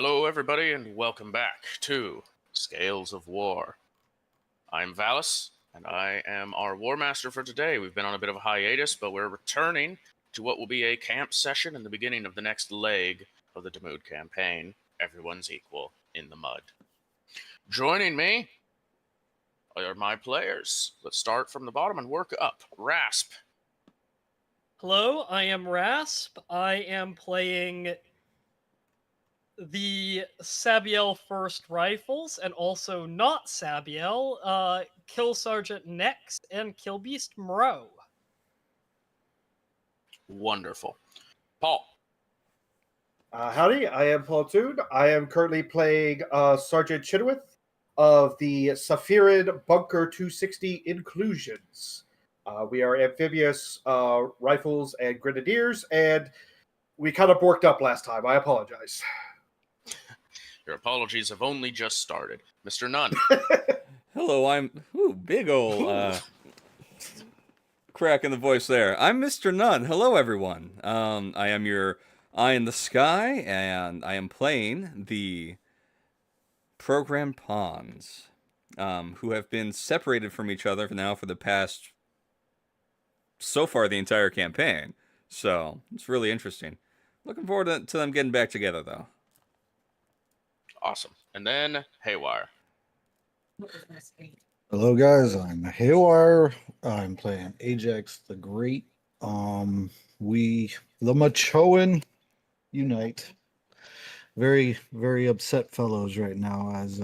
Hello, everybody, and welcome back to Scales of War. I'm Valis, and I am our War Master for today. We've been on a bit of a hiatus, but we're returning to what will be a camp session in the beginning of the next leg of the Demood campaign. Everyone's equal in the mud. Joining me are my players. Let's start from the bottom and work up. Rasp. Hello, I am Rasp. I am playing the Sabiel First Rifles, and also not Sabiel, Kill Sergeant Nex and Killbeast Moreau. Wonderful. Paul. Howdy, I am Platoon. I am currently playing Sergeant Chinowith of the Saphirid Bunker 260 Inclusions. We are amphibious rifles and grenadiers, and we kind of borked up last time. I apologize. Your apologies have only just started. Mr. Nunn. Hello, I'm big ol' crack in the voice there. I'm Mr. Nunn. Hello, everyone. I am your eye in the sky, and I am playing the program pawns, who have been separated from each other for the past, so far, the entire campaign. So it's really interesting. Looking forward to them getting back together, though. Awesome. And then Haywire. Hello guys, I'm Haywire. I'm playing Ajax the Great. We the Machoan unite. Very, very upset fellows right now, as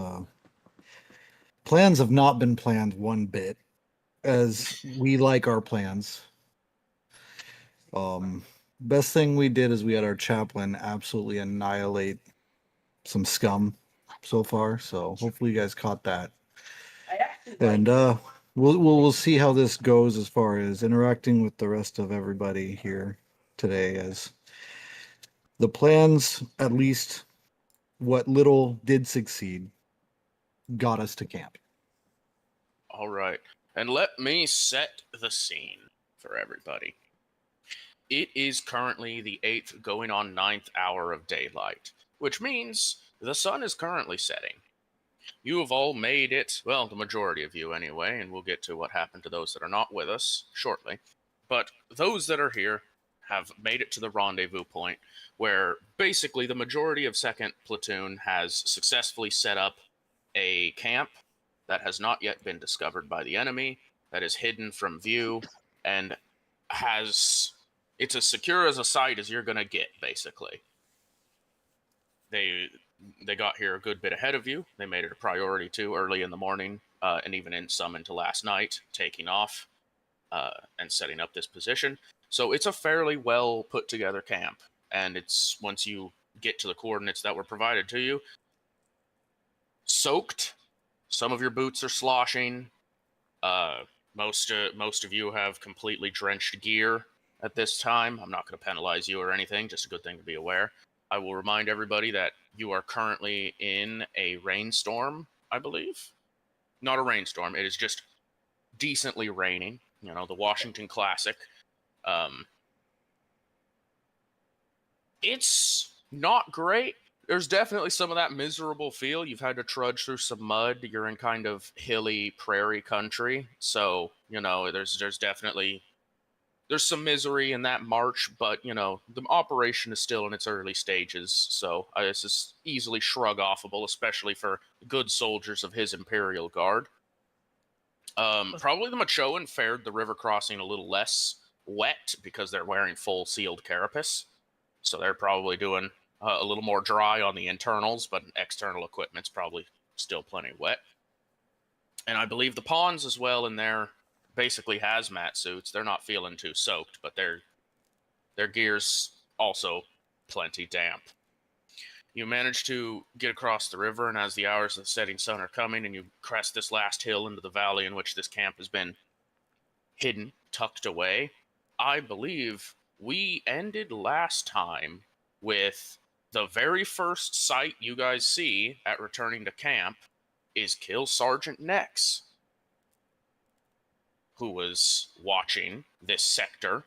plans have not been planned one bit, as we like our plans. Best thing we did is we had our chaplain absolutely annihilate some scum so far, so hopefully you guys caught that. And we'll see how this goes as far as interacting with the rest of everybody here today, as the plans, at least what little did succeed, got us to camp. All right. And let me set the scene for everybody. It is currently the 8th going on 9th hour of daylight, which means the sun is currently setting. You have all made it, well, the majority of you anyway, and we'll get to what happened to those that are not with us shortly. But those that are here have made it to the rendezvous point, where basically the majority of 2nd Platoon has successfully set up a camp that has not yet been discovered by the enemy, that is hidden from view, and it's as secure as a site as you're going to get, basically. They got here a good bit ahead of you. They made it a priority too early in the morning, and even in some into last night, taking off and setting up this position. So it's a fairly well put together camp, and it's, once you get to the coordinates that were provided to you, soaked. Some of your boots are sloshing. Most of you have completely drenched gear at this time. I'm not going to penalize you or anything, just a good thing to be aware. I will remind everybody that you are currently in a rainstorm, I believe. Not a rainstorm, it is just decently raining. You know, the Washington Classic. It's not great. There's definitely some of that miserable feel. You've had to trudge through some mud. You're in kind of hilly prairie country. So, you know, there's definitely... There's some misery in that march, but, you know, the operation is still in its early stages, so this is easily shrug-offable, especially for good soldiers of his Imperial Guard. Probably the Machoan fared the river crossing a little less wet because they're wearing full sealed carapace, so they're probably doing a little more dry on the internals, but external equipment's probably still plenty wet. And I believe the pawns as well in their basically hazmat suits. They're not feeling too soaked, but their gear's also plenty damp. You manage to get across the river, and as the hours of the setting sun are coming, and you crest this last hill into the valley in which this camp has been hidden, tucked away, I believe we ended last time with the very first sight you guys see at returning to camp is Kill Sergeant Nex, who was watching this sector,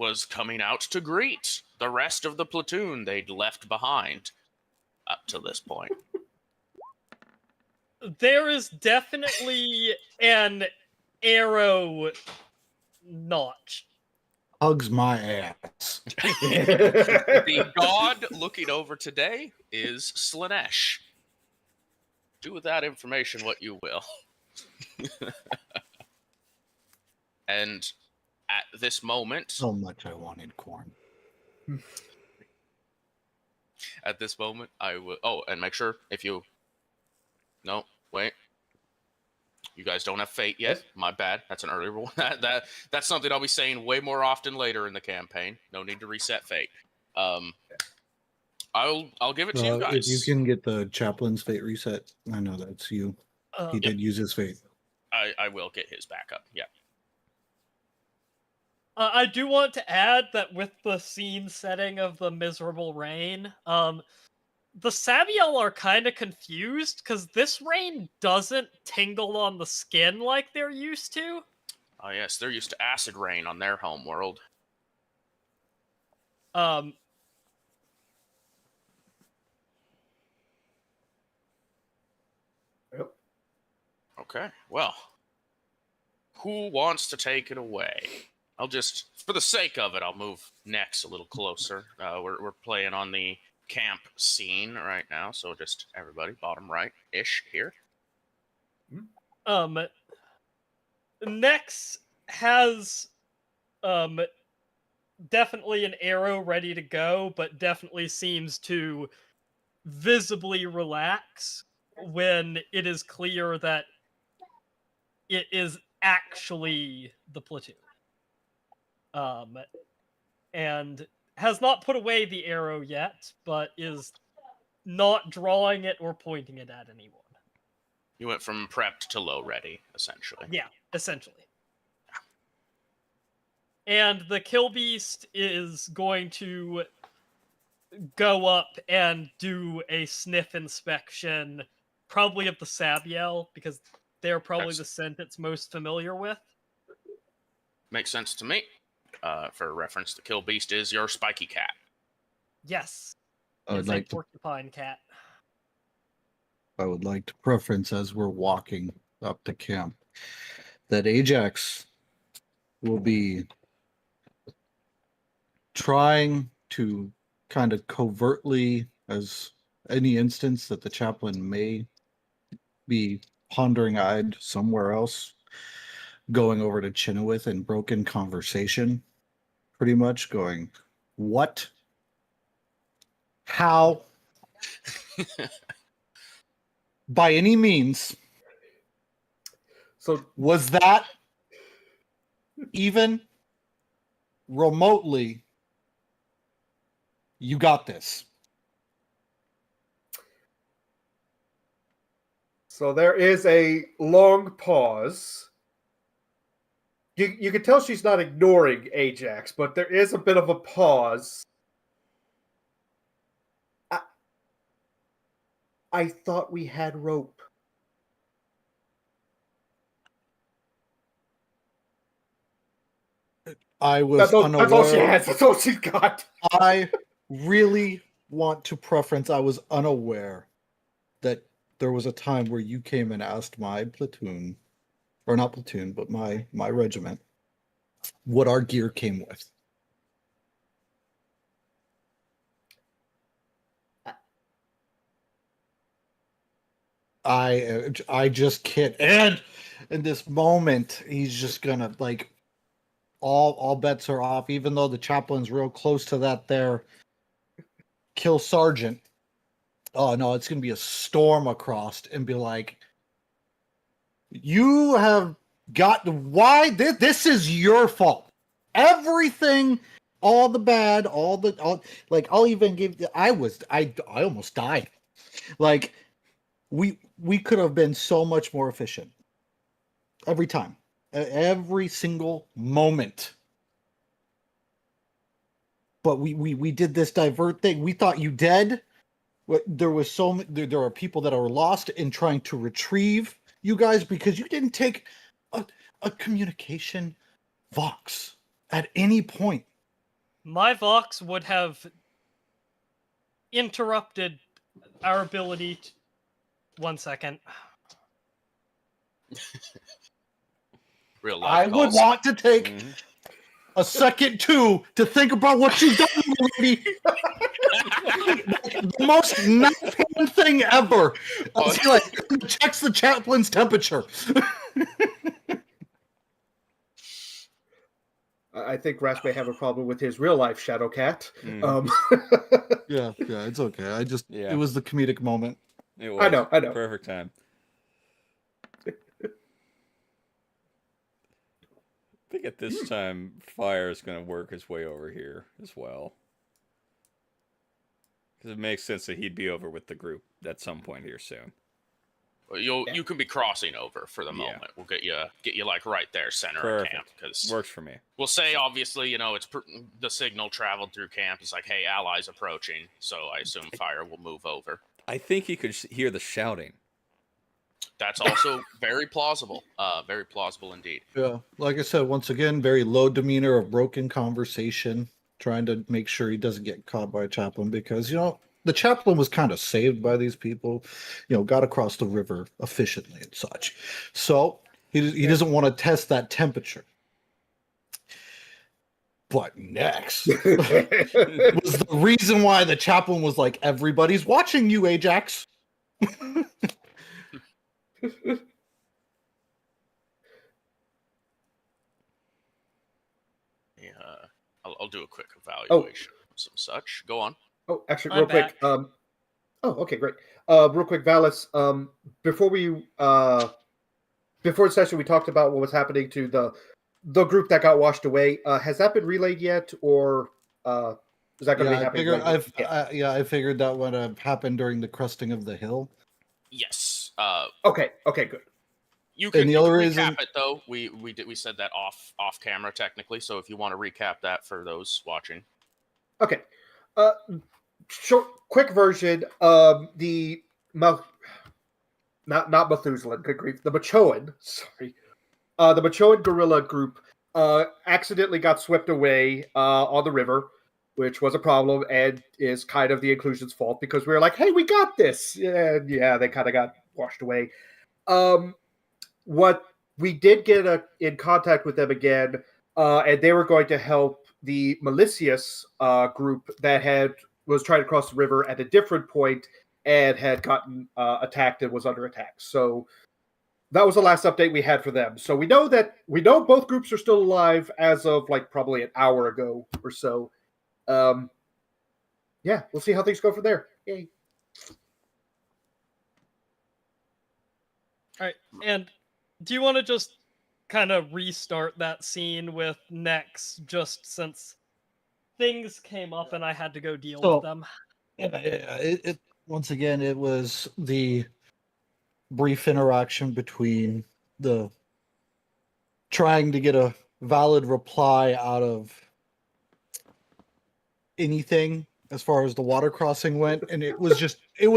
was coming out to greet the rest of the platoon they'd left behind up to this point. There is definitely an arrow notch. Hugs my ass. The god looking over today is Slanesh. Do with that information what you will. And at this moment, So much I wanted corn. at this moment, I will. Oh, and make sure if you. No, wait. You guys don't have fate yet. Yes. My bad. That's an earlier one. That's something I'll be saying way more often later in the campaign. No need to reset fate. I'll give it to you guys. If you can get the chaplain's fate reset, I know that's you. He did use his fate. I will get his back up. Yeah. I do want to add that with the scene setting of the miserable rain, the Sabiel are kind of confused because this rain doesn't tingle on the skin like they're used to. Oh yes, they're used to acid rain on their home world. Yep. Okay, well, who wants to take it away? I'll just, for the sake of it, I'll move Nex a little closer. We're playing on the camp scene right now, so just everybody, bottom right-ish here. Nex has definitely an arrow ready to go, but definitely seems to visibly relax when it is clear that it is actually the platoon. And has not put away the arrow yet, but is not drawing it or pointing it at anyone. You went from prepped to low ready, essentially. Yeah, essentially. And the kill beast is going to go up and do a sniff inspection, probably of the Sabiel, because they're probably the scent it's most familiar with. Makes sense to me. For reference, the kill beast is your spiky cat. Yes. I would It's like a porcupine cat. I would like to preference as we're walking up to camp that Ajax will be trying to kind of covertly, as any instance that the chaplain may be pondering-eyed somewhere else, going over to Chinowith in broken conversation, pretty much going, what? How? By any means, So was that even remotely, you got this? So there is a long pause. You can tell she's not ignoring Ajax, but there is a bit of a pause. I thought we had rope. I was That's all she unaware. has. That's all she's got. I really want to preference. I was unaware that there was a time where you came and asked my platoon, or not platoon, but my regiment, what our gear came with. I just can't. And in this moment, he's just gonna like all bets are off. Even though the chaplain's real close to that there kill sergeant. Oh no, it's gonna be a storm across and be like, you have got why this is your fault. Everything, all the bad, all like I'll even give. I almost died. Like we could have been so much more efficient every time, every single moment. But we did this divert thing. We thought you dead. There was there are people that are lost in trying to retrieve you guys because you didn't take a communication vox at any point. My Vox would have interrupted our ability to... 1 second. Real I life would calls. want to take Mhm. a second too to think about what you've done, lady. The most knife-hand thing ever. Oh, It's like checks the chaplain's temperature. I think Rash may have a problem with his real life Shadow Cat. Mhm. Yeah, it's okay. It Yeah. was the comedic moment. It was. I know. Perfect time. I think at this time, fire is going to work his way over here as well. Because it makes sense that he'd be over with the group at some point here soon. you can be crossing over for the Yeah. moment. We'll get you like right there, center Perfect. of camp, because Works for me. we'll say obviously it's the signal traveled through camp. It's like, hey, allies approaching. So I assume fire will move over. I think he could hear the shouting. That's also very plausible. Very plausible indeed. Yeah, like I said, once again, very low demeanor, a broken conversation, trying to make sure he doesn't get caught by a chaplain because, the chaplain was kind of saved by these people, got across the river efficiently and such. So he doesn't want to test that temperature. But next was the reason why the chaplain was like, everybody's watching you, Ajax. Yeah, I'll do a quick evaluation of some such. Go on. Oh, actually, I'm real quick. back. Okay, great. Real quick, Valis. Before the session, we talked about what was happening to the group that got washed away. Has that been relayed yet, or is that going to be happening? I figured that would have happened during the crusting of the hill. Yes. Okay, good. You can, the you other can reason- recap it though. We said that off camera technically. So if you want to recap that for those watching. Okay. Short, quick version. Not Methuselah. Good grief. The Machoan. Sorry. The Machoan guerrilla group accidentally got swept away on the river, which was a problem and is kind of the inclusion's fault because we were like, "Hey, we got this." And yeah, they kind of got washed away. What we did get in contact with them again, and they were going to help the malicious group that was trying to cross the river at a different point and had gotten attacked and was under attack. So that was the last update we had for them. So we know both groups are still alive as of like probably an hour ago or so. Yeah, we'll see how things go from there. Yay. All right, and do you want to just kind of restart that scene with Nex, just since things came up and I had to go deal with them? Once again, it was the brief interaction between the trying to get a valid reply out of anything as far as the water crossing went, and it was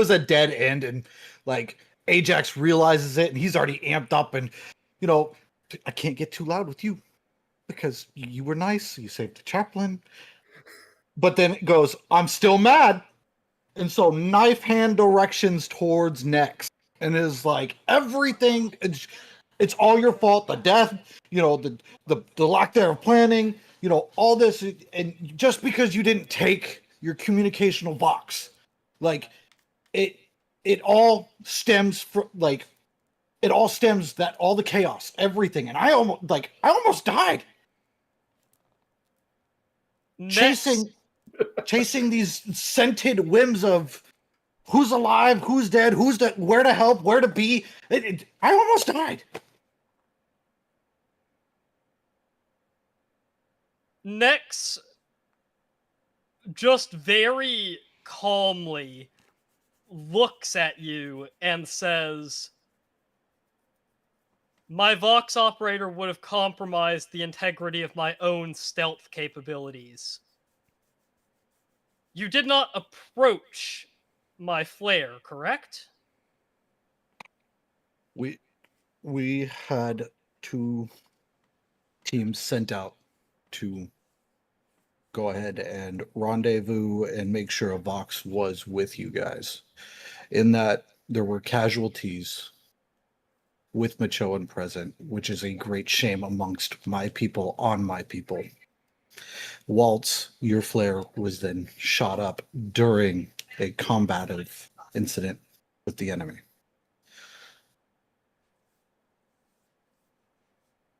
a dead end, and like Ajax realizes it and he's already amped up, and I can't get too loud with you because you were nice, you saved the chaplain, but then it goes, I'm still mad, and so knife hand directions towards Nex, and is like everything, it's all your fault, the death, the lack there of planning, all this, and just because you didn't take your communicational box, like it all stems from that all the chaos, everything, and I almost died Nex, chasing these scented whims of who's alive, who's dead, where to help, where to be. I almost died. Nex just very calmly looks at you and says, my Vox operator would have compromised the integrity of my own stealth capabilities. You did not approach my flare, correct? We had 2 teams sent out to go ahead and rendezvous and make sure a Vox was with you guys. In that there were casualties with Machoan present, which is a great shame amongst my people on my people. Waltz, your flare was then shot up during a combative incident with the enemy.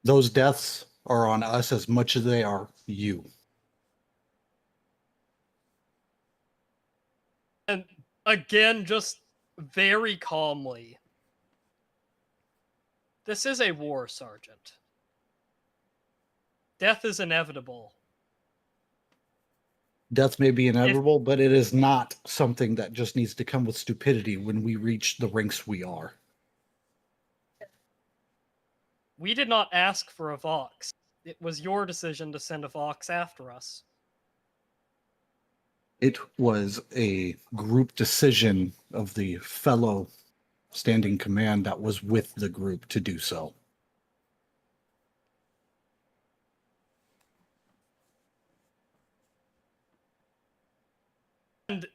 Those deaths are on us as much as they are you. And again, just very calmly. This is a war, Sergeant. Death is inevitable. Death may be inevitable, but it is not something that just needs to come with stupidity when we reach the ranks we are. We did not ask for a Vox. It was your decision to send a Vox after us. It was a group decision of the fellow standing command that was with the group to do so. And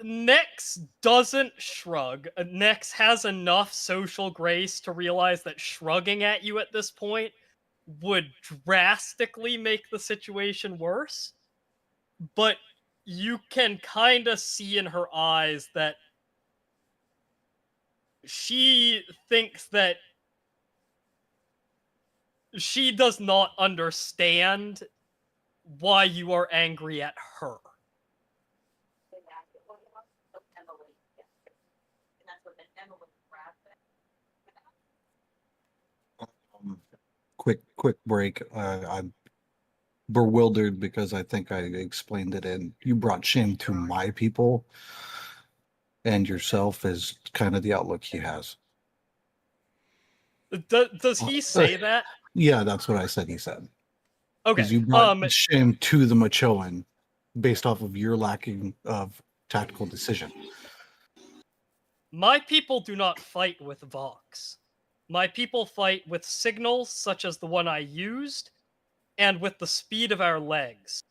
Nex doesn't shrug. Nex has enough social grace to realize that shrugging at you at this point would drastically make the situation worse. But you can kind of see in her eyes that she thinks that she does not understand why you are angry at her. Quick break. I'm bewildered because I think I explained it in. You brought shame to my people, and yourself is kind of the outlook he has. Does he say that? Yeah, that's what I said. He said. Okay. Because you brought shame to the Machoan based off of your lacking of tactical decision. My people do not fight with Vox. My people fight with signals such as the one I used, and with the speed of our legs.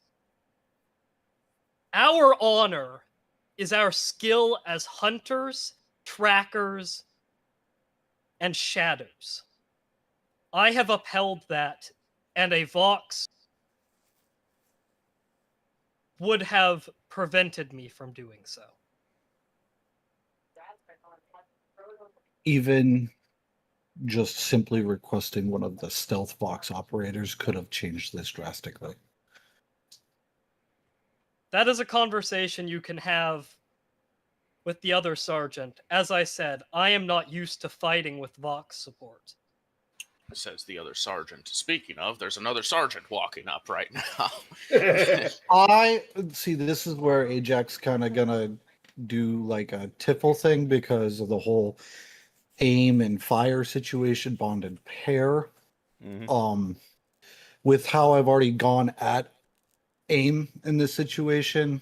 Our honor is our skill as hunters, trackers, and shadows. I have upheld that, and a Vox would have prevented me from doing so. Even just simply requesting one of the stealth Vox operators could have changed this drastically. That is a conversation you can have with the other sergeant. As I said, I am not used to fighting with Vox support. Says the other sergeant. Speaking of, there's another sergeant walking up right now. I see. This is where Ajax kind of gonna do like a tiffle thing because of the whole aim and fire situation, bonded pair. Mhm. With how I've already gone at aim in this situation,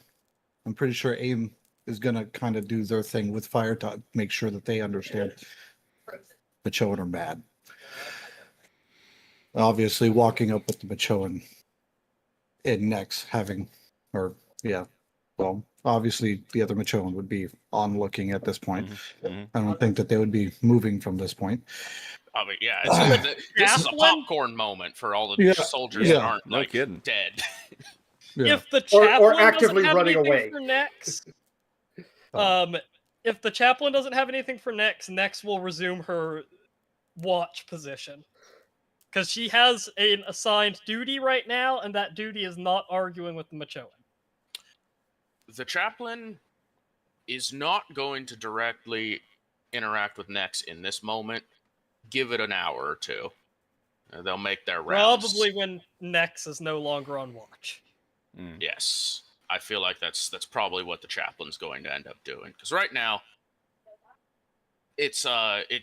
I'm pretty sure aim is gonna kind of do their thing with fire to make sure that they understand Machoan are mad. Obviously, walking up with the Machoan in Nex having, or yeah, well, obviously the other Machoan would be on looking at this point. I don't think that they would be moving from this point. I mean, yeah, this is a popcorn moment for all the soldiers that aren't No like kidding. dead. Yeah. If the chaplain actively doesn't have running anything away. for Nex, Oh. if the chaplain doesn't have anything for Nex, Nex will resume her watch position. Because she has an assigned duty right now, and that duty is not arguing with the Machoan. The chaplain is not going to directly interact with Nex in this moment. Give it an hour or two. They'll make their rounds. Probably when Nex is no longer on watch. Yes. I feel like that's probably what the chaplain's going to end up doing. Because right now, it's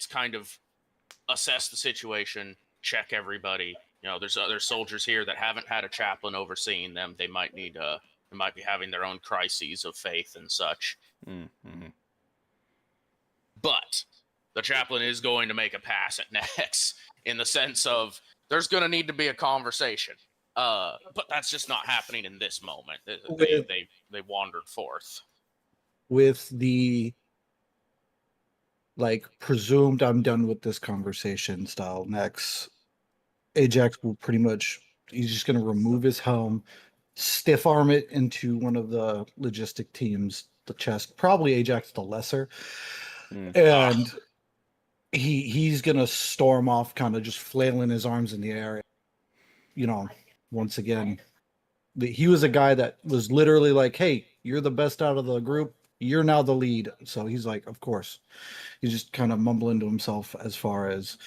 kind of assess the situation, check everybody. You know, there's other soldiers here that haven't had a chaplain overseeing them. They might need they might be having their own crises of faith and such. But the chaplain is going to make a pass at Nex in the sense of there's going to need to be a conversation. But that's just not happening in this moment. They wandered forth. With the presumed I'm done with this conversation style next, Ajax will pretty much, he's just going to remove his helm, stiff arm it into one of the logistic teams, the chest, probably Ajax the lesser, and he's going to storm off, kind of just flailing his arms in the air. Once again, he was a guy that was literally like, hey, you're the best out of the group, you're now the lead. So he's like, of course. He's just kind of mumbling to himself as far as,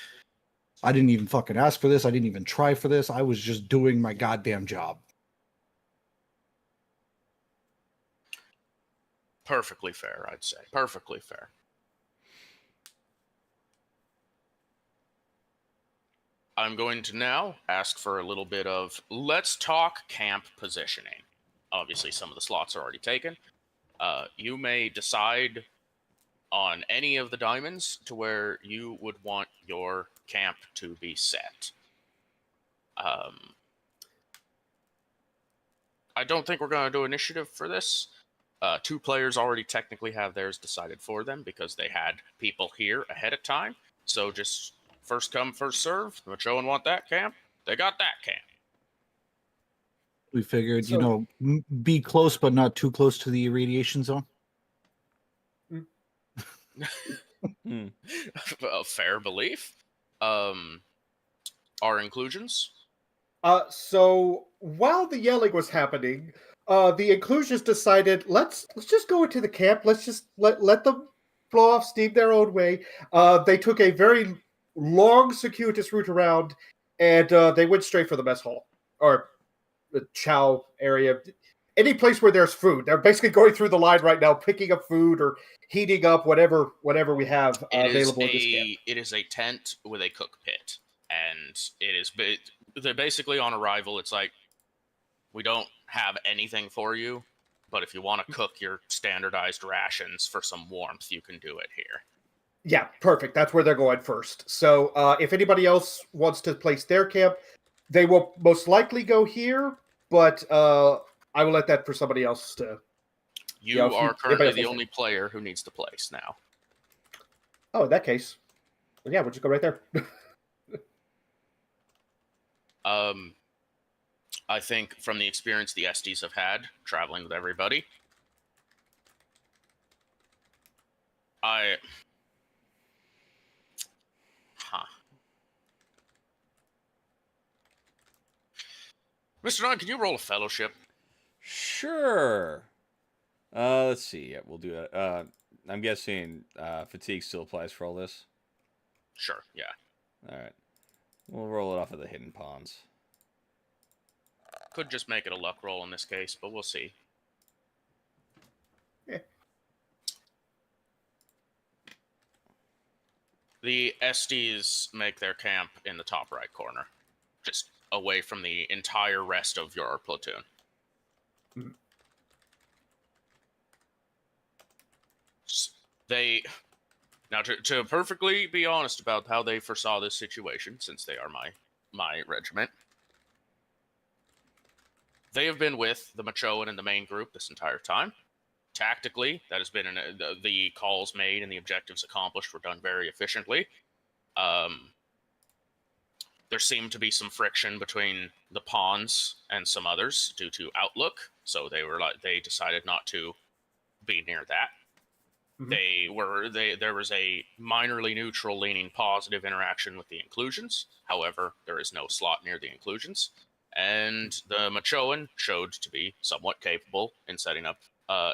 I didn't even fucking ask for this. I didn't even try for this. I was just doing my goddamn job. Perfectly fair, I'd say. Perfectly fair. I'm going to now ask for a little bit of, let's talk camp positioning. Obviously, some of the slots are already taken. You may decide on any of the diamonds to where you would want your camp to be set. I don't think we're going to do initiative for this. 2 players already technically have theirs decided for them because they had people here ahead of time. So just first come, first serve. The Machoan want that camp. They got that camp. We figured, be close, but not too close to the irradiation zone. A fair belief. Our inclusions? So while the yelling was happening, the inclusions decided, let's just go into the camp. Let's just let them blow off steam their own way. They took a very long, circuitous route around, and they went straight for the mess hall or the chow area. Any place where there's food. They're basically going through the line right now, picking up food or heating up whatever we have available in this camp. It is a tent with a cook pit, and they're basically on arrival. It's like, we don't have anything for you, but if you want to cook your standardized rations for some warmth, you can do it here. Yeah, perfect. That's where they're going first. So if anybody else wants to place their camp, they will most likely go here, but I will let that for somebody else to... You are currently the only player who needs to place now. Oh, in that case, well, yeah, we'll just go right there. I think from the experience the Estes have had traveling with everybody, Mr. Nunn, can you roll a fellowship? Sure. Let's see. Yeah, we'll do that. I'm guessing fatigue still applies for all this. Sure, yeah. All right. We'll roll it off of the hidden pawns. Could just make it a luck roll in this case, but we'll see. Yeah. The Estes make their camp in the top right corner, just away from the entire rest of your platoon. Mm-hmm. Now, to perfectly be honest about how they foresaw this situation, since they are my regiment, they have been with the Machoan and the main group this entire time. Tactically, that has been the calls made and the objectives accomplished were done very efficiently. There seemed to be some friction between the pawns and some others due to outlook, so they decided not to be near that. Mm-hmm. There was a minorly neutral leaning positive interaction with the inclusions. However, there is no slot near the inclusions. And the Machoan showed to be somewhat capable in setting up,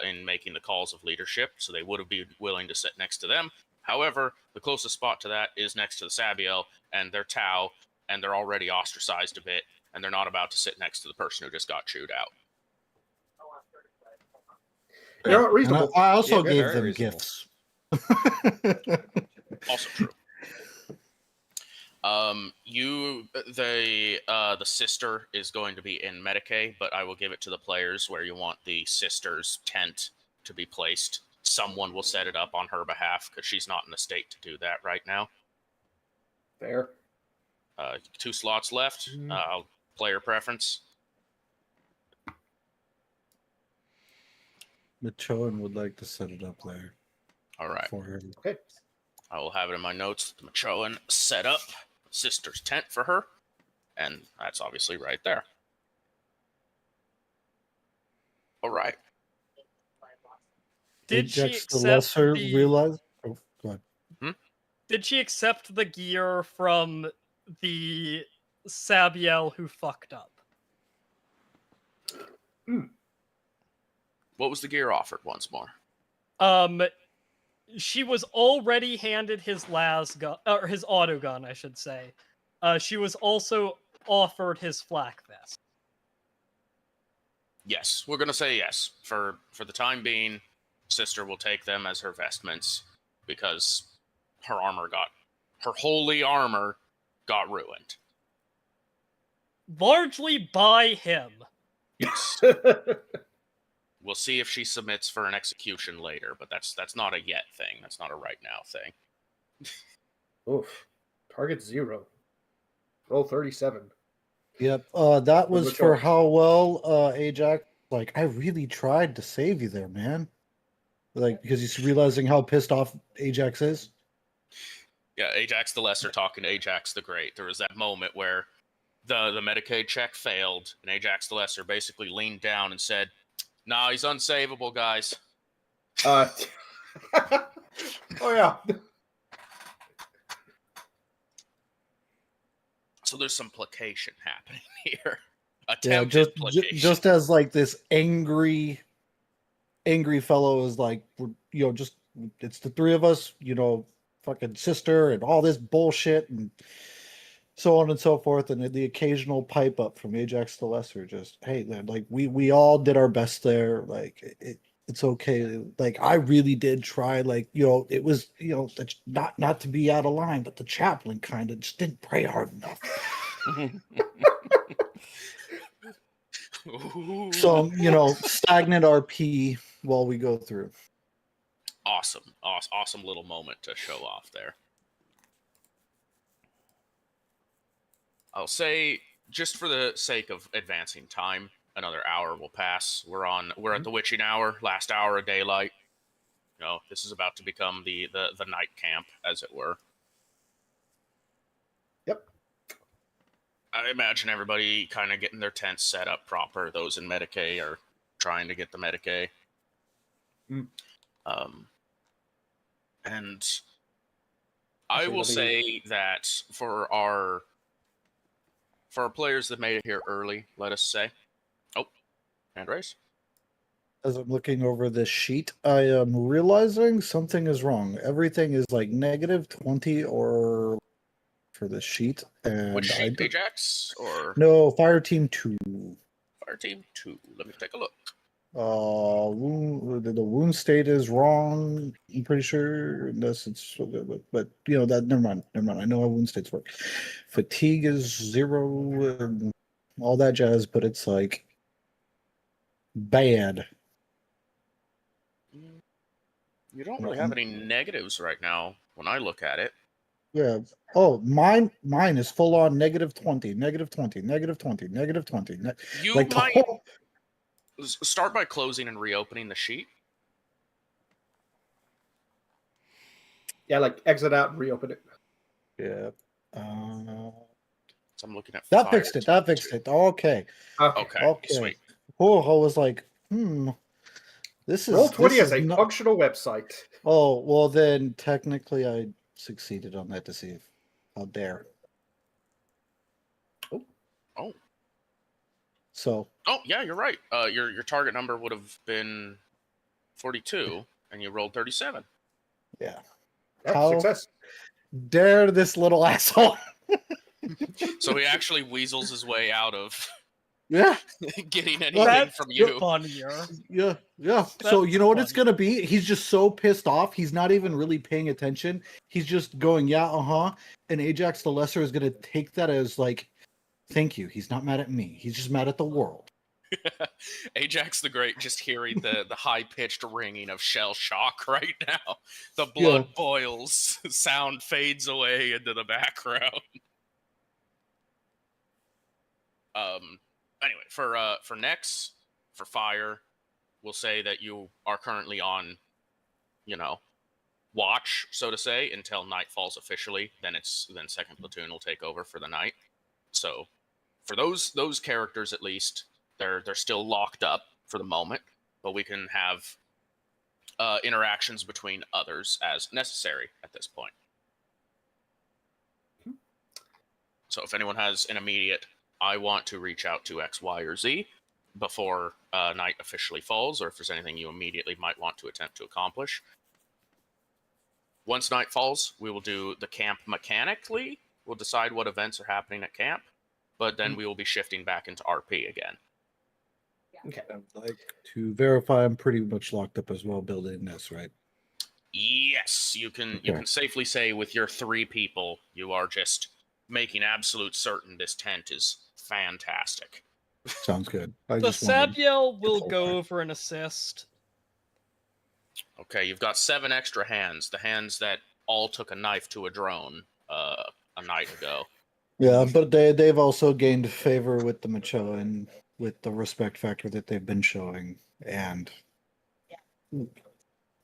in making the calls of leadership, so they would have been willing to sit next to them. However, the closest spot to that is next to the Sabiel, and they're Tau, and they're already ostracized a bit, and they're not about to sit next to the person who just got chewed out. You're not reasonable. And I also Yeah, gave very them reasonable. gifts. Also true. The sister is going to be in Medicaid, but I will give it to the players where you want the sister's tent to be placed. Someone will set it up on her behalf because she's not in the state to do that right now. Fair. 2 slots left. Player preference. Machoan would like to set it up there All right. for him. Okay. I will have it in my notes. The Machoan set up sister's tent for her, and that's obviously right there. All right. Did she Ajax the accept Lesser the... realize? Oh, go ahead. Did she accept the gear from the Sabiel who fucked up? What was the gear offered once more? She was already handed his las gun, or his auto gun, I should say. She was also offered his flak vest. Yes, we're gonna say yes. For the time being, sister will take them as her vestments because her holy armor got ruined. Largely by him. Yes. We'll see if she submits for an execution later, but that's not a yet thing. That's not a right now thing. Oof. Target 0. Roll 37. Yep. That was Which for one? how well Ajax. Like, I really tried to save you there, man. Like, because he's realizing how pissed off Ajax is. Yeah, Ajax the Lesser talking to Ajax the Great. There was that moment where the Medicaid check failed, and Ajax the Lesser basically leaned down and said, "Nah, he's unsavable, guys." Oh, yeah. So there's some placation happening here. Yeah, Attempted placation. just as like this angry fellow is like, just it's the 3 of us, fucking sister and all this bullshit and so on and so forth, and the occasional pipe up from Ajax the Lesser, just, hey, like we all did our best there, like it's okay, like I really did try, like it was not to be out of line, but the chaplain kind of just didn't pray hard enough. So stagnant RP while we go through. Awesome little moment to show off there. I'll say, just for the sake of advancing time, another hour will pass. We're at the witching hour, last hour of daylight. This is about to become the night camp, as it were. Yep. I imagine everybody kind of getting their tents set up proper. Those in Medicaid are trying to get the Medicaid. And I will say that for our players that made it here early, let us say. Oh, hand raise. As I'm looking over this sheet, I am realizing something is wrong. Everything is like -20 or for this sheet. And which sheet, Ajax? Or no, Fire Team 2. Fire Team 2. Let me take a look. The wound state is wrong. I'm pretty sure, unless it's, but that never mind. I know how wound states work. Fatigue is 0, and all that jazz, but it's like bad. You don't really have any negatives right now when I look at it. Yeah. Oh, mine is full on -20, -20, -20, -20. You like might start by closing and reopening the sheet. Yeah, like exit out and reopen it. Yeah. So I'm looking at That fixed it. Okay. Okay. Sweet. Oh, I was like, this is Roll20 is a not... functional website. Oh, well then technically I succeeded on that deceive. How dare. Oh. So. Oh yeah, you're right. Your target number would have been 42, and you rolled 37. Yeah. How success. Dare this little asshole. So he actually weasels his way out of getting anything That's from you. Funnier. Yeah. That's so you know what it's funny. gonna be? He's just so pissed off. He's not even really paying attention. He's just going, yeah, and Ajax the Lesser is gonna take that as like, thank you. He's not mad at me. He's just mad at the world. Ajax the Great just hearing the high-pitched ringing of shell shock right now. The blood boils, sound fades away into the background. Anyway, for next, for fire, we'll say that you are currently on, watch, so to say, until night falls officially. Then second platoon will take over for the night. So for those characters, at least, they're still locked up for the moment, but we can have interactions between others as necessary at this point. So if anyone has an immediate, I want to reach out to X, Y, or Z before night officially falls, or if there's anything you immediately might want to attempt to accomplish. Once night falls, we will do the camp mechanically. We'll decide what events are happening at camp, but then we will be shifting back into RP again. Okay. I'd like to verify I'm pretty much locked up as well, built in this, right? Yes, you can safely say with your 3 people, you are just making absolute certain this tent is fantastic. Sounds good. The Sabiel will go over and assist. Okay, you've got 7 extra hands. The hands that all took a knife to a drone a night ago. Yeah, but they've also gained favor with the Macho and with the respect factor that they've been showing. And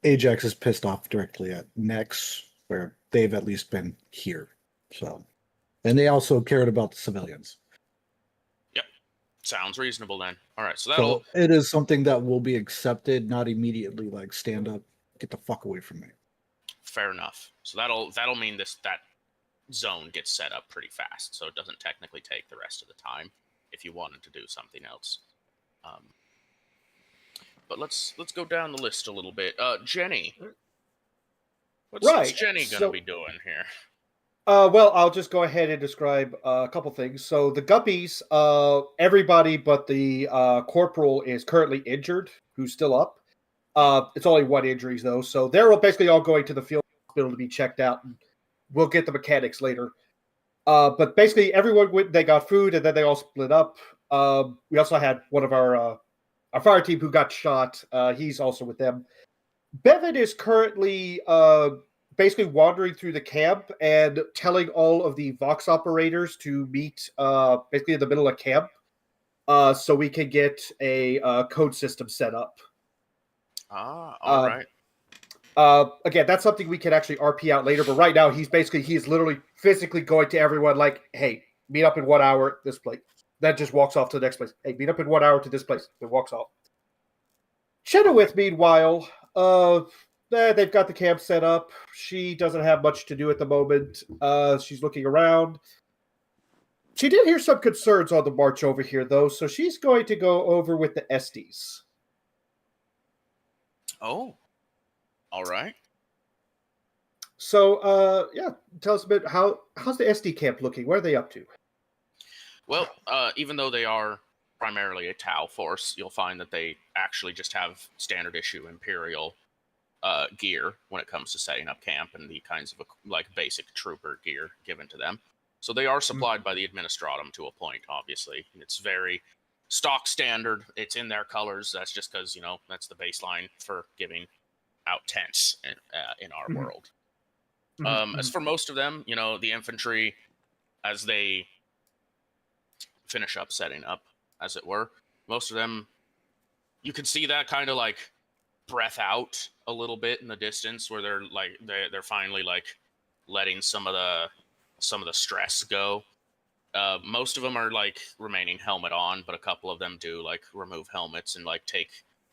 Ajax is pissed off directly at Nex, where they've at least been here. So, and they also cared about the civilians. Yep, sounds reasonable then. All right, so it is something that will be accepted, not immediately like stand up, get the fuck away from me. Fair enough. So that'll mean that zone gets set up pretty fast, so it doesn't technically take the rest of the time if you wanted to do something else. But let's go down the list a little bit. Jenny, what's Jenny gonna be doing here? Well, I'll just go ahead and describe a couple things. So the Guppies, everybody but the corporal is currently injured, who's still up. It's only 1 injury though, so they're basically all going to the field hospital to be checked out, and we'll get the mechanics later. But basically, everyone they got food, and then they all split up. We also had one of our fire team who got shot. He's also with them. Bevan is currently basically wandering through the camp and telling all of the Vox operators to meet basically in the middle of camp so we can get a code system set up. All right. Again, that's something we can actually RP out later, but right now he's literally physically going to everyone like, hey, meet up in 1 hour at this place. Then just walks off to the next place. Hey, meet up in 1 hour to this place. Then walks off. Chenoweth, meanwhile, they've got the camp set up. She doesn't have much to do at the moment. She's looking around. She did hear some concerns on the march over here, though, so she's going to go over with the Estes. Oh, all right. So, tell us a bit, how's the SD camp looking? What are they up to? Well, even though they are primarily a Tau force, you'll find that they actually just have standard issue Imperial gear when it comes to setting up camp and the kinds of basic trooper gear given to them. So they are supplied by the Administratum to a point, obviously. It's very stock standard. It's in their colors. That's just because, that's the baseline for giving out tents in our world. As for most of them, the infantry, as they finish up setting up, as it were, most of them, you can see that kind of breath out a little bit in the distance, where they're finally letting some of the stress go. Most of them are remaining helmet on, but a couple of them do remove helmets and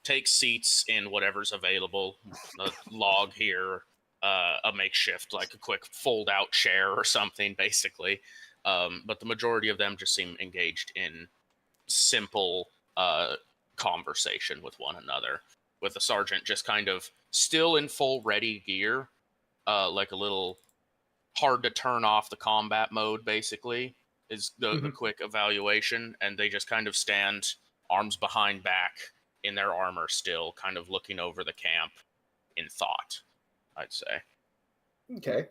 take seats in whatever's available. A log here, a makeshift a quick fold out chair or something, basically. But the majority of them just seem engaged in simple conversation with one another, with the sergeant just kind of still in full ready gear, like a little hard to turn off the combat mode, basically, is the quick evaluation, and they just kind of stand arms behind back in their armor still, kind of looking over the camp in thought, I'd say. Okay.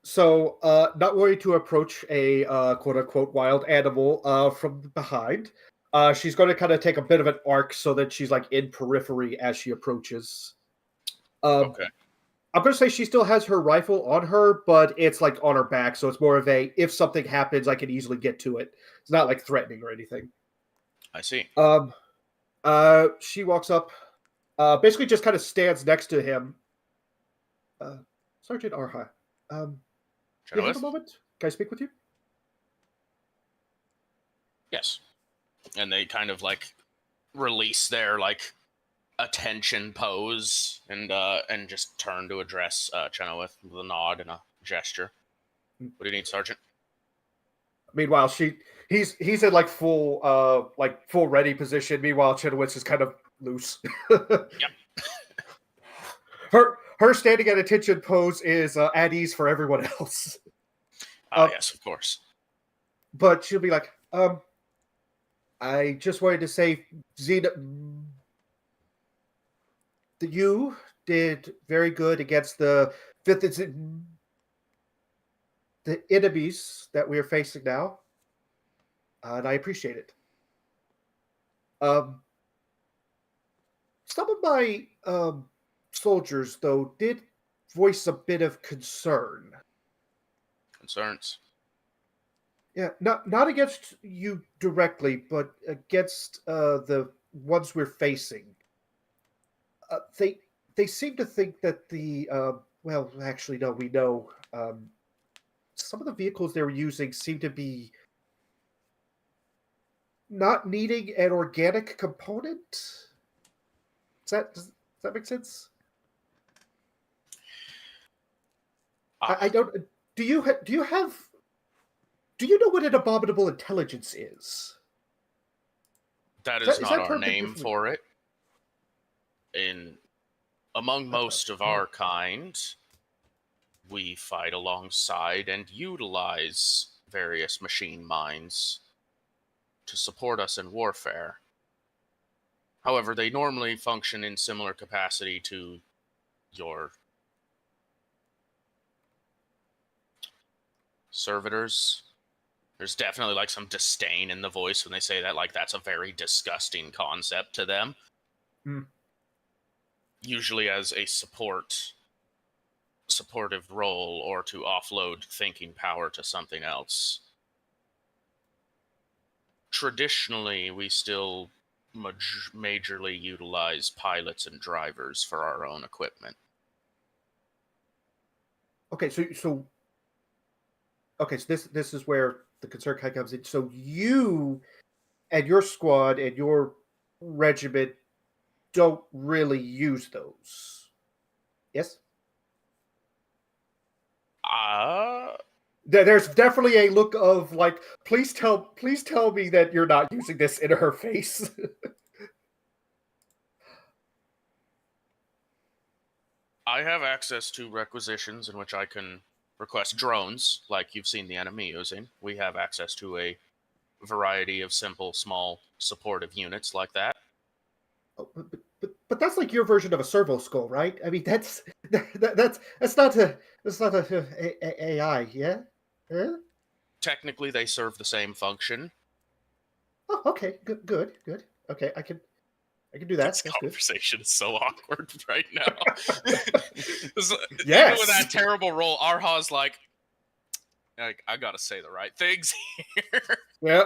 So, not worried to approach a quote-unquote wild animal from behind. She's going to kind of take a bit of an arc so that she's in periphery as she approaches. Okay. I'm going to say she still has her rifle on her, but it's like on her back, so it's more of a, if something happens, I can easily get to it. It's not like threatening or anything. I see. She walks up, basically just kind of stands next to him. Sergeant Arha, do you have a Chenoweth? moment? Can I speak with you? Yes. And they kind of like release their like attention pose and just turn to address Chenoweth with a nod and a gesture. What do you need, Sergeant? Meanwhile, he's in like full ready position. Meanwhile, Chenoweth's is kind of loose. Yep. Her standing at attention pose is at ease for everyone else. Yes, of course. But she'll be like, I just wanted to say, Xena, that you did very good against the enemies that we're facing now, and I appreciate it. Some of my soldiers, though, did voice a bit of concern. Concerns. Yeah, not against you directly, but against the ones we're facing. They seem to think that the well, actually, no, we know some of the vehicles they were using seem to be not needing an organic component. Does that make sense? I don't. Do you know what an abominable intelligence is? That Is is that not our term name different? for it. Among most of our kind, we fight alongside and utilize various machine minds to support us in warfare. However, they normally function in similar capacity to your servitors. There's definitely like some disdain in the voice when they say that, like that's a very disgusting concept to them. Usually as a supportive role or to offload thinking power to something else. Traditionally, we still majorly utilize pilots and drivers for our own equipment. Okay, so this is where the concern kind of comes in. So you and your squad and your regiment don't really use those. Yes? There's definitely a look of like, please tell me that you're not using this in her face. I have access to requisitions in which I can request drones, like you've seen the enemy using. We have access to a variety of simple, small, supportive units like that. Oh, but that's like your version of a servo skull, right? I mean, that's not a AI, yeah? Yeah? Technically, they serve the same function. Oh, okay, good. Okay, I can do that. This That's good. conversation is so awkward right now. Yes. Even with that terrible roll, Arha's like, I gotta say the right things here. Yeah.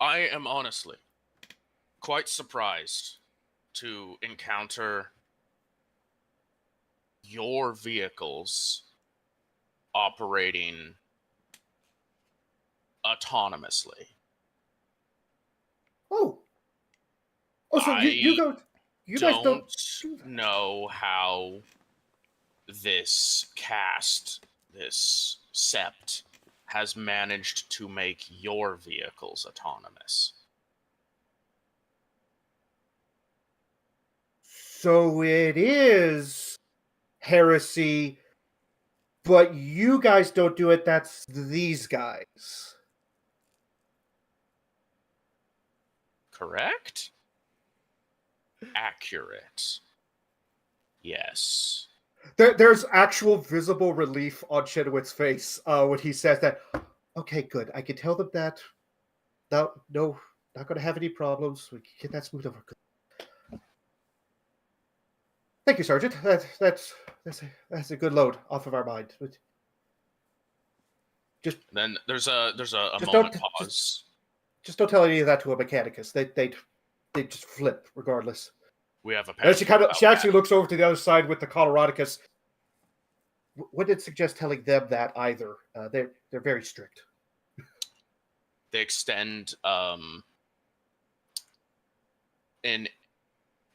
I am honestly quite surprised to encounter your vehicles operating autonomously. Oh, so you guys don't do that. Know how this caste, this sept, has managed to make your vehicles autonomous. So it is heresy, but you guys don't do it. That's these guys. Correct? Accurate. Yes. There's actual visible relief on Chenoweth's face when he says that. Okay, good. I can tell them that no, not going to have any problems. We can get that smooth over. Thank you, Sergeant. That's a good load off of our mind. Just Then there's a Just moment don't- pause. just don't tell any of that to a Mechanicus. They just flip regardless. We have a And she pastor she about actually looks over to the other side with the Coloradicus. Wouldn't suggest telling them that either. They're very strict. they extend an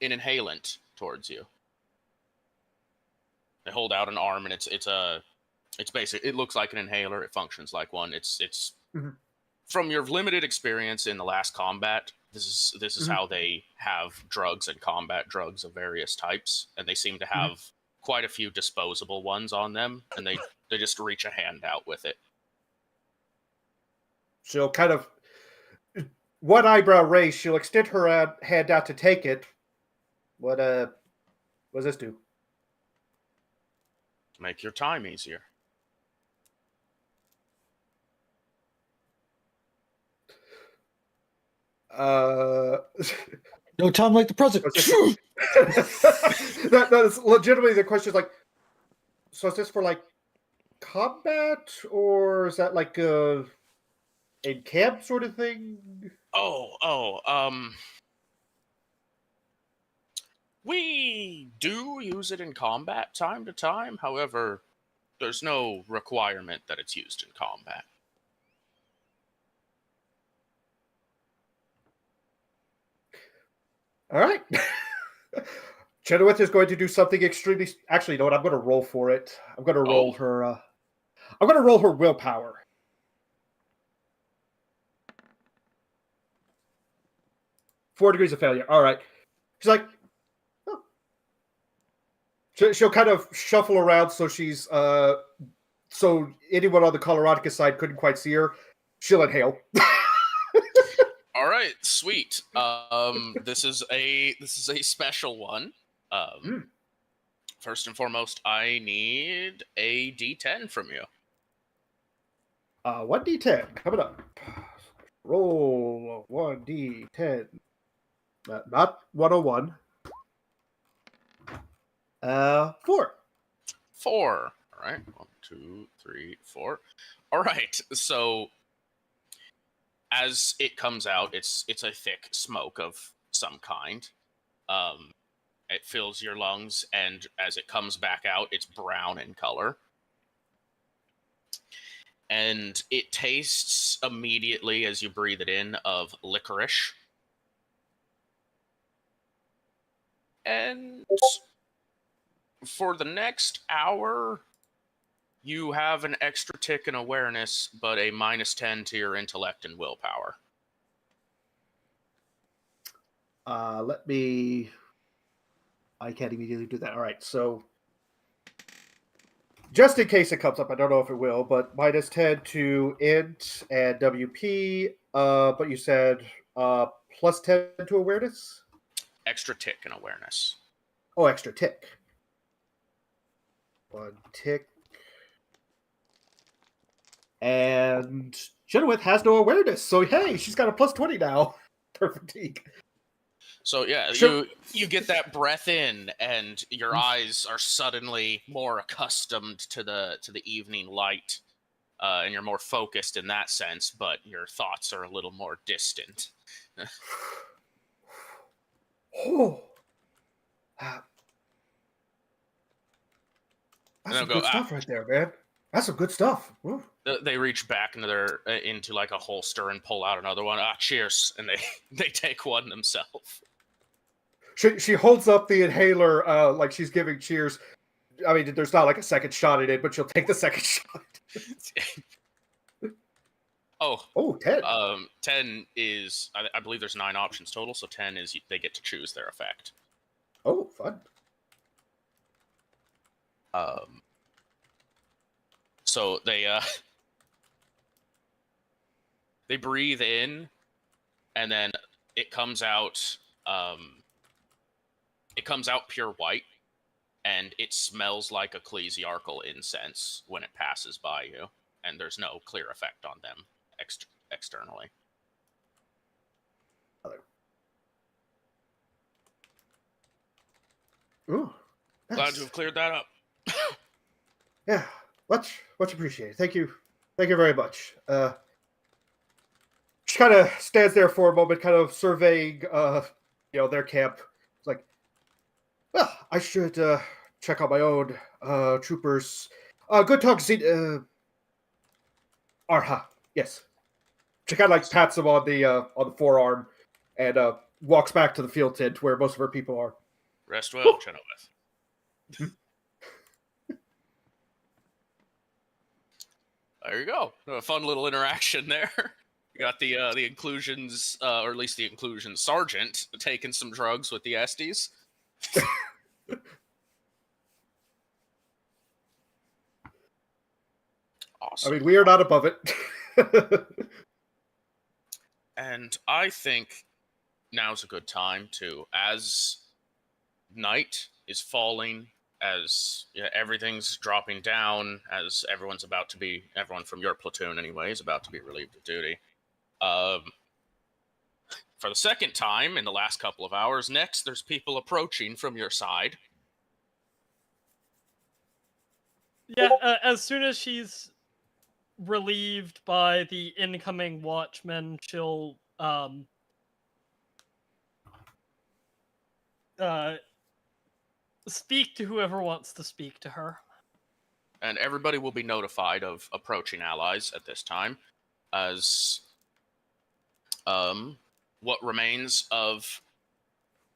inhalant towards you. They hold out an arm, and it's basic. It looks like an inhaler. It functions like one. It's Mhm. From your limited experience in the last combat. This is Mhm. how they have drugs and combat drugs of various types, and they seem to have quite a few disposable ones on them, and they just reach a hand out with it. She'll kind of one eyebrow raised. She'll extend her hand out to take it. What does this do? Make your time easier. No time like the present. that is legitimately the question. Is like, so is this for like combat, or is that like a in camp sort of thing? We do use it in combat time to time. However, there's no requirement that it's used in combat. All right. Chenoweth is going to do something extremely. Actually, you know what? I'm going to roll for it. I'm going to roll her. I'm going to roll her willpower. Four degrees of failure. All right. She's like, oh. She'll kind of shuffle around so she's so anyone on the Coloradicus side couldn't quite see her. She'll inhale. All right, sweet. This is a special one. First and foremost, I need a D10 from you. 1d10 coming up. Roll 1d10. Not 101. 4. 4. All right. 1, 2, 3, 4. All right. So as it comes out, it's a thick smoke of some kind. It fills your lungs, and as it comes back out, it's brown in color. And it tastes immediately as you breathe it in of licorice. And for the next hour, you have an extra tick in awareness, but a -10 to your intellect and willpower. I can't immediately do that. All right, so just in case it comes up, I don't know if it will, but -10 to int and WP. But you said +10 to awareness. Extra tick in awareness. Oh, extra tick. 1 tick. And Chenoweth has no awareness, so hey, she's got a +20 now. Her fatigue. So yeah, Sure. you get that breath in, and your eyes are suddenly more accustomed to the evening light, and you're more focused in that sense. But your thoughts are a little more distant. Oh, that's some good stuff right there, man. That's some good stuff. Woo. They reach back into like a holster and pull out another one. Cheers! And they take one themselves. She holds up the inhaler like she's giving cheers. I mean, there's not like a second shot in it, but she'll take the second shot. Oh, 10. 10 is, I believe there's 9 options total, so 10 is they get to choose their effect. Oh, fun. So they breathe in, and then it comes out pure white, and it smells like ecclesiarchal incense when it passes by you, and there's no clear effect on them externally. Ooh, Glad nice. to have cleared that up. Yeah, much appreciated. Thank you very much. She kind of stands there for a moment, kind of surveying, their camp. It's like, well, I should check out my own troopers. Good talk, Arha. Yes. She kind of like pats him on the forearm, and walks back to the field tent where most of her people are. Rest well, Chenoweth. There you go. A fun little interaction there. You got the inclusions, or at least the inclusion sergeant, taking some drugs with the Estes. Awesome. I mean, we are not above it. And I think now's a good time to, as night is falling, as everything's dropping down, as everyone from your platoon anyway, is about to be relieved of duty. For the second time in the last couple of hours, next there's people approaching from your side. Yeah, as soon as she's relieved by the incoming watchman, she'll speak to whoever wants to speak to her. And everybody will be notified of approaching allies at this time, as what remains of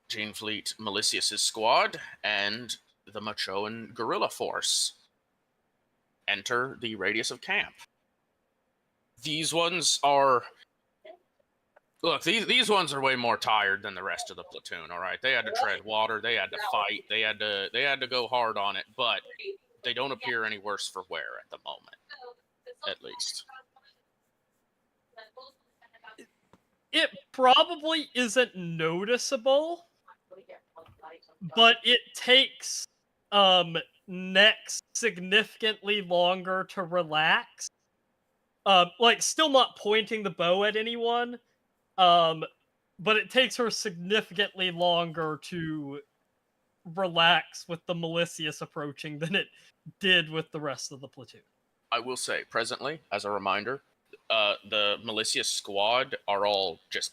Gene Fleet Malicious' squad and the Machoan guerrilla force enter the radius of camp. These ones are... Look, these ones are way more tired than the rest of the platoon, all right? They had to tread water, they had to fight, they had to go hard on it, but they don't appear any worse for wear at the moment, at least. It probably isn't noticeable, but it takes next significantly longer to relax. Like, still not pointing the bow at anyone, but it takes her significantly longer to relax with the Malicious approaching than it did with the rest of the platoon. I will say, presently, as a reminder, the Malicious squad are all just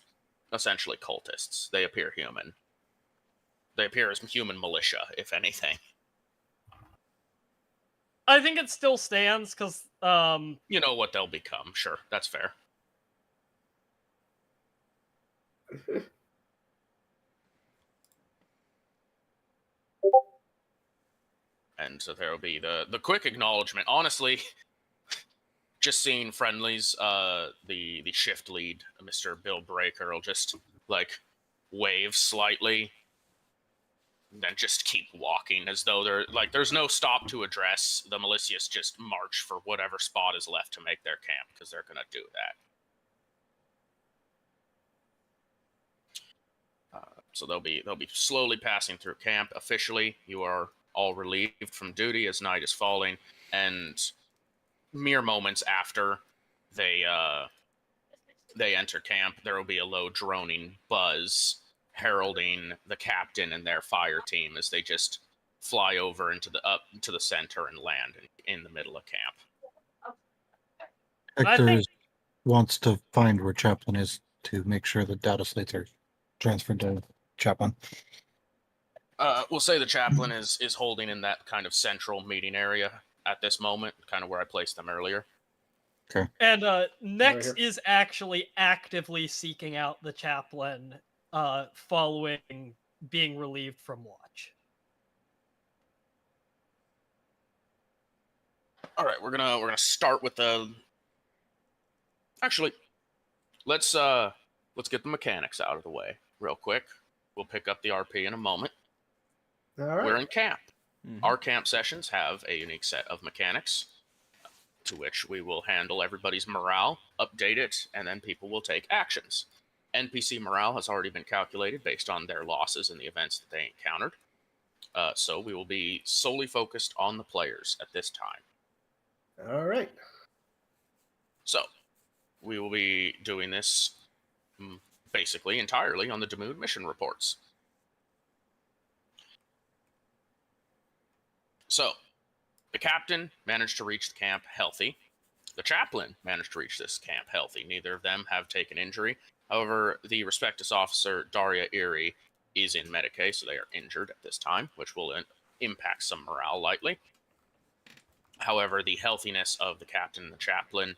essentially cultists. They appear human. They appear as human militia, if anything. I think it still stands, because... You know what they'll become, sure. That's fair. And so there will be the quick acknowledgement. Honestly, just seeing friendlies, the shift lead, Mr. Bill Breaker, will just, like, wave slightly, and then just keep walking as though there's no stop to address. The Malicious just march for whatever spot is left to make their camp, because they're gonna do that. So they'll be slowly passing through camp. Officially, you are all relieved from duty as night is falling, and mere moments after they enter camp, there will be a low droning buzz heralding the captain and their fire team as they just fly over into the center and land in the middle of camp. Hector wants to find where Chaplain is to make sure the data slates are transferred to Chaplain. We'll say the chaplain is holding in that kind of central meeting area at this moment, kind of where I placed them earlier. Okay. And Nex Right is actually actively seeking out the chaplain following being relieved from watch. All right, we're gonna start with the. Actually, let's get the mechanics out of the way real quick. We'll pick up the RP in a moment. All right. We're in camp. Mhm. Our camp sessions have a unique set of mechanics to which we will handle everybody's morale, update it, and then people will take actions. NPC morale has already been calculated based on their losses in the events that they encountered. So we will be solely focused on the players at this time. All right. So we will be doing this basically entirely on the Demood mission reports. So, the captain managed to reach the camp healthy. The chaplain managed to reach this camp healthy. Neither of them have taken injury. However, the Respectus officer, Daria Erie, is in Medicaid, so they are injured at this time, which will impact some morale lightly. However, the healthiness of the captain and the chaplain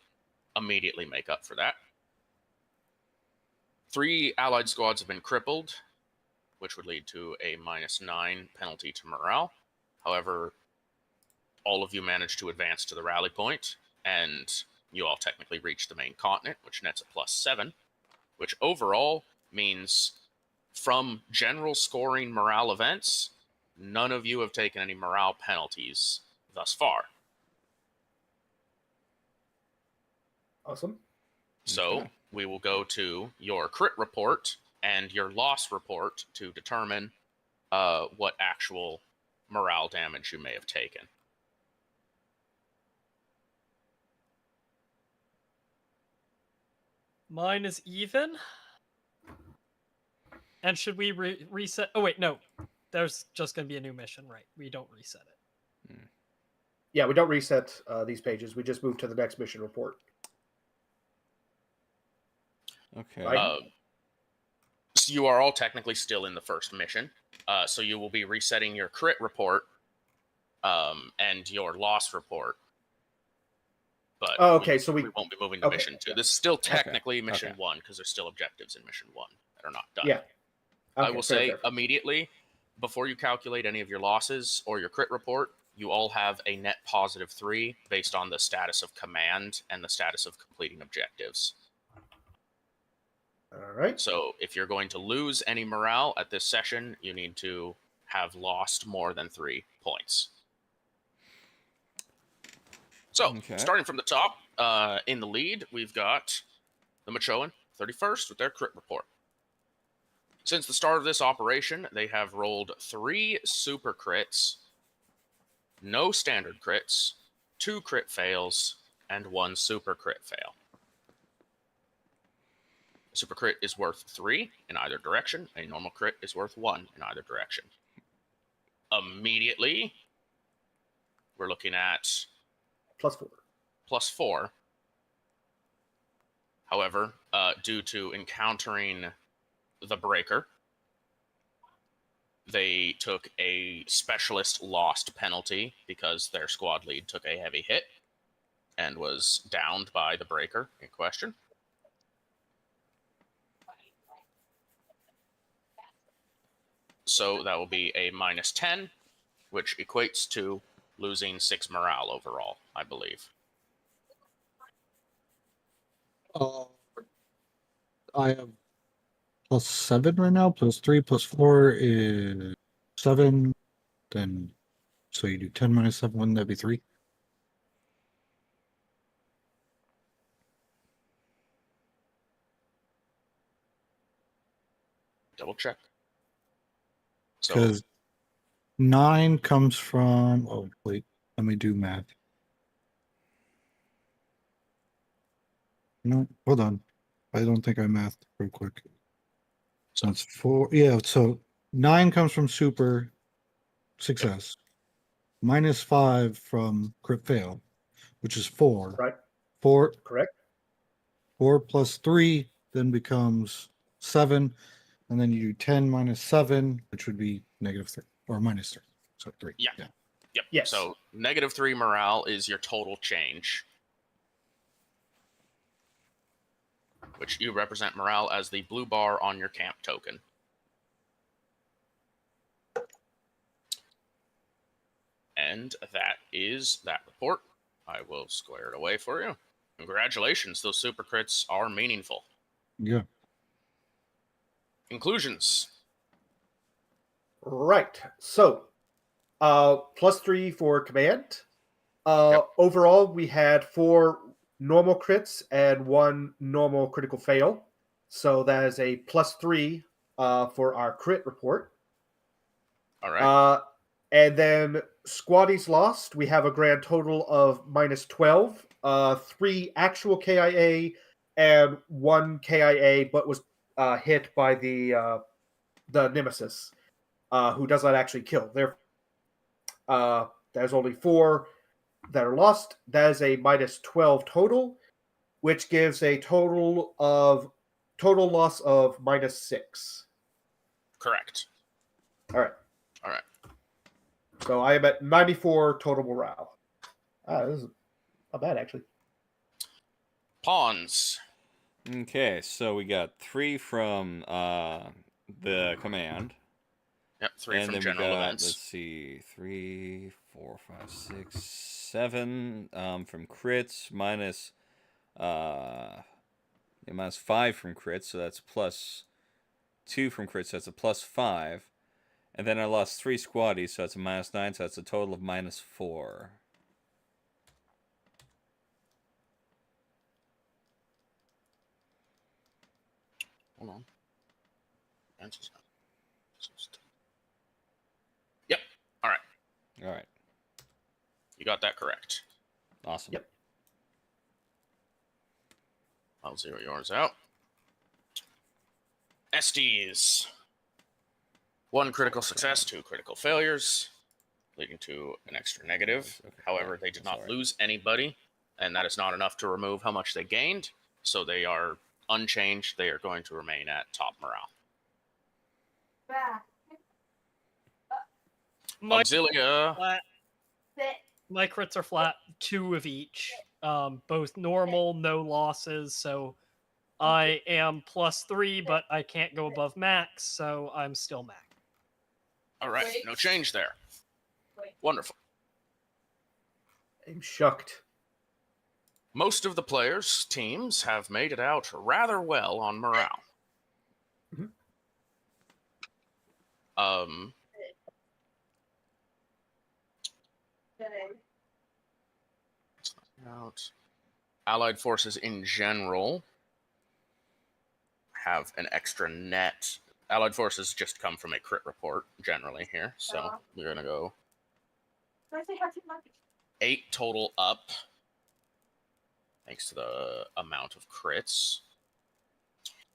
immediately make up for that. 3 allied squads have been crippled, which would lead to a -9 penalty to morale. However, all of you managed to advance to the rally point, and you all technically reach the main continent, which nets a +7, which overall means from general scoring morale events, none of you have taken any morale penalties thus far. Awesome. So Okay. we will go to your crit report and your loss report to determine what actual morale damage you may have taken. Mine is even. And should we reset? Oh, wait, no. There's just going to be a new mission, right? We don't reset it. Yeah, we don't reset these pages. We just move to the next mission report. Okay. Right. So you are all technically still in the first mission. So you will be resetting your crit report and your loss report. But Oh, okay, so we won't be moving to okay, mission 2. yeah. This is still technically mission okay. 1 because there's still objectives in mission 1 that are not done. Yeah. I Okay, will fair, say fair. immediately, before you calculate any of your losses or your crit report, you all have a net +3 based on the status of command and the status of completing objectives. All right. So if you're going to lose any morale at this session, you need to have lost more than 3 points. So, Okay. starting from the top, in the lead, we've got the Machoan 31st with their crit report. Since the start of this operation, they have rolled 3 super crits, no standard crits, 2 crit fails, and 1 super crit fail. A super crit is worth 3 in either direction. A normal crit is worth 1 in either direction. Immediately, we're looking at +4. +4. However, due to encountering the breaker, they took a specialist lost penalty because their squad lead took a heavy hit and was downed by the breaker in question. So that will be a -10, which equates to losing 6 morale overall, I believe. I have +7 right now. +3 +4 is 7. Then, so you do 10 minus 7. Wouldn't that be 3? Double check. So Because 9 comes from. Oh wait, let me do math. No, hold on. I don't think I mathed real quick. So it's 4. Yeah, so 9 comes from super success. -5 from crit fail, which is 4. Right. 4 Correct. 4 plus 3 then becomes 7, and then you do 10 minus 7, which would be -3 or -3. So 3. Yeah. Yep. Yes. So -3 morale is your total change, which you represent morale as the blue bar on your camp token. And that is that report. I will square it away for you. Congratulations, those super crits are meaningful. Yeah. Inclusions. Right. So, +3 for command. Yep. Overall, we had 4 normal crits and 1 normal critical fail. So that is a +3 for our crit report. All right. And then squaddies lost. We have a grand total of -12. 3 actual KIA and 1 KIA, but was hit by the Nemesis, who does not actually kill. There's only 4 that are lost. That is a minus 12 total, which gives a total loss of minus 6. Correct. All right. All right. So I am at 94 total morale. This is not bad, actually. Pawns. Okay, so we got 3 from the command. Yep, 3 and from then general we got, events. Let's see, 3, 4, 5, 6, 7 from crits, minus 5 from crits, so that's plus 2 from crits, so that's a plus 5. And then I lost 3 squaddies, so that's a minus 9, so that's a total of minus 4. Hold on. Yep. All right. All right. You got that correct. Awesome. Yep. I'll zero yours out. SDs. 1 critical success, 2 critical failures, leading to an extra negative. Okay. However, they did not Sorry. lose anybody, and that is not enough to remove how much they gained. So they are unchanged. They are going to remain at top morale. My Auxilia. flat. My crits are flat, 2 of each. Both normal, no losses, so I am +3, but I can't go above max, so I'm still max. All right, no change there. Wonderful. I'm shocked. Most of the players' teams have made it out rather well on morale. Mhm. Allied forces in general have an extra net. Allied forces just come from a crit report generally here, so we're gonna go 8 total up, thanks to the amount of crits.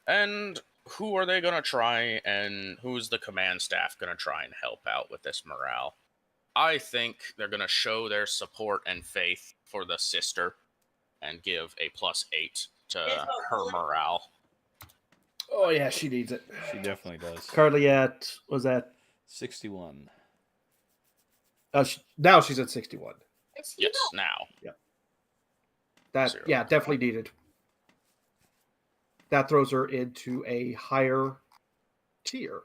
And who are they gonna try, and who's the command staff gonna try and help out with this morale? I think they're gonna show their support and faith for the sister and give a +8 to her morale. Oh yeah, she needs it. She definitely does. Currently at, was that? 61. Now she's at 61. Yes, now. That 0. definitely needed. That throws her into a higher tier.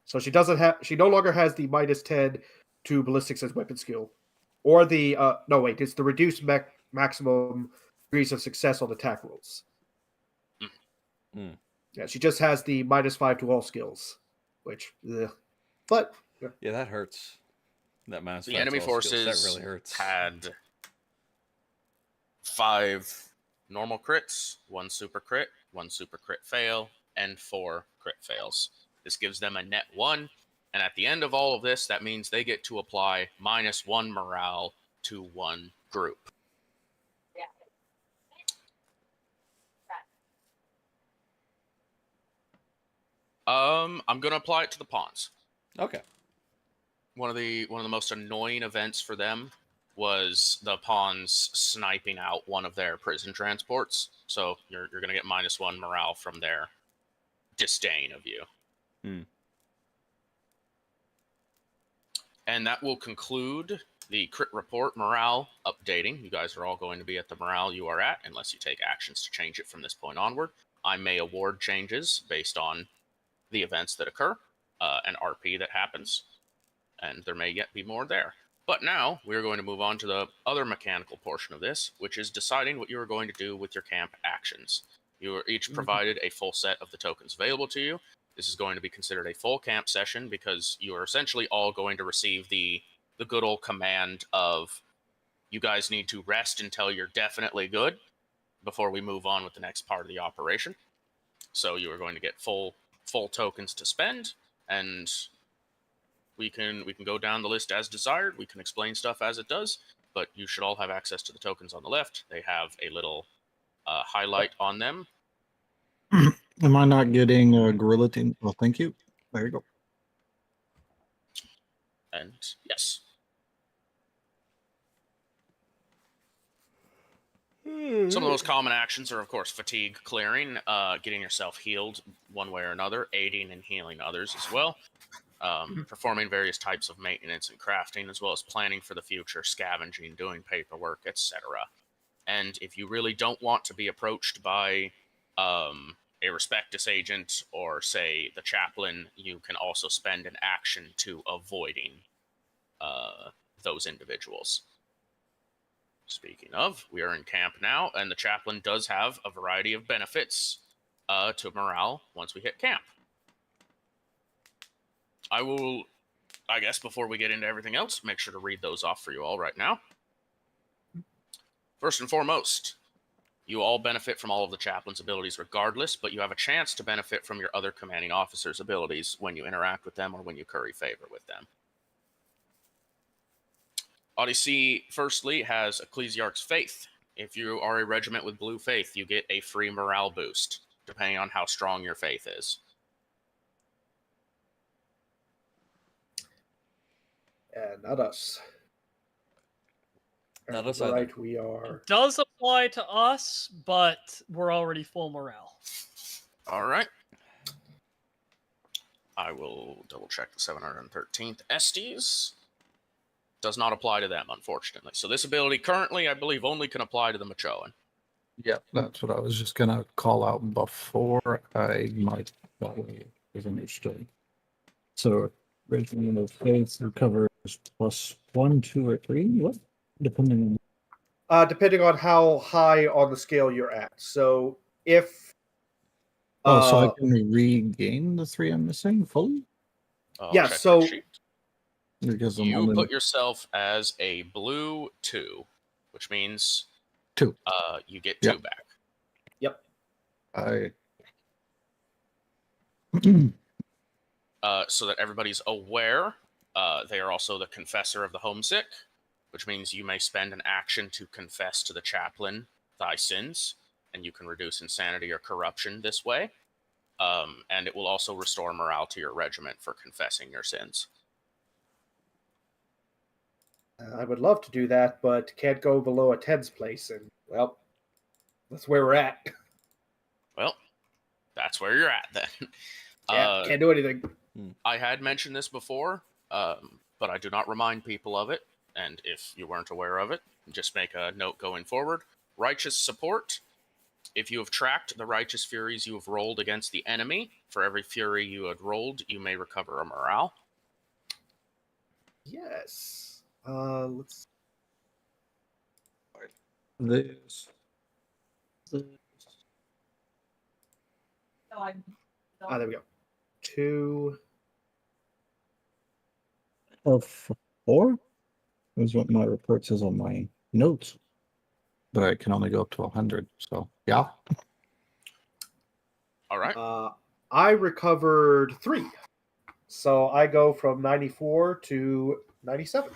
So she doesn't have. She no longer has the -10 to ballistics as weapon skill, or the no wait, it's the reduced maximum degrees of success on attack rolls. Mm. Yeah, she just has the -5 to all skills, which, but Yeah, that hurts. That minus The 5 enemy to all skills, forces that really hurts. had 5 normal crits, 1 super crit, 1 super crit fail, and 4 crit fails. This gives them a net 1, and at the end of all of this, that means they get to apply -1 morale to 1 group. I'm gonna apply it to the pawns. Okay. One of the most annoying events for them was the pawns sniping out one of their prison transports. So you're gonna get -1 morale from their disdain of you. Hmm. And that will conclude the crit report morale updating. You guys are all going to be at the morale you are at, unless you take actions to change it from this point onward. I may award changes based on the events that occur, and RP that happens, and there may yet be more there. But now we're going to move on to the other mechanical portion of this, which is deciding what you are going to do with your camp actions. You are each provided a full set of the tokens available to you. This is going to be considered a full camp session because you are essentially all going to receive the good old command of you guys need to rest until you're definitely good before we move on with the next part of the operation. So you are going to get full tokens to spend, and we can go down the list as desired. We can explain stuff as it does, but you should all have access to the tokens on the left. They have a little highlight on them. Am I not getting a gorilla team? Well, thank you. There you go. And yes, Some of the most common actions are, of course, fatigue clearing, getting yourself healed one way or another, aiding and healing others as well, performing various types of maintenance and crafting, as well as planning for the future, scavenging, doing paperwork, etc. And if you really don't want to be approached by a Respectus agent or, say, the chaplain, you can also spend an action to avoiding those individuals. Speaking of, we are in camp now, and the chaplain does have a variety of benefits to morale once we hit camp. I will, I guess, before we get into everything else, make sure to read those off for you all right now. First and foremost, you all benefit from all of the chaplain's abilities regardless, but you have a chance to benefit from your other commanding officer's abilities when you interact with them or when you curry favor with them. Odyssey, firstly, has Ecclesiarch's Faith. If you are a regiment with blue faith, you get a free morale boost, depending on how strong your faith is. Not us. Not us Right, either. we are. It does apply to us, but we're already full morale. All right. I will double check the 713th Estes. Does not apply to them, unfortunately. So this ability currently, I believe, only can apply to the Machoan. Yep, that's what I was just gonna call out before I might was understood. So Regiment of Faith recovers +1, 2, or 3. What? Depending on Depending on how high on the scale you're at. So if so I can regain the 3 I'm missing fully? Yeah, Check so- that sheet. Because I'm You only put yourself as a blue 2, which means 2. You get 2 Yep. back. I So that everybody's aware, they are also the confessor of the homesick, which means you may spend an action to confess to the chaplain thy sins, and you can reduce insanity or corruption this way. And it will also restore morale to your regiment for confessing your sins. I would love to do that, but can't go below a tens place, and well, that's where we're at. Well, that's where you're at then. Yeah, can't do anything. I had mentioned this before, but I do not remind people of it. And if you weren't aware of it, just make a note going forward. Righteous support. If you have tracked the righteous furies you have rolled against the enemy, for every fury you had rolled, you may recover a morale. Yes. Let's. this There we go. 2. of 4 is what my report says on my notes. But I can only go up to 100, so yeah. All right. I recovered 3, so I go from 94 to 97.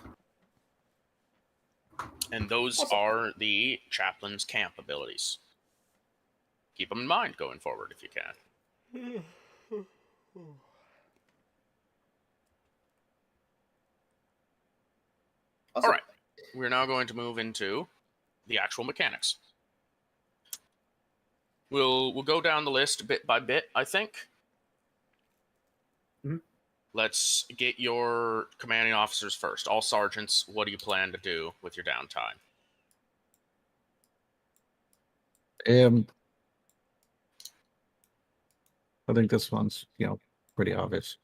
And those Awesome. are the chaplain's camp abilities. Keep them in mind going forward if you can. Awesome. All right. We're now going to move into the actual mechanics. We'll go down the list bit by bit, I think. Mhm. Let's get your commanding officers first. All sergeants, what do you plan to do with your downtime? I think this one's, pretty obvious.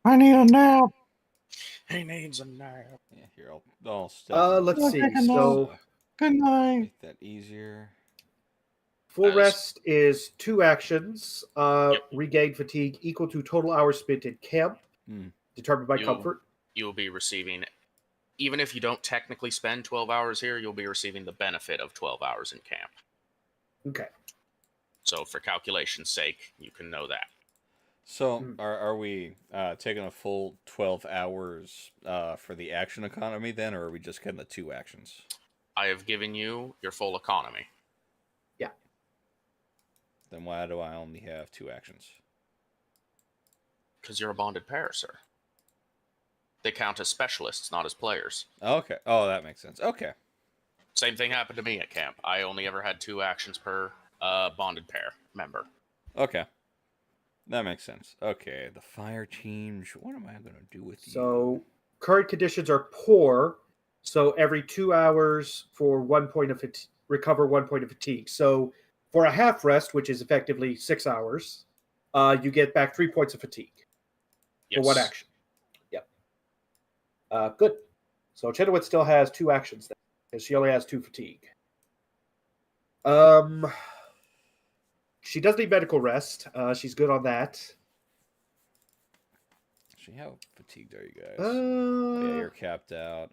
I need a nap. He needs a nap. Yeah, here, I'll step. Let's I'll see. take a So Good night. Make that easier. full As- rest is 2 actions. Yep. Regain fatigue equal to total hours spent in camp, determined by You- comfort. You'll be receiving, even if you don't technically spend 12 hours here, you'll be receiving the benefit of 12 hours in camp. Okay. So for calculation's sake, you can know that. So, are we taking a full 12 hours for the action economy then, or are we just getting the 2 actions? I have given you your full economy. Then why do I only have 2 actions? Because you're a bonded pair, sir. They count as specialists, not as players. Okay. Oh, that makes sense. Okay. Same thing happened to me at camp. I only ever had 2 actions per bonded pair member. Okay. That makes sense. Okay, the fire change. What am I going to do with you? So current conditions are poor. So every 2 hours for 1 point of recover 1 point of fatigue. So for a half rest, which is effectively 6 hours, you get back 3 points of fatigue for 1 action. Yep. Good. So Chedowith still has 2 actions then, because she only has 2 fatigue. She does need medical rest. She's good on that. Actually, how fatigued are you guys? Oh, yeah, you're capped out.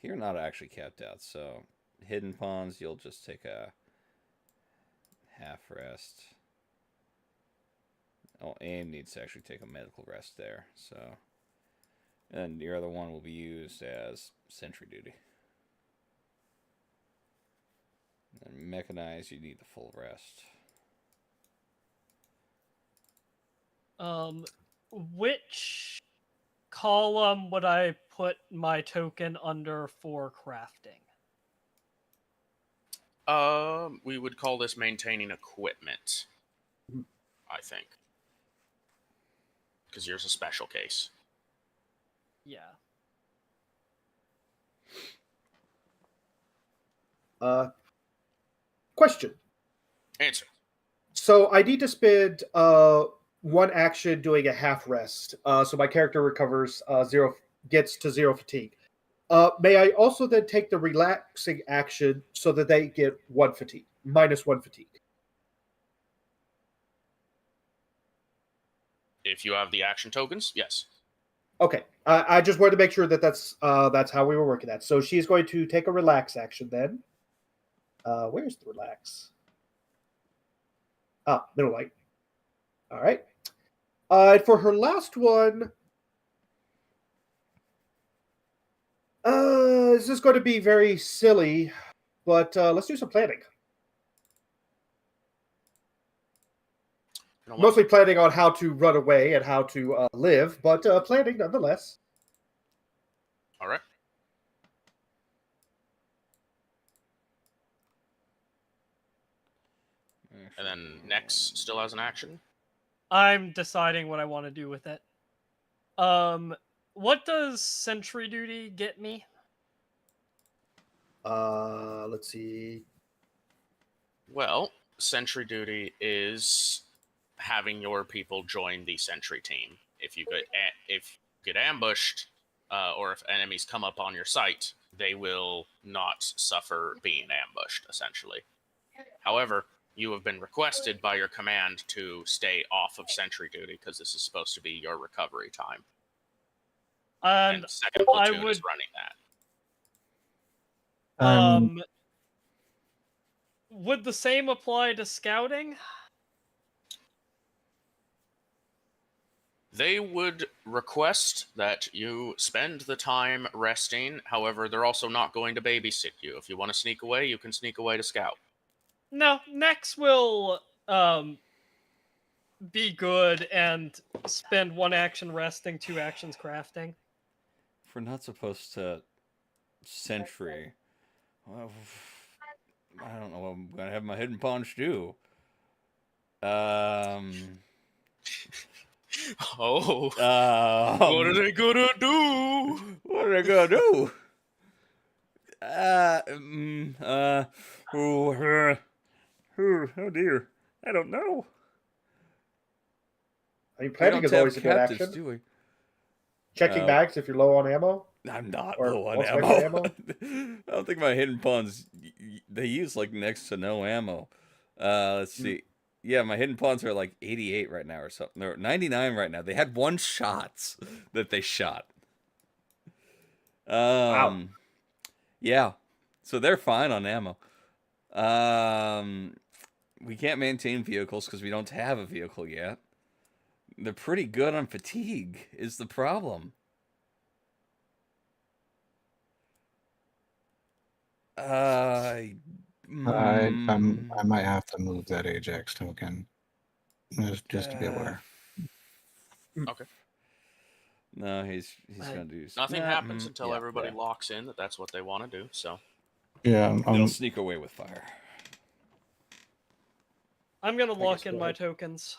You're not actually capped out, so hidden pawns, you'll just take a half rest. Oh, AIM needs to actually take a medical rest there, so. And your other one will be used as sentry duty. And mechanized, you need the full rest. Which column would I put my token under for crafting? We would call this maintaining equipment, I think. Because yours is a special case. Yeah. Question. Answer. So I need to spend 1 action doing a half rest. So my character recovers gets to 0 fatigue. May I also then take the relaxing action so that they get 1 fatigue, minus 1 fatigue? If you have the action tokens, yes. Okay. I just wanted to make sure that that's how we were working that. So she's going to take a relax action then. Where's the relax? Middle light. All right. And for her last one, this is going to be very silly, but let's do some planning. You know what? Mostly planning on how to run away and how to live, but planning nonetheless. All right. And then Nex still has an action. I'm deciding what I want to do with it. What does sentry duty get me? Let's see. Well, sentry duty is having your people join the sentry team. If you get ambushed, or if enemies come up on your site, they will not suffer being ambushed, essentially. However, you have been requested by your command to stay off of sentry duty because this is supposed to be your recovery time. And second platoon is running that. Would the same apply to scouting? They would request that you spend the time resting. However, they're also not going to babysit you. If you want to sneak away, you can sneak away to scout. No, Nex will be good and spend 1 action resting, 2 actions crafting. If we're not supposed to sentry, well, I don't know what I'm gonna have my hidden punch do. Oh, what are they gonna do? What are they gonna do? Oh dear, I don't know. I mean, planning is always a good action. Checking bags if you're low on ammo. I'm not Or low on what's ammo. extra ammo? I don't think my hidden pawns, they use like next to no ammo. Let's see. Yeah, my hidden pawns are like 88 right now or something. They're 99 right now. They had 1 shot that they shot. Wow. Yeah. So they're fine on ammo. We can't maintain vehicles because we don't have a vehicle yet. They're pretty good on fatigue is the problem. I might have to move that Ajax token just to be aware. Okay. No, he's I- gonna do. Nothing happens mm, until yeah, everybody yeah. locks in that that's what they want to do. So Yeah, They'll sneak away with fire. I'm gonna guess lock in go my ahead. tokens.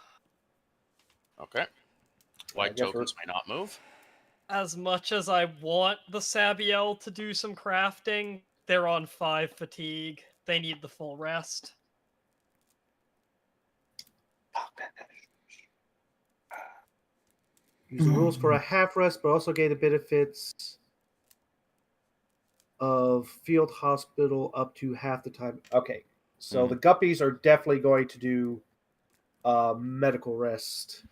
okay, white guess we're- tokens may not move. As much as I want the Sabiel to do some crafting, they're on 5 fatigue. They need the full rest. Use the rules for a half rest, but also gain the benefits of field hospital up to half the time. Okay, so the guppies are definitely going to do medical rest.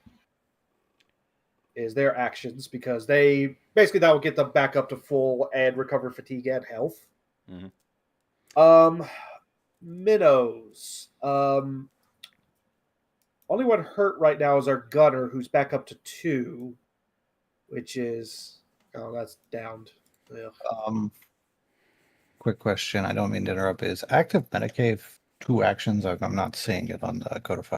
Is their actions because they basically that will get them back up to full and recover fatigue and health. Minnows. Only one hurt right now is our gunner, who's back up to 2, which is that's downed. Ugh. Quick question. I don't mean to interrupt. Is active Medicaid 2 actions? I'm not seeing it on the codified.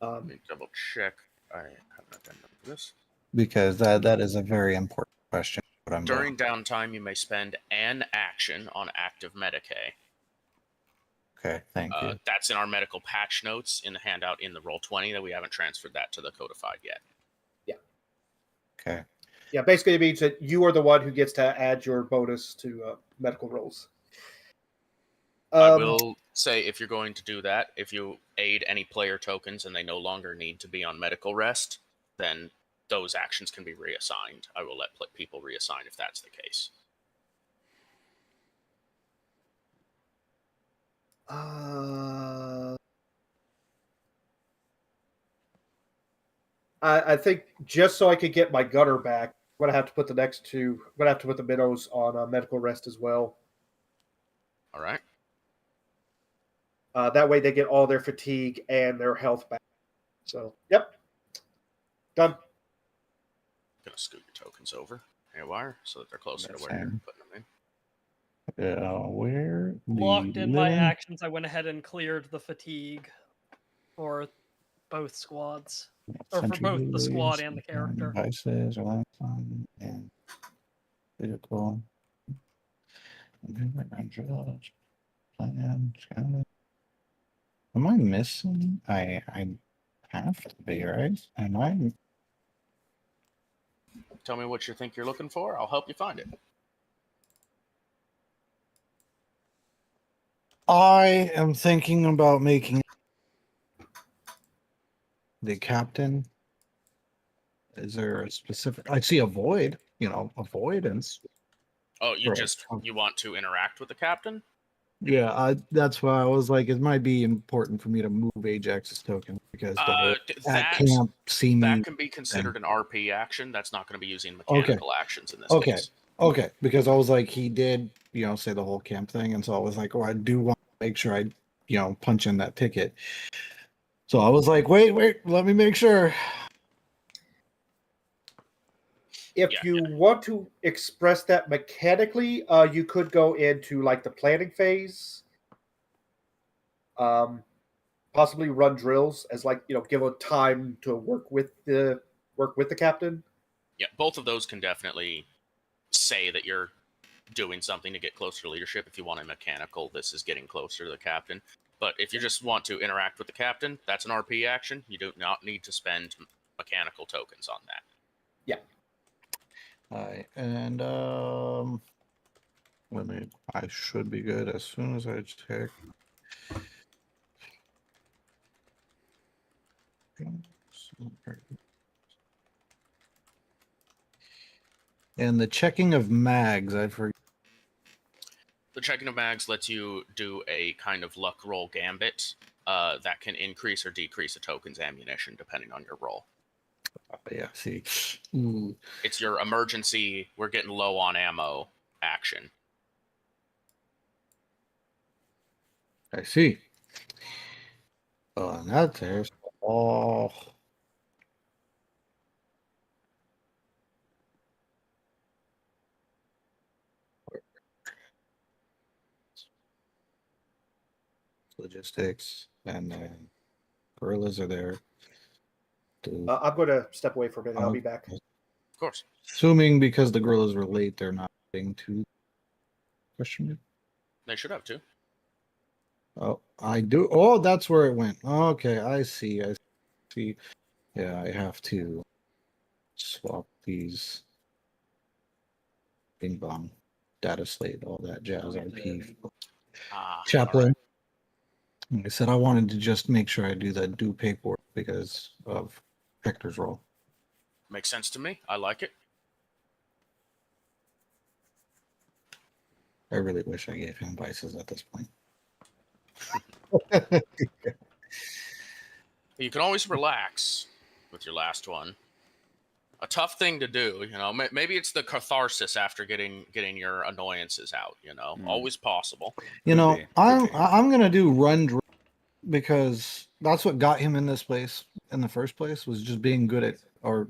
Let me double check. I haven't done this. Because that is a very important question. But I'm During downtime, you may spend an action on active Medicaid. okay. Thank you. That's in our medical patch notes in the handout in the Roll20 that we haven't transferred that to the codified yet. Okay. Yeah, basically it means that you are the one who gets to add your bonus to medical rolls. I will say if you're going to do that, if you aid any player tokens and they no longer need to be on medical rest, then those actions can be reassigned. I will let people reassign if that's the case. I think just so I could get my gunner back, I'm gonna have to put the next 2. I'm gonna have to put the minnows on medical rest as well. All right. That way they get all their fatigue and their health back. So, yep, done. Gonna scoot your tokens over haywire so that they're closer That's to where you're fine. putting them in. Where Locked the in my linen- actions, I went ahead and cleared the fatigue for both squads. Or for both the squad and the character. Devices, and vehicle. Am I missing? I have to be, right? Am I? Tell me what you think you're looking for. I'll help you find it. I am thinking about making the captain. Is there a specific? I see a void. Avoidance. Oh, you Right. want to interact with the captain? Yeah, that's why I was like, it might be important for me to move Ajax's token because at camp see me. That can be considered an RP action. That's not going to be using mechanical actions in this case. Okay, because I was like, he did, say the whole camp thing, and so I was like, I do want to make sure I, punch in that ticket. So I was like, wait, let me make sure. If you want to express that mechanically, you could go into like the planning phase. Possibly run drills as give a time to work with the captain. Yeah, both of those can definitely say that you're doing something to get closer to leadership. If you want a mechanical, this is getting closer to the captain. But if you just want to interact with the captain, that's an RP action. You do not need to spend mechanical tokens on that. Yeah. And I should be good as soon as I check. And the checking of mags, I forget. The checking of mags lets you do a kind of luck roll gambit that can increase or decrease a token's ammunition depending on your roll. Yeah, see. It's your emergency, we're getting low on ammo action. I see. Oh, and that's there. Oh. Logistics, and then gorillas are there. I'm going to step away for a minute. I'll be back. Of course. Assuming because the gorillas were late, they're not getting to question me. They should have too. Oh, I do. Oh, that's where it went. Okay, I see. I see. Yeah, I have to swap these. Bing bong, data slate, all that jazz. IP chaplain. Right. I said I wanted to just make sure I do paperwork because of Hector's role. Makes sense to me. I like it. I really wish I gave him vices at this point. You can always relax with your last one. A tough thing to do, you know. Maybe it's the catharsis after getting your annoyances out. You know, always possible. You know, be. I'm gonna do run drill because that's what got him in this place in the first place, was just being good at or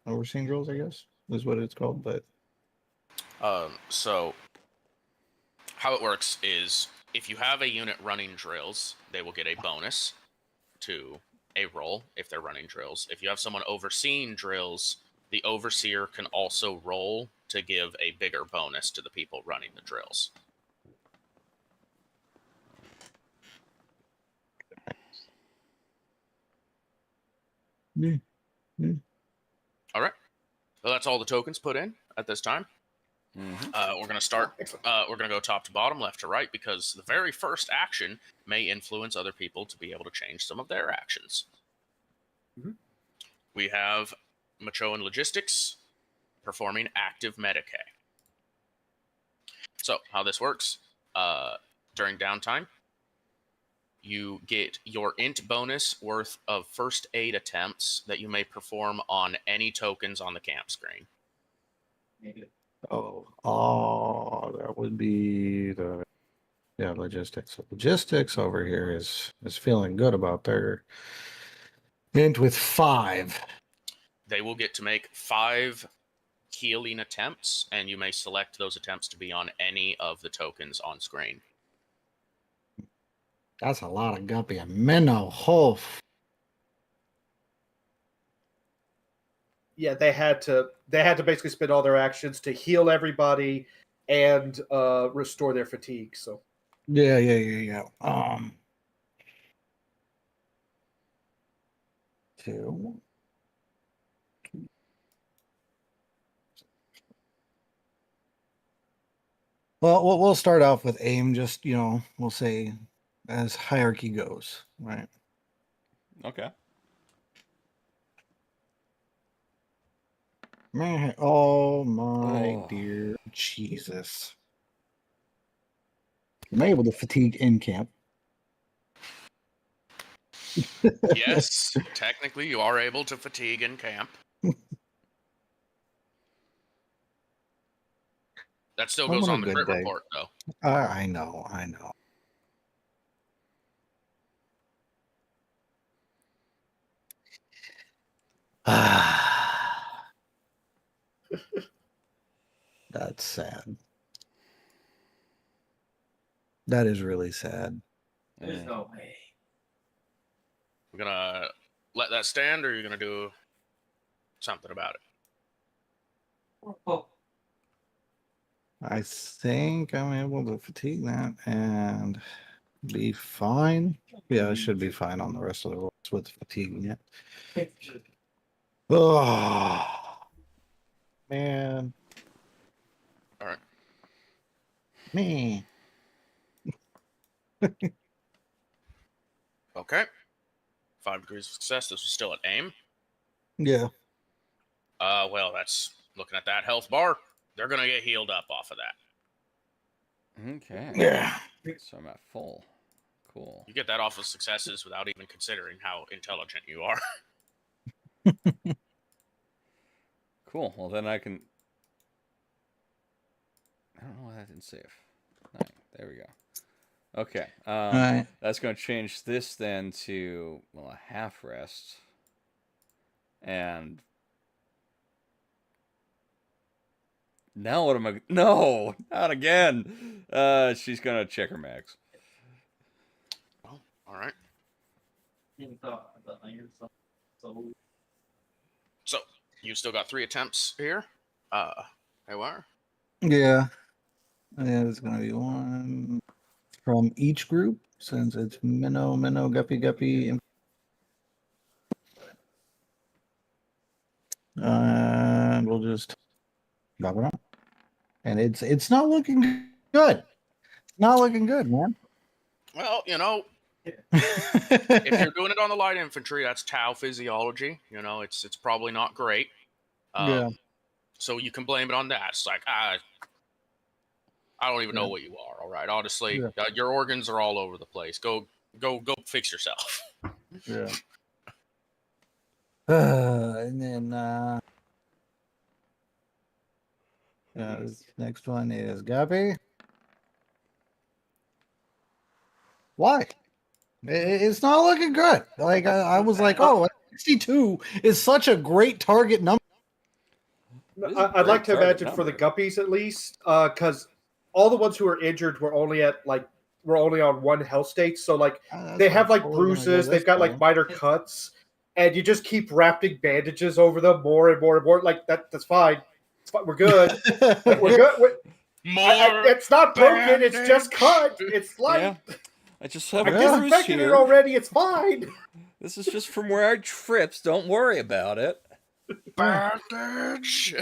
overseeing drills, I guess is what it's called. But So how it works is if you have a unit running drills, they will get a bonus to a roll if they're running drills. If you have someone overseeing drills, the overseer can also roll to give a bigger bonus to the people running the drills. All right. Well, that's all the tokens put in at this time. We're going to start. We're going to go top to bottom, left to right, because the very first action may influence other people to be able to change some of their actions. We have Macho and Logistics performing active Medicae. So how this works, during downtime, you get your int bonus worth of first aid attempts that you may perform on any tokens on the camp screen. Oh, that would be the logistics. So logistics over here is feeling good about their int with 5. They will get to make 5 healing attempts, and you may select those attempts to be on any of the tokens on screen. That's a lot of guppy and minnow. Oh, Yeah, they had to basically spend all their actions to heal everybody and restore their fatigue. So yeah. 2. Well, we'll start off with aim. Just we'll say as hierarchy goes, right? Okay. Man, oh my dear Jesus! Am I able to fatigue in camp? Yes, technically you are able to fatigue in camp. That still goes on the crit report, though. I know. That's sad. That is really sad. There's no way. We're gonna let that stand, or are you gonna do something about it? Oh, I think I'm able to fatigue that and be fine. Yeah, I should be fine on the rest of the rolls with fatiguing it. Oh, man. All right. Man. Okay. 5 degrees of success. This was still at aim. Yeah. Well, that's looking at that health bar. They're gonna get healed up off of that. Okay. Yeah. So I'm at full. Cool. You get that off of successes without even considering how intelligent you are. Cool. Well, then I can. I don't know why that didn't save. 9. There we go. Okay. Right. That's going to change this then to a half rest. And now what am I? No, not again. She's going to check her max. Oh, all right. you thought the iron so You still got 3 attempts here. They were. Yeah. Yeah, there's gonna be one from each group since it's Minnow, Guppy, Guppy. And we'll just drop it on. And it's not looking good. Not looking good, man. Well, if you're doing it on the light infantry, that's Tau physiology. It's probably not great. Yeah. So you can blame it on that. It's like, I don't even know what you are. All right. Honestly, your organs are all over the place. Go fix yourself. Yeah. And then this next one is Guppy. Why? It's not looking good. Like I was like, oh, 62 is such a great target number. I'd like to imagine for the Guppies at least, because all the ones who were injured were only on 1 health state. So like they have like bruises, they've got like minor cuts, and you just keep wrapping bandages over them more and more and more. Like that's fine. It's fine. We're good. We're good. It's not broken. It's just cut. It's like I just have I disinfected it already. It's fine. This is just from where I tripped. Don't worry about it. Bandage.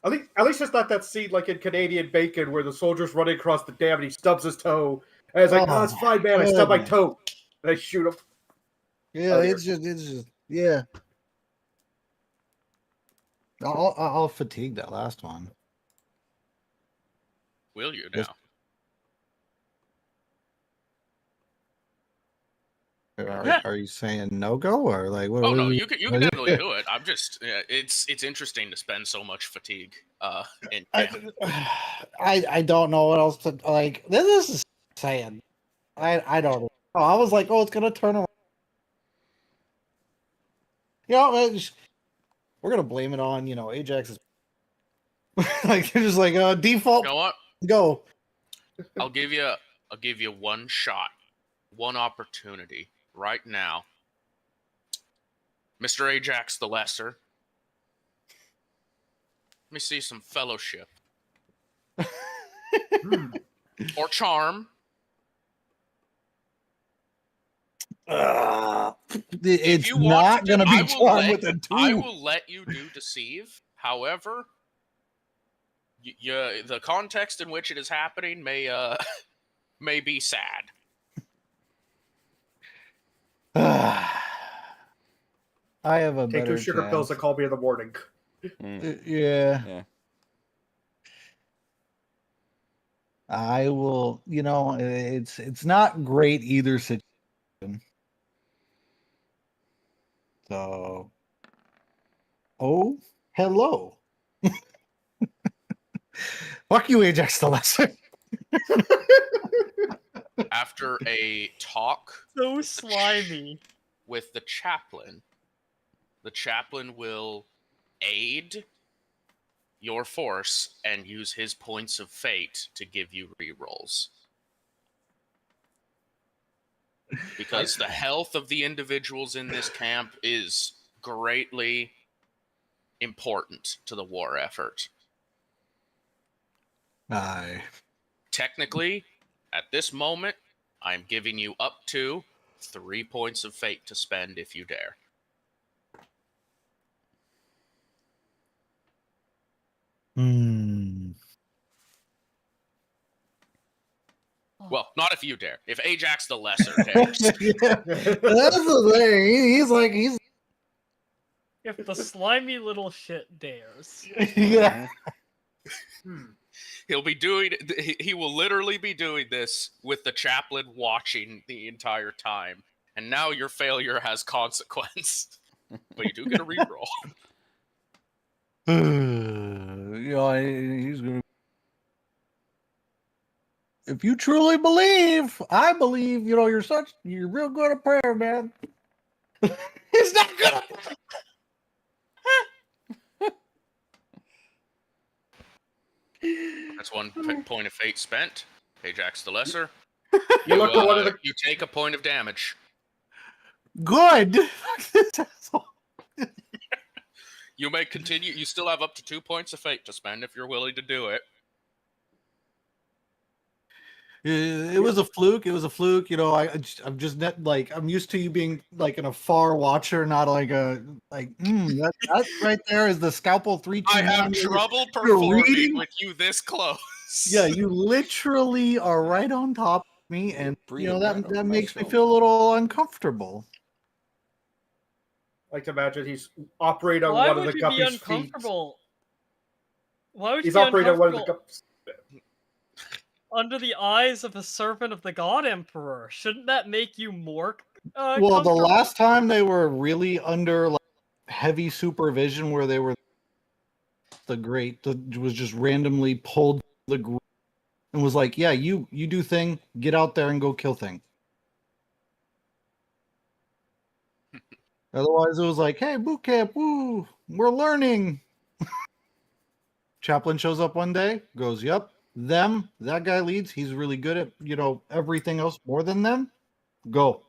At least it's not that scene like in Canadian Bacon where the soldier's running across the dam and he stubs his toe. And it's like, oh, it's fine, man. I stubbed my toe. And I shoot him. Yeah, it's just yeah. I'll fatigue that last one. Will you now? Are you saying no go or like what? Oh no, you can definitely do it. I'm just it's interesting to spend so much fatigue. I don't know what else to like. This is saying. I don't know. I was like, oh, it's gonna turn around. We're gonna blame it on Ajax is like they're just like default. You know what? Go. I'll give you one shot, one opportunity right now, Mr. Ajax the Lesser. Let me see some fellowship or charm. It's not going to be charm with a 2. I will let you do deceive. However, the context in which it is happening may be sad. I have a Take 2 sugar pills and call me in the morning. Yeah. I will. It's not great either situation. So, oh, hello. Fuck you, Ajax the Lesser. After a talk So slimy. with the chaplain will aid your force and use his points of fate to give you rerolls. Because the health of the individuals in this camp is greatly important to the war effort. Aye. Technically, at this moment, I'm giving you up to 3 points of fate to spend if you dare. Well, not if you dare. If Ajax the Lesser dares. That's the thing. He's If the slimy little shit dares. Yeah. He will literally be doing this with the chaplain watching the entire time. And now your failure has consequence. But you do get a reroll. He's gonna. If you truly believe, I believe. You're real good at prayer, man. He's not good at prayer. That's 1 point of fate spent. Ajax the Lesser. You take a point of damage. Good. You may continue. You still have up to 2 points of fate to spend if you're willing to do it. It was a fluke. It was a fluke. You know, I'm just like I'm used to you being like an afar watcher, not like that right there is the scalpel 3 2 I have 9. trouble you're performing reading? with you this close. Yeah, you literally are right on top of me, and you know breathing right over that my makes me shoulder. feel a little uncomfortable. I like to imagine he's operating on Why one of would the you be guppy's feet. uncomfortable? Why would you He's be operating on one of the uncomfortable under the eyes of a servant of the God Emperor? Shouldn't that make you more Well, the comfortable? last time they were really under like heavy supervision, where they were was just randomly pulled the group and was like, "Yeah, you do thing, get out there and go kill thing." Otherwise, it was like, "Hey, boot camp, woo, we're learning." Chaplain shows up one day, goes, "Yep, that guy leads. He's really good at everything else more than them. Go."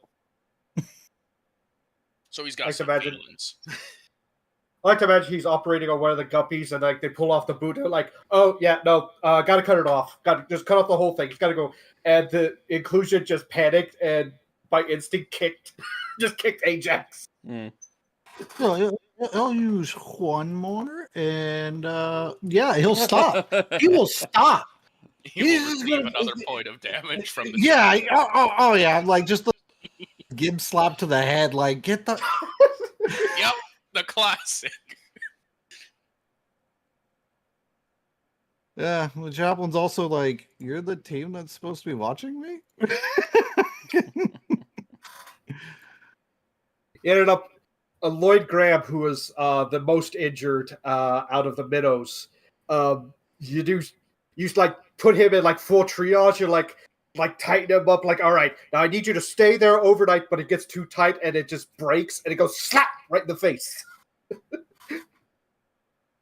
So he's I got can some imagine. feelings. I like to imagine he's operating on one of the guppies, and like they pull off the boot, and like, oh yeah, no, gotta cut it off. Gotta just cut off the whole thing. It's gotta go. And the inclusion just panicked and by instinct kicked, just kicked Ajax. Mm. Well, I'll use one more, and yeah, he'll stop. He will stop. He He's will just receive gonna, another point of damage from the yeah. chaplain. Oh, yeah. Like just the gib slap to the head. Like get the. Yep, the classic. Yeah, the chaplain's also like, "You're the team that's supposed to be watching me." He ended up Lloyd Graham, who was the most injured out of the minnows. You like put him in like full triage. You're like tighten him up. Like, all right, now I need you to stay there overnight, but it gets too tight and it just breaks and it goes slap right in the face.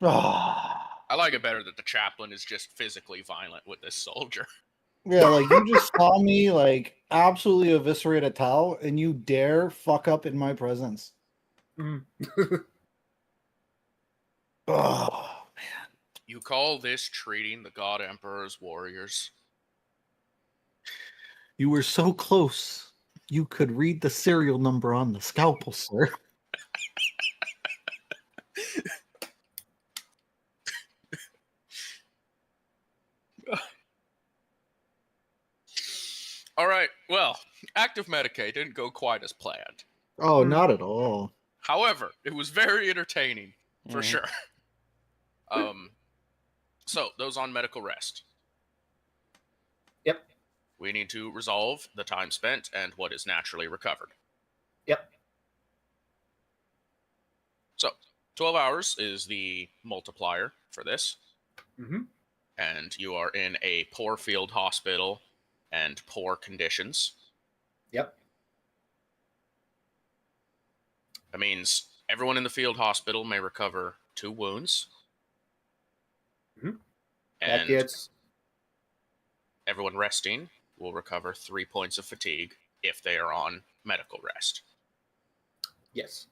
I like it better that the chaplain is just physically violent with this soldier. Yeah, like you just saw me like absolutely eviscerate a Tau, and you dare fuck up in my presence. Mm. Oh, You call this treating the God Emperor's warriors? you were so close. You could read the serial number on the scalpel, sir. All right, well, active Medicaid didn't go quite as planned. Oh, not at all. However, it was very entertaining, for sure. So, those on medical rest. Yep. We need to resolve the time spent and what is naturally recovered. Yep. So, 12 hours is the multiplier for this. Mm-hmm. And you are in a poor field hospital and poor conditions. Yep. That means everyone in the field hospital may recover 2 wounds. Mhm. And That gets everyone resting will recover 3 points of fatigue if they are on medical rest. yes.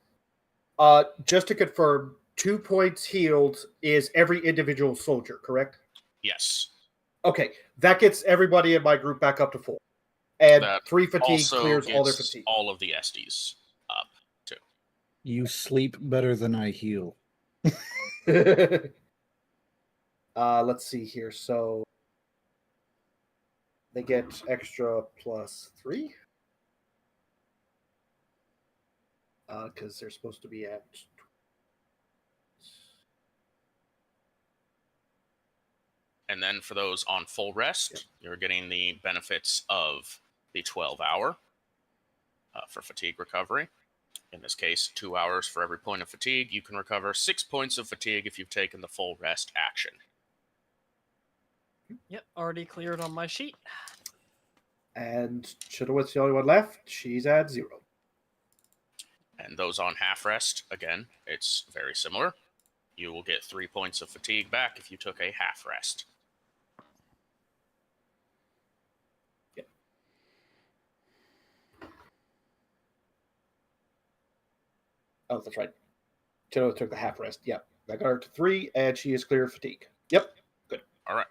Just to confirm, 2 points healed is every individual soldier, correct? Yes. Okay, that gets everybody in my group back up to 4. And That 3 fatigue also clears all their gets fatigue. all of the SDs up, too. You sleep better than I heal. Let's see here. So they get extra +3. Because they're supposed to be at. And then for those on full rest, you're getting the benefits of the 12-hour for fatigue recovery. In this case, 2 hours for every point of fatigue. You can recover 6 points of fatigue if you've taken the full rest action. Yep, already cleared on my sheet. And Chidowit's the only one left. She's at 0. And those on half rest, again, it's very similar. You will get 3 points of fatigue back if you took a half rest. Oh, that's right. Chenoweth took the half rest. Yep. I got her to 3, and she is clear of fatigue. Yep. Good. All right.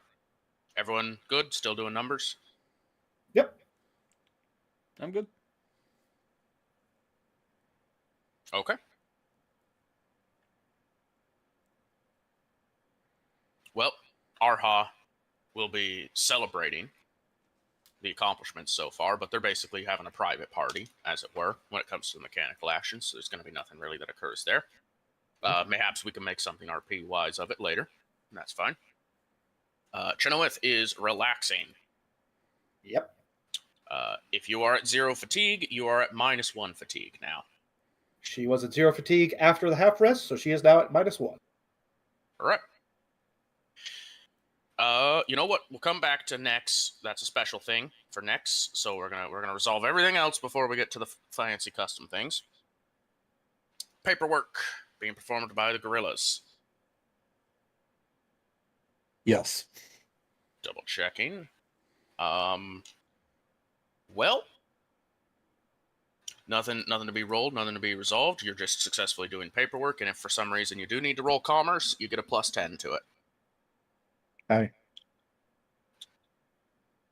Everyone good? Still doing numbers? Yep. I'm good. Okay. Well, Arha will be celebrating the accomplishments so far, but they're basically having a private party, as it were, when it comes to the mechanical actions, so there's going to be nothing really that occurs there. Mayhaps we can make something RP-wise of it later. That's fine. Chenoweth is relaxing. Yep. If you are at 0 fatigue, you are at -1 fatigue now. She was at 0 fatigue after the half rest, so she is now at -1. All right. You know what? We'll come back to Nex. That's a special thing for Nex. So we're gonna resolve everything else before we get to the fancy custom things. Paperwork being performed by the gorillas. Yes. Double checking. Well, nothing to be rolled, nothing to be resolved. You're just successfully doing paperwork, and if for some reason you do need to roll commerce, you get a +10 to it. Hi.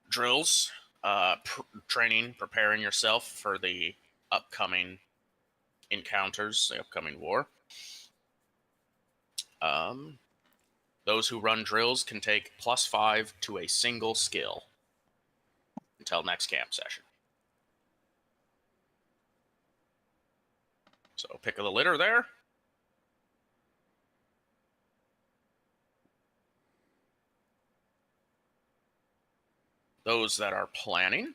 Drills, training, preparing yourself for the upcoming encounters, the upcoming war. Those who run drills can take +5 to a single skill until next camp session. So pick of the litter there. Those that are planning,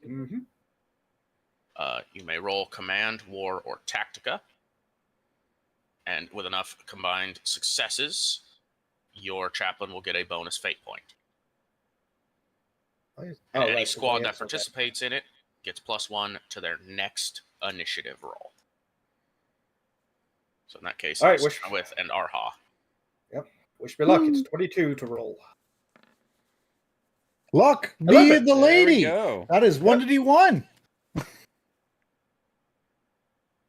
Mm-hmm. you may roll command, war, or tactica. And with enough combined successes, your chaplain will get a bonus fate point. And any squad that participates in it gets +1 to their next initiative roll. So in that case, All right, it's with and Arha. Wish me luck. It's 22 to roll. Luck, be 11. the There we lady. go. That is 1d1.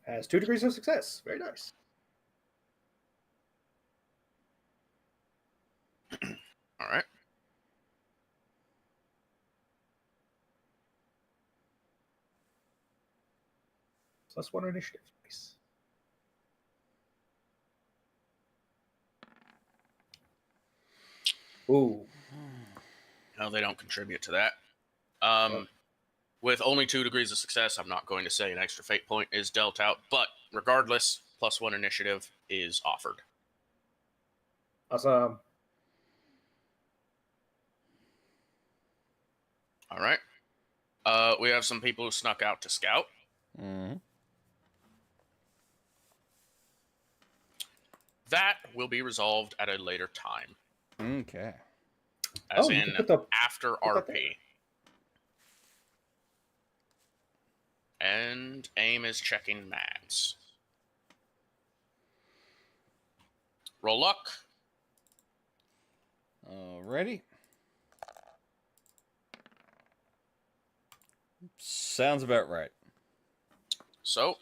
Has 2 degrees of success. Very nice. All right. +1 initiative. Nice. Ooh. No, they don't contribute to that. With only 2 degrees of success, I'm not going to say an extra fate point is dealt out, but regardless, +1 initiative is offered. Awesome. All right. We have some people who snuck out to scout. Mm-hmm. That will be resolved at a later time, Okay. as you in can put after that there. RP. And AIM is checking mads. Roll luck. Alrighty. Sounds about right. So,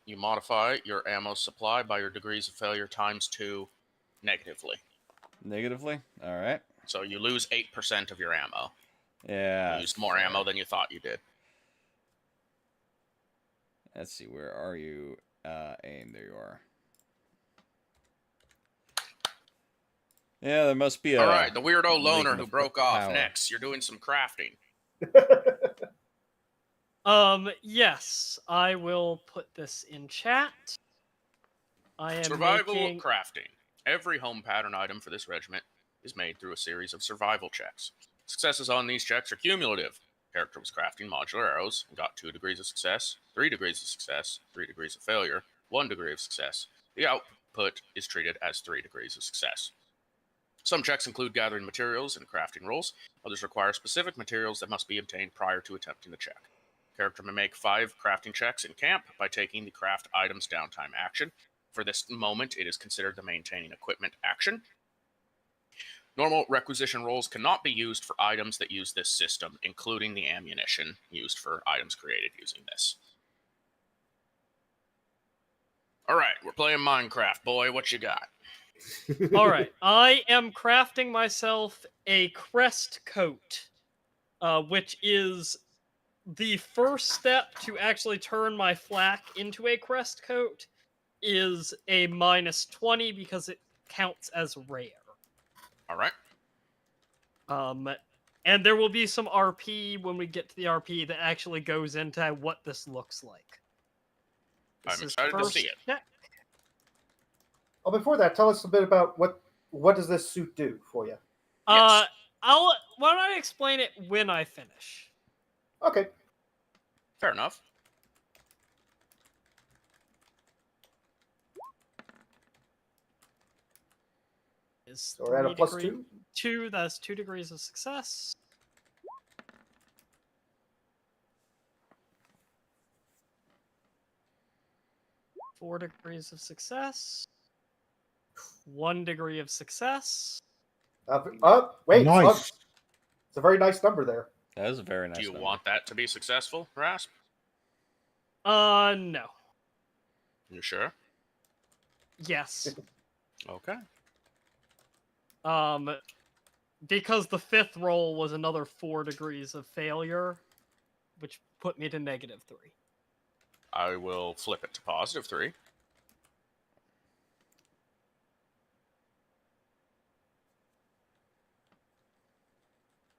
you modify your ammo supply by your degrees of failure ×2 negatively. Negatively? Alright. So you lose 8% of your ammo. Yeah. You used more ammo than you thought you did. Let's see, where are you? AIM, there you are. Yeah, there must be a... All right, the weirdo loner leaking who of broke off power. next. You're doing some crafting. Yes, I will put this in chat. I am Survival making... crafting. Every home pattern item for this regiment is made through a series of survival checks. Successes on these checks are cumulative. Character was crafting modular arrows and got 2 degrees of success, 3 degrees of success, 3 degrees of failure, 1 degree of success. The output is treated as 3 degrees of success. Some checks include gathering materials and crafting rolls. Others require specific materials that must be obtained prior to attempting the check. Character may make 5 crafting checks in camp by taking the craft items downtime action. For this moment, it is considered the maintaining equipment action. Normal requisition rolls cannot be used for items that use this system, including the ammunition used for items created using this. All right, we're playing Minecraft, boy. What you got? All right, I am crafting myself a crest coat, which is the first step to actually turn my flak into a crest coat. Is a -20 because it counts as rare. All right. And there will be some RP when we get to the RP that actually goes into what this looks like. I'm excited to see it. Check. Oh, before that, tell us a bit about what does this suit do for you? Yes. Why don't I explain it when I finish? Okay. Fair enough. Is So we're at a 3 +2. degree- 2, that's 2 degrees of success. Four degrees of success. 1 degree of success. Wait, Nice. it's a very nice number there. That is a very nice Do you number. want that to be successful, Rasp? No. You sure? Yes. Okay. Because the 5th roll was another 4 degrees of failure, which put me to -3. I will flip it to +3.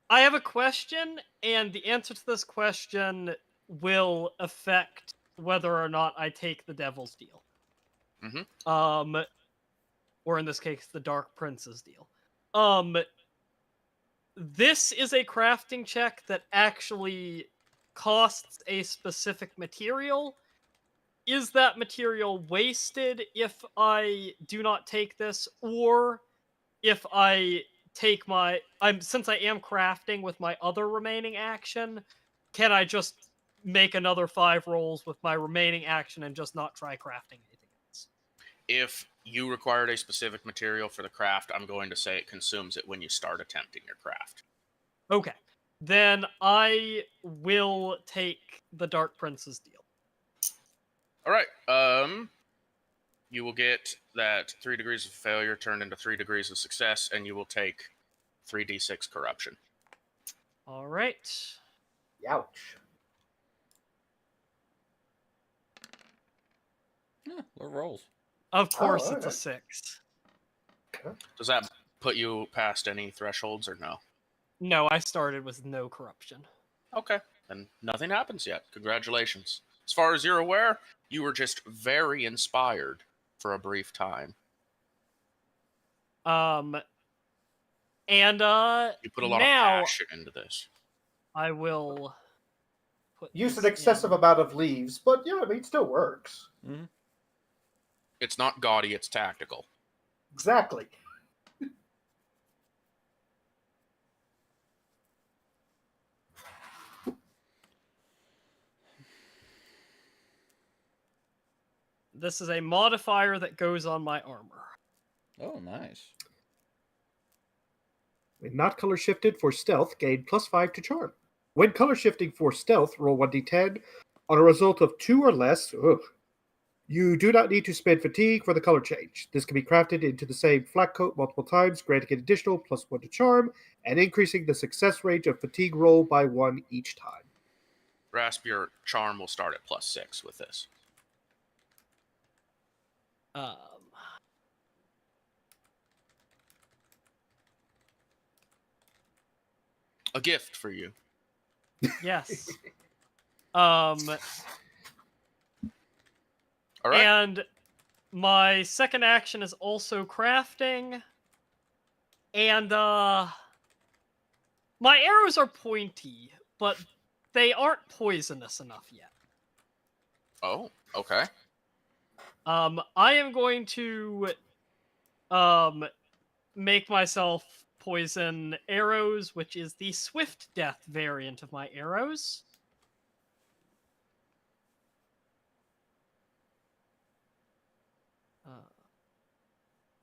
I have a question, and the answer to this question will affect whether or not I take the Devil's deal. Mhm. Or in this case, the Dark Prince's deal. This is a crafting check that actually costs a specific material. Is that material wasted if I do not take this, or if I take since I am crafting with my other remaining action, can I just make another 5 rolls with my remaining action and just not try crafting anything else? If you required a specific material for the craft, I'm going to say it consumes it when you start attempting your craft. Okay. Then I will take the Dark Prince's deal. All right. You will get that 3 degrees of failure turned into 3 degrees of success, and you will take 3d6 corruption. All right. Ouch. Yeah, low rolls. Of course, it's a alright. 6. Does that put you past any thresholds or no? No, I started with no corruption. Okay. Then nothing happens yet. Congratulations. As far as you're aware, you were just very inspired for a brief time. And You put a lot now of passion into this. I will put Use an this excessive in. amount of leaves, but yeah, I mean, it still works. Mm-hmm. It's not gaudy, it's tactical. Exactly. This is a modifier that goes on my armor. Oh, nice. When not color shifted for stealth, gain +5 to charm. When color shifting for stealth, roll 1d10. On a result of 2 or less, you do not need to spend fatigue for the color change. This can be crafted into the same flat coat multiple times, granting an additional +1 to charm, and increasing the success range of fatigue roll by 1 each time. Rasp, your charm will start at +6 with this. A gift for you. Yes. All right. And my second action is also crafting. And my arrows are pointy, but they aren't poisonous enough yet. Oh, okay. I am going to make myself poison arrows, which is the swift death variant of my arrows.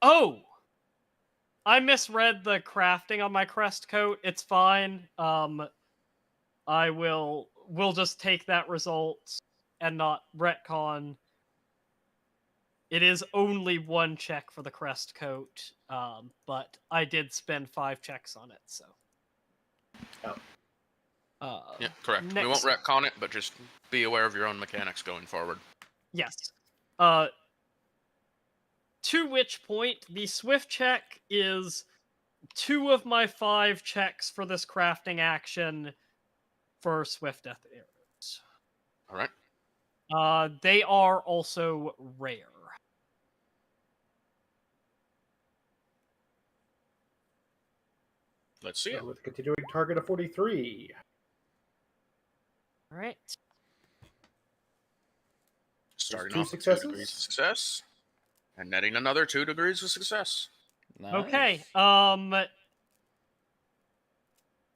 Oh! I misread the crafting on my crest coat. It's fine. We'll just take that result and not retcon. It is only 1 check for the crest coat, but I did spend 5 checks on it, so. Yeah, correct. We won't Next, retcon it, but just be aware of your own mechanics going forward. yes. To which point, the swift check is 2 of my 5 checks for this crafting action for swift death arrows. All right. They are also rare. Let's see it. With continuing target of 43. All right. Starting 2 off with 2 successes? degrees of success, and netting another 2 degrees of success. Okay. Nice.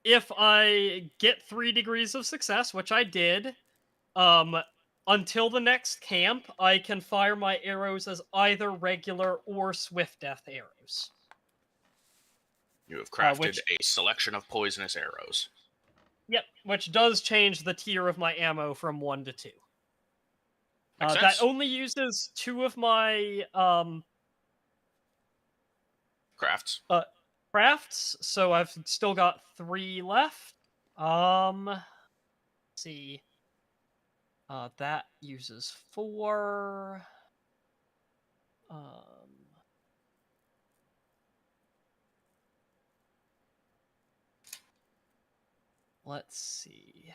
If I get 3 degrees of success, which I did, until the next camp, I can fire my arrows as either regular or swift death arrows. You have crafted which- a selection of poisonous arrows. Yep, which does change the tier of my ammo from 1 to 2. Makes That sense. only uses 2 of my Crafts. crafts, so I've still got 3 left. Let's see. That uses 4. Let's see.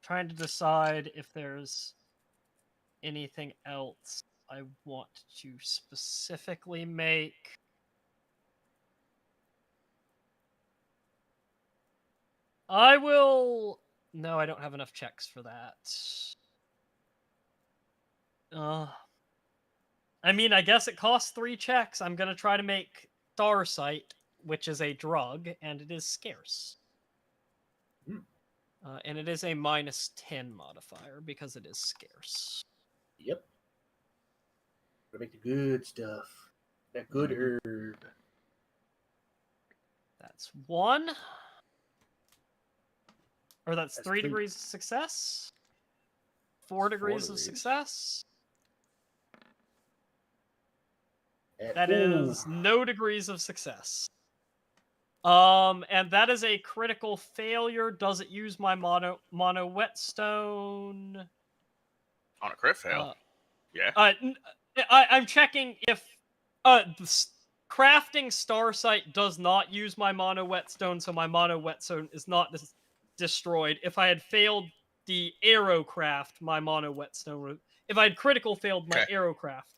Trying to decide if there's anything else I want to specifically make. I will... No, I don't have enough checks for that. I mean, I guess it costs 3 checks. I'm going to try to make Starsight, which is a drug, and it is scarce. And it is a -10 modifier because it is scarce. Yep. Gotta make the good stuff. That good herb. That's 1. Or that's 3 3. degrees of success. 4 degrees of degrees. success. And- That ooh, is no degrees of success. And that is a critical failure. Does it use my mono whetstone? On a crit fail. Yeah. I'm checking if crafting Starsight does not use my mono whetstone, so my mono whetstone is not destroyed. If I had failed the arrow craft, my mono whetstone would. If I had critical failed my Okay. arrow craft.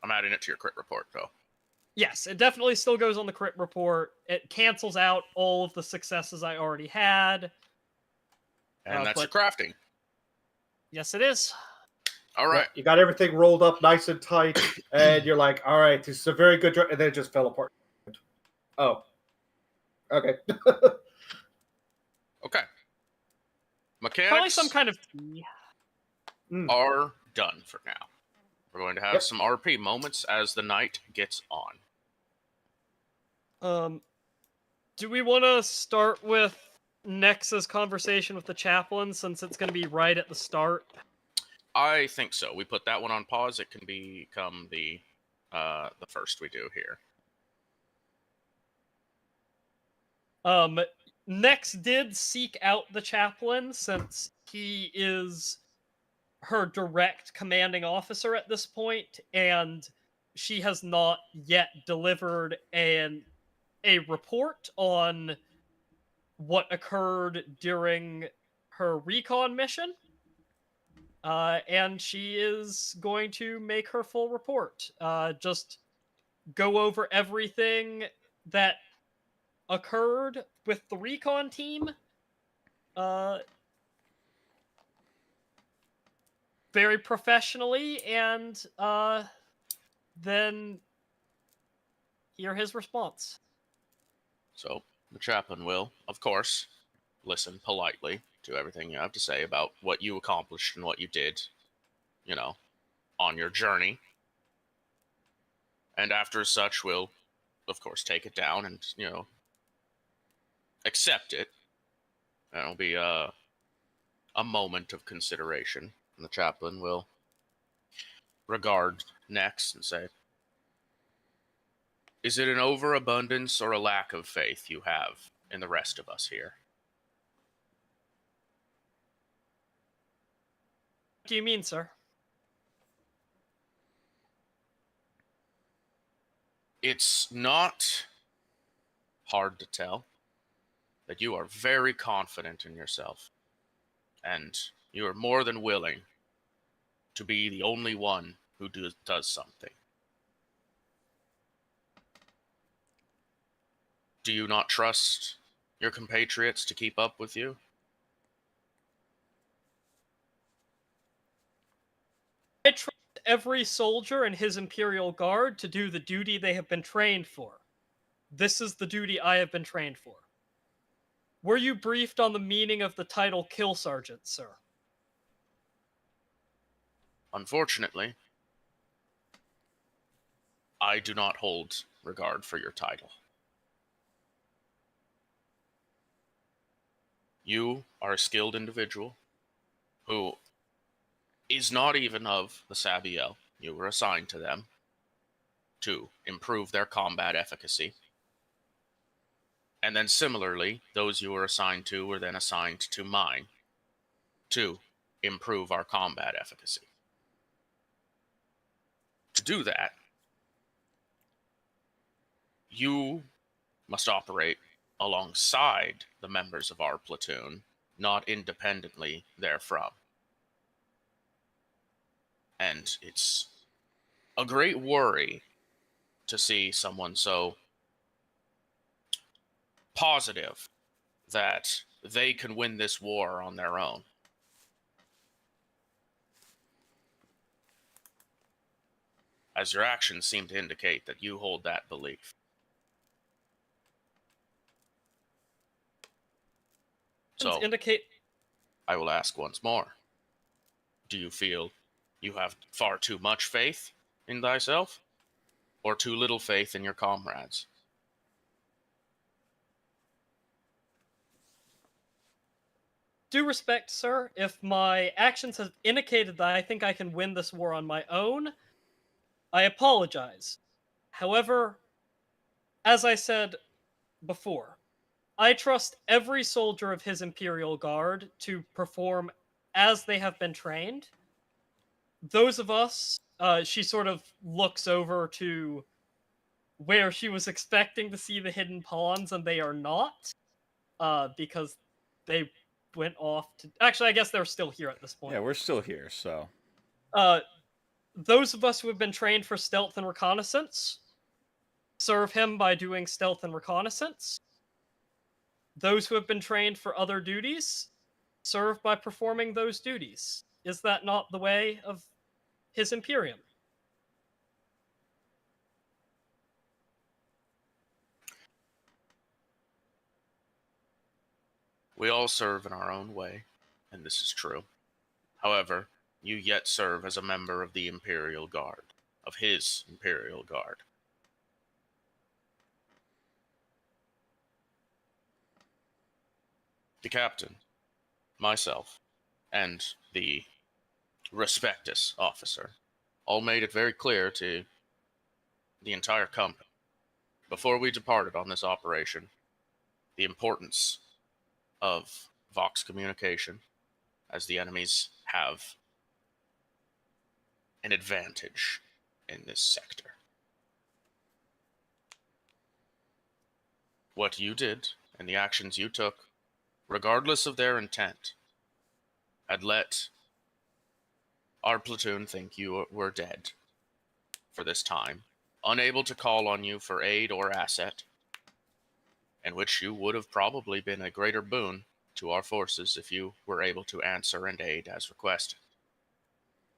I'm adding it to your crit report, though. Yes, it definitely still goes on the crit report. It cancels out all of the successes I already had. And that's your but- crafting. Yes, it is. All right. You got everything rolled up nice and tight, and you're like, all right, this is a very good and then it just fell apart. Oh. Okay. Okay. Mechanics Probably some kind of key. are done for now. We're going to have Yep. some RP moments as the night gets on. Do we want to start with Nex's conversation with the chaplain, since it's going to be right at the start? I think so. We put that one on pause. It can become the first we do here. Nex did seek out the chaplain, since he is her direct commanding officer at this point, and she has not yet delivered a report on what occurred during her recon mission. And she is going to make her full report. Just go over everything that occurred with the recon team. Very professionally, and then hear his response. So the chaplain will, of course, listen politely to everything you have to say about what you accomplished and what you did, on your journey. And after such, will, of course, take it down and, accept it. That'll be a moment of consideration. And the chaplain will regard next and say, is it an overabundance or a lack of faith you have in the rest of us here? What do you mean, sir? It's not hard to tell that you are very confident in yourself, and you are more than willing to be the only one who does something. Do you not trust your compatriots to keep up with you? I trust every soldier in his Imperial Guard to do the duty they have been trained for. This is the duty I have been trained for. Were you briefed on the meaning of the title Kill Sergeant, sir? Unfortunately, I do not hold regard for your title. You are a skilled individual who is not even of the Sabiel. You were assigned to them to improve their combat efficacy. And then similarly, those you were assigned to were then assigned to mine to improve our combat efficacy. To do that, you must operate alongside the members of our platoon, not independently therefrom. And it's a great worry to see someone so positive that they can win this war on their own. As your actions seem to indicate that you hold that belief. So, Indicate. I will ask once more. Do you feel you have far too much faith in thyself, or too little faith in your comrades? Due respect, sir, if my actions have indicated that I think I can win this war on my own, I apologize. However, as I said before, I trust every soldier of his Imperial Guard to perform as they have been trained. Those of us, she sort of looks over to where she was expecting to see the hidden pawns, and they are not, because they went off to. Actually, I guess they're still here at this point. Yeah, we're still here, so. Those of us who have been trained for stealth and reconnaissance serve him by doing stealth and reconnaissance. Those who have been trained for other duties serve by performing those duties. Is that not the way of his Imperium? We all serve in our own way, and this is true. However, you yet serve as a member of the Imperial Guard, of his Imperial Guard. The captain, myself, and the Respectus officer all made it very clear to the entire company, before we departed on this operation, the importance of Vox communication, as the enemies have an advantage in this sector. What you did and the actions you took, regardless of their intent, had let our platoon think you were dead for this time, unable to call on you for aid or asset, in which you would have probably been a greater boon to our forces if you were able to answer and aid as requested.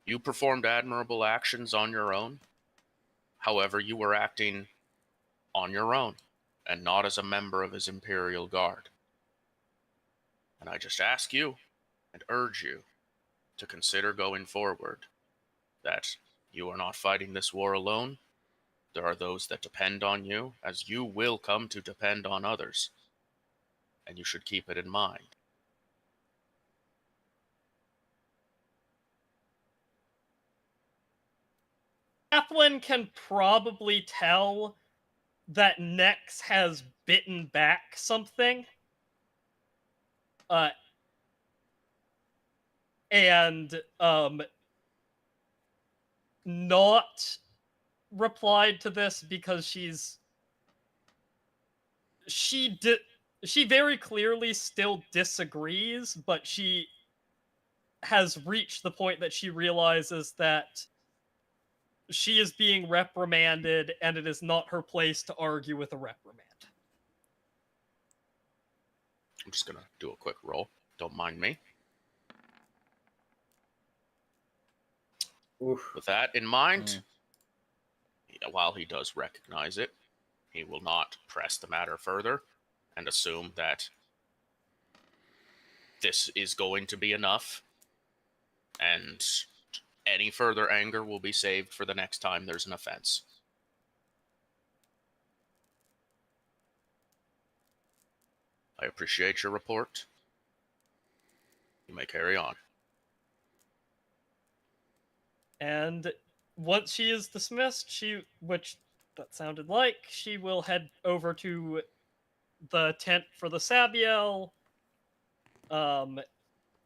You performed admirable actions on your own. However, you were acting on your own and not as a member of his Imperial Guard. And I just ask you and urge you to consider going forward that you are not fighting this war alone. There are those that depend on you, as you will come to depend on others, and you should keep it in mind. chaplain can probably tell that Nex has bitten back something. And not replied to this because she very clearly still disagrees, but she has reached the point that she realizes that she is being reprimanded and it is not her place to argue with a reprimand. I'm just gonna do a quick roll. Don't mind me. Oof. With that in mind, while he does recognize it, he will not press the matter further and assume that this is going to be enough, and any further anger will be saved for the next time there's an offense. I appreciate your report. You may carry on. And once she is dismissed, which that sounded like, she will head over to the tent for the Sabiel,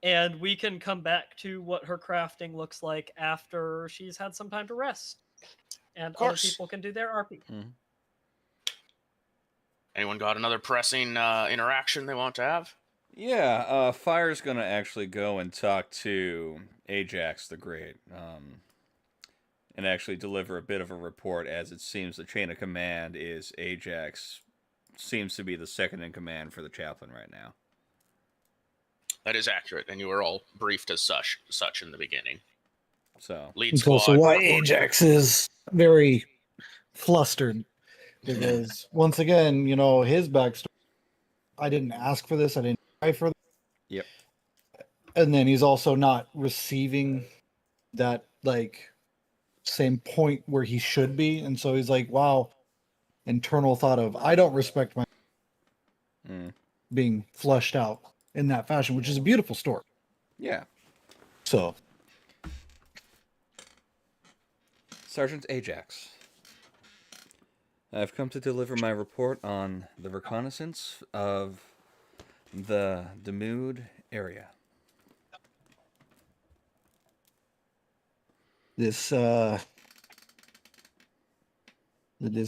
and we can come back to what her crafting looks like after she's had some time to rest, and other people can do their RP. Mm-hmm. Anyone got another pressing interaction they want to have? Yeah, Fire's gonna actually go and talk to Ajax the Great, and actually deliver a bit of a report, as it seems the chain of command is Ajax seems to be the second in command for the chaplain right now. That is accurate, and you were all briefed as such in the beginning. So Lead It's squad. also why Ajax is very flustered. Because once again, his backstory, I didn't ask for this, I didn't try for this. Yep. And then he's also not receiving that same point where he should be. And so he's like, wow, internal thought of, I don't respect my being flushed out in that fashion, which is a beautiful story. Yeah. So Sergeant Ajax, I've come to deliver my report on the reconnaissance of the Demood area. this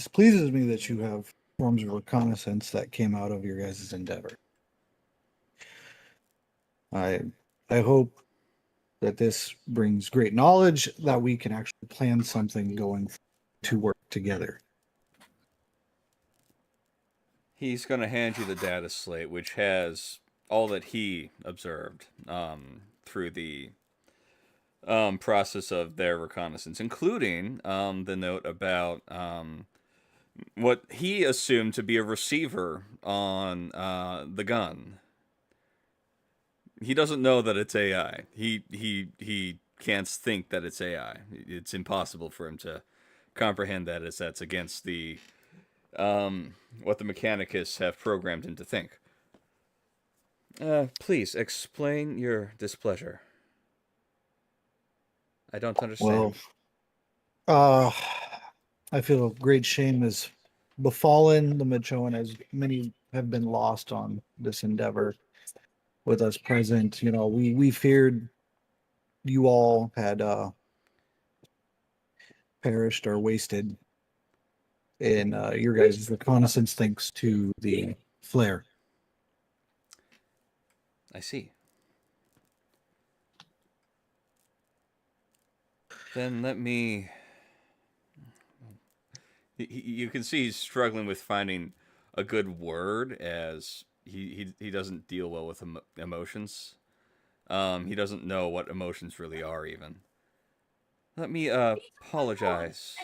pleases me that you have forms of reconnaissance that came out of your guys' endeavor. I hope that this brings great knowledge that we can actually plan something going to work together. He's going to hand you the data slate, which has all that he observed through the process of their reconnaissance, including the note about what he assumed to be a receiver on the gun. He doesn't know that it's AI. He can't think that it's AI. It's impossible for him to comprehend that, as that's against the what the Mechanicus have programmed him to think. Please explain your displeasure. I don't understand. Well, I feel a great shame has befallen the Machoan, as many have been lost on this endeavor. With us present, we feared you all had perished or wasted in your guys' reconnaissance thanks to the flare. I see. Then let me... You can see he's struggling with finding a good word, as he doesn't deal well with emotions. He doesn't know what emotions really are, even. Let me apologize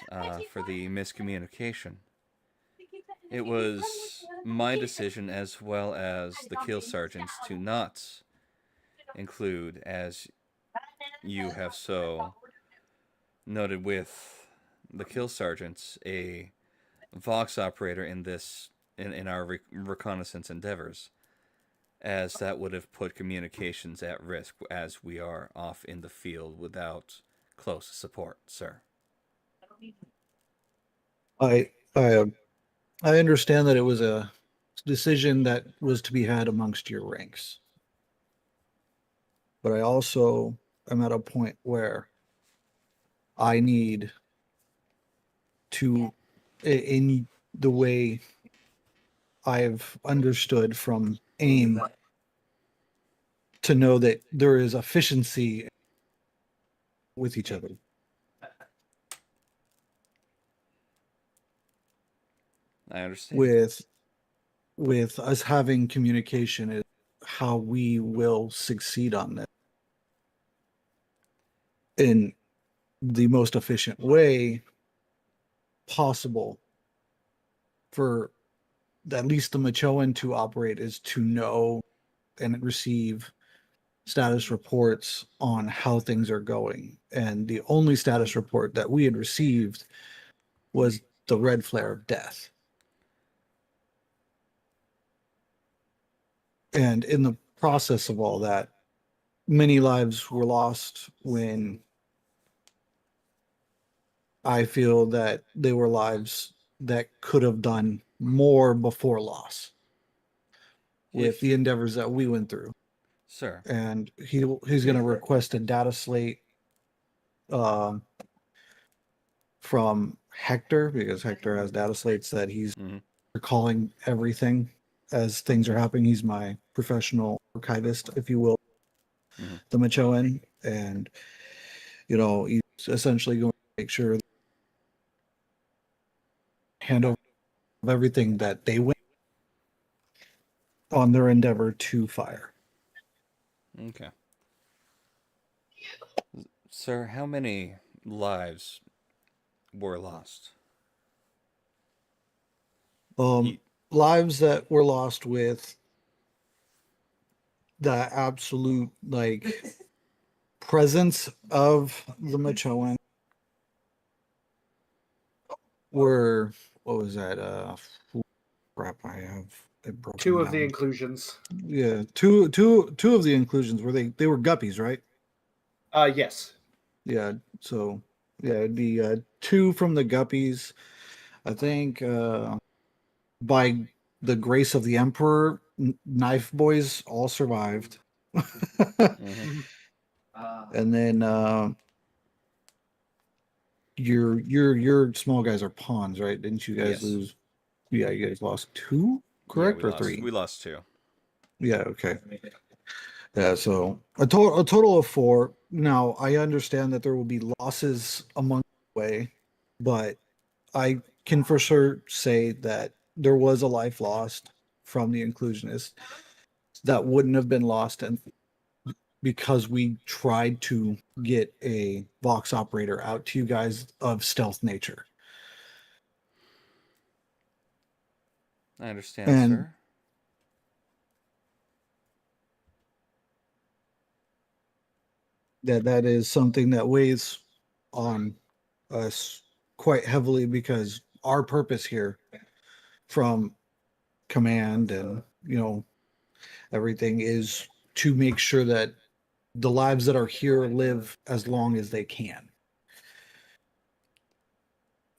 for the miscommunication. It was my decision, as well as the kill sergeant's, to not include, as you have so noted with the kill sergeants, a Vox operator in our reconnaissance endeavors, as that would have put communications at risk, as we are off in the field without close support, sir. I I I understand that it was a decision that was to be had amongst your ranks. But I also am at a point where I need to, in the way I've understood from AIM, to know that there is efficiency with each other. I understand. With us having communication is how we will succeed on this in the most efficient way possible for at least the Machoan to operate is to know and receive status reports on how things are going. And the only status report that we had received was the red flare of death. And in the process of all that, many lives were lost when I feel that they were lives that could have done more before loss with the endeavors that we went through. Sir. And he's going to request a data slate from Hector, because Hector has data slates that he's recalling everything as things are happening. He's my professional archivist, if you will, the Machoan. And, he's essentially going to make sure hand over everything that they went on their endeavor to fire. Okay. Sir, how many lives were lost? Lives that were lost with the absolute presence of the Machoan were, what was that? Crap, I have it broken 2 of down. the inclusions. Yeah, two of the inclusions were they were guppies, right? Yes. Yeah, so yeah, it'd be 2 from the guppies. I think by the grace of the Emperor, knife boys all survived. And then your small guys are pawns, right? Didn't you guys lose? Yeah, you guys lost 2, correct, or 3? We lost 2. Yeah, okay. Yeah, so a total of 4. Now I understand that there will be losses along the way, but I can for sure say that there was a life lost from the inclusionists that wouldn't have been lost, and because we tried to get a Vox operator out to you guys of stealth nature. I understand, sir. That is something that weighs on us quite heavily, because our purpose here from command and everything is to make sure that the lives that are here live as long as they can.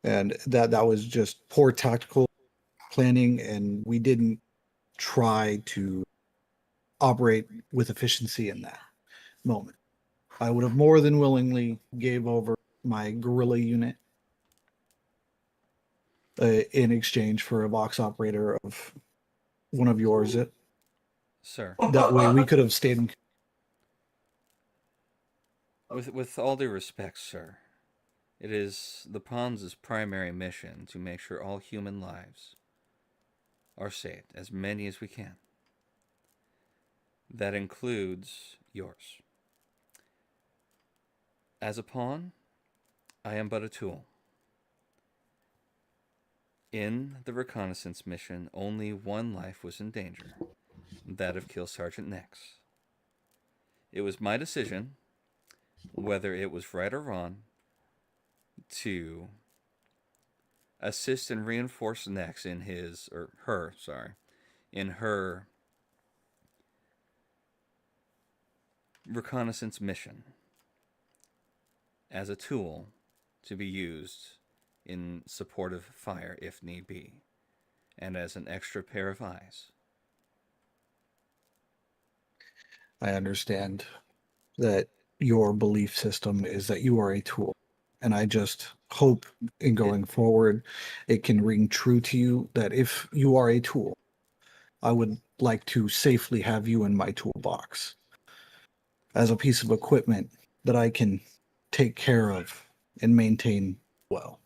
And that was just poor tactical planning, and we didn't try to operate with efficiency in that moment. I would have more than willingly gave over my guerrilla unit in exchange for a Vox operator of one of yours. Sir. That way we could have stayed in. With all due respect, sir, it is the Pawns' primary mission to make sure all human lives are saved, as many as we can. That includes yours. As a pawn, I am but a tool. In the reconnaissance mission, only 1 life was in danger, that of Kill Sergeant Nex. It was my decision, whether it was right or wrong, to assist and reinforce Nex in her reconnaissance mission as a tool to be used in supportive fire if need be, and as an extra pair of eyes. I understand that your belief system is that you are a tool. And I just hope in going forward it can ring true to you that if you are a tool, I would like to safely have you in my toolbox as a piece of equipment that I can take care of and maintain well.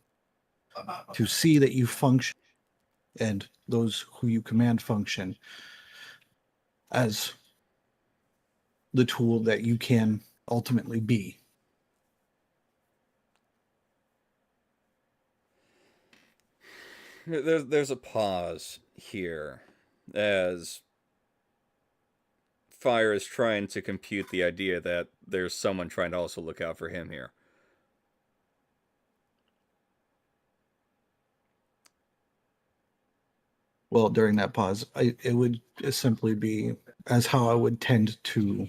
To see that you function and those who you command function as the tool that you can ultimately be. There's a pause here as Fire is trying to compute the idea that there's someone trying to also look out for him here. Well, during that pause, it would simply be as how I would tend to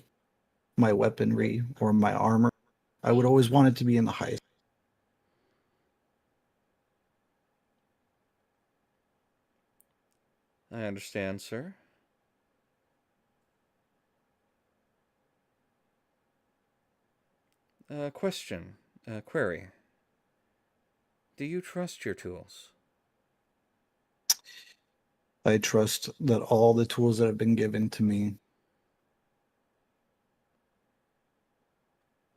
my weaponry or my armor. I would always want it to be in the highest. I understand, sir. Question. Query. Do you trust your tools? I trust that all the tools that have been given to me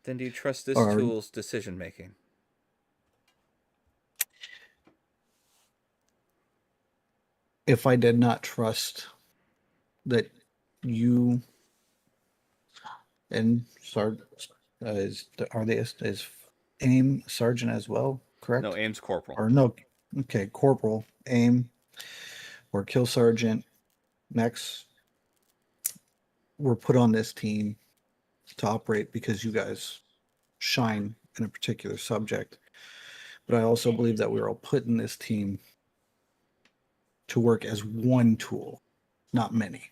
Then do you trust this are tool's decision making? if I did not trust that you and are they is AIM sergeant as well, correct? No, AIM's corporal. Or no, okay, corporal, AIM, or kill sergeant. Next, we're put on this team to operate because you guys shine in a particular subject. But I also believe that we're all put in this team to work as one tool, not many.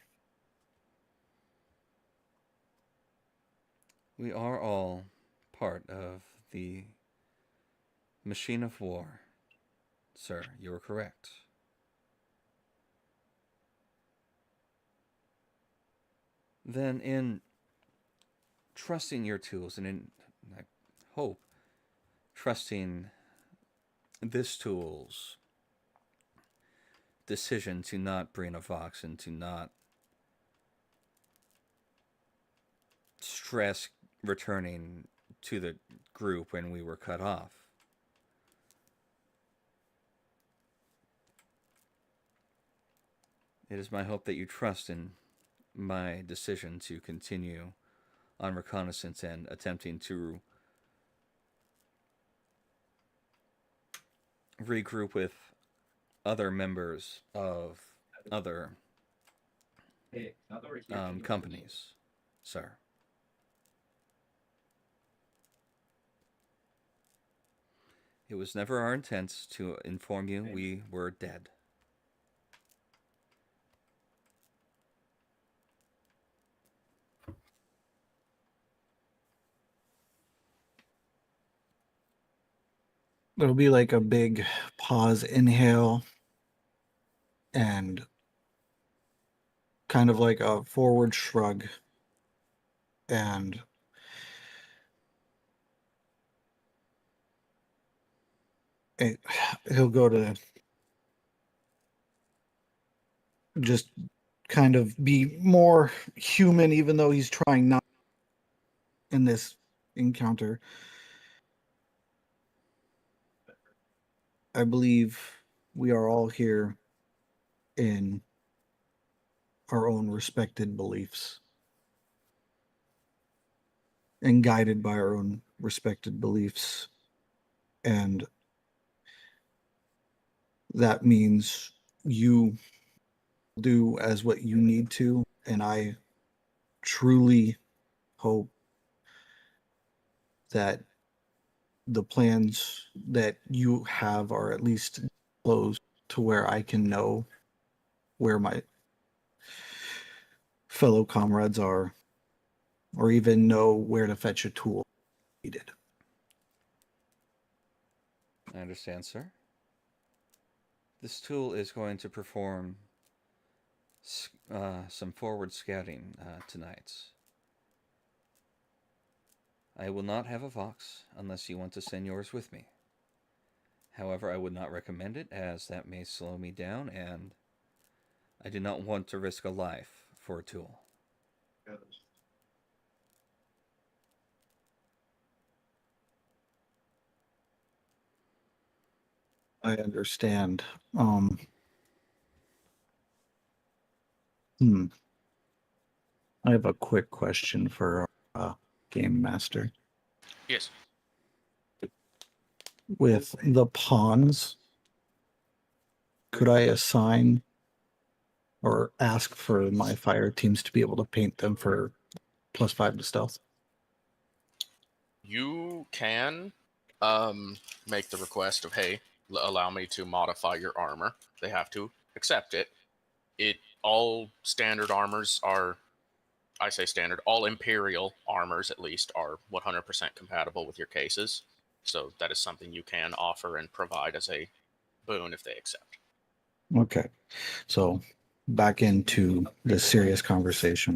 We are all part of the machine of war. Sir, you are correct. Then in trusting your tools and in, I hope, trusting this tool's decision to not bring a Vox and to not stress returning to the group when we were cut off. It is my hope that you trust in my decision to continue on reconnaissance and attempting to regroup with other members of other companies, sir. It was never our intent to inform you we were dead. There'll be like a big pause, inhale, and kind of like a forward shrug. And he'll go to just kind of be more human, even though he's trying not in this encounter. I believe we are all here in our own respected beliefs and guided by our own respected beliefs. And that means you do as what you need to. And I truly hope that the plans that you have are at least close to where I can know where my fellow comrades are, or even know where to fetch a tool needed. I understand, sir. This tool is going to perform some forward scouting tonight. I will not have a Vox unless you want to send yours with me. However, I would not recommend it, as that may slow me down, and I do not want to risk a life for a tool. I understand. I have a quick question for Game Master. Yes. With the pawns, could I assign or ask for my fire teams to be able to paint them for +5 to stealth? You can make the request of, hey, allow me to modify your armor. They have to accept it. All standard armors are, I say standard, all Imperial armors at least are 100% compatible with your cases. So that is something you can offer and provide as a boon if they accept. Okay, so back into the serious conversation.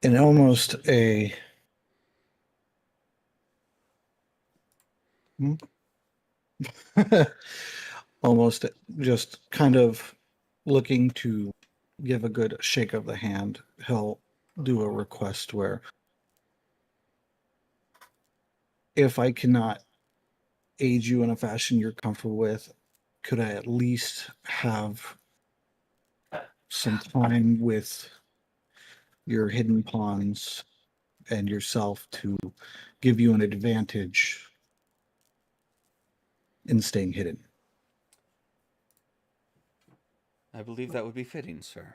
In almost a almost just kind of looking to give a good shake of the hand, he'll do a request where if I cannot aid you in a fashion you're comfortable with, could I at least have some time with your hidden pawns and yourself to give you an advantage in staying hidden? I believe that would be fitting, sir.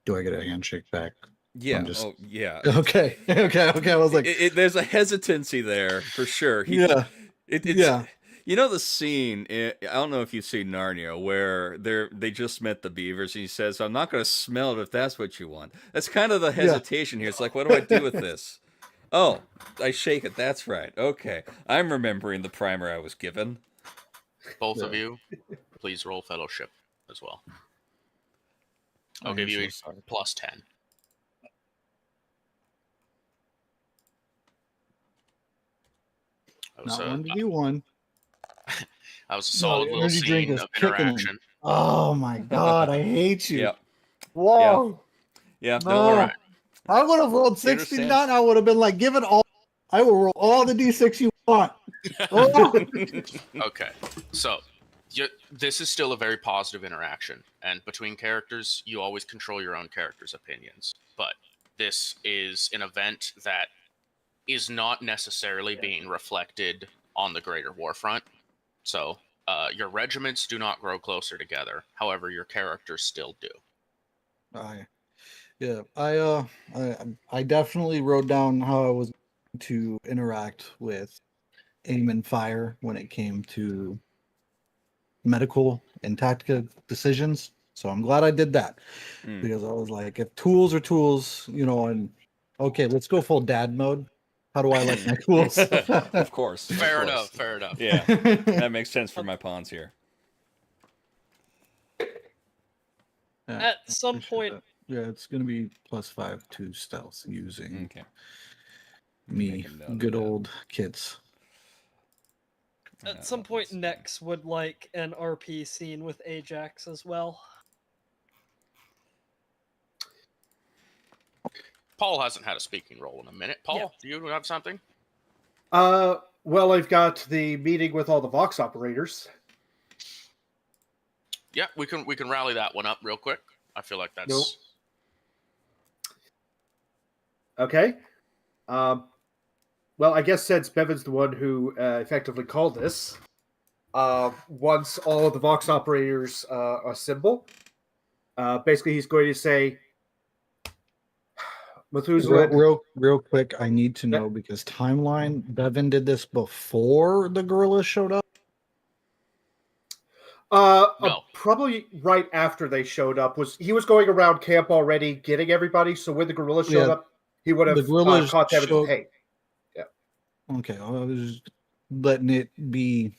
Do I get a handshake back? Yeah. Just... Oh, yeah. Okay. Okay. I was like, there's a hesitancy there for sure. Yeah. You know the scene? I don't know if you've seen Narnia, where they just met the beavers, and he says, "I'm not going to smell it if that's what you want." That's kind of the hesitation here. It's like, what do I do with this? Oh, I shake it. That's right. Okay, I'm remembering the primer I was given. Both of you, please roll fellowship as well. I'll give you a +10. Not 1v1. That was a solid little scene of interaction. Oh my god, I hate you. Yeah. Whoa. Yeah. No. Don't worry. I would have rolled 69. I would have been like, give it all. I will roll all the d6 you want. Oh. Okay, so this is still a very positive interaction, and between characters, you always control your own character's opinions. But this is an event that is not necessarily being reflected on the greater warfront. So your regiments do not grow closer together. However, your characters still do. I definitely wrote down how I was going to interact with aim and fire when it came to medical and tactical decisions. So I'm glad I did that, because I was like, if tools are tools, and okay, let's go full dad mode. How do I like my tools? Of course. Fair enough. Yeah, that makes sense for my pawns here. At some point, it's going to be +5 to stealth using me, good old kits. At some point, Nex would like an RP scene with Ajax as well. Paul hasn't had a speaking role in a minute. Paul, do you have something? Well, I've got the meeting with all the Vox operators. Yeah, we can rally that one up real quick. I feel like that's... Nope. Okay. Well, I guess since Bevan's the one who effectively called this, once all of the Vox operators assemble, basically he's going to say, Methuselah... Real quick, I need to know, because timeline, Bevan did this before the gorillas showed up? No. Probably right after they showed up. He was going around camp already, getting everybody. So when the guerrillas showed Yeah, up, he would the have guerrillas caught them and said, showed- "Hey, Okay, I was just letting it be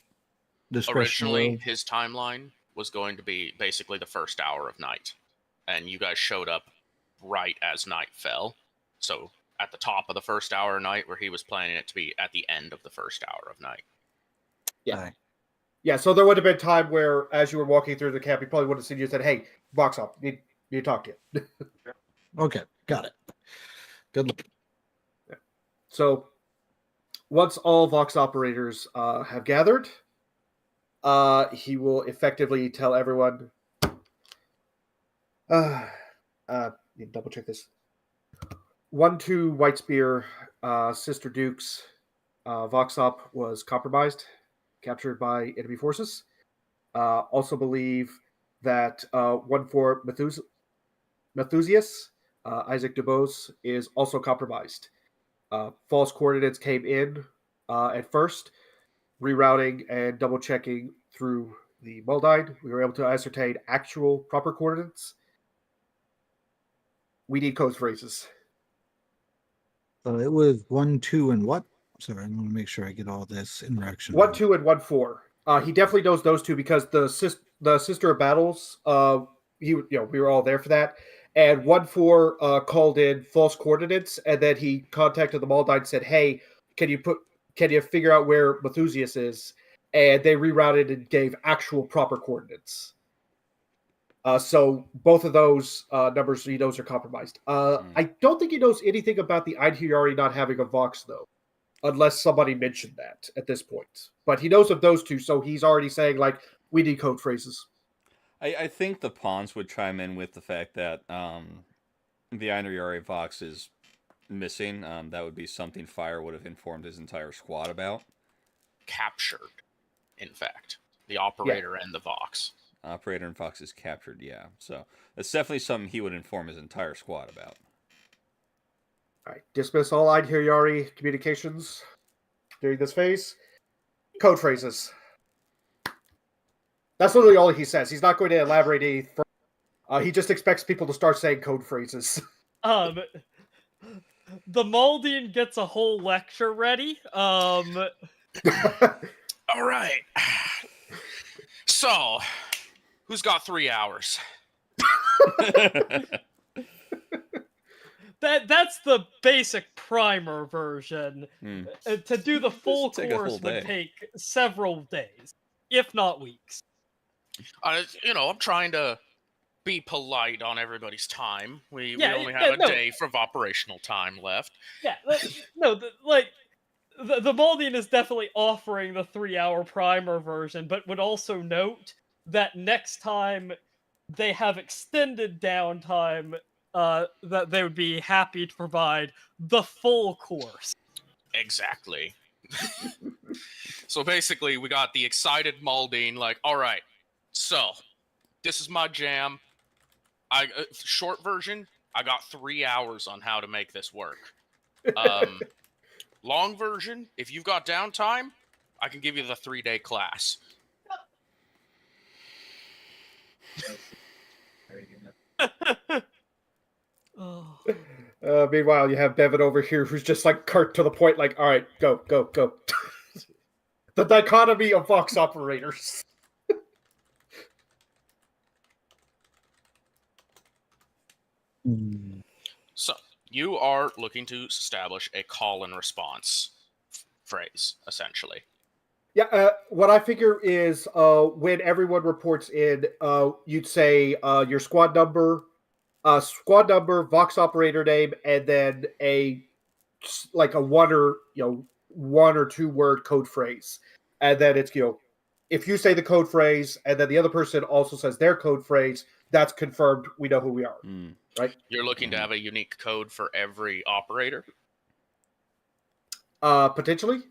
discretionary. Originally, his timeline was going to be basically the first hour of night, and you guys showed up right as night fell. So at the top of the first hour of night, where he was planning it to be at the end of the first hour of night. Yeah. Aye. yeah." So there would have been time where, as you were walking through the camp, he probably would have seen you and said, "Hey, box up, need to talk to you." Okay, got it. Good luck. So once all Vox operators have gathered, he will effectively tell everyone. Need to double check this. 1-2 White Spear, Sister Duke's Vox Op was compromised, captured by enemy forces. Also believe that 1-4 Methusius, Isaac Dubose, is also compromised. False coordinates came in at first, rerouting and double checking through the Muldine. We were able to ascertain actual proper coordinates. We need code phrases. It was 1, 2, and what? Sorry, I want to make sure I get all this interaction. 1-2 and 1-4. He definitely knows those two because the Sister of Battles. We were all there for that. And 1-4 called in false coordinates, and then he contacted the Muldine and said, "Hey, can you figure out where Methusius is?" And they rerouted and gave actual proper coordinates. So both of those numbers he knows are compromised. I don't think he knows anything about the Einhyari not having a Vox, though, unless somebody mentioned that at this point. But he knows of those two, so he's already saying, like, we need code phrases. I think the pawns would chime in with the fact that the Einhyari Vox is missing. That would be something Fire would have informed his entire squad about. Captured, in fact. The operator and the Vox. Operator and Vox is captured, yeah. So that's definitely something he would inform his entire squad about. All right, dismiss all Einhyari communications during this phase. Code phrases. That's literally all he says. He's not going to elaborate any further. He just expects people to start saying code phrases. The Maldian gets a whole lecture ready. All right. So, who's got 3 hours? That's the basic primer version. To do the full Take a course whole would day. take several days, if not weeks. I'm trying to be polite on everybody's time. We Yeah, only yeah, have a no. day of operational time left. Yeah, no, the Maldian is definitely offering the 3-hour primer version, but would also note that next time they have extended downtime, that they would be happy to provide the full course. Exactly. So basically, we got the excited Maldine, like, all right, so this is my jam. Short version, I got 3 hours on how to make this work. Long version, if you've got downtime, I can give you the 3-day class. Oh. Meanwhile, you have Bevan over here who's just like curt to the point, like, all right, go. The dichotomy of Vox operators. So, you are looking to establish a call and response phrase, essentially. Yeah, what I figure is when everyone reports in, you'd say your squad number, Vox operator name, and then a one or two word code phrase, and then it's if you say the code phrase and then the other person also says their code phrase, that's confirmed. We know who we are, right? You're looking to have a unique code for every operator? Potentially.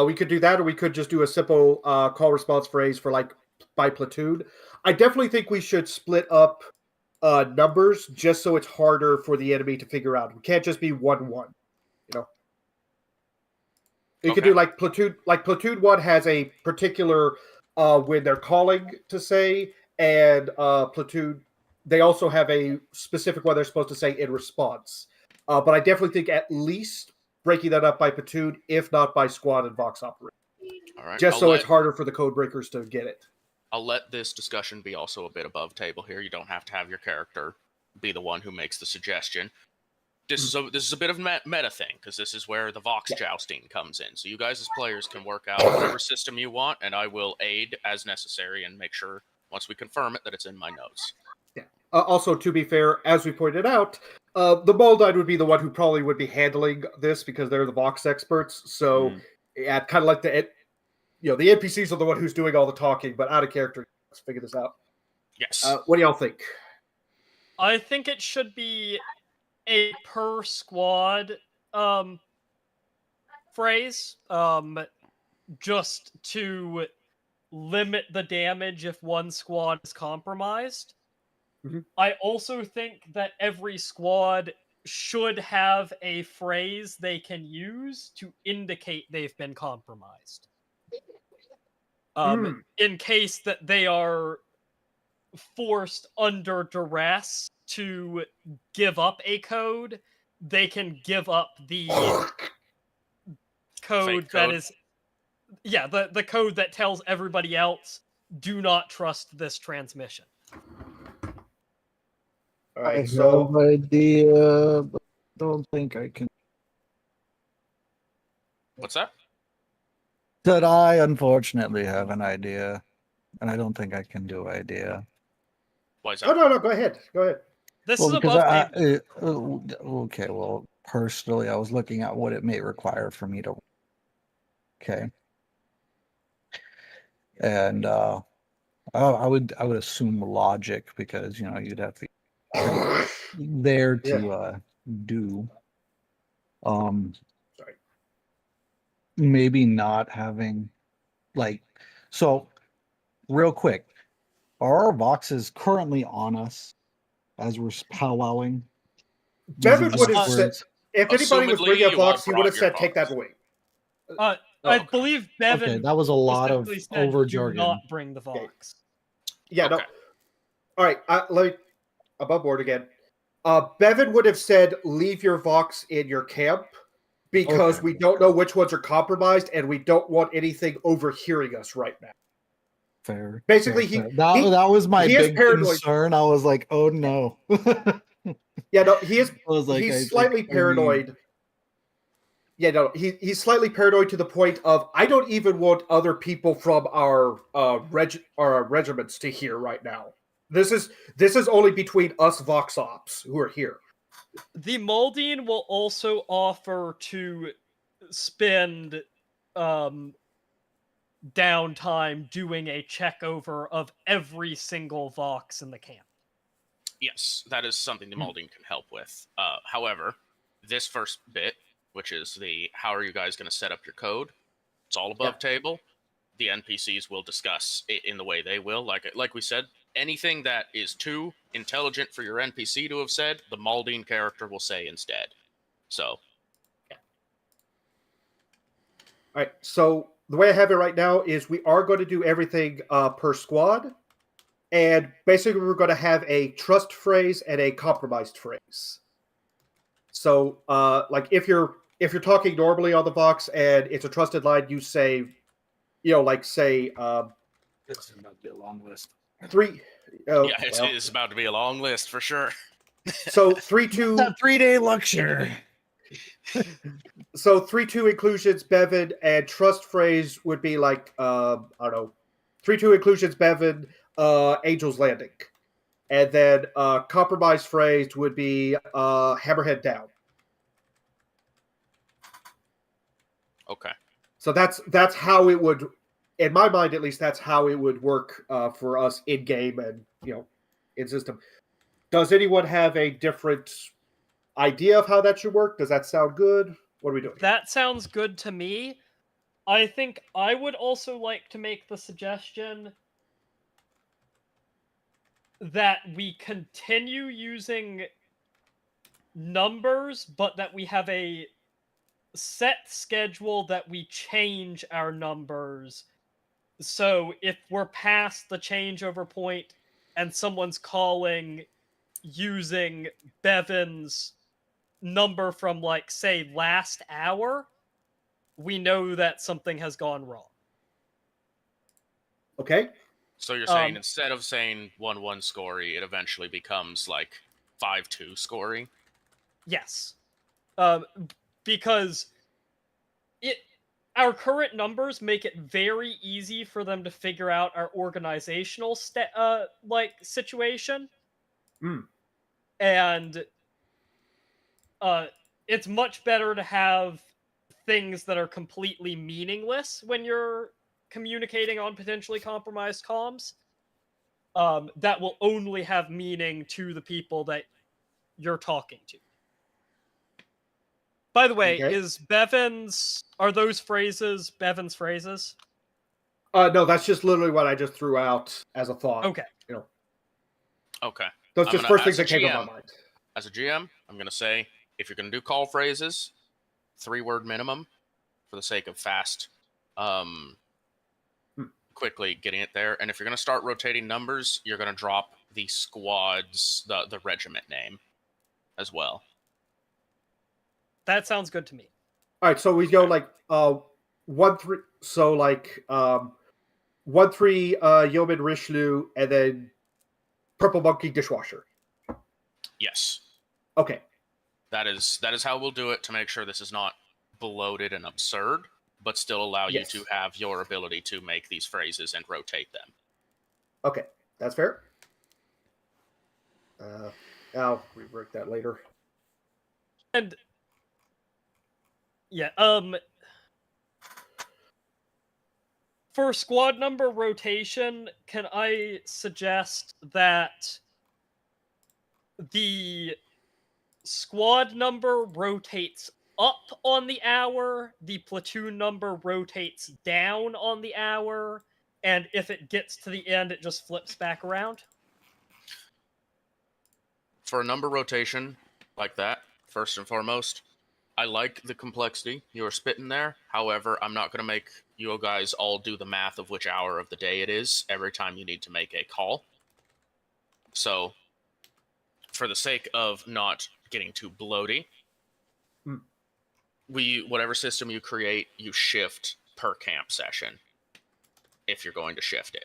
We could do that, or we could just do a simple call response phrase for by platoon. I definitely think we should split up numbers just so it's harder for the enemy to figure out. We can't just be 1-1. You could do platoon. Like platoon 1 has a particular when they're calling to say, and platoon, they also have a specific one they're supposed to say in response. But I definitely think at least breaking that up by platoon, if not by squad and Vox operation. All right. Just so it's harder for the code breakers to get it. I'll let this discussion be also a bit above table here. You don't have to have your character be the one who makes the suggestion. This is a bit of meta thing, because this is where the Vox jousting comes in. So you guys as players can work out whatever system you want, and I will aid as necessary and make sure, once we confirm it, that it's in my notes. Yeah. Also, to be fair, as we pointed out, the Moldine would be the one who probably would be handling this because they're the Vox experts. So, yeah, kind of like the NPCs are the one who's doing all the talking, but out of character. Let's figure this out. Yes. What do y'all think? I think it should be a per squad phrase, just to limit the damage if one squad is compromised. I also think that every squad should have a phrase they can use to indicate they've been compromised. In case that they are forced under duress to give up a code, they can give up the code that is... Yeah, the code that tells everybody else, do not trust this transmission. All right, I so have an idea, but don't think I can. What's that? That I unfortunately have an idea, and I don't think I can do idea. Why is that? no, go ahead. This Well, is because above table. okay, well, personally, I was looking at what it may require for me to. Okay. And I would assume logic, because you'd have to there to do. Sorry. Maybe not having so. Real quick, are our boxes currently on us as we're powwowing? Bevan would have Words? said, if anybody was bringing a Assumedly, box, you he would have brought your said, "Take that box. away." I okay. believe Bevan Okay, that was a lot of specifically said, over "Do jargon. not bring the Vox." Yeah, no. Okay. All right, let me above board again. Bevan would have said, "Leave your Vox in your camp," because Okay. we don't know which ones are compromised, and we don't want anything overhearing us right now. Fair. Basically, fair. That was my he is big paranoid. concern. I was like, oh no. Yeah, no, he is. I was like, He's slightly paranoid. Yeah, no, he's slightly paranoid to the point of, I don't even want other people from our regiments to hear right now. This is only between us Vox Ops who are here. The Moldine will also offer to spend downtime doing a checkover of every single Vox in the camp. Yes, that is something the molding can help with. However, this first bit, which is the how are you guys going to set up your code, it's all above table. The NPCs will discuss it in the way they will. Like we said, anything that is too intelligent for your NPC to have said, the molding character will say instead. So, All right, so the way I have it right now is we are going to do everything per squad, and basically we're going to have a trust phrase and a compromised phrase. So, like if you're talking normally on the Vox and it's a trusted line, you say, say, This is about to be a long list. it's about to be a long list for sure. So 3-2. That 3-day lecture. So 3-2 inclusions, Bevan, and trust phrase would be like, I don't know, 3-2 inclusions, Bevan, Angel's Landing. And then compromise phrase would be Hammerhead Down. Okay. So that's how it would, in my mind at least, that's how it would work for us in game and in system. Does anyone have a different idea of how that should work? Does that sound good? What are we doing? That sounds good to me. I think I would also like to make the suggestion that we continue using numbers, but that we have a set schedule that we change our numbers So if we're past the changeover point and someone's calling using Bevan's number from, like, say, last hour, we know that something has gone wrong. Okay. So you're saying instead of saying 1-1 scory, it eventually becomes like 5-2 scory? Yes. Because our current numbers make it very easy for them to figure out our organizational situation. Mm. And it's much better to have things that are completely meaningless when you're communicating on potentially compromised comms. That will only have meaning to the people that you're talking to. By the way, Okay. are those phrases Bevan's phrases? No, that's just literally what I just threw out as a thought. Okay. You know, Okay. those I'm just gonna- first things as a that came to my GM mind. As a GM, I'm going to say, if you're going to do call phrases, 3-word minimum for the sake of fast, quickly getting it there. And if you're going to start rotating numbers, you're going to drop the squad's, the regiment name as well. That sounds good to me. All right, so we go like 1-3. So like 1-3 Yeoman Richelieu, and then Purple Monkey Dishwasher. Yes. Okay. That is how we'll do it to make sure this is not bloated and absurd, but still allow Yes. you to have your ability to make these phrases and rotate them. Okay, that's fair. I'll rework that later. And yeah, for squad number rotation, can I suggest that the squad number rotates up on the hour, the platoon number rotates down on the hour, and if it gets to the end, it just flips back around? For a number rotation like that, first and foremost, I like the complexity you're spitting there. However, I'm not going to make you guys all do the math of which hour of the day it is every time you need to make a call. So, for the sake of not getting too bloaty, whatever system you create, you shift per camp session if you're going to shift it.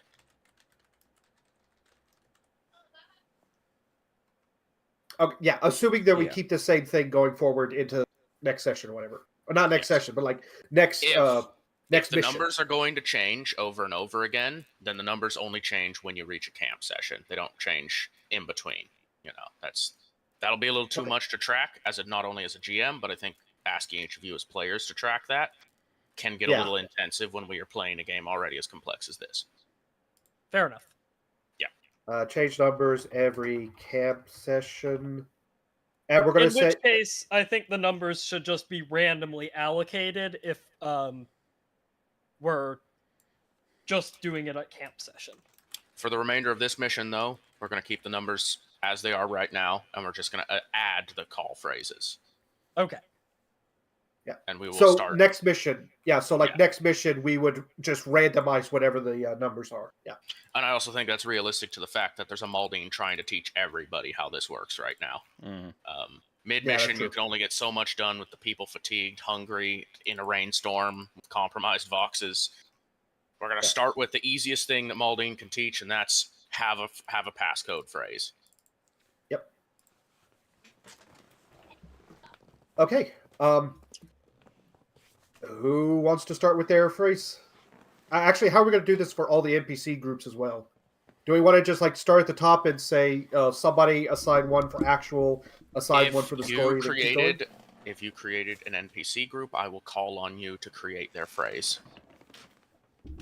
Okay, yeah, assuming that we Yeah. keep the same thing going forward into next session or whatever. Or not next Yes. session, but like next If next the mission. numbers are going to change over and over again, then the numbers only change when you reach a camp session. They don't change in between. You know, that'll be a little too Okay. much to track not only as a GM, but I think asking each of you as players to track that can get a Yeah. little intensive when we are playing a game already as complex as this. Fair enough. Change numbers every camp session. And we're going In to say which case, I think the numbers should just be randomly allocated if we're just doing it at camp session. For the remainder of this mission, though, we're going to keep the numbers as they are right now, and we're just going to add the call phrases. Okay. Yeah. And we will so start. next mission. Yeah, so like Yeah. next mission we would just randomize whatever the numbers are. Yeah. And I also think that's realistic to the fact that there's a Maldine trying to teach everybody how this works right now. Mid-mission, true. you can only get so much done with the people fatigued, hungry, in a rainstorm, with compromised voxes. We're going to start with the easiest thing that Maldine can teach, and that's have a passcode phrase. Yep. Okay. Who wants to start with their phrase? Actually, how are we going to do this for all the NPC groups as well? Do we want to just like start at the top and say somebody assign one for actual, assign one for the story? If you created an NPC group, I will call on you to create their phrase.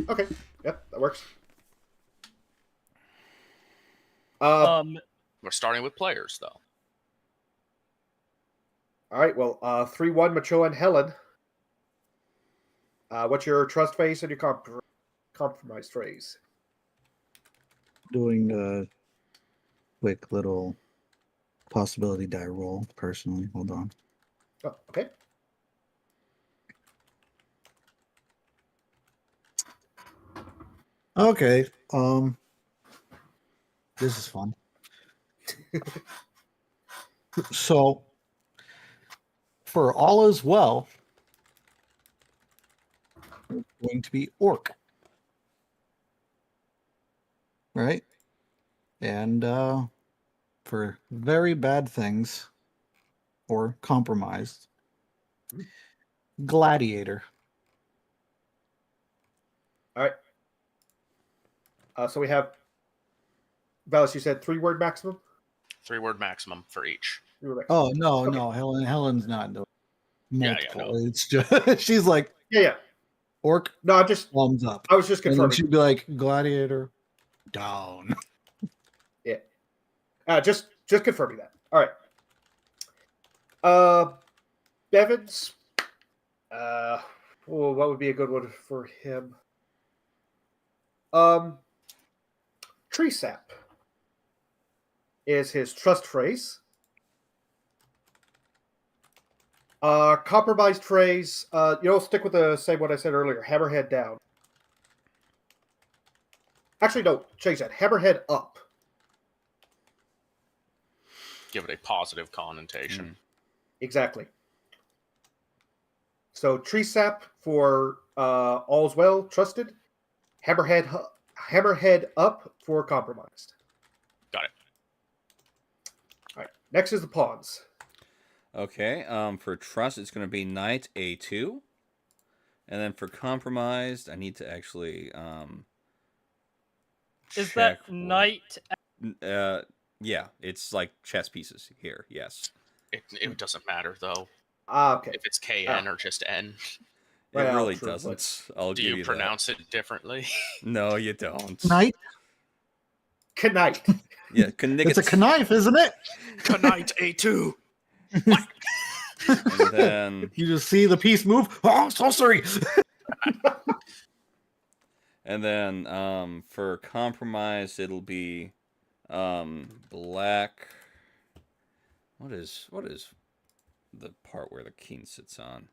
Okay. Yep, that works. We're starting with players, though. All right. Well, 3-1 Macho and Helen. What's your trust phase and your compromise phrase? Doing a quick little possibility die roll personally. Hold on. Oh, okay. Okay. This is fun. So, for all is well, it's going to be orc, right? And for very bad things or compromised, gladiator. All right. So we have Valis. You said 3-word maximum. 3-word maximum for each. 3-word maximum. Oh no, Okay. no, Helen's not doing Yeah, multiple. no. It's just she's like Yeah. orc No, I'm just. thumbs up. I was just And then confirming. she'd be like gladiator down. Just confirming that. All right. Bevins. What would be a good one for him? Tree sap is his trust phrase. Compromised phrase. Stick with the same one I said earlier. Hammerhead down. Actually, no. Change that. Hammerhead up. Give it a positive connotation. Exactly. So tree sap for all's well, trusted. Hammerhead up for compromised. Got it. All right. Next is the pawns. Okay. For trust, it's going to be knight A2, and then for compromised, I need to actually Is check. that knight? Yeah, it's like chess pieces here. Yes. It doesn't matter though Okay. if it's KN or just N. It Well, really true, doesn't. I'll Do give you you pronounce it differently? that. No, you don't. Knight. Knight. Yeah, It's a knife, isn't it? Knight A2. And then You just see the piece move. Oh, sorcery. and then for compromise it'll be black. What is the part where the king sits on?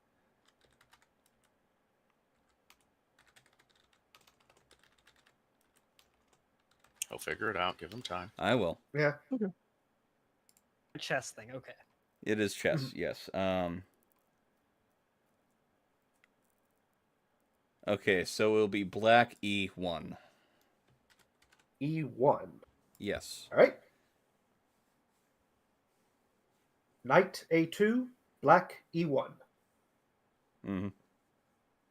He'll figure it out. Give him time. I will. Yeah. Chess thing. Okay. It is chess, yes. Okay, so it'll be black E1. E1. Yes. All right. Knight A2, black E1. Mm-hmm.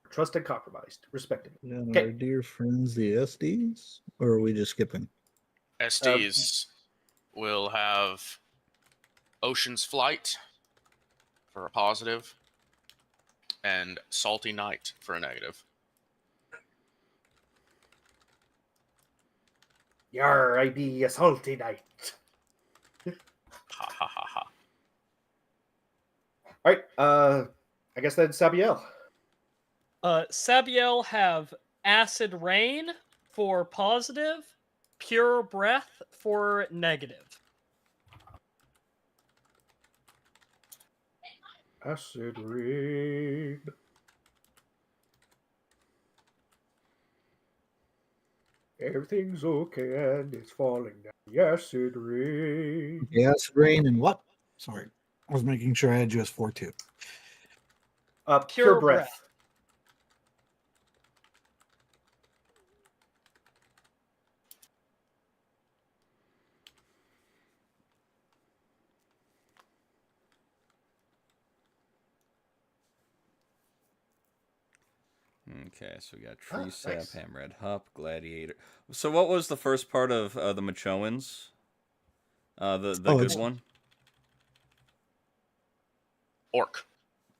Trust and compromised, respectively. And Okay. our dear friends, the SDs, or are we just skipping? SDs will have Ocean's Flight for a positive and Salty Night for a negative. Yar, I be a salty knight. Ha ha ha ha. All right. I guess then Sabiel. Sabiel have Acid Rain for positive, Pure Breath for negative. Acid rain. Everything's okay and it's falling down. The acid rain. Yes, rain and what? Sorry, I was making sure I had you as 4-2. Pure breath. Okay, so we got Tree Sap, nice. Hammerhead Hup, Gladiator. So what was the first part of the Machoans? The good one? Orc.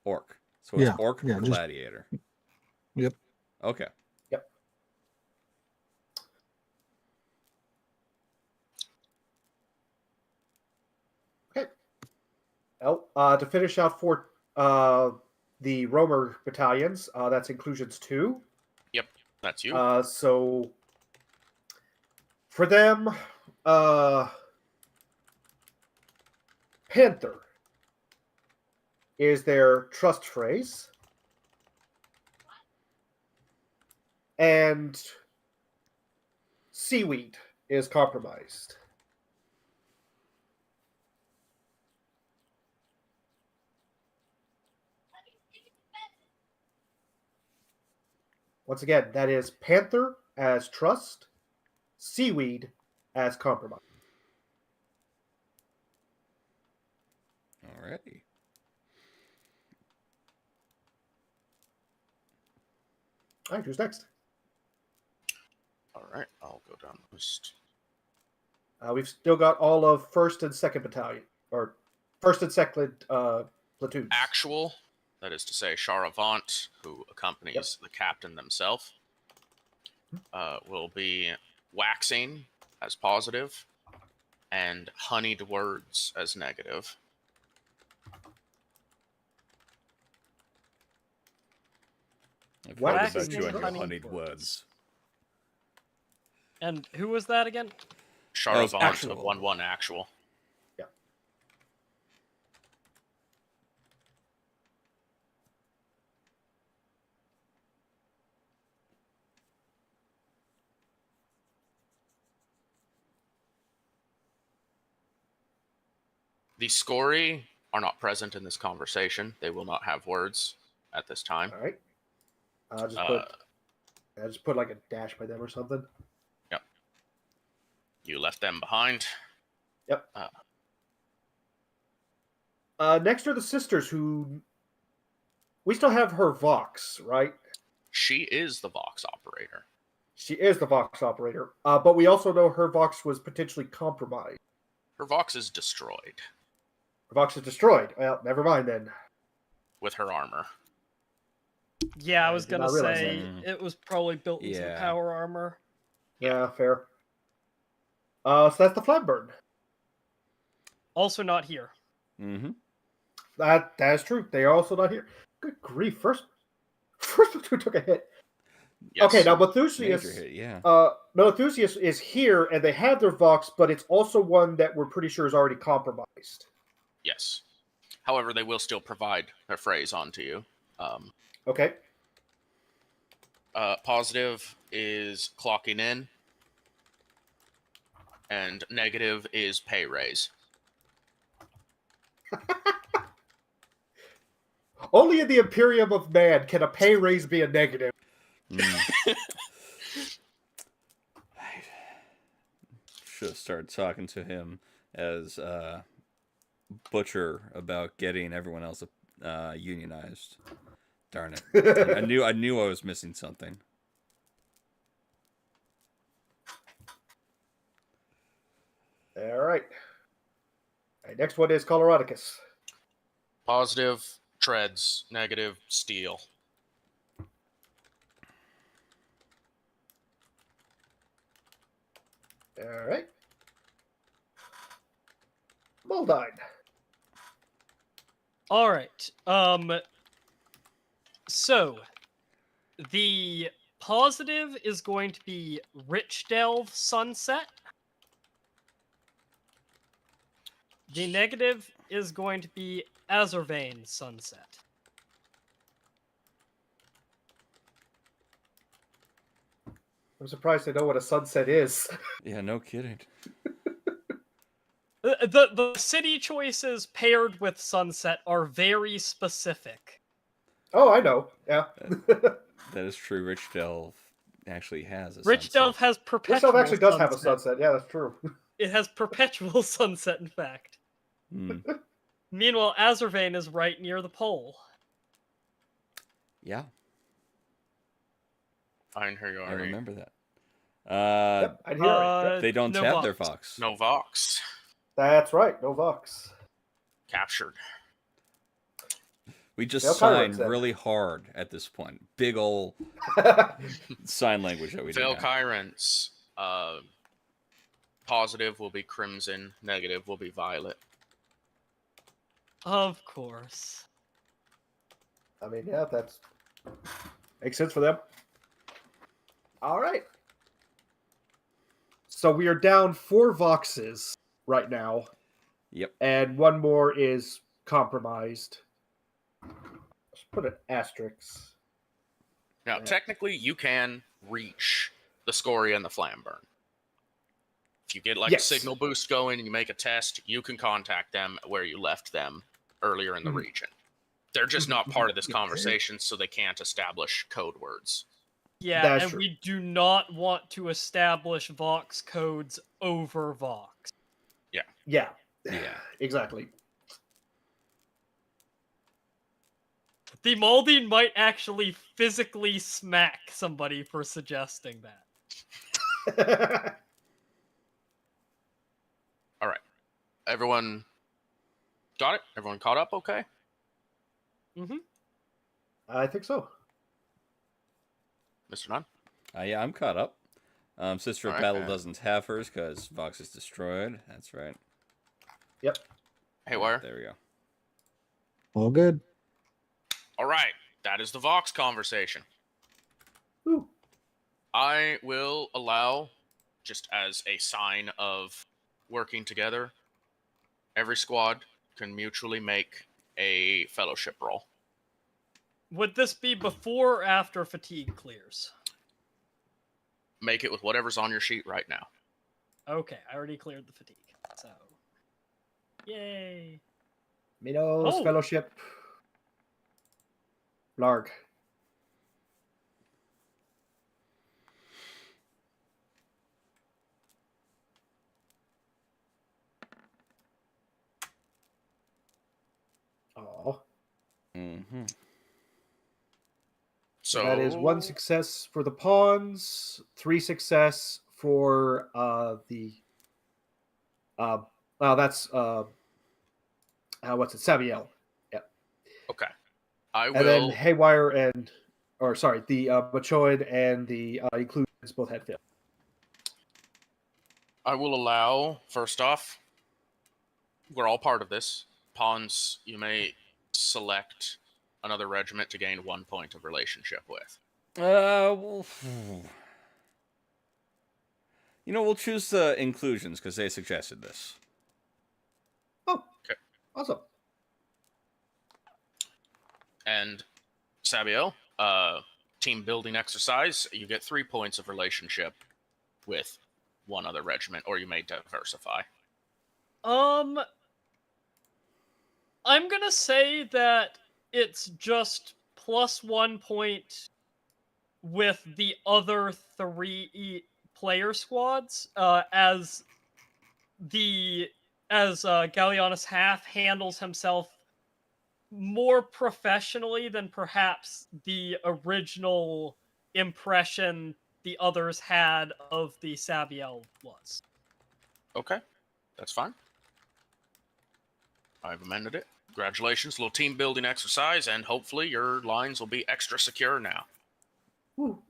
Orc. So it's Yeah, Orc, yeah, just- Gladiator. Yep. Okay. Yep. Okay. Well, to finish out for the Roamer battalions, that's inclusions 2. Yep, that's you. So for them, Panther is their trust phrase. And Seaweed is compromised. Once again, that is Panther as Trust, Seaweed as Compromise. Alrighty. All right, who's next? All right, I'll go down the list. We've still got all of 1st and 2nd Battalion, or 1st and 2nd platoons. Actual, that is to say, Charavant, who accompanies the captain themselves, will be waxing as positive and honeyed words as negative. I've heard Waxing about you and your honeyed honeyed words. words. And who was that again? Charavant of actual. 1-1 actual. Yeah. The Scori are not present in this conversation. They will not have words at this time. All right. I'll just put like a dash by them or something. Yep. You left them behind. Yep. Next are the sisters, who we still have her Vox, right? She is the Vox operator. She is the Vox operator, but we also know her Vox was potentially compromised. Her Vox is destroyed Her Vox is destroyed. Well, never mind then. with her armor. Yeah, I I was did gonna not realize say that. it was probably built into the Yeah. power armor. Yeah, fair. So that's the Flatburn. Also not here. Mm-hmm. That is true. They are also not here. Good grief! First platoon took a hit. Yes. Okay, now Major Malthusius. hit, yeah. Malthusius is here, and they have their Vox, but it's also one that we're pretty sure is already compromised. Yes. However, they will still provide their phrase onto you. Okay. Positive is clocking in, and negative is pay raise. Only in the Imperium of Man can a pay raise be a negative. I should have started talking to him as Butcher about getting everyone else unionized. Darn it! I knew I was missing something. All right. Next one is Coloradicus. Positive, treads. Negative, steel. All right. Moldine. All right. So the positive is going to be Rich Delve Sunset. The negative is going to be Azurvane Sunset. I'm surprised they know what a sunset is. Yeah, no kidding. The city choices paired with Sunset are very specific. Oh, I know. Yeah. That is true. Rich Delve actually has a Rich sunset. Delve has This perpetual stuff actually does sunset. have a sunset. Yeah, that's true. It has perpetual sunset, in fact. Hmm. Meanwhile, Azurvane is right near the pole. Yeah, Fine, here you I are. remember that. Yep, I hear it. They don't no have their Vox. Vox. No Vox. That's right. No Vox. Captured. We just They'll signed Kyrex then. really hard at this point. Big ol' sign language that we do. Valkyrants. Positive will be crimson. Negative will be violet. Of course. I mean, yeah, that's makes sense for them. All right. So we are down 4 Voxes right now, Yep. and one more is compromised. Let's put an asterisk. Now, Yeah. technically, you can reach the Scori and the Flamburn. If you get like Yes. a signal boost going and you make a test, you can contact them where you left them earlier in the region. They're just not part of this conversation, so they can't establish code words. Yeah, That's and true. we do not want to establish Vox codes over Vox. Yeah. Yeah. Exactly. The Molding might actually physically smack somebody for suggesting that. All right. Everyone got it? Everyone caught up okay? Mm-hmm. I think so. Mr. Nunn? Yeah, I'm caught up. Sister of Alright, Battle doesn't have hers because Vox is destroyed. That's right. Yep. Haywire? There we go. All good. All right. That is the Vox conversation. Woo. I will allow, just as a sign of working together, every squad can mutually make a fellowship roll. Would this be before or after fatigue clears? Make it with whatever's on your sheet right now. Okay, I already cleared the fatigue. So, yay. Minos Oh. Fellowship. Larg. Oh. Mm-hmm. So That is 1 success for the pawns, 3 success for the that's what's it, Samuel. okay. I And then will Haywire and the Machoid and the Inclusions both had failed. I will allow, first off, we're all part of this. Pawns, you may select another regiment to gain 1 point of relationship with. Well, we'll choose the inclusions because they suggested this. Oh, okay. Awesome. And Sabiel, team building exercise, you get 3 points of relationship with one other regiment, or you may diversify. I'm gonna say that it's just +1 point with the other 3 player squads, as Gallianus Half handles himself more professionally than perhaps the original impression the others had of the Sabiel was. Okay, that's fine. I've amended it. Congratulations, little team building exercise, and hopefully your lines will be extra secure now. Woo.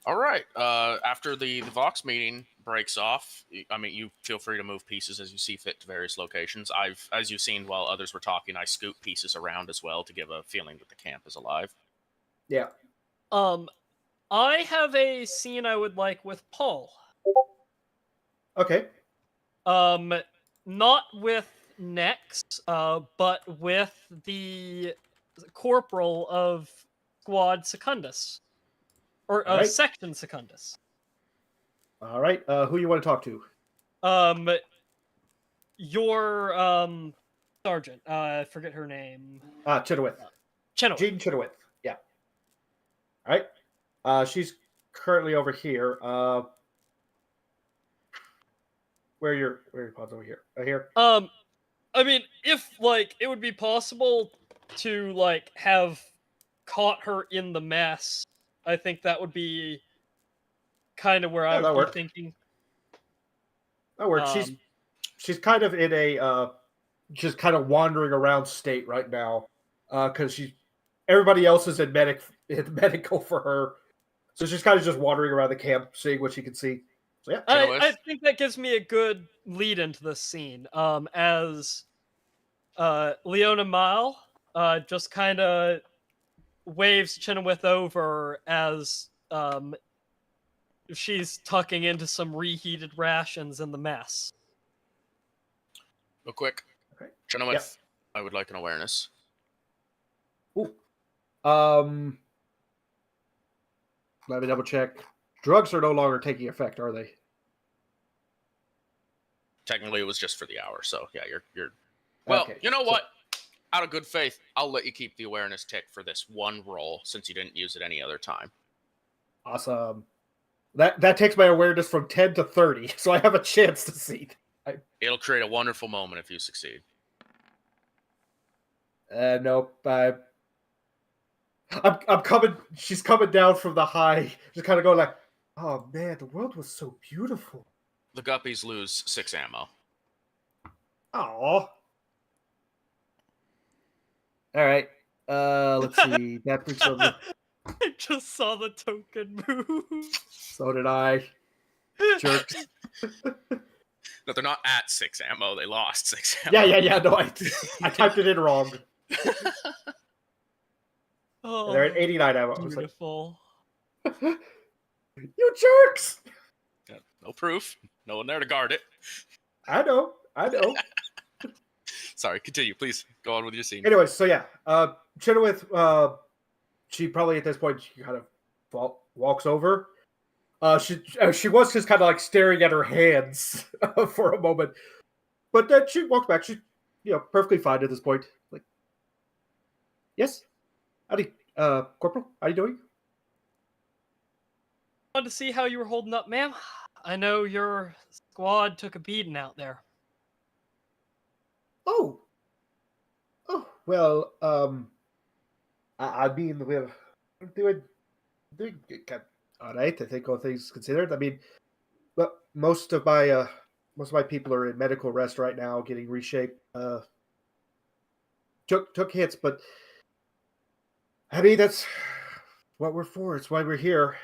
All right. After the Vox meeting breaks off, you feel free to move pieces as you see fit to various locations. As you've seen while others were talking, I scoot pieces around as well to give a feeling that the camp is alive. Yeah. I have a scene I would like with Paul. Okay. Not with Nex, but with the corporal of Squad Secundus. Or Right. Section Secundus. All right. Who you want to talk to? Your sergeant. I forget her name. Chenoweth. Chenoweth. Jean Chenoweth. Yeah. All right. She's currently over here. Where are your pods over here? Right here. I mean, if it would be possible to have caught her in the mess, I think that would be kind of where I would be thinking. That works. She's kind of in a just kind of wandering around state right now, because everybody else is in medical for her, so she's kind of just wandering around the camp, seeing what she can see. So yeah, I think that gives me a good lead into this scene. As Leona Mal just kind of waves Chenoweth over as she's tucking into some reheated rations in the mess. Real quick. Okay. Chenoweth, Yep. I would like an awareness. Ooh. Um, let me double check. Drugs are no longer taking effect, are they? Technically, it was just for the hour, so yeah, you're. Well, Okay, you know so- what? Out of good faith, I'll let you keep the awareness tick for this one roll since you didn't use it any other time. Awesome. That takes my awareness from 10 to 30, so I have a chance to see. It'll create a wonderful moment if you succeed. Nope. I'm coming. She's coming down from the high. Just kind of going like, "Oh man, the world was so beautiful." The guppies lose 6 ammo. Aw. All right. Let's see. That brings up. I just saw the token move. So did I. Jerks. No, they're not at 6 ammo. They lost 6 ammo. Yeah. No, I typed it in wrong. Oh, They're at 89 ammo. I was like, beautiful. you jerks! Yeah, no proof. No one there to guard it. I know. Sorry, continue. Please go on with your scene. Anyways, so yeah, Chenoweth, she probably at this point she kind of walks over. She was just kind of like staring at her hands for a moment, but then she walks back. She, perfectly fine at this point. Like, yes, howdy, Corporal, how you doing? Wanted to see how you were holding up, ma'am. I know your squad took a beating out there. Oh, well, I mean, we're doing all right. I think all things considered. I mean, but most of my people are in medical rest right now, getting reshaped. Took hits, but I mean that's what we're for. It's why we're here.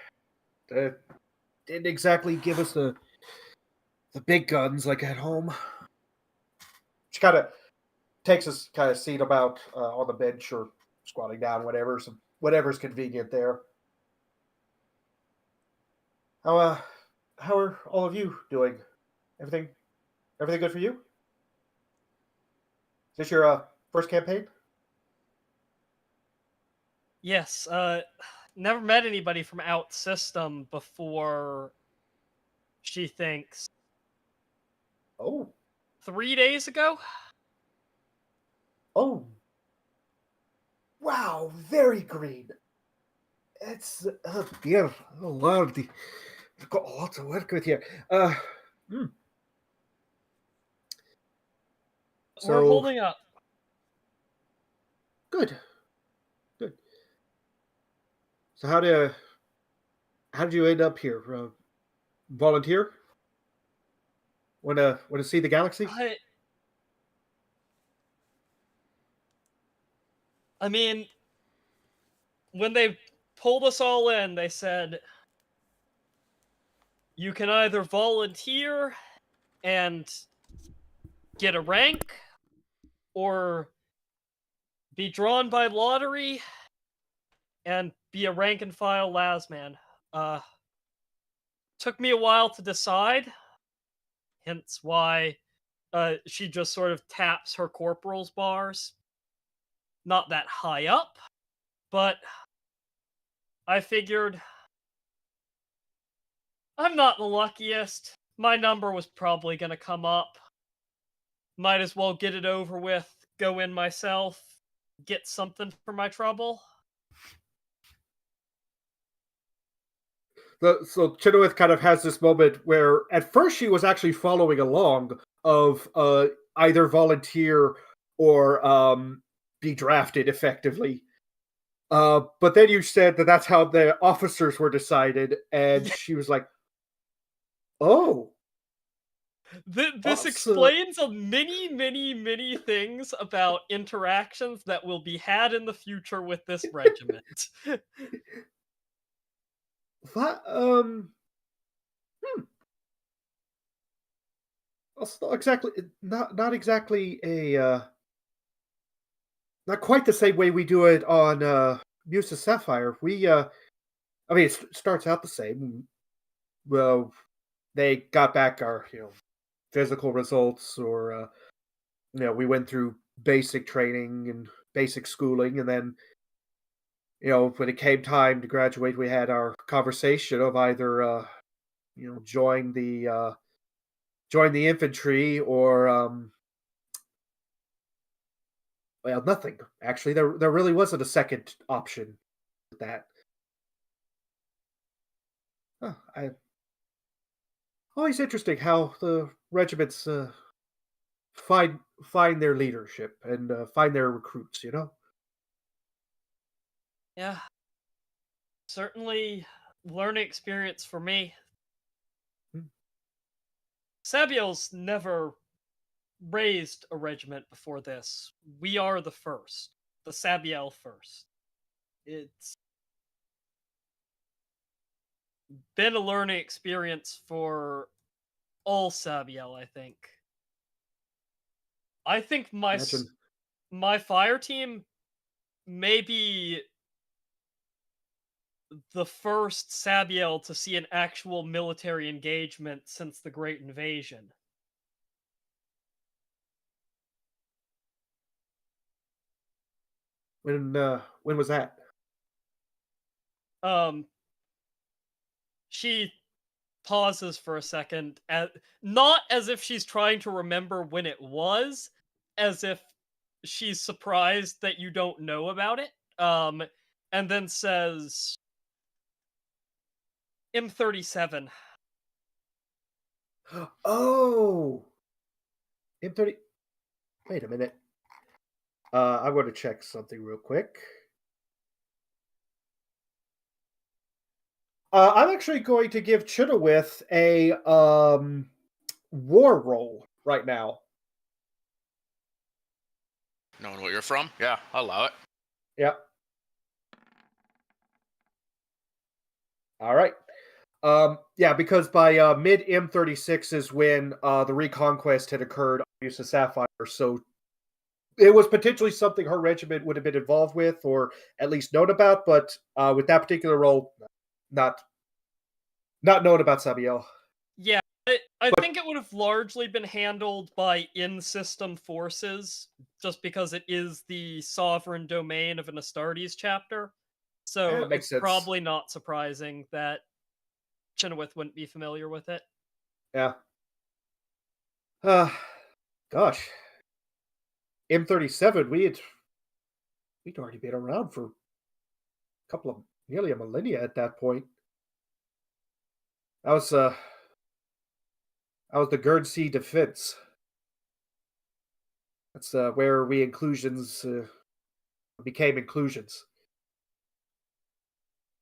Didn't exactly give us the big guns like at home. She kind of takes us kind of seat about on the bench or squatting down, whatever's convenient there. How are all of you doing? Everything good for you? Is this your first campaign? Yes, never met anybody from out system before, she thinks. Oh, 3 days ago? oh, wow, very green. It's beautiful. I love the. I've got lots of work with here. We're So holding up. good. So how did you end up here? Volunteer? Want to see the galaxy? I mean, when they pulled us all in, they said, you can either volunteer and get a rank, or be drawn by lottery and be a rank and file lasman. Took me a while to decide, hence why she just sort of taps her corporal's bars. Not that high up, but I figured I'm not the luckiest. My number was probably going to come up. Might as well get it over with, go in myself, get something for my trouble. So Chenoweth kind of has this moment where at first she was actually following along of either volunteer or be drafted effectively. But then you said that that's how the officers were decided, and she was like, "Oh, This Awesome. explains a many things about interactions that will be had in the future with this regiment. that It's not exactly a not quite the same way we do it on Musa Sapphire. I mean, it starts out the same. Well, they got back our physical results, or we went through basic training and basic schooling, and then when it came time to graduate, we had our conversation of either, join the infantry or, well, nothing. Actually, there really wasn't a second option with that. Huh, always interesting how the regiments find their leadership and find their recruits. Yeah, certainly learning experience for me. Hmm. Sabiel's never raised a regiment before this. We are the first. The Sabiel first. It's been a learning experience for all Sabiel, I think. I think Imagine. my fire team may be the first Sabiel to see an actual military engagement since the Great Invasion. When was that? She pauses for a second, not as if she's trying to remember when it was, as if she's surprised that you don't know about it. And then says, M37. Oh, M30. Wait a minute. I'm going to check something real quick. I'm actually going to give Chitowith a war roll right now. Knowing where you're from? Yeah, I'll allow it. Yeah. All right. Yeah, because by mid M36 is when the Reconquest had occurred on use of Sapphire, so it was potentially something her regiment would have been involved with, or at least known about. But with that particular role, not known about Sabiel. Yeah, I think it would have largely been handled by in-system forces, just because it is the sovereign domain of an Astartes chapter. So Yeah, it makes it's sense. probably not surprising that Chenoweth wouldn't be familiar with it. Yeah. Gosh. M37, we'd already been around for a couple of nearly a millennia at that point. That was the Guernsey defense. That's where we inclusions became inclusions.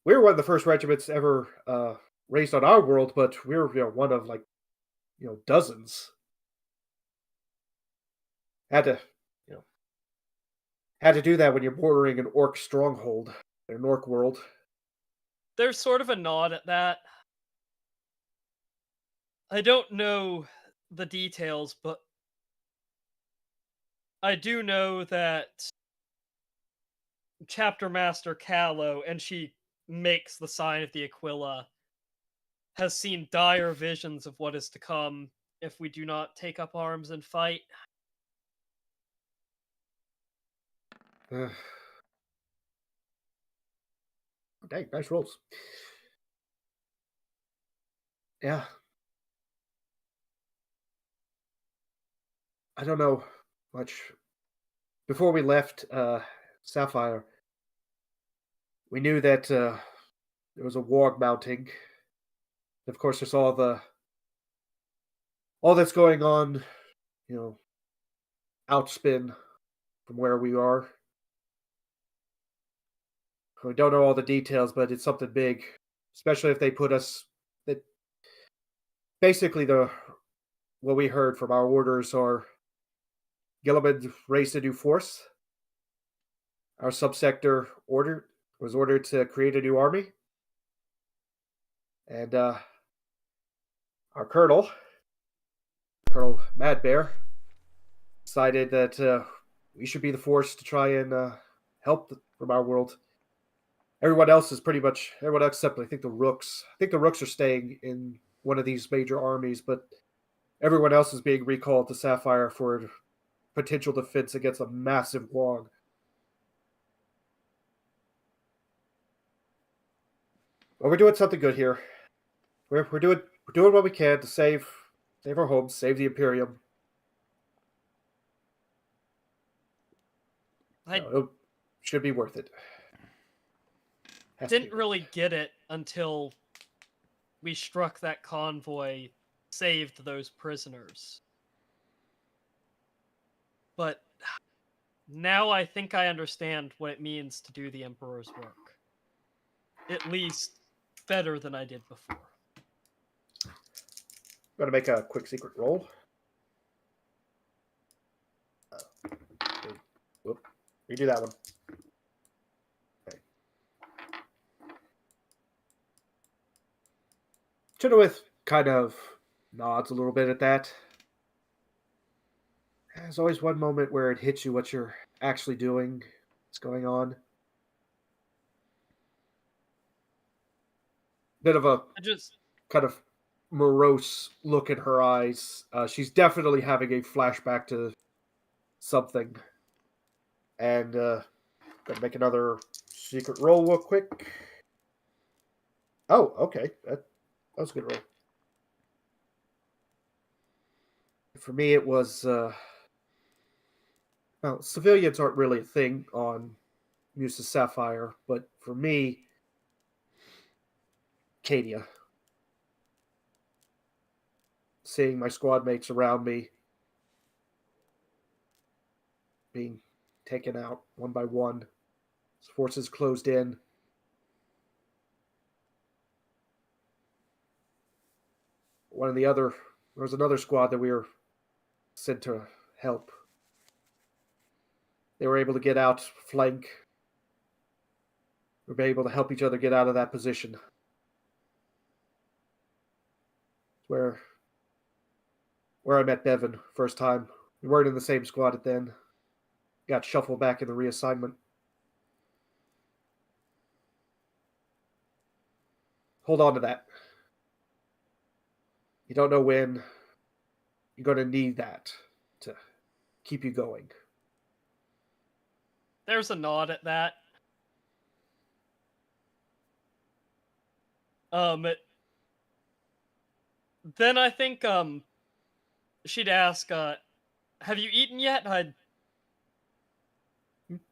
We were one of the first regiments ever raised on our world, but we were one of dozens. Had to do that when you're bordering an orc stronghold, an orc world. There's sort of a nod at that. I don't know the details, but I do know that Chapter Master Callow, and she makes the sign of the Aquila, has seen dire visions of what is to come if we do not take up arms and fight. Dang, nice rolls. Yeah. I don't know much. Before we left Sapphire, we knew that there was a war mounting. Of course, there's all that's going on, outspin from where we are. We don't know all the details, but it's something big, especially if they put us. That basically what we heard from our orders are Gilliman raised a new force. Our subsector was ordered to create a new army, and our Colonel Madbear, decided that we should be the force to try and help from our world. Everyone else except I think the Rooks. I think the Rooks are staying in one of these major armies, but everyone else is being recalled to Sapphire for potential defense against a massive Wog. Well, we're doing something good here. We're doing what we can to save our homes, save the Imperium. I It should be worth it. Has to be didn't worth really get it until we struck that convoy, saved those prisoners. But now I think I understand what it means to do the Emperor's work. At least better than I did before. I'm gonna make a quick secret roll. Whoop. Redo that one. Okay. Chenoweth kind of nods a little bit at that. There's always one moment where it hits you what you're actually doing, what's going on. Bit of a I just kind of morose look in her eyes. She's definitely having a flashback to something. And gonna make another secret roll real quick. Oh, okay. That was a good roll. For me, it was... well, civilians aren't really a thing on Musa Sapphire, but for me, Cadia. Seeing my squad mates around me being taken out one by one, forces closed in. There was another squad that we were sent to help. They were able to get out, flank. We were able to help each other get out of that position. Where I met Bevan first time. We weren't in the same squad at then. Got shuffled back in the reassignment. Hold on to that. You don't know when you're going to need that to keep you going. there's a nod at that. Then I think she'd ask, have you eaten yet? I'd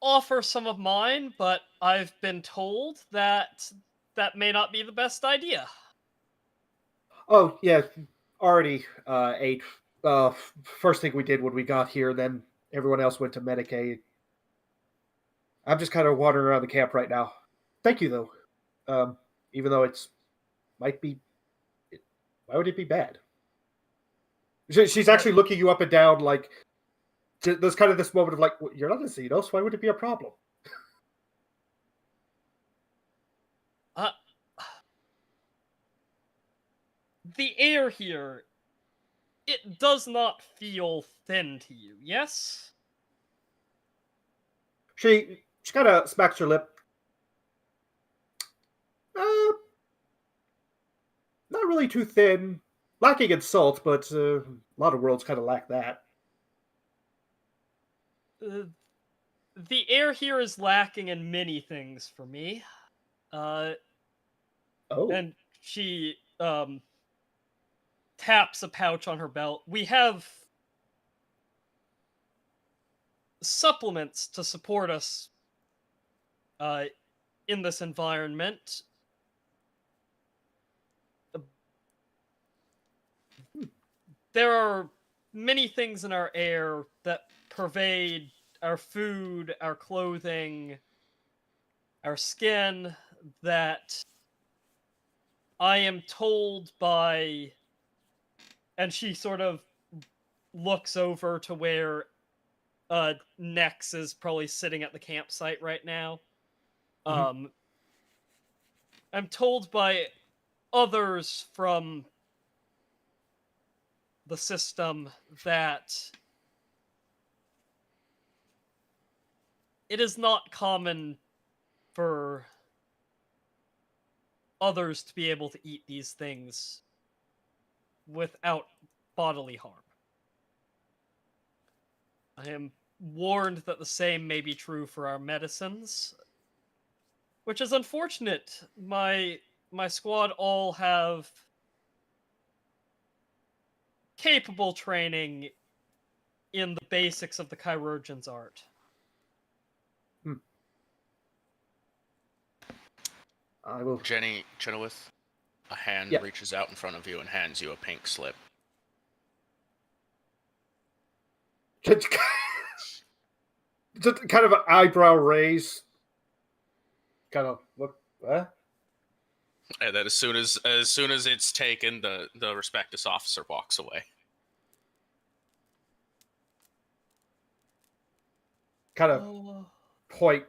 offer some of mine, but I've been told that that may not be the best idea. Oh, yeah. Already ate. First thing we did when we got here, then everyone else went to Medicaid. I'm just kind of wandering around the camp right now. Thank you, though. Even though might be... Why would it be bad? She's actually looking you up and down, like... There's kind of this moment of like, you're not a Xenos, why would it be a problem? The air here, it does not feel thin to you, yes? She kind of smacks her lip. Not really too thin. Lacking in salt, but a lot of worlds kind of lack that. The air here is lacking in many things for me. Oh. And she taps a pouch on her belt. We have supplements to support us in this environment. There are many things in our air that pervade our food, our clothing, our skin, that I am told by... And she sort of looks over to where Nex is probably sitting at the campsite right now. Mm-hmm. I'm told by others from the system that it is not common for others to be able to eat these things without bodily harm. I am warned that the same may be true for our medicines, which is unfortunate. My my squad all have capable training in the basics of the chirurgeon's art. I will. Jenny Chenoweth, a hand Yeah. reaches out in front of you and hands you a pink slip. Just kind of an eyebrow raise. Kind of look. What? And then as soon as it's taken, the respectus officer walks away. Kind of Oh. point.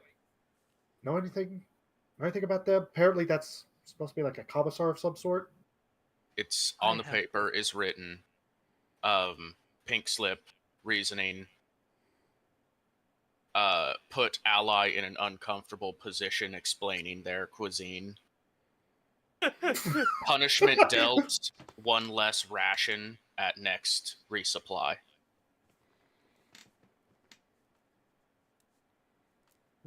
Know anything? Know anything about them? Apparently, that's supposed to be like a commissar of some sort. It's on I the have- paper is written, pink slip, reasoning. Put ally in an uncomfortable position, explaining their cuisine. Punishment dealt, 1 less ration at next resupply.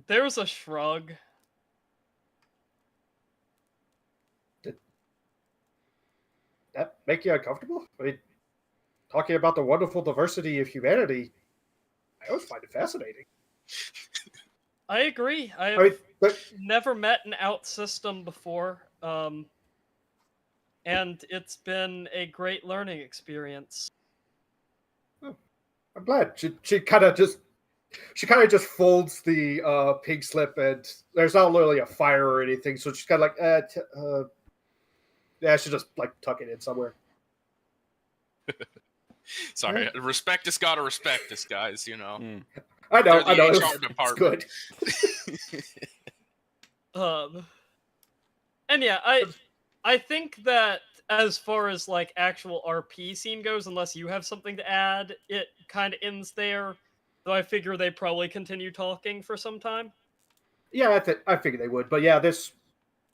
There's a shrug. That make you uncomfortable? I mean, talking about the wonderful diversity of humanity, I always find it fascinating. I agree. I've I mean, but never met an out system before, and it's been a great learning experience. I'm glad she kind of just folds the pink slip, and there's not literally a fire or anything, so she's kind of like, yeah, I should just like tuck it in somewhere. Sorry, respectus gotta respect this, guys. You know, I know, They're the HR it's department. good. And yeah, I think that as far as like actual RP scene goes, unless you have something to add, it kind of ends there. Though I figure they probably continue talking for some time. Yeah, I figured they would, but yeah, this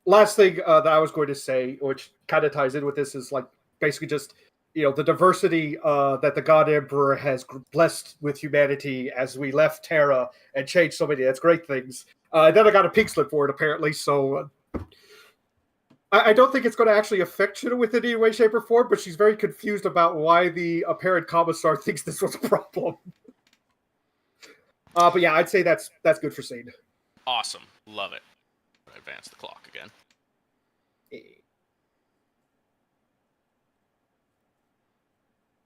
last thing that I was going to say, which kind of ties in with this, is like basically just the diversity that the God Emperor has blessed with humanity as we left Terra and changed so many. That's great things. Then I got a pink slip for it apparently, so I don't think it's going to actually affect Chenoweth in any way, shape, or form. But she's very confused about why the apparent commissar thinks this was a problem. But yeah, I'd say that's good for scene. Awesome, love it. Advance the clock again.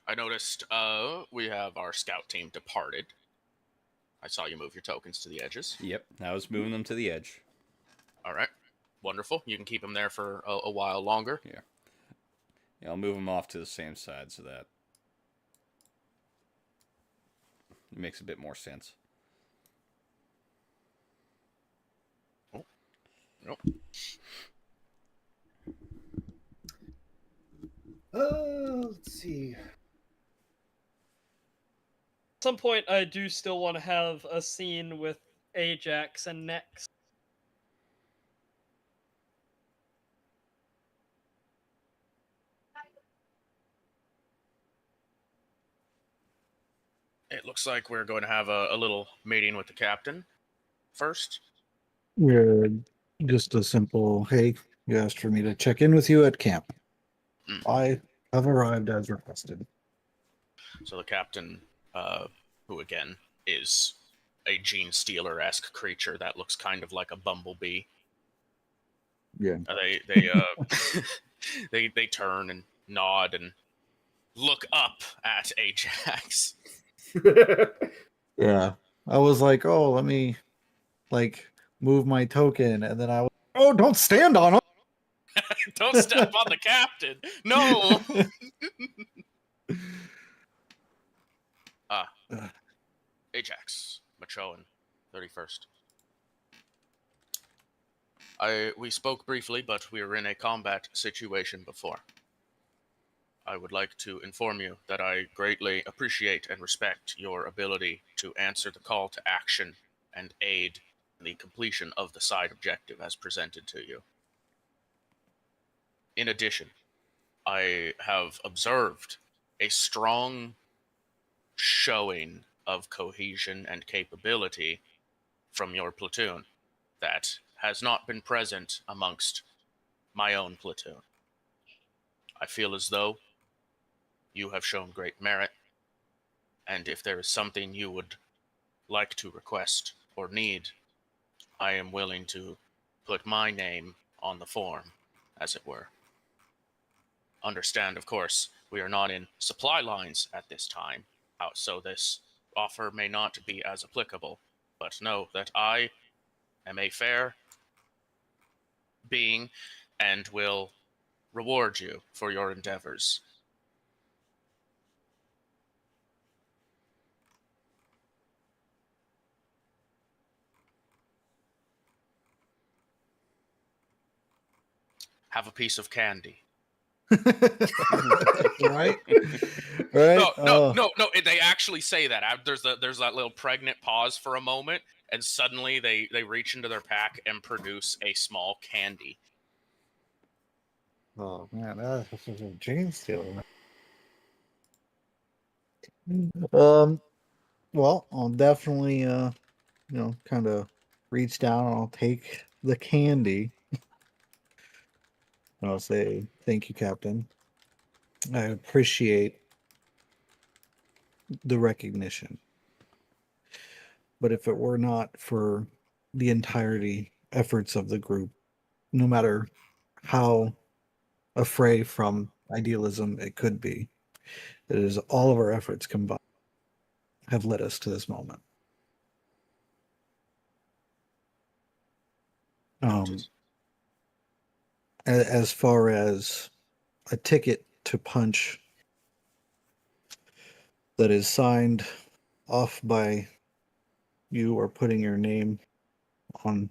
I noticed we have our scout team departed. I saw you move your tokens to the edges. Yep, I was moving them to the edge. All right, wonderful. You can keep them there for a while longer. Yeah, I'll move them off to the same side so that it makes a bit more sense. Oh. Nope. Let's see. At some point, I do still want to have a scene with Ajax and Nex. It looks like we're going to have a little meeting with the captain first. We're just a simple, hey, you asked for me to check in with you at camp. I have arrived as requested. So the captain, who again is a Gene Stealer-esque creature that looks kind of like a bumblebee. Yeah. They turn and nod and look up at Ajax. Yeah. I was like, oh, let me move my token, and then I was, oh, don't stand on him. Don't step on the captain. No. Ajax, Machoan, 31st. We spoke briefly, but we were in a combat situation before. I would like to inform you that I greatly appreciate and respect your ability to answer the call to action and aid in the completion of the side objective as presented to you. In addition, I have observed a strong showing of cohesion and capability from your platoon that has not been present amongst my own platoon. I feel as though you have shown great merit, and if there is something you would like to request or need, I am willing to put my name on the form, as it were. Understand, of course, we are not in supply lines at this time, so this offer may not be as applicable, but know that I am a fair being and will reward you for your endeavors. Have a piece of candy. Right? Right? No. They actually say that. There's that little pregnant pause for a moment, and suddenly they reach into their pack and produce a small candy. Oh man, that's a chain stealer. Well, I'll definitely kind of reach down and I'll take the candy. And I'll say, "Thank you, Captain. I appreciate the recognition. But if it were not for the entirety efforts of the group, no matter how afraid from idealism it could be, it is all of our efforts combined have led us to this moment." As far as a ticket to punch that is signed off by you or putting your name on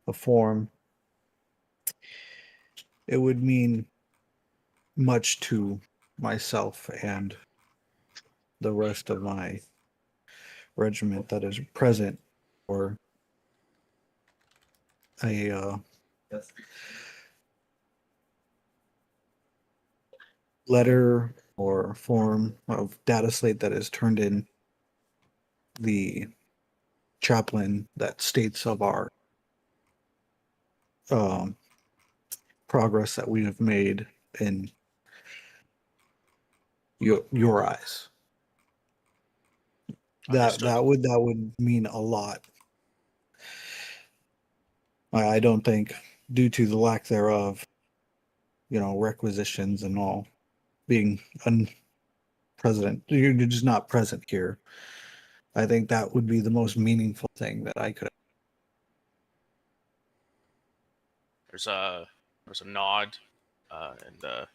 a form, it would mean much to myself and the rest of my regiment that is present, or a letter or form of data slate that is turned in the chaplain that states of our progress that we have made in your eyes. That would mean a lot. I don't think, due to the lack thereof, requisitions and all, being present, you're just not present here. I think that would be the most meaningful thing that I could. There's a nod, and the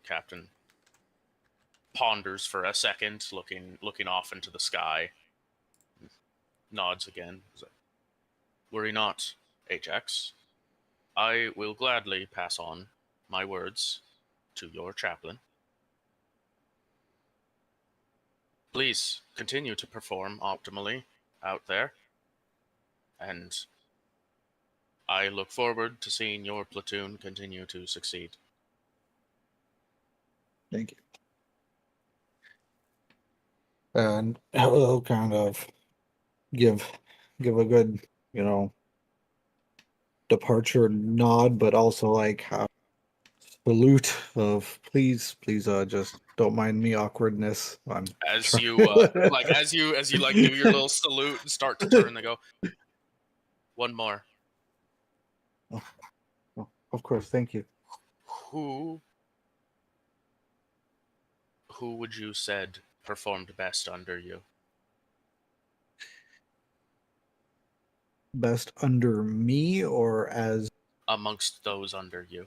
captain ponders for a second, looking off into the sky. Nods again. Worry not, Ajax. I will gladly pass on my words to your chaplain. Please continue to perform optimally out there, and I look forward to seeing your platoon continue to succeed. Thank you. And I'll kind of give a good, departure nod, but also like salute of please, just don't mind me awkwardness. As you as you do your little salute and start to turn, they go, one more. Oh, of course, thank you. Who would you said performed best under you? Best under me or as Amongst those under you?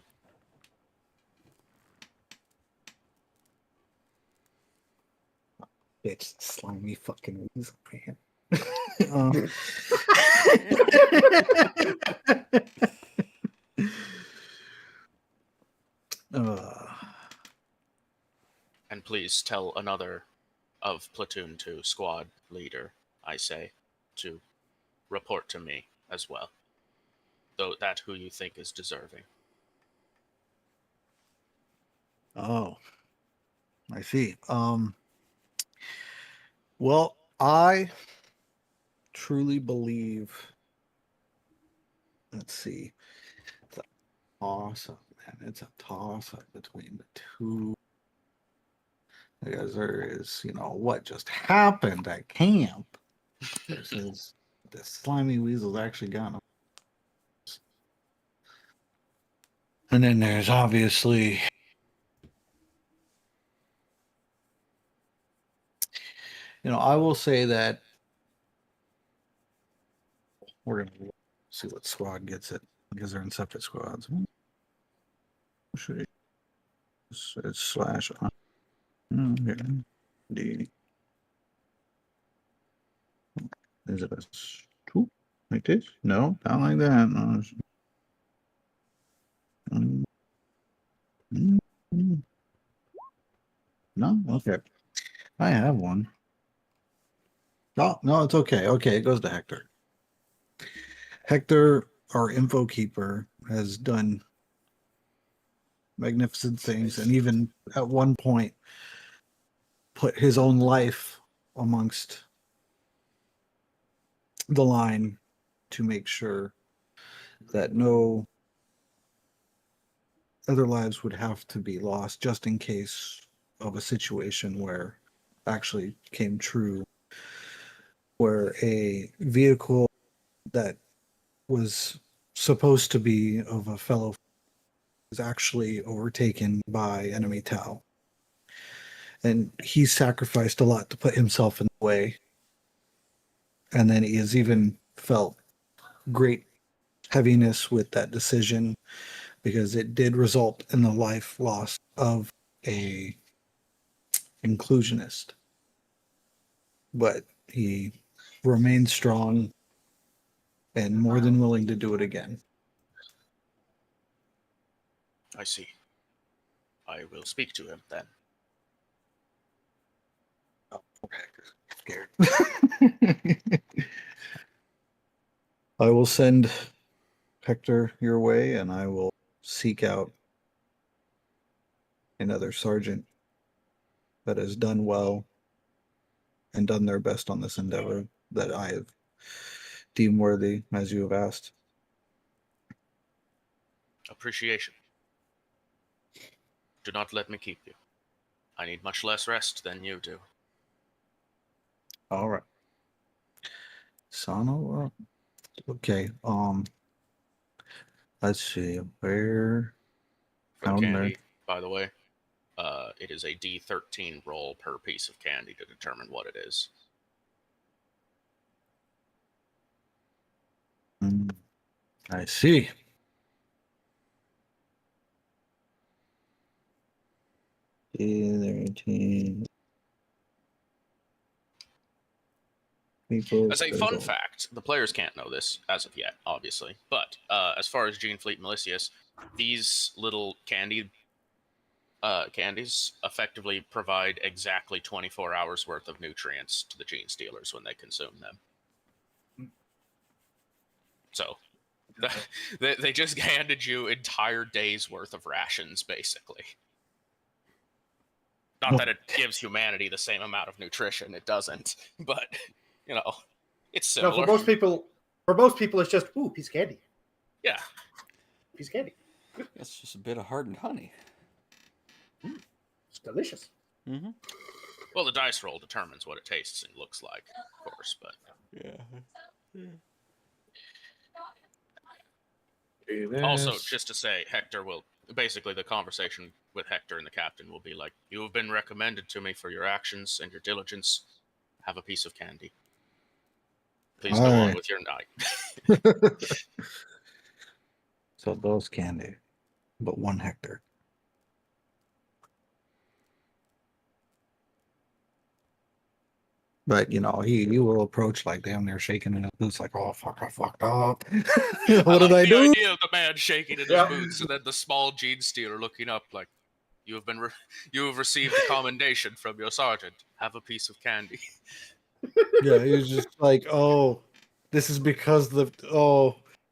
Bitch, slimy fucking weasel, man. And please tell another of Platoon 2 squad leader, I say, to report to me as well. Though that who you think is deserving. Oh, I see. Well, I truly believe. Let's see. toss-up, man. It's a toss-up between the two. Because there is, what just happened at camp versus the slimy weasels actually got them. And then there's obviously, I will say that we're going to see what squad gets it because they're in separate squads. It's slash on. D. Is it a 2 like this? No, not like that. No. No, okay. I have one. Oh, no, it's okay. Okay, it goes to Hector. Hector, our info keeper, has done magnificent things and even at one point put his own life amongst the line to make sure that no other lives would have to be lost just in case of a situation where actually came true, where a vehicle that was supposed to be of a fellow was actually overtaken by enemy Tau. And he sacrificed a lot to put himself in the way. And then he has even felt great heaviness with that decision because it did result in the life loss of a inclusionist. But he remained strong and more than willing to do it again. I see. I will speak to him then. Oh, okay. Scared. I will send Hector your way, and I will seek out another sergeant that has done well and done their best on this endeavor that I have deemed worthy, as you have asked. Appreciation. Do not let me keep you. I need much less rest than you do. All right. Sano, okay. Let's see where. For the Down there. candy, by the way, it is a D13 roll per piece of candy to determine what it is. I see. D13. As a fun fact, the players can't know this as of yet, obviously, but as far as Gene Fleet Malicious, these little candies effectively provide exactly 24 hours worth of nutrients to the Gene Stealers when they consume them. So they just handed you entire days worth of rations, basically. Not that it gives humanity the same amount of nutrition, it doesn't, but it's similar. No, for most people, it's just piece of candy. Yeah, Piece of candy. It's just a bit of hardened honey. It's delicious. Mm-hmm. Well, the dice roll determines what it tastes and looks like, of course, but also, just to say, Hector will basically the conversation with Hector and the captain will be like, "You have been recommended to me for your actions and your diligence. Have a piece of candy. Please go on with your night." So those candy, but 1 Hector. But he will approach like damn near shaking in his boots, like, oh fuck, I fucked up. What did I do? The idea of the man shaking in his boots and then the small Gene Stealer looking up like, you have received a commendation from your sergeant. Have a piece of candy. Yeah, he was just like, oh, this is because it's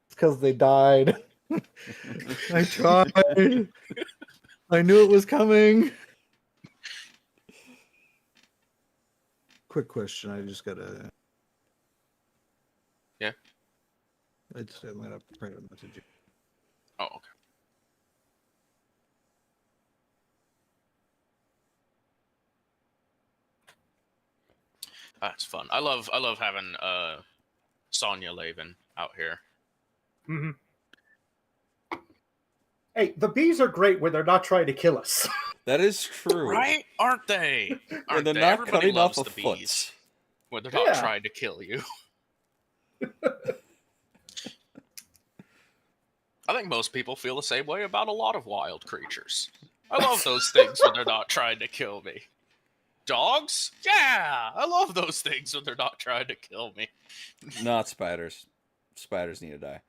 because they died. I tried. I knew it was coming. Quick question. I just gotta. Yeah. I'm gonna print a message. Oh, okay. That's fun. I love having Sonya Laven out here. Mhm. Hey, the bees are great when they're not trying to kill us. That is true. Right? Aren't they? When Aren't they're they? not Everybody cutting off loves a the foot. bees when they're not Yeah. trying to kill you. I think most people feel the same way about a lot of wild creatures. I love those things when they're not trying to kill me. Dogs? Yeah! I love those things when they're not trying to kill me. Not spiders. Spiders need to die.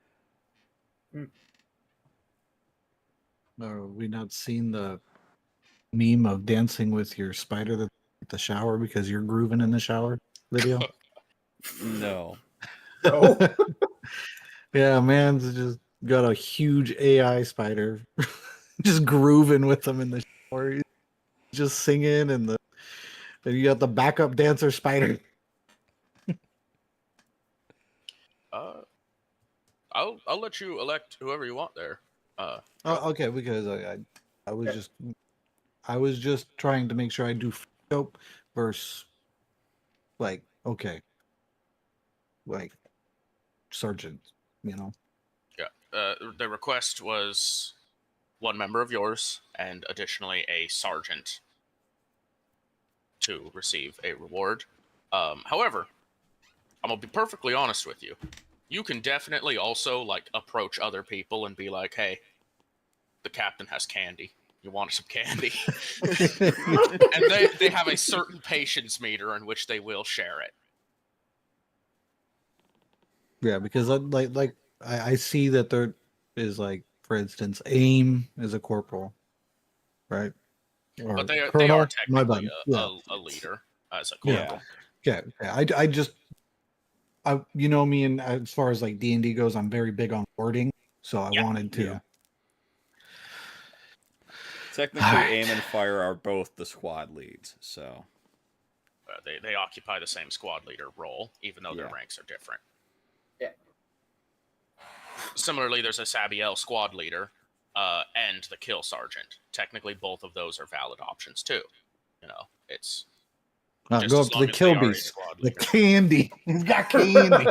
Are we not seen the meme of dancing with your spider at the shower because you're grooving in the shower video? No. No. Yeah, man's just got a huge AI spider just grooving with them in the shower. He's just singing and you got the backup dancer spider. I'll let you elect whoever you want there. Oh, okay, because I was just trying to make sure I do scope versus like sergeant, you know. Yeah. The request was one member of yours and additionally a sergeant to receive a reward. However, I'm gonna be perfectly honest with you. You can definitely also like approach other people and be like, "Hey, the captain has candy. You want some candy?" And they have a certain patience meter in which they will share it. Yeah, because I see that there is like, for instance, AIM is a corporal, right? Or But they are colonel. My technically bad. a leader as a Yeah. corporal. Yeah. I you know me, and as far as like D&D goes, I'm very big on wording, so I Yeah. wanted to. Yeah. Technically, aim and fire are both the squad leads, so They occupy the same squad leader role, even though their Yeah. ranks are different. Yeah. Similarly, there's a Sabiel squad leader and the kill sergeant. Technically, both of those are valid options too. You know, it's just Go as up to long the as kill they are a beast. squad The leader. candy. He's got candy.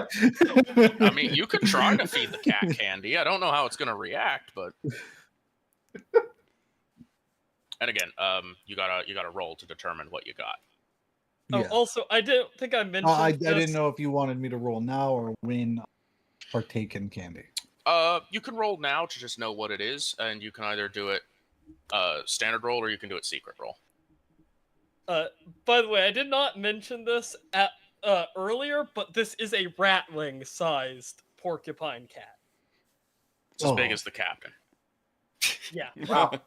I mean, you could try to feed the cat candy. I don't know how it's going to react, but. And again, you gotta roll to determine what you got. Oh, Yeah. also, I didn't think I mentioned I this. didn't know if you wanted me to roll now or win partake in candy. You can roll now to just know what it is, and you can either do it standard roll or you can do it secret roll. By the way, I did not mention this at earlier, but this is a ratling-sized porcupine cat. It's as big as the captain. Yeah. Wow.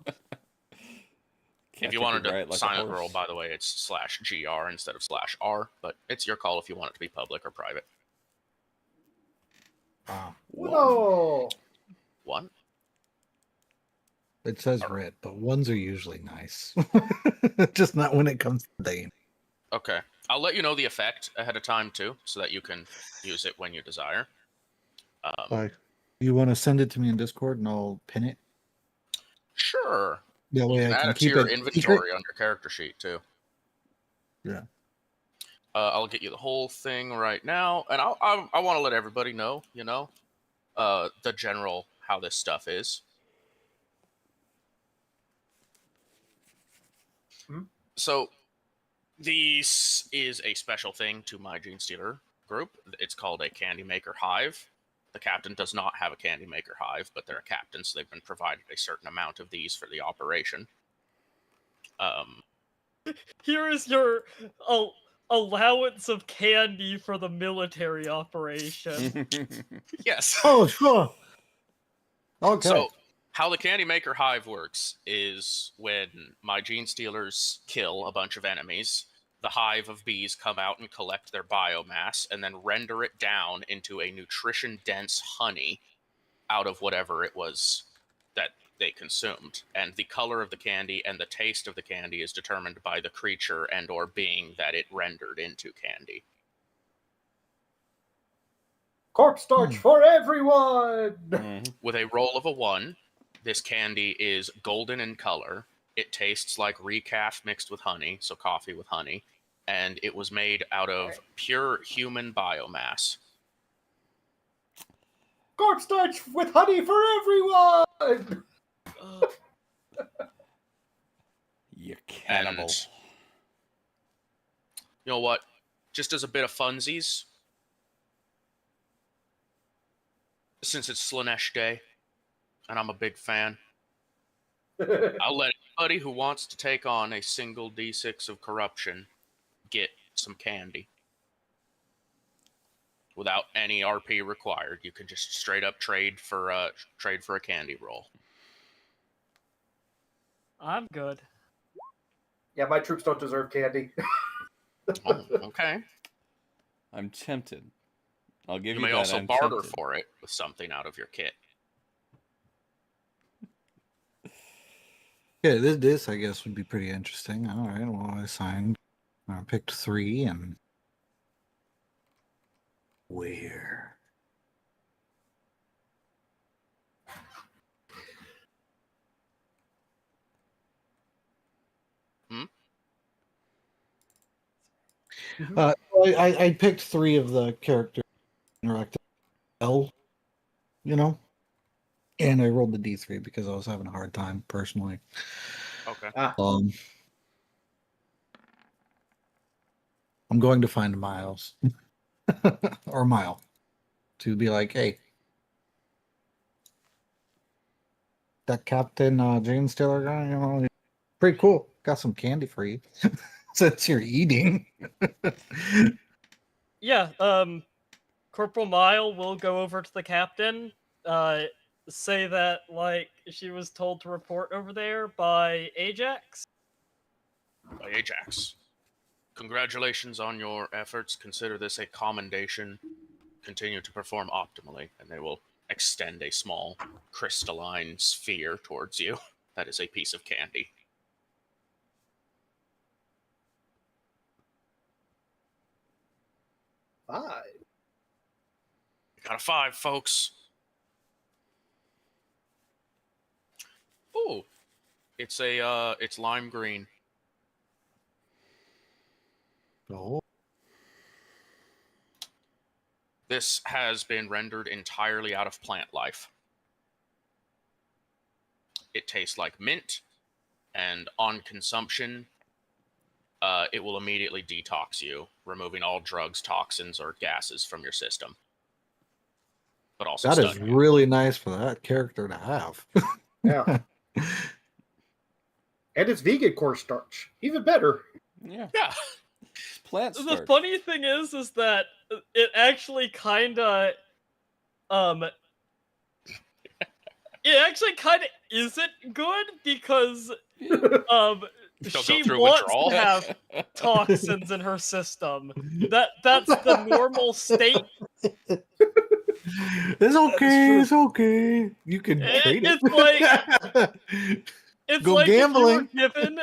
If you wanted to silent roll, by the way, it's /GR instead of /R, but it's your call if you want it to be public or private. Wow. No. One. It says red, but ones are usually nice. Just not when it comes to Dane. Okay. I'll let you know the effect ahead of time, too, so that you can use it when you desire. You want to send it to me in Discord and I'll pin it? Sure. That way I Add can it to keep your it inventory secret. on your character sheet, too. Yeah. I'll get you the whole thing right now, and I want to let everybody know, the general how this stuff is. So, this is a special thing to my Gene Stealer group. It's called a Candy Maker Hive. The captain does not have a Candy Maker Hive, but they're a captain, so they've been provided a certain amount of these for the operation. Here is your allowance of candy for the military operation. Yes. Oh, sure. Okay. So, how the Candy Maker Hive works is when my Gene Stealers kill a bunch of enemies, the hive of bees come out and collect their biomass and then render it down into a nutrition-dense honey out of whatever it was that they consumed. And the color of the candy and the taste of the candy is determined by the creature and or being that it rendered into candy. Corpse starch for everyone! With a roll of a 1, this candy is golden in color. It tastes like recaf mixed with honey, so coffee with honey. and it was made out of pure human biomass. Cornstarch with honey for everyone! You cannibal. And you know what? Just as a bit of funsies, since it's Slanesh Day, and I'm a big fan, I'll let anybody who wants to take on a single D6 of corruption get some candy. Without any RP required. You can just straight up trade for a candy roll. I'm good. Yeah, my troops don't deserve candy. Oh, okay. I'm tempted. I'll give You you may that. also I'm barter tempted. for it with something out of your kit. Yeah, this I guess would be pretty interesting. All right, well I signed. I picked 3 and where? I picked 3 of the character interactive L, you know, and I rolled the D3 because I was having a hard time personally. Okay. I'm going to find Miles or Mile to be like, hey, that Captain James Taylor guy, you know, pretty cool. Got some candy for you since you're eating. Yeah, Corporal Mile will go over to the captain, say that, like, she was told to report over there by Ajax. By Ajax. Congratulations on your efforts. Consider this a commendation. Continue to perform optimally, and they will extend a small crystalline sphere towards you. That is a piece of candy. Five. Got a 5, folks. Oh, it's lime green. Oh, This has been rendered entirely out of plant life. It tastes like mint, and on consumption, it will immediately detox you, removing all drugs, toxins, or gases from your system. But also that is stun you. really nice for that character to have. Yeah. And it's vegan cornstarch. Even better. Yeah. Yeah. It's plant The starch. funny thing is that it actually kinda, it actually kinda isn't good because, She'll she go through wants withdrawal. to have toxins in her system. That's the normal state. It's okay. true. It's okay. You can trade it. It's like it's Go like gambling. if you were given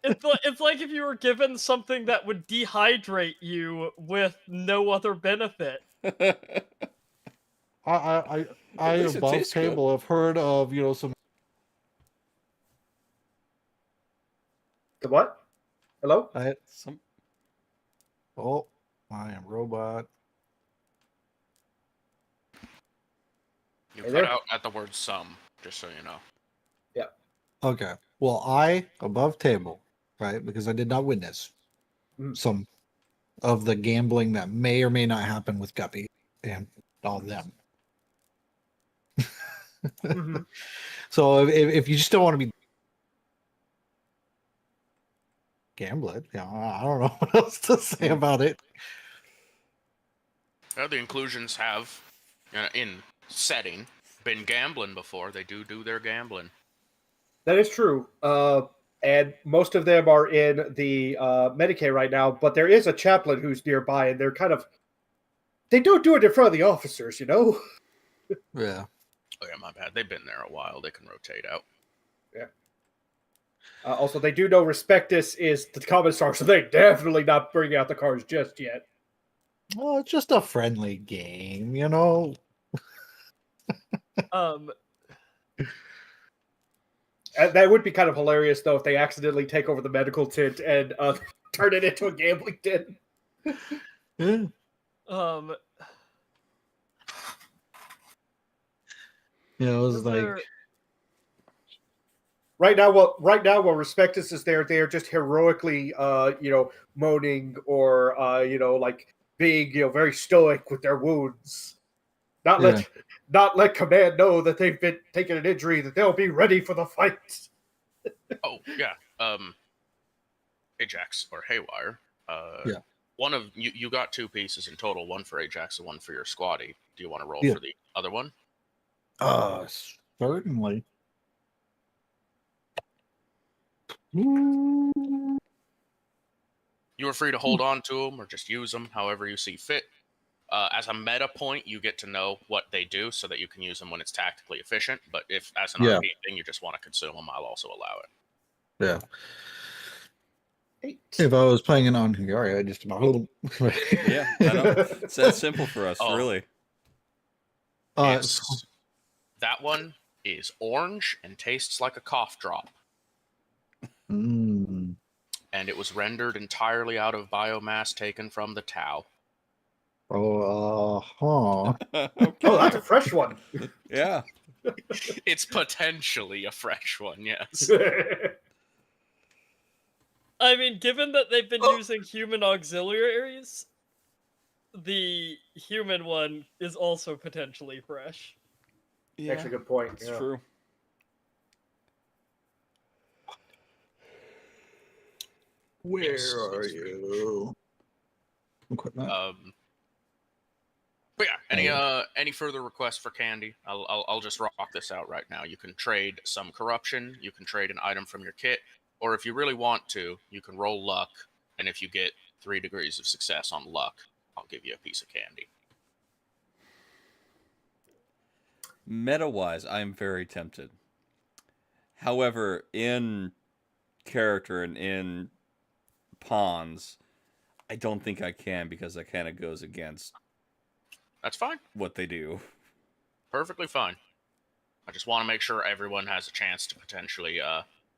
it's like if you were given something that would dehydrate you with no other benefit. I At least it above tastes good. table have heard of, you know, some. The what? Hello? Some Oh, I am robot. You Hey cut there. out at the word some, just so you know. Okay. Well, I above table, right? Because I did not witness some of the gambling that may or may not happen with Guppy and all them. Mhm. So if you just don't want to be gambling, you know, I don't know what else to say about it. The inclusions have, in setting, been gambling before. They do their gambling. That is true. And most of them are in the Medicaid right now, but there is a chaplain who's nearby, and they're kind of. They don't do it in front of the officers, you know? Yeah. Oh yeah, my bad. They've been there a while. They can rotate out. Also, they do know Respectus is the commissar, so they definitely not bring out the cards just yet. Well, it's just a friendly game, you know. And that would be kind of hilarious, though, if they accidentally take over the medical tent and turn it into a gambling den. Yeah. Yeah, it was Was like, there- Right now, while Respectus is there, they are just heroically, moaning or, like being, very stoic with their wounds. Not let command know that they've been taking an injury, that they'll be ready for the fight. Oh yeah. Ajax or Haywire. Yeah. One of you got 2 pieces in total, one for Ajax and one for your squatty. Do you want to roll Yeah. for the other one? Certainly. You are free to hold on to them or just use them however you see fit. As a meta point, you get to know what they do so that you can use them when it's tactically efficient. But if, as an Yeah. RP thing, you just want to consume them, I'll also allow it. Yeah. 8. If I was playing it on Hungary, I just Yeah, I know. It's that simple for us, Oh. really. That one is orange and tastes like a cough drop. Mm. And it was rendered entirely out of biomass taken from the Tau. Oh, Okay. Oh, that's a fresh one. Yeah. It's potentially a fresh one, yes. I mean, given that they've been Oh. using human auxiliaries, the human one is also potentially fresh. Yeah, Actually, good point. it's Yeah. true. where Yes, are it's free. you? Equipment. But yeah, any further requests for candy? I'll just rock this out right now. You can trade some corruption. You can trade an item from your kit, or if you really want to, you can roll luck. And if you get 3 degrees of success on luck, I'll give you a piece of candy. Meta-wise, I'm very tempted. However, in character and in pawns, I don't think I can because that kind of goes against That's fine. what they do. Perfectly fine. I just want to make sure everyone has a chance to potentially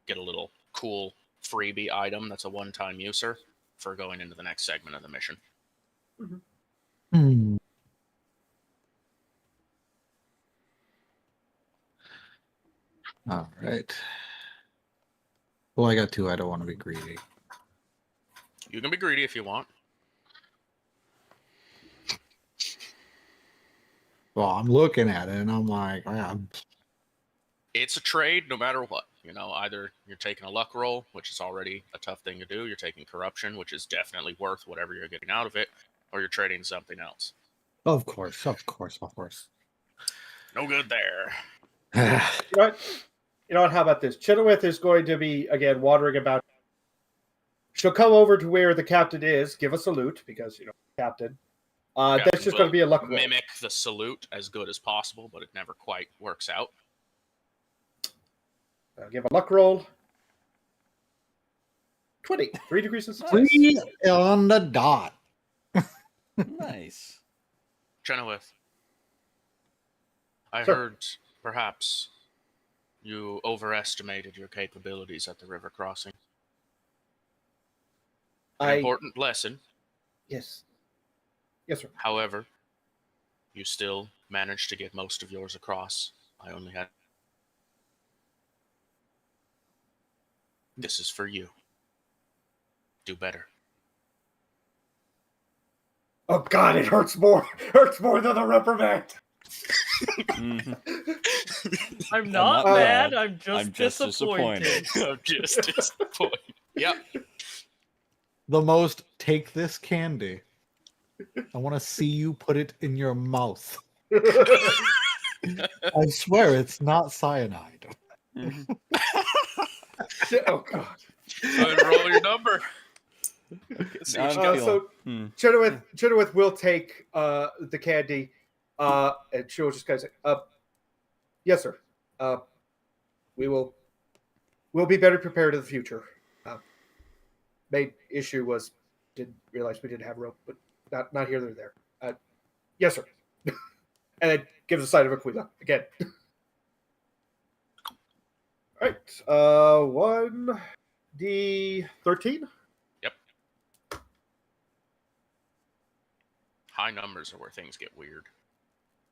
get a little cool freebie item that's a one-time user for going into the next segment of the mission. Hmm. All right. Well, I got 2. I don't want to be greedy. You can be greedy if you want. Well, I'm looking at it and I'm like, It's a trade no matter what. Either you're taking a luck roll, which is already a tough thing to do. You're taking corruption, which is definitely worth whatever you're getting out of it, or you're trading something else. of course. No good there. You know what? How about this? Chitterwith is going to be, again, wandering about. She'll come over to where the captain is, give a salute, because, captain. That's just going to be a luck roll. Mimic the salute as good as possible, but it never quite works out. I'll give a luck roll. 20. 3 degrees of success. 3 on the dot. Nice. Chenoweth, I Sir. heard perhaps you overestimated your capabilities at the river crossing. An important lesson. Yes. Yes, sir. However, you still managed to get most of yours across. I only had... This is for you. Do better. Oh, God, it hurts more. Hurts more than the reprimand. Mhm. I'm not not mad, mad. I'm just disappointed. I'm just disappointed. Yep. The most, take this candy. I want to see you put it in your mouth. I swear it's not cyanide. Mhm. Oh, God. Go ahead and roll your number. See what you I'm got. so- feeling- Chitterwith will take the candy, and she'll just kind of say, yes, sir. We'll be better prepared in the future. Main issue was didn't realize we didn't have rope, but not here nor there. Yes, sir. And then gives a sign of Aquila again. All right. 1d13. Yep. High numbers are where things get weird.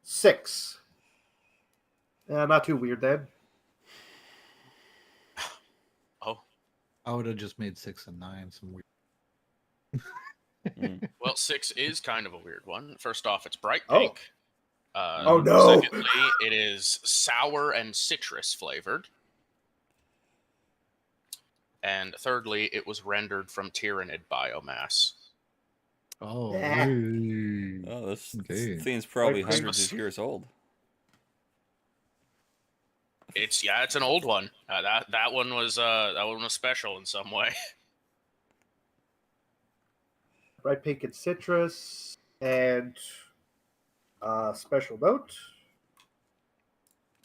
6. Not too weird then. Oh, I would have just made 6 and 9 some weird. well, 6 is kind of a weird one. First off, it's bright Oh. pink. Oh, no. Secondly, it is sour and citrus flavored. And thirdly, it was rendered from Tyranid biomass. Oh, Yeah. Oh, this Okay. thing's probably Like hundreds Christmas. of years old. It's an old one. That one was special in some way. Bright pink and citrus. And special note.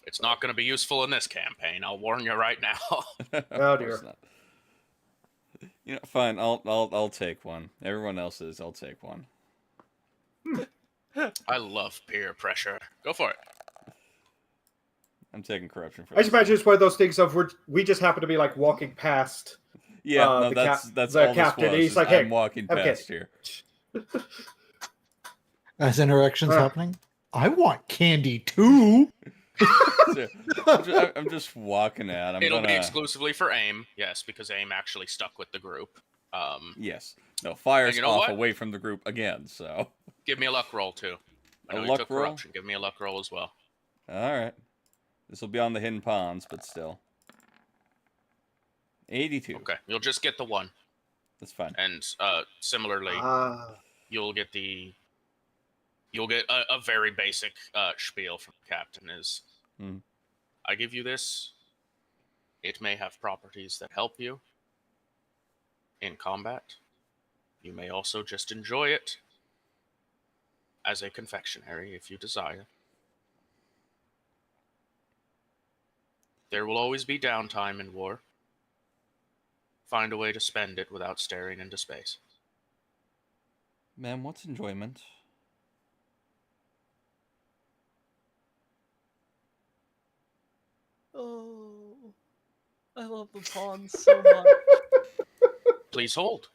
It's not going to be useful in this campaign. I'll warn you right now. Of Oh, course dear. not. You know, fine. I'll take one. Everyone else is. I'll take one. I love peer pressure. Go for it. I'm taking corruption for I just this. imagine it's one of those things of we just happen to be like walking past. Yeah, no, the that's the all captain, this was. he's Is like, "Hey, I'm walking have a past candy." here. As interactions Ah. happening, I want candy too. So, I'm just walking out. It'll be exclusively for AIM, yes, because AIM actually stuck with the group. Yes. No, fire's you know off what? away from the group again. So. Give me a luck roll too. I A know you luck took roll? corruption. Give me a luck roll as well. All right. This will be on the hidden ponds, but still. 82. Okay, you'll just get the one, That's fine. and similarly, Ah. you'll get a very basic spiel from the captain. Is I give you this. It may have properties that help you in combat. You may also just enjoy it as a confectionery if you desire. There will always be downtime in war. Find a way to spend it without staring into space. Ma'am, what's enjoyment? Oh, I love the pawns so much. Please hold.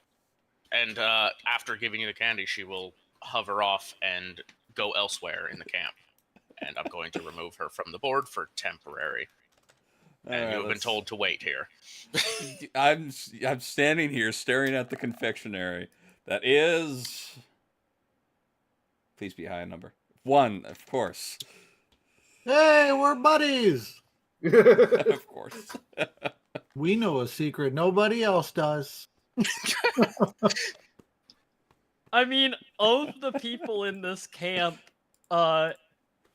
And after giving you the candy, she will hover off and go elsewhere in the camp. And I'm going to remove her from the board for temporary. And you have been told to wait here. I'm standing here staring at the confectionery. That is. Please be a high number. 1, of course. Hey, we're buddies. Of course. We know a secret nobody else does. I mean, of the people in this camp,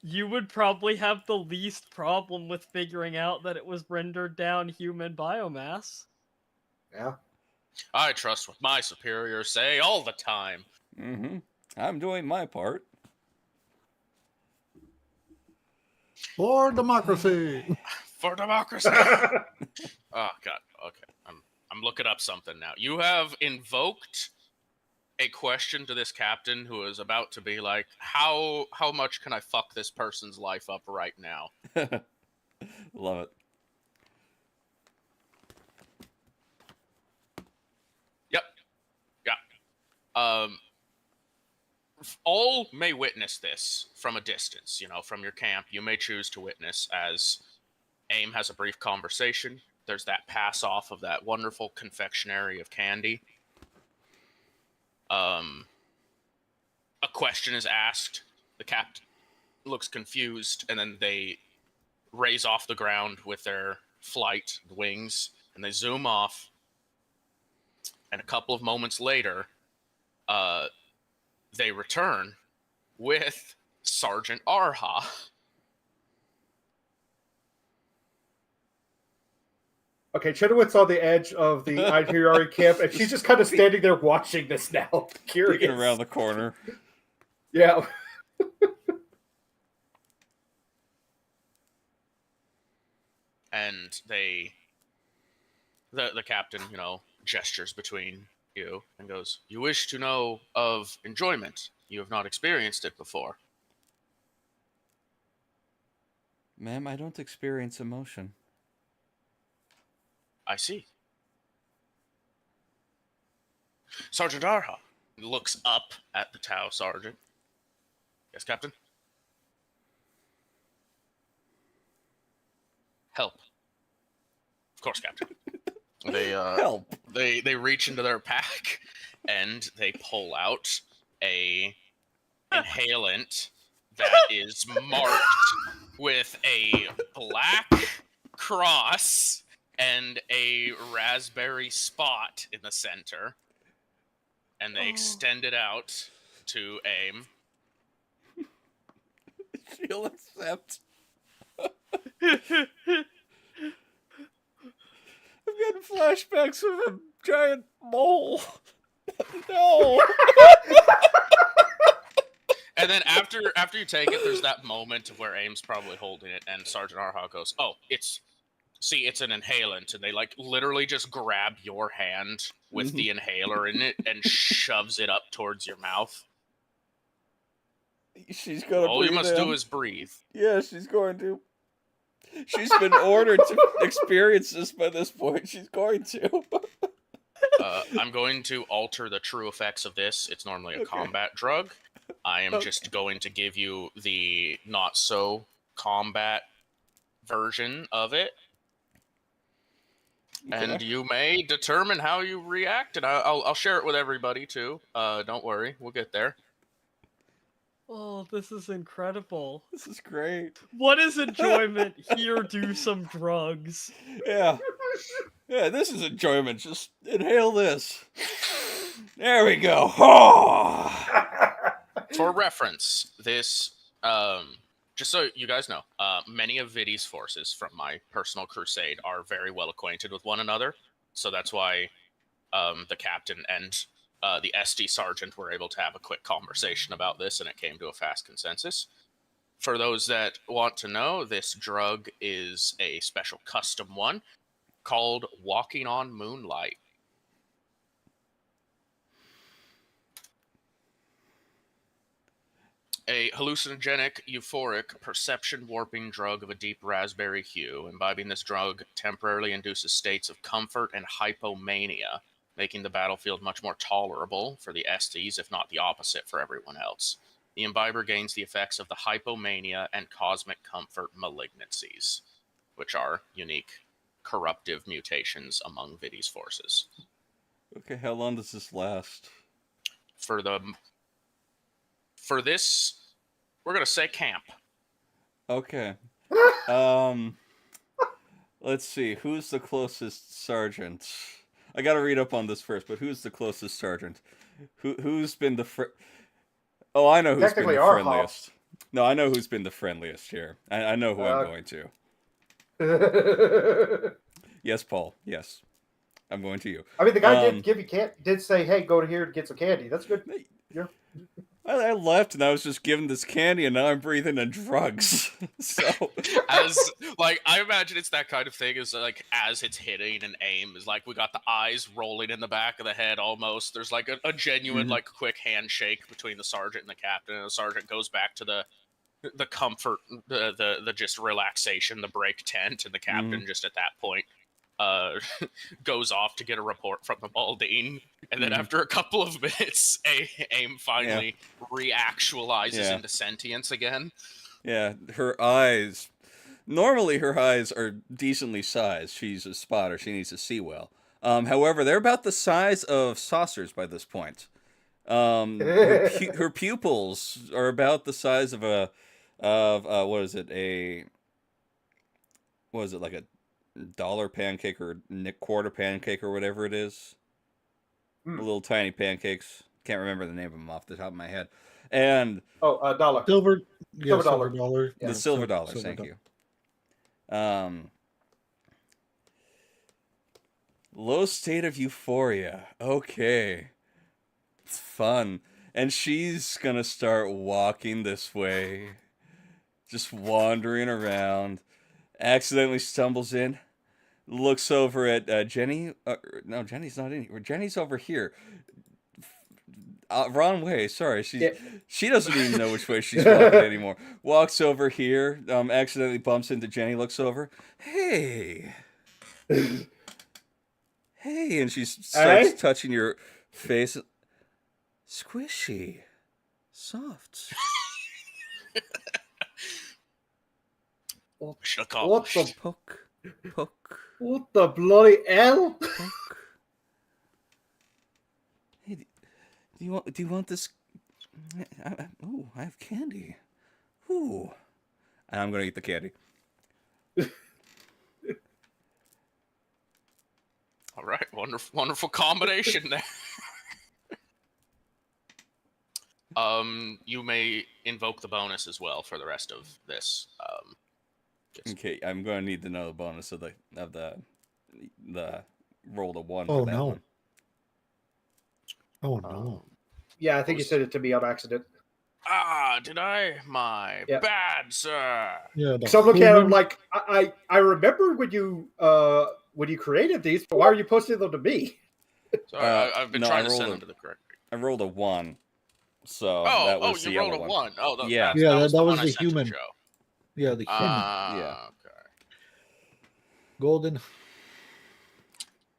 you would probably have the least problem with figuring out that it was rendered down human biomass. Yeah. I trust what my superiors say all the time. Mm-hmm. I'm doing my part. For democracy. For democracy. Oh God. Okay. I'm looking up something now. You have invoked a question to this captain who is about to be like, how much can I fuck this person's life up right now? Love it. Yep. Yeah. All may witness this from a distance, from your camp. You may choose to witness as AIM has a brief conversation. There's that pass off of that wonderful confectionery of candy. A question is asked. The captain looks confused, and then they raise off the ground with their flight wings, and they zoom off. And a couple of moments later, they return with Sergeant Arha. Okay, Chenoweth's on the edge of the Interiori camp, and she's just kind of standing there watching this now. Curious. Peeking around the corner. Yeah. And the captain, gestures between you and goes, "You wish to know of enjoyment. You have not experienced it before." Ma'am, I don't experience emotion. I see. Sergeant Arha looks up at the Tau Sergeant Yes, Captain? Help. Of course, Captain. They Help. they reach into their pack and they pull out a inhalant that is marked with a black cross and a raspberry spot in the center, and they extend it out to AIM. She'll accept. I'm getting flashbacks of a giant mole. No. And then after you take it, there's that moment where AIM's probably holding it, and Sergeant Arha goes, "Oh, it's an inhalant," and they like literally just grab your hand with the inhaler in it and shoves it up towards your mouth. She's gonna. All you must do is breathe. Yeah, she's going to. She's been ordered to experience this by this point. She's going to. I'm going to alter the true effects of this. It's normally a combat drug. I am just going to give you the not so combat version of it. Okay. And you may determine how you react, and I'll share it with everybody too. Don't worry, we'll get there. Oh, this is incredible. This is great. What is enjoyment? Here, do some drugs. Yeah. Yeah, this is enjoyment. Just inhale this. There we go. Oh! For reference, this, just so you guys know, many of Vidi's forces from my personal crusade are very well acquainted with one another. So that's why the captain and the SD sergeant were able to have a quick conversation about this, and it came to a fast consensus. For those that want to know, this drug is a special custom one called Walking on Moonlight. A hallucinogenic, euphoric, perception-warping drug of a deep raspberry hue. Imbibing this drug temporarily induces states of comfort and hypomania, making the battlefield much more tolerable for the SDs, if not the opposite for everyone else. The imbiber gains the effects of the hypomania and cosmic comfort malignancies, which are unique corruptive mutations among Vidi's forces. Okay, how long does this last? For this, we're gonna say camp. Okay. Let's see. Who's the closest sergeant? I gotta read up on this first, but who's the closest sergeant? Who's been the Oh, I know who's been the friendliest. No, I know who's been the friendliest here. I know who I'm going to. Yes, Paul. Yes. I'm going to you. I mean, the guy did say, "Hey, go to here and get some candy." That's good. Yeah. I left and I was just given this candy, and now I'm breathing in drugs. So, I imagine it's that kind of thing. Is like as it's hitting and AIM is like we got the eyes rolling in the back of the head almost. There's like a genuine like quick handshake between the sergeant and the captain, and the sergeant goes back to the comfort, the just relaxation, the break tent, and the captain just at that point goes off to get a report from the Baldine, and then after a couple of minutes, AIM finally reactualizes into sentience again. Yeah, her eyes. Normally, her eyes are decently sized. She's a spotter. She needs to see well. However, they're about the size of saucers by this point. Her pupils are about the size of like a dollar pancake or quarter pancake or whatever it is. Little tiny pancakes. Can't remember the name of them off the top of my head. And dollar. Silver dollar. dollar. The silver dollars. Thank you. Low state of euphoria. Okay. It's fun. And she's gonna start walking this way. Just wandering around. Accidentally stumbles in. Looks over at Jenny. No, Jenny's not in here. Jenny's over here. Wrong way. Sorry. She doesn't even know which way she's walking anymore. Walks over here. Accidentally bumps into Jenny. Looks over. Hey. Hey, and she starts touching your face. Squishy. Soft. Mission What accomplished. the Poke. what the bloody hell? Poke. Hey, do you want this? Ooh, I have candy. Ooh, and I'm gonna eat the candy. All right, wonderful combination there. You may invoke the bonus as well for the rest of this. Okay, I'm gonna need to know the bonus of the roll to 1 Oh for that no. one. Oh no. Yeah, I think you said it to me on accident. Did I? My Yeah. bad, sir. Yeah. So I'm looking at him human- like, I remember when you created these, but why are you posting them to me? Sorry, I've been no, trying I to rolled send a- them to the correct. I rolled a 1, so Oh, that was you the rolled other a one. 1. Oh, Yeah. Yeah, that that was was the the one I sent to human. Joe. Yeah, the human. Yeah. Okay. Golden.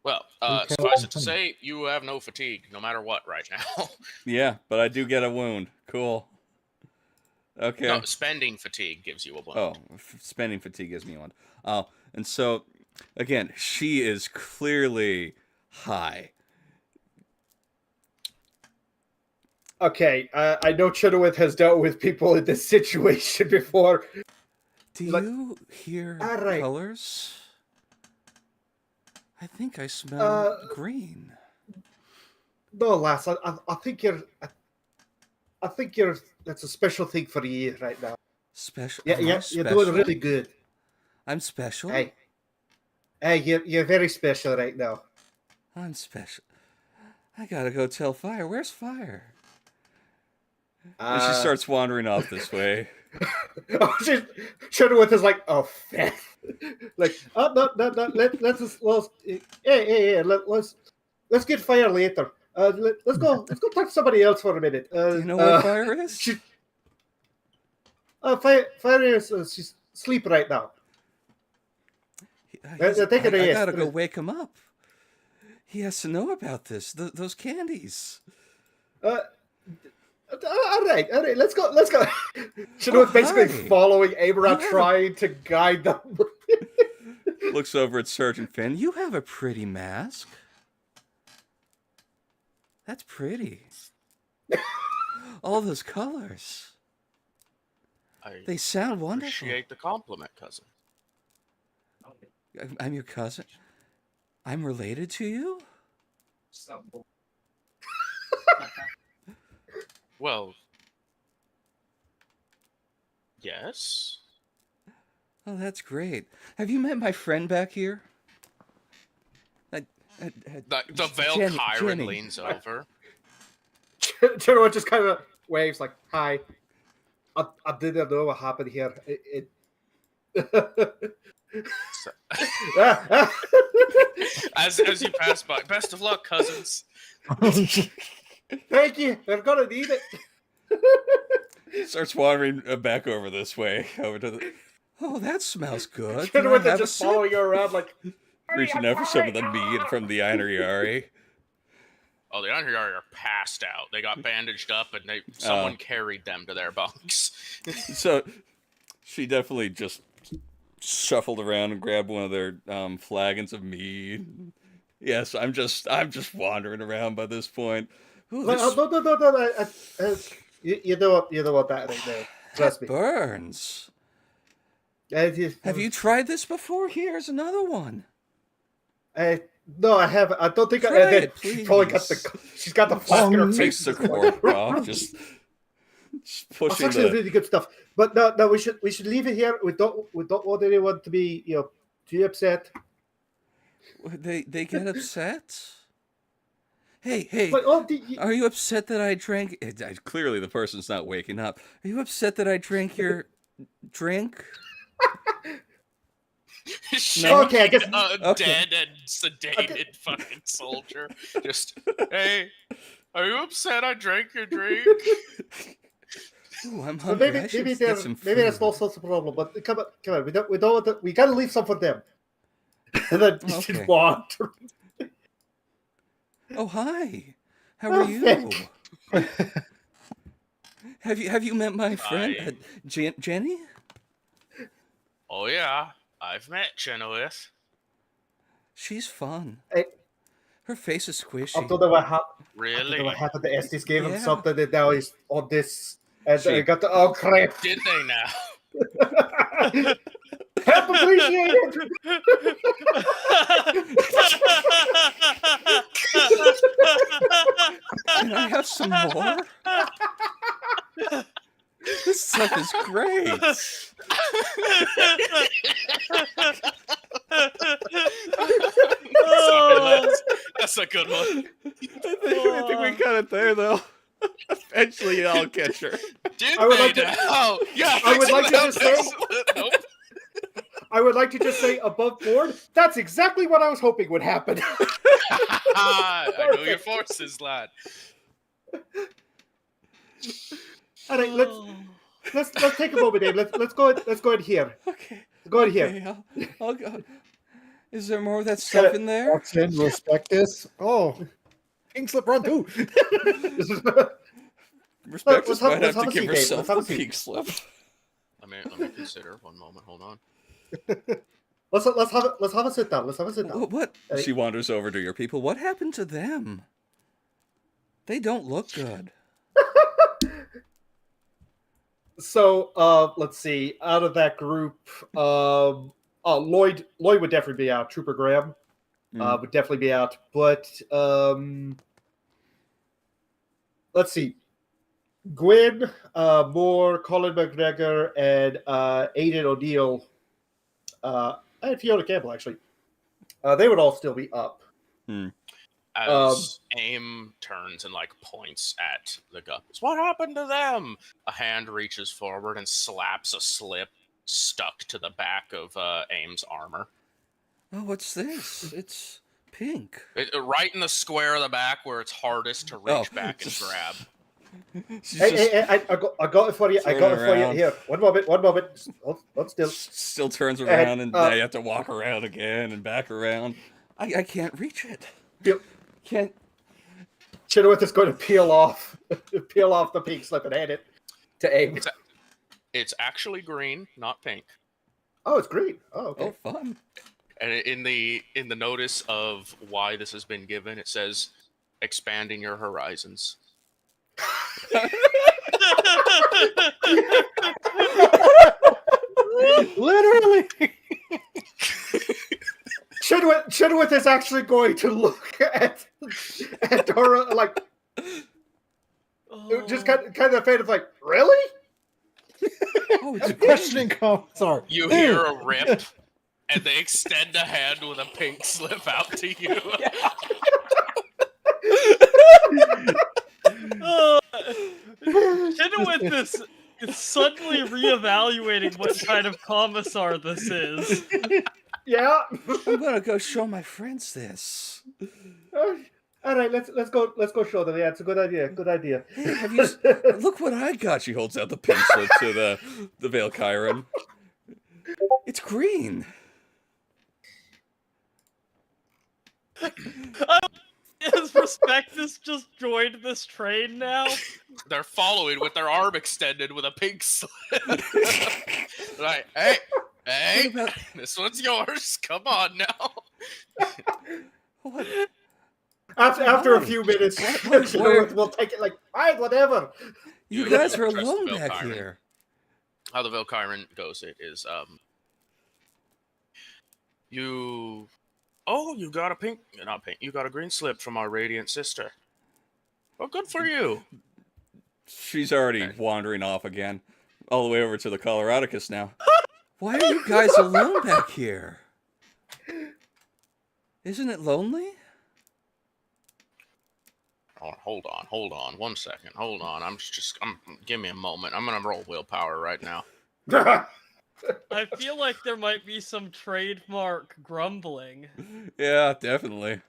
Well, Okay. suffice it to say, you have no fatigue, no matter what, right now. Yeah, but I do get a wound. Cool. Okay. No, spending fatigue gives you a wound. Oh, spending fatigue gives me one. Oh, and so again, she is clearly high. Okay, I know Chudowith has dealt with people in this situation before. Do Like- you hear All right. colors? I think I smell green. No, lass, I think you're. I think you're. That's a special thing for you right now. Special. Yeah, Am I yeah, you're special? doing really good. I'm special. Hey, you're very special right now. I'm special. I gotta go tell Fire. Where's Fire? And she starts wandering off this way. Chudowith is like, oh, Feth. Like, oh no, let's just hey, let's get Fire later. Let's go talk to somebody else for a minute. Do you know where Fire is? Fire is she's asleep right now. I gotta go wake him up. He has to know about this. Those candies. All right, let's go. Chudowith basically hi. following Aberon, Yeah. trying to guide them. Looks over at Sergeant Finn. You have a pretty mask. That's pretty. All those colors. They sound wonderful. Appreciate the compliment, cousin. I'm your cousin. I'm related to you? Well, yes. Oh, that's great. Have you met my friend back here? The veiled Jenny- Chiron Jenny. leans over. Chudowith just kind of waves like, "Hi, I didn't know what happened here." As you pass by, best of luck, cousins. Thank you. They're gonna need it. Starts wandering back over this way. Over to the... Oh, that smells good. Can I Chudowith is have a just sip? following you around like, Reaching out for some of the meat from the Einariari. Oh, the Einherjar are passed out. They got bandaged up, and someone carried them to their bunks. So she definitely just shuffled around and grabbed one of their flagons of mead. Yes, I'm just wandering around by this point. Ooh, no. You know what that right there. Trust me. burns. Have Have you tried this before? Here's another one. No, I haven't. I don't think Try I did. it, She's probably got please. she's got the flask in her Takes face. the cork off, just It's pushing actually the. really good stuff. But no, we should leave it here. We don't want anyone to be too upset. They get upset. Hey! But, Are you upset that I drank? Clearly, the person's not waking up. Are you upset that I drank your drink? Okay, I guess- Okay. Dead and sedated fucking soldier. Just, hey, are you upset I drank your drink? Ooh, I'm So hungry. maybe I should maybe get some maybe that's food. no sorts of problem. But come on. We don't want to, we gotta leave some for them. And then you Okay. should wander. Oh, hi. How Oh, are you? Have you met my friend Jenny? Oh yeah, I've met Chenoweth. She's fun. Hey, Her face is I squishy. don't know what happened. I don't Really? know what happened. The Estes gave him Yeah. something, and now he's on this. And She- I got the crap. Did they now? Help appreciated. Can I have some more? This stuff is great. That's a good one. I think we got it there, though. Eventually, I'll catch her. Did I would they like to- now? Oh, yeah. I would like to excellent, just say- excellent. Nope. I would like to just say above board. That's exactly what I was hoping would happen. I know your forces, lad. All right, let's take a moment, Dave. Let's go in here. Okay. Go in here. Okay, I'll go. Is there more of that stuff in there? Walks in, respect this. Oh, pink slip run too. Respect let's us might have have a to give seat, Dave. herself Let's have a a seat. pink slip. Let me consider. One moment. Hold on. Let's have a sit down. Let's have a sit down. What? Hey. She wanders over to your people. What happened to them? They don't look good. So, let's see. Out of that group, Lloyd would definitely be out. Trooper Graham would definitely be out. But let's see. Gwyn, Moore, Colin McGregor, and Aidan O'Neill, and Fiona Campbell, actually. They would all still be up. As AIM turns and points at the Guppies. What happened to them? A hand reaches forward and slaps a slip stuck to the back of AIM's armor. Oh, what's this? It's pink. Right in the square of the back where it's hardest to reach back and grab. She's Hey, I got it for you. I got it for you. around. Here, one moment. Hold still. still turns around and uh, now you have to walk around again and back around. I can't reach it. Peel- Can't. Chenoweth is going to peel off the pink slip and hand it to AIM. It's actually green, not pink. Oh, it's green. Oh, okay. Oh, fun. And in the notice of why this has been given, it says expanding your horizons. Literally. Chenoweth is actually going to look at Dora just kind of the fate of really? Oh, The it's questioning comments are. You hear a rip, and they extend a hand with a pink slip out to you. Chenoweth is suddenly reevaluating what kind of commissar this is. Yeah. I'm gonna go show my friends this. All right, let's go show them. Yeah, it's a good idea. Good idea. Hey, have you? Look what I got. She holds out the pink slip to the Veil Chiron. It's green. Has Prospectus just joined this train now? They're following with their arm extended with a pink slip. Like, hey, What about- this one's yours. Come on now. What? After a few minutes, Where- Chenoweth will take it fine, whatever. You You guys don't are trust alone the Veil back Chiron. here. How the Veil Chiron goes, it is you got a pink, not pink, you got a green slip from our radiant sister. Well, good for you. She's already wandering off again, all the way over to the Coloradicus now. Why are you guys alone back here? Isn't it lonely? Oh, hold on, 1 second. Hold on. Give me a moment. I'm gonna roll willpower right now. I feel like there might be some trademark grumbling. Yeah, definitely.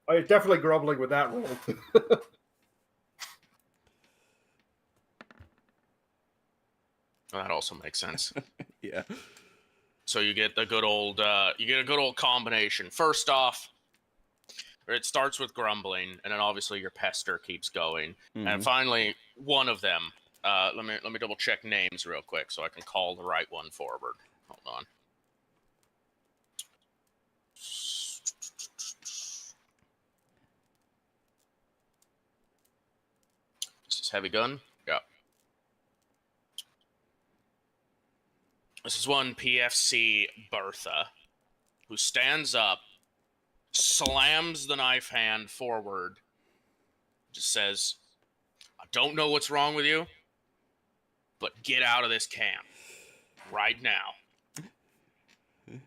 Oh, you're definitely grumbling with that roll. Well, that also makes sense. Yeah. So you get a good old combination. First off, it starts with grumbling, and then obviously your pester keeps going, Mm-hmm. and finally one of them. Let me double check names real quick so I can call the right one forward. Hold on. This is Heavy Gun. Yeah. This is one PFC Bertha, who stands up, slams the knife hand forward, just says, "I don't know what's wrong with you, but get out of this camp right now."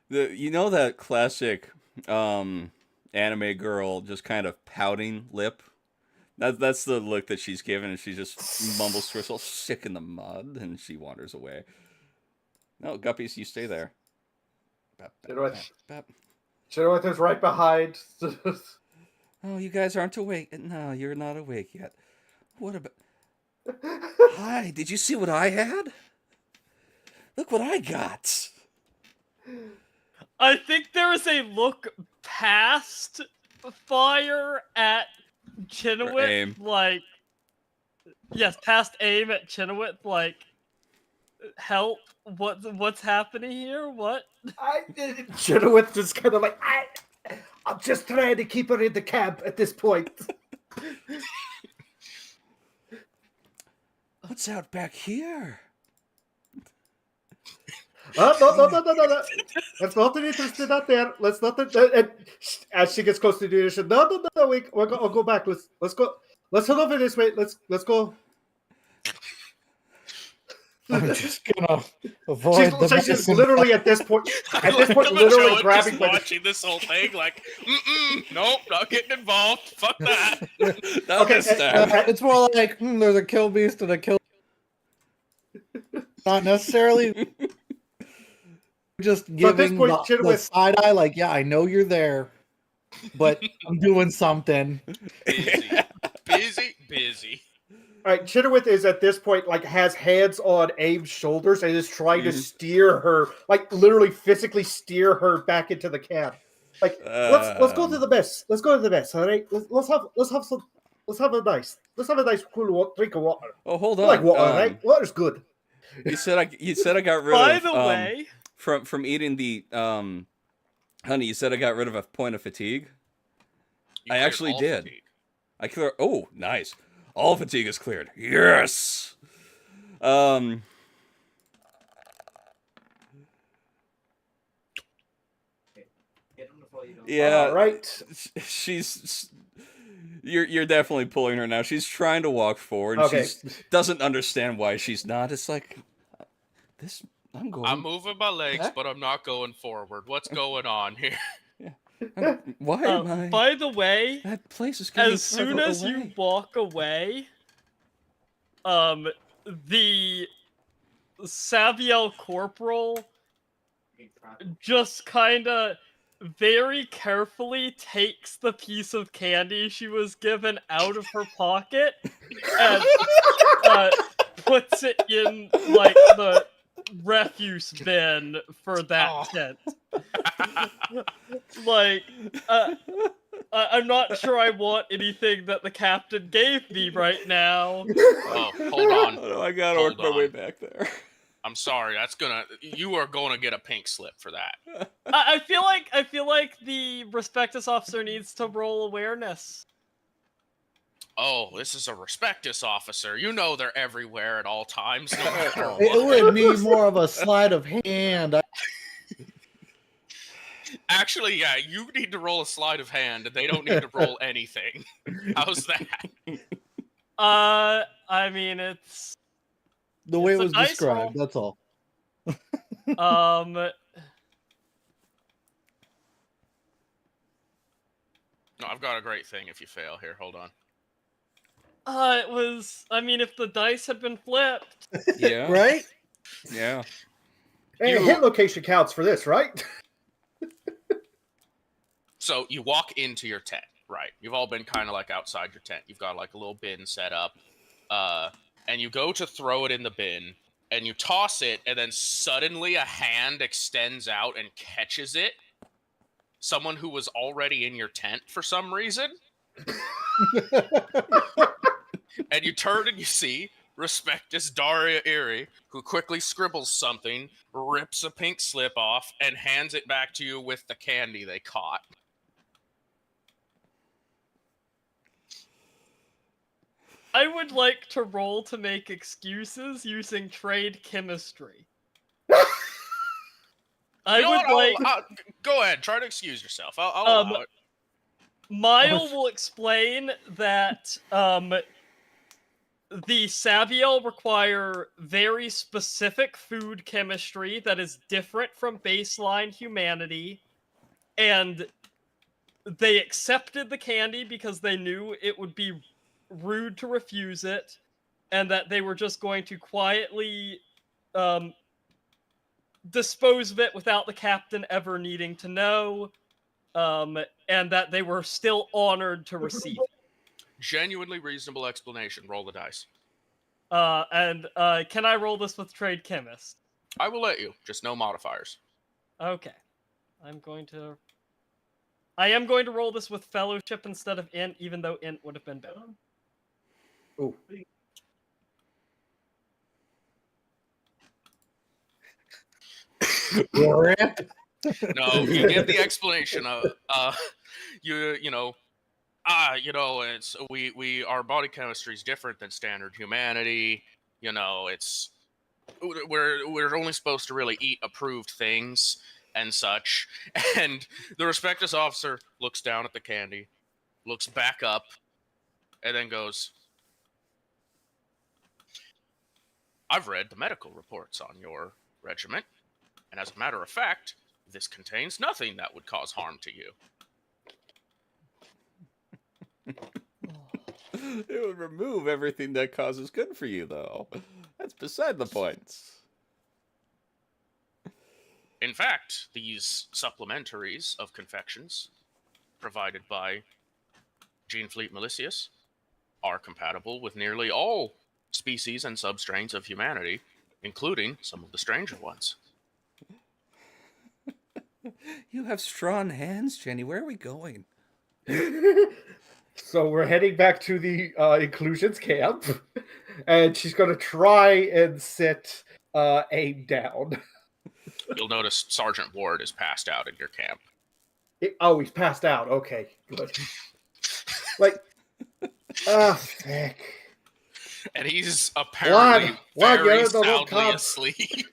You know that classic anime girl just kind of pouting lip? That's the look that she's given, and she just mumbles to herself, sick in the mud, and she wanders away. No, Guppies, you stay there. Bap, bap, Chitowith. bap, bap. Chitowith is right behind. Oh, you guys aren't awake. No, you're not awake yet. What about... Hi, did you see what I had? Look what I got. I think there is a look past fire at Or Chinowith, aim. like, yes, past aim at Chinowith, like, help, what's happening here? What? Chitowith just kind of like, I'm just trying to keep her in the camp at this point. What's out back here? No. Let's not be interested out there. Let's not. And as she gets close to the leadership, no. I'll go back. Let's go. Let's head over this way. Let's go. I'm just gonna avoid the She's medicine. literally at this point. At this point, I'm literally just grabbing by the watching this whole thing, like, nope, not getting involved. Fuck that. Not Okay, this time. It's more like there's a kill beast and a kill. Not necessarily. Just So at this giving point, the Chitowith- side eye, like, yeah, I know you're there, but I'm doing something. Busy. All right, Chitowith is at this point like has hands on Abe's shoulders and is trying to steer her, like literally physically steer her back into the camp. Like let's go to the mess. Let's go to the mess. All right, let's have a nice cool drink of water. Oh, hold I on. like water, right? Water's good. You said I got rid By of the way, from eating the honey. You said I got rid of a point of fatigue. You I cleared actually all did. fatigue. I clear. Oh, nice. All fatigue is cleared. Yes. Yeah. All right. She's. You're definitely pulling her now. She's trying to walk forward. Okay. She doesn't understand why she's not. It's like this. I'm going. I'm moving my legs, Back? but I'm not going forward. What's going on here? Why am I? by the way, That place is getting as soon further as you away. walk away, the Saviel Corporal just kind of very carefully takes the piece of candy she was given out of her pocket and puts it in like the refuse bin for that tent. Like, I'm not sure I want anything that the captain gave me right now. Oh, hold on. Oh, no, I gotta Hold work my way on. back there. I'm sorry. You are going to get a pink slip for that. I feel like the Respectus officer needs to roll awareness. Oh, this is a Respectus officer. You know they're everywhere at all times. No matter It what. would be more of a sleight of hand. Actually, yeah, you need to roll a sleight of hand, and they don't need to roll anything. How's that? I mean, it's The way it It's a was dice described, roll. that's all. No, I've got a great thing if you fail. Here, hold on. it was. I mean, if the dice had been flipped, Yeah. Right? Yeah. Hey, You- hit location counts for this, right? So you walk into your tent, right? You've all been kind of like outside your tent. You've got like a little bin set up, and you go to throw it in the bin, and you toss it, and then suddenly a hand extends out and catches it, someone who was already in your tent for some reason. And you turn and you see Respectus Daria Erie, who quickly scribbles something, rips a pink slip off, and hands it back to you with the candy they caught. I would like to roll to make excuses using trade chemistry. Go ahead, try to excuse yourself. I'll allow it. Mile will explain that the Sabiel require very specific food chemistry that is different from baseline humanity, and they accepted the candy because they knew it would be rude to refuse it, and that they were just going to quietly dispose of it without the captain ever needing to know, and that they were still honored to receive it. Genuinely reasonable explanation. Roll the dice. Can I roll this with Trade Chemist? I will let you. Just no modifiers. Okay. I am going to roll this with Fellowship instead of Int, even though Int would have been better. Ooh. No, you give the explanation of it's we our body chemistry is different than standard humanity. It's we're only supposed to really eat approved things and such. And the Respectus officer looks down at the candy, looks back up, and then goes, I've read the medical reports on your regiment, and as a matter of fact, this contains nothing that would cause harm to you. It would remove everything that causes good for you, though. That's beside the point. In fact, these supplementaries of confections provided by Gene Fleet Malicious are compatible with nearly all species and substrains of humanity, including some of the stranger ones. You have strong hands, Jenny. Where are we going? So we're heading back to the inclusions camp, and she's going to try and sit AIM down. You'll notice Sergeant Ward is passed out in your camp. He's passed out. Okay, good. Heck. And he's apparently very soundly come. asleep.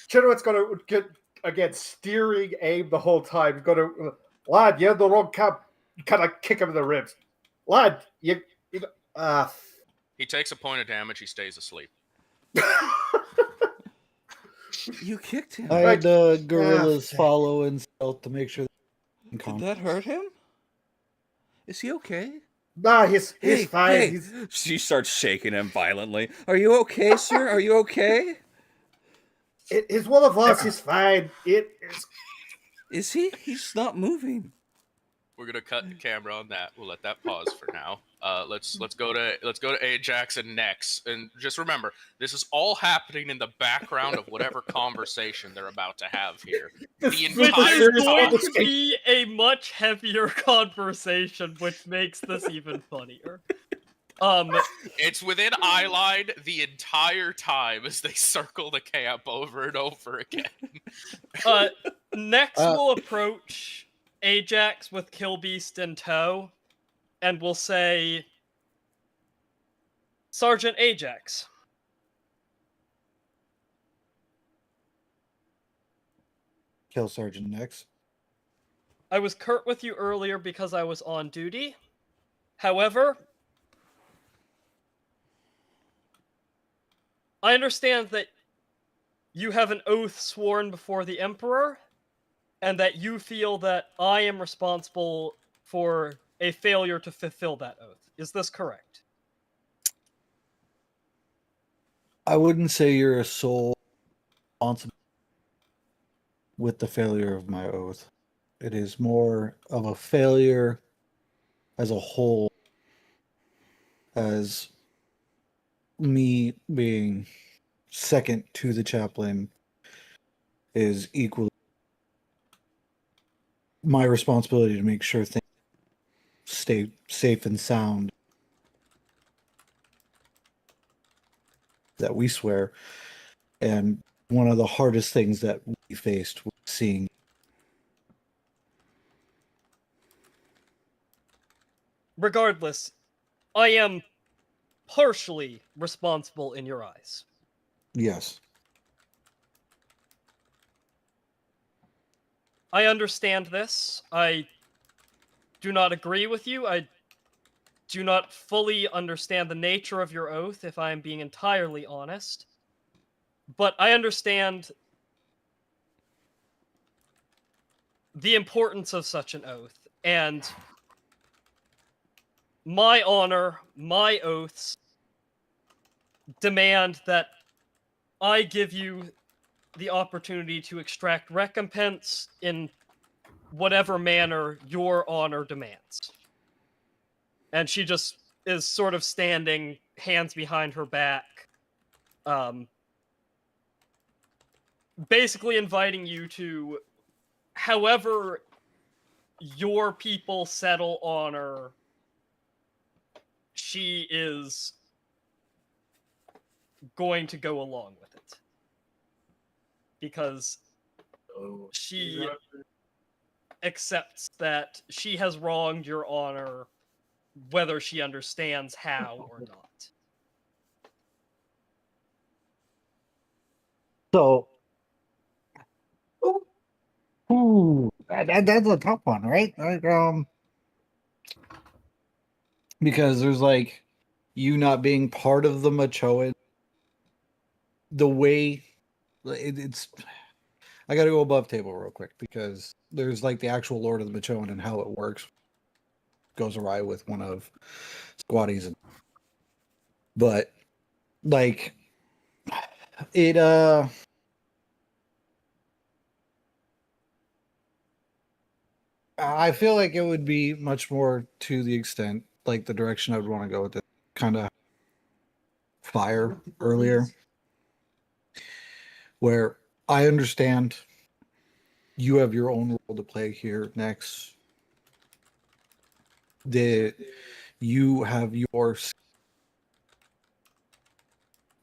Chidowit's going to get, again, steering AIM the whole time. He's going to, lad, you're in the wrong camp. Kind of kick him in the ribs. Lad, you He takes a point of damage. He stays asleep. You kicked him. I had gorillas follow and stealth to make sure. Did that hurt him? Is he okay? Nah, he's fine. Hey. She starts shaking him violently. Are you okay, sir? Are you okay? It's one of us. He's fine. Is he? He's not moving. We're gonna cut the camera on that. We'll let that pause for now. Let's go to Ajax and Nex, and just remember, this is all happening in the background of whatever conversation they're about to have here. The Which entire is going time. to be a much heavier conversation, which makes this even funnier. It's within eye line the entire time as they circle the camp over and over again. Nex will approach Ajax with Killbeast in tow, and will say, Sergeant Ajax. Kill Sergeant Nex. I was curt with you earlier because I was on duty. However, I understand that you have an oath sworn before the Emperor, and that you feel that I am responsible for a failure to fulfill that oath. Is this correct? I wouldn't say you're a sole responsible with the failure of my oath. It is more of a failure as a whole, as me being second to the chaplain is equally. my responsibility to make sure things stay safe and sound. That we swear. And one of the hardest things that we faced was seeing. Regardless, I am partially responsible in your eyes. Yes. I understand this. I do not agree with you. I do not fully understand the nature of your oath, if I am being entirely honest. But I understand the importance of such an oath, and my honor, my oaths demand that I give you the opportunity to extract recompense in whatever manner your honor demands. And she just is sort of standing, hands behind her back, basically inviting you to, however your people settle honor, she is going to go along with it. Because she accepts that she has wronged your honor, whether she understands how or not. So, that's a tough one, right? Like, because there's like you not being part of the Machoan. The way it's, I got to go above table real quick because there's like the actual Lord of the Machoan and how it works goes awry with one of Squatty's, but like it I feel like it would be much more to the extent like the direction I would want to go with it, kind of fire earlier, where I understand you have your own role to play here next. That you have yours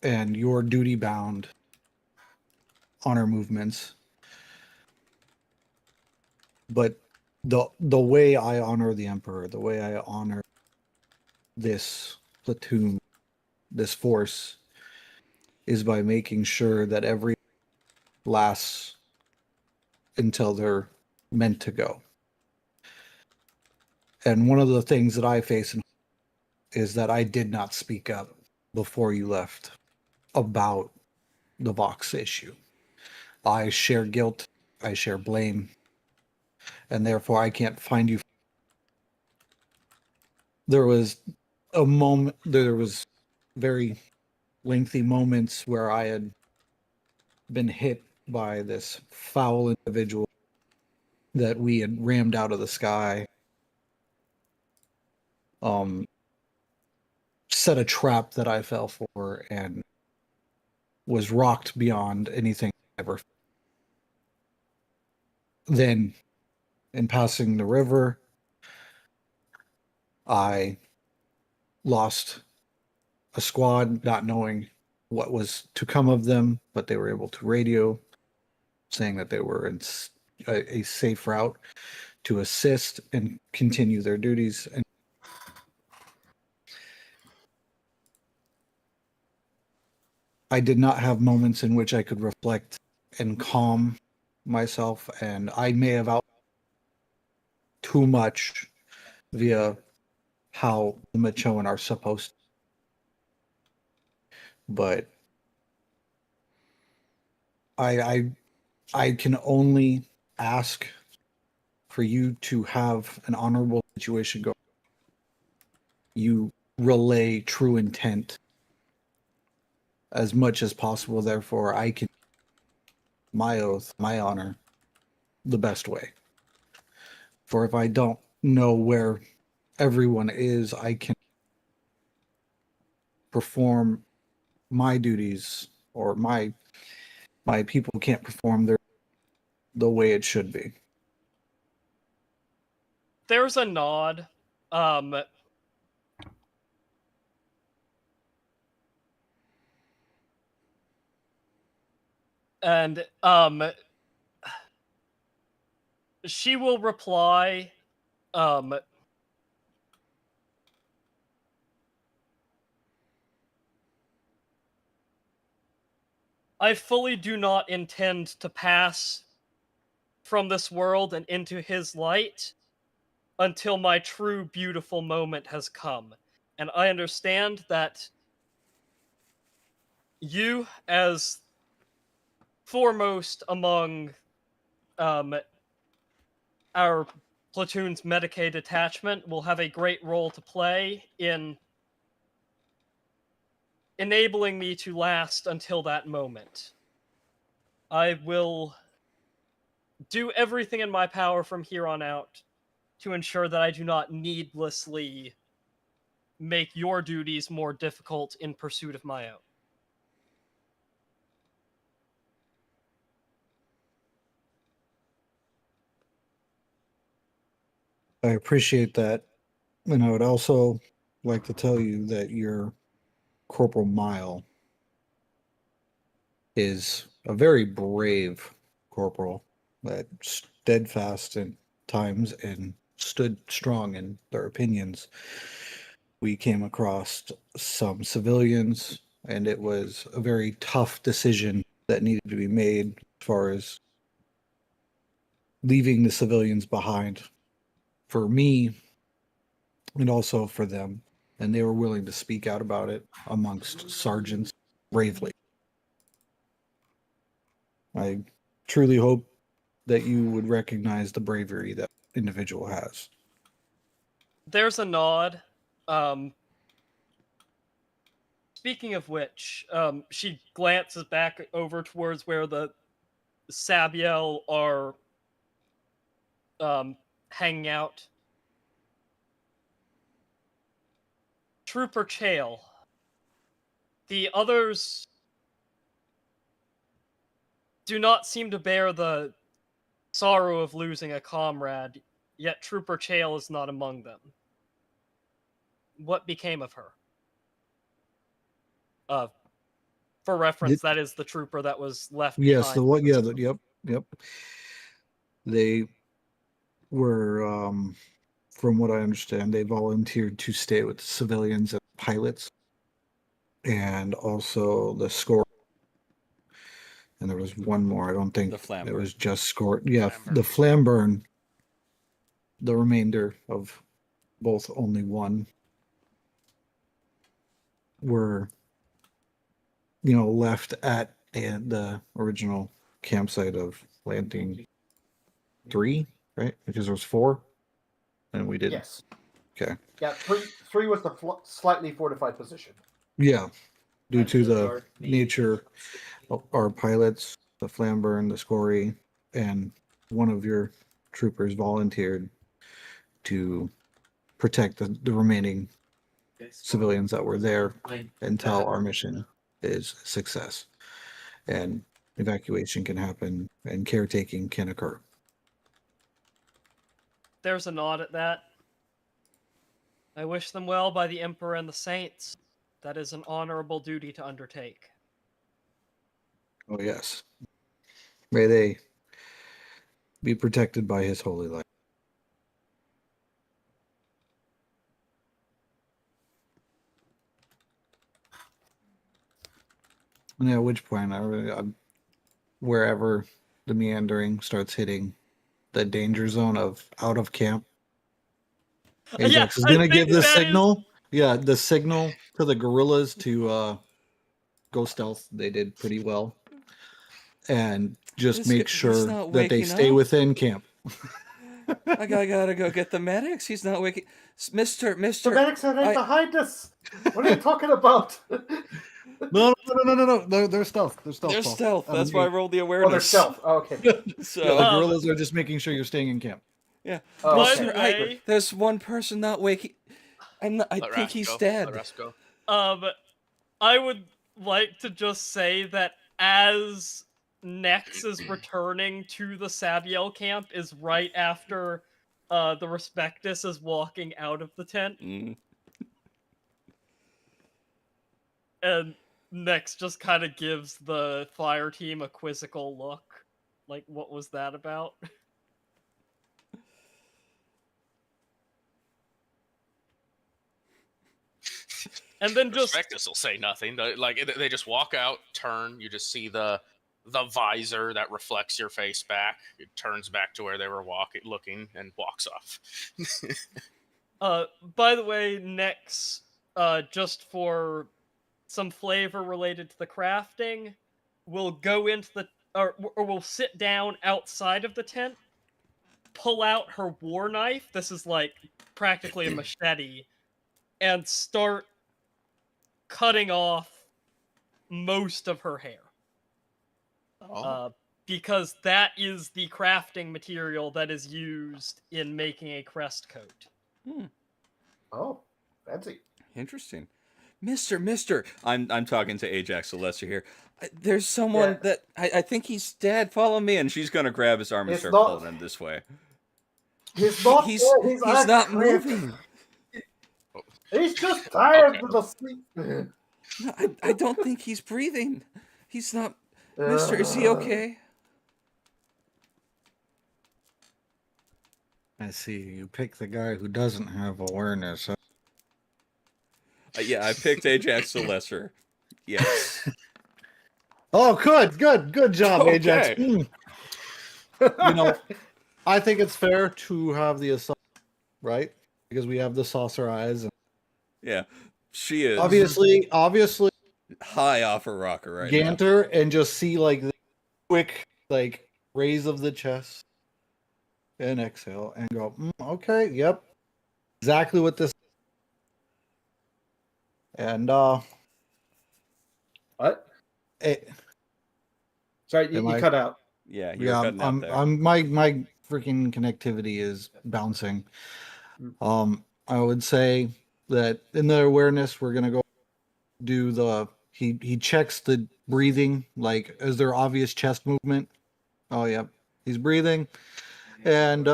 and your duty bound honor movements, but the way I honor the Emperor, the way I honor this platoon, this force, is by making sure that every lasts until they're meant to go. And one of the things that I face is that I did not speak up before you left about the Vox issue. I share guilt, I share blame, and therefore I can't find you. There was a moment, there was very lengthy moments where I had been hit by this foul individual that we had rammed out of the sky. Set a trap that I fell for and was rocked beyond anything ever. Then, in passing the river, I lost a squad, not knowing what was to come of them, but they were able to radio saying that they were in a safe route to assist and continue their duties. And I did not have moments in which I could reflect and calm myself, and I may have out too much via how the Machoan are supposed to. But I can only ask for you to have an honorable situation go. You relay true intent as much as possible. Therefore, I can my oath, my honor, the best way. For if I don't know where everyone is, I can perform my duties, or my people can't perform the way it should be. There's a nod. And she will reply, I fully do not intend to pass from this world and into his light until my true beautiful moment has come. And I understand that you, as foremost among our platoon's Medicaid detachment, will have a great role to play in enabling me to last until that moment. I will do everything in my power from here on out to ensure that I do not needlessly make your duties more difficult in pursuit of my own. I appreciate that. And I would also like to tell you that your Corporal Mile is a very brave corporal that steadfast in times and stood strong in their opinions. We came across some civilians, and it was a very tough decision that needed to be made as far as leaving the civilians behind for me and also for them. And they were willing to speak out about it amongst sergeants bravely. I truly hope that you would recognize the bravery that individual has. There's a nod. Speaking of which, she glances back over towards where the Sabiel are hanging out. Trooper Chael. The others do not seem to bear the sorrow of losing a comrade, yet Trooper Chael is not among them. What became of her? For reference, that is the trooper that was left behind. Yes, the one. Yeah, yep. They were, from what I understand, they volunteered to stay with the civilians and pilots, and also the score. And there was one more. I don't think it was just score. Yeah, the Flamburn. The remainder of both, only one, were, left at the original campsite of landing 3, right? Because there was 4, and we did. Yes. Okay. Yeah, three was the slightly fortified position. Yeah, due to the nature of our pilots, the Flamburn, the Scory, and one of your troopers volunteered to protect the remaining civilians that were there until our mission is a success and evacuation can happen and caretaking can occur. There's a nod at that. I wish them well by the Emperor and the Saints. That is an honorable duty to undertake. Oh yes. May they be protected by his holy light. And at which point, wherever the meandering starts hitting the danger zone of out of camp, Ajax is going to give the signal. Yeah, the signal to the guerrillas to go stealth. They did pretty well. And just make sure that they stay within camp. I gotta go get the medics. He's not waking. Mister. The medics are right behind us. What are you talking about? No. They're stealth. They're stealth. That's why I rolled the awareness. Oh, they're stealth. Oh, okay. So the guerrillas are just making sure you're staying in camp. Yeah. Oh, okay. There's one person not waking. I think he's dead. I would like to just say that as Nex is returning to the Sabiel camp is right after the Respectus is walking out of the tent, Mm. and Nex just kind of gives the fire team a quizzical look. Like, what was that about? And then just Prospectus will say nothing. They just walk out, turn. You just see the visor that reflects your face back. It turns back to where they were looking, and walks off. by the way, Nex, just for some flavor related to the crafting, we'll go into the or we'll sit down outside of the tent, pull out her war knife. This is like practically a machete, and start cutting off most of her hair. Because that is the crafting material that is used in making a crest coat. Oh, fancy. Interesting. Mister, I'm talking to Ajax the Lesser here. There's someone that I think he's dead. Follow me, and she's gonna grab his arm and start pulling him this way. He's not. He's dead, not moving. He's just tired with the sleep. No, I don't think he's breathing. He's not. Mister, is he okay? I see. You pick the guy who doesn't have awareness. Huh? Yeah, I picked Ajax the Lesser. Yes. Oh, good job, Okay. Ajax. You know, I think it's fair to have the assault, right? Because we have the saucer eyes. And Yeah, she is obviously, high off her rocker right now. Ganter, and just see like the quick raise of the chest and exhale and go. Okay, yep, exactly what this. And What? Sorry, you cut out. Yeah, you're cutting out there. my freaking connectivity is bouncing. I would say that in the awareness, we're gonna go do the he checks the breathing, like is there obvious chest movement? Oh yeah, he's breathing. And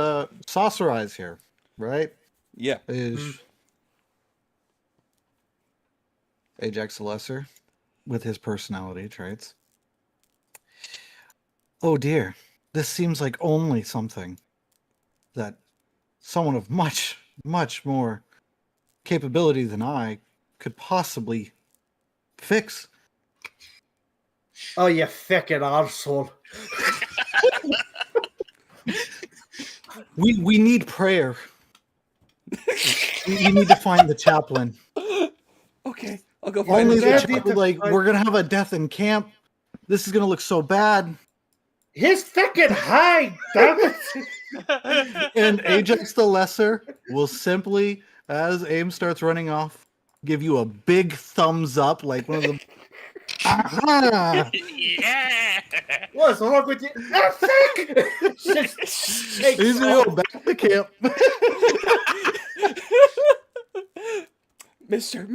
saucer eyes here, right? Yeah. Is Ajax the Lesser with his personality traits. Oh dear, this seems like only something that someone of much, much more capability than I could possibly fix. Oh, you fucking arsehole. We need prayer. we need to find the chaplain. Okay, I'll go find Only the the chaplain. chaplain, we're gonna have a death in camp. This is gonna look so bad. He's fucking high, damn it. And Ajax the Lesser will simply, as AIM starts running off, give you a big thumbs up, like one of the. Aha! Yeah. What's wrong with you? Ah, fuck! He's gonna go back to camp. Mister,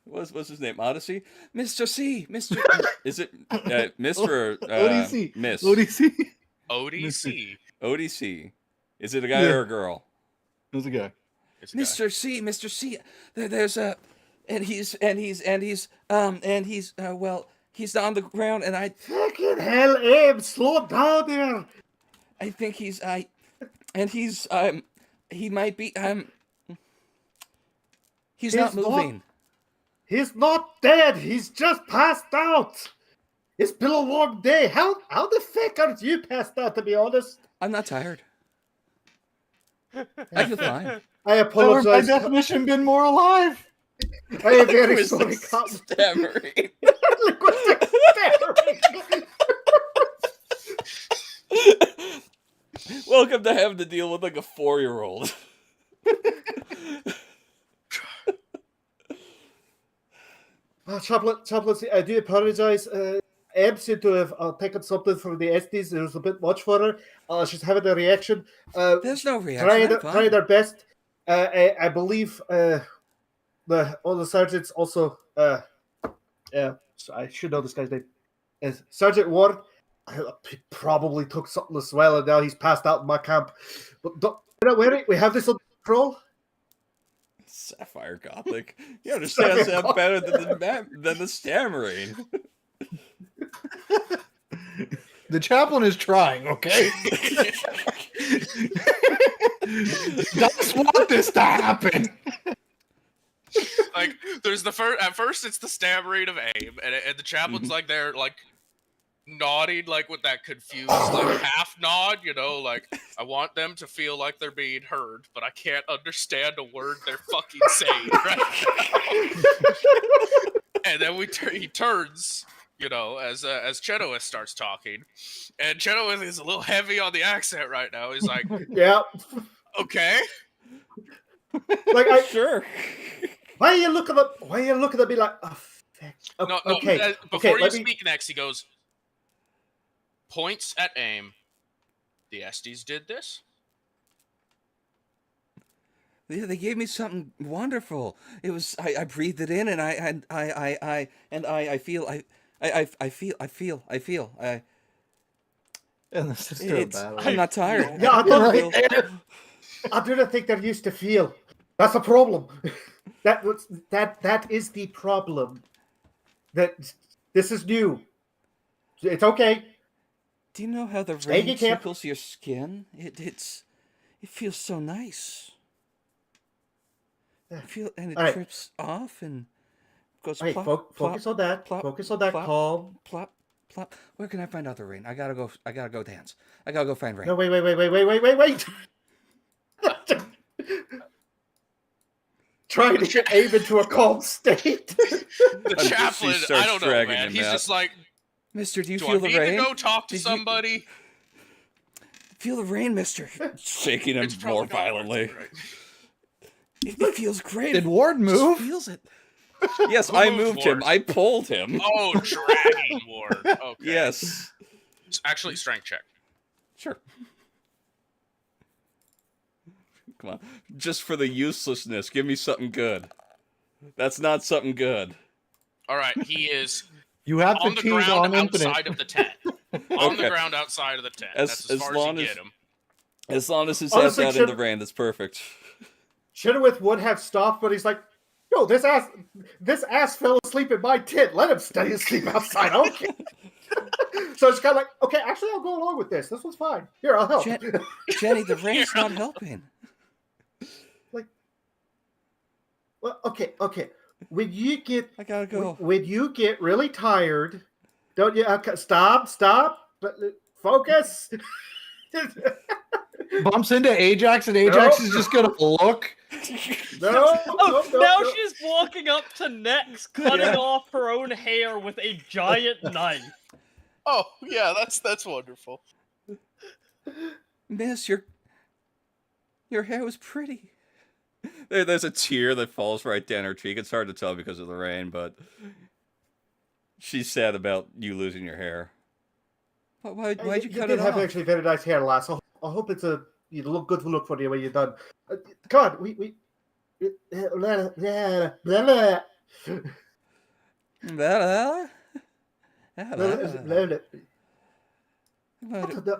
what's his name? Odyssey? Mr. C, Mr. Is it Mr. ODC? Miss? ODC? ODC. ODC. Is it a guy or a girl? There's a guy. It's a guy. Mr. C. There's a, and he's he's on the ground, and I Fucking hell, Abe, slow down there. I think he's he might be he's not moving. He's not dead. He's just passed out. It's been a long day. How the fuck aren't you passed out, to be honest? I'm not tired. I feel fine. I By apologize. definition, been more alive. I am very Linguistic sorry, Captain. stammering. Linguistic stammering. Welcome to having to deal with like a 4-year-old. Chaplain, I do apologize. Eb seemed to have taken something from the Estes. It was a bit much for her. She's having a reaction. There's no reaction. I'm fine. Trying their best. I believe all the sergeants also. I should know this guy's name. Sergeant Ward. He probably took something as well, and now he's passed out in my camp. But Wait, we have this under control. Sapphire Gothic. You understand Sapphire that better than the stammering. The chaplain is trying, okay? Does want this to happen. Like, there's the first. At first, it's the stammering of aim, and the chaplain's like they're like nodding, like with that confused like half nod. You know, like I want them to feel like they're being heard, but I can't understand a word they're fucking saying right now. And then he turns. You know, as Chenoweth starts talking, and Chenoweth is a little heavy on the accent right now. He's like, Yeah. "Okay, Like Sure. why are you looking at me like? Oh, no, okay. Before you let me- speak next, he goes, points at aim. The Estes did this. Yeah, they gave me something wonderful. It was I breathed it in, and I feel. And the sister of battle. I'm not tired. Yeah, I don't Right think there. I do not think they're used to feel. That's a problem. That is the problem. That this is new. It's okay. Do you know how the Stay rain in camp. tickles your skin? It feels so nice. Yeah. And it All right. trips off and goes Hey, plop, focus plop, on that. plop, Focus on that. plop. Calm. plop, plop. Where can I find out the rain? I gotta go dance. I gotta go find rain. No, wait. Trying to get aim into a calm state. The She chaplain, starts I don't know, dragging man. him He's out. just like, Mister, do you do feel I the need rain? to go talk to Did you- somebody? Feel the rain, mister. Shaking him It's probably more not violently. worth it, right? It feels great. Did Ward Just move? feels it. Yes, Who I moved moved him. Ward? I pulled him. Oh, dragging ward. Okay. Yes. Actually, strength check. Sure. Come on. Just for the uselessness, give me something good. That's not something good. All right, he is You have to on the choose ground on infinite. outside of the tent. On the Okay. ground outside of the tent. As- That's as as far long as you as- get him. As long as his Honestly, head's out in the should- rain, that's perfect. Chenoweth would have stopped, but he's like, "Yo, this ass fell asleep in my tent. Let him stay asleep outside. Okay." So it's kind of like, okay, actually, I'll go along with this. This one's fine. Here, I'll help. Jenny, the rain's not helping. Well, okay. When you get I gotta go. when you get really tired, don't you? Okay, stop. Focus. Bumps into Ajax, and Ajax No. is just gonna look. No. Oh, no, now no. she's walking up to Nex, cutting Yeah. off her own hair with a giant knife. Oh, yeah, that's wonderful. Miss, your hair was pretty. There's a tear that falls right down her cheek. It's hard to tell because of the rain, but she's sad about you losing your hair. Why'd you cut it did have off? actually very nice hair last. I hope it's a good look for you when you're done. Come on, we. Blah, blah, blah, blah.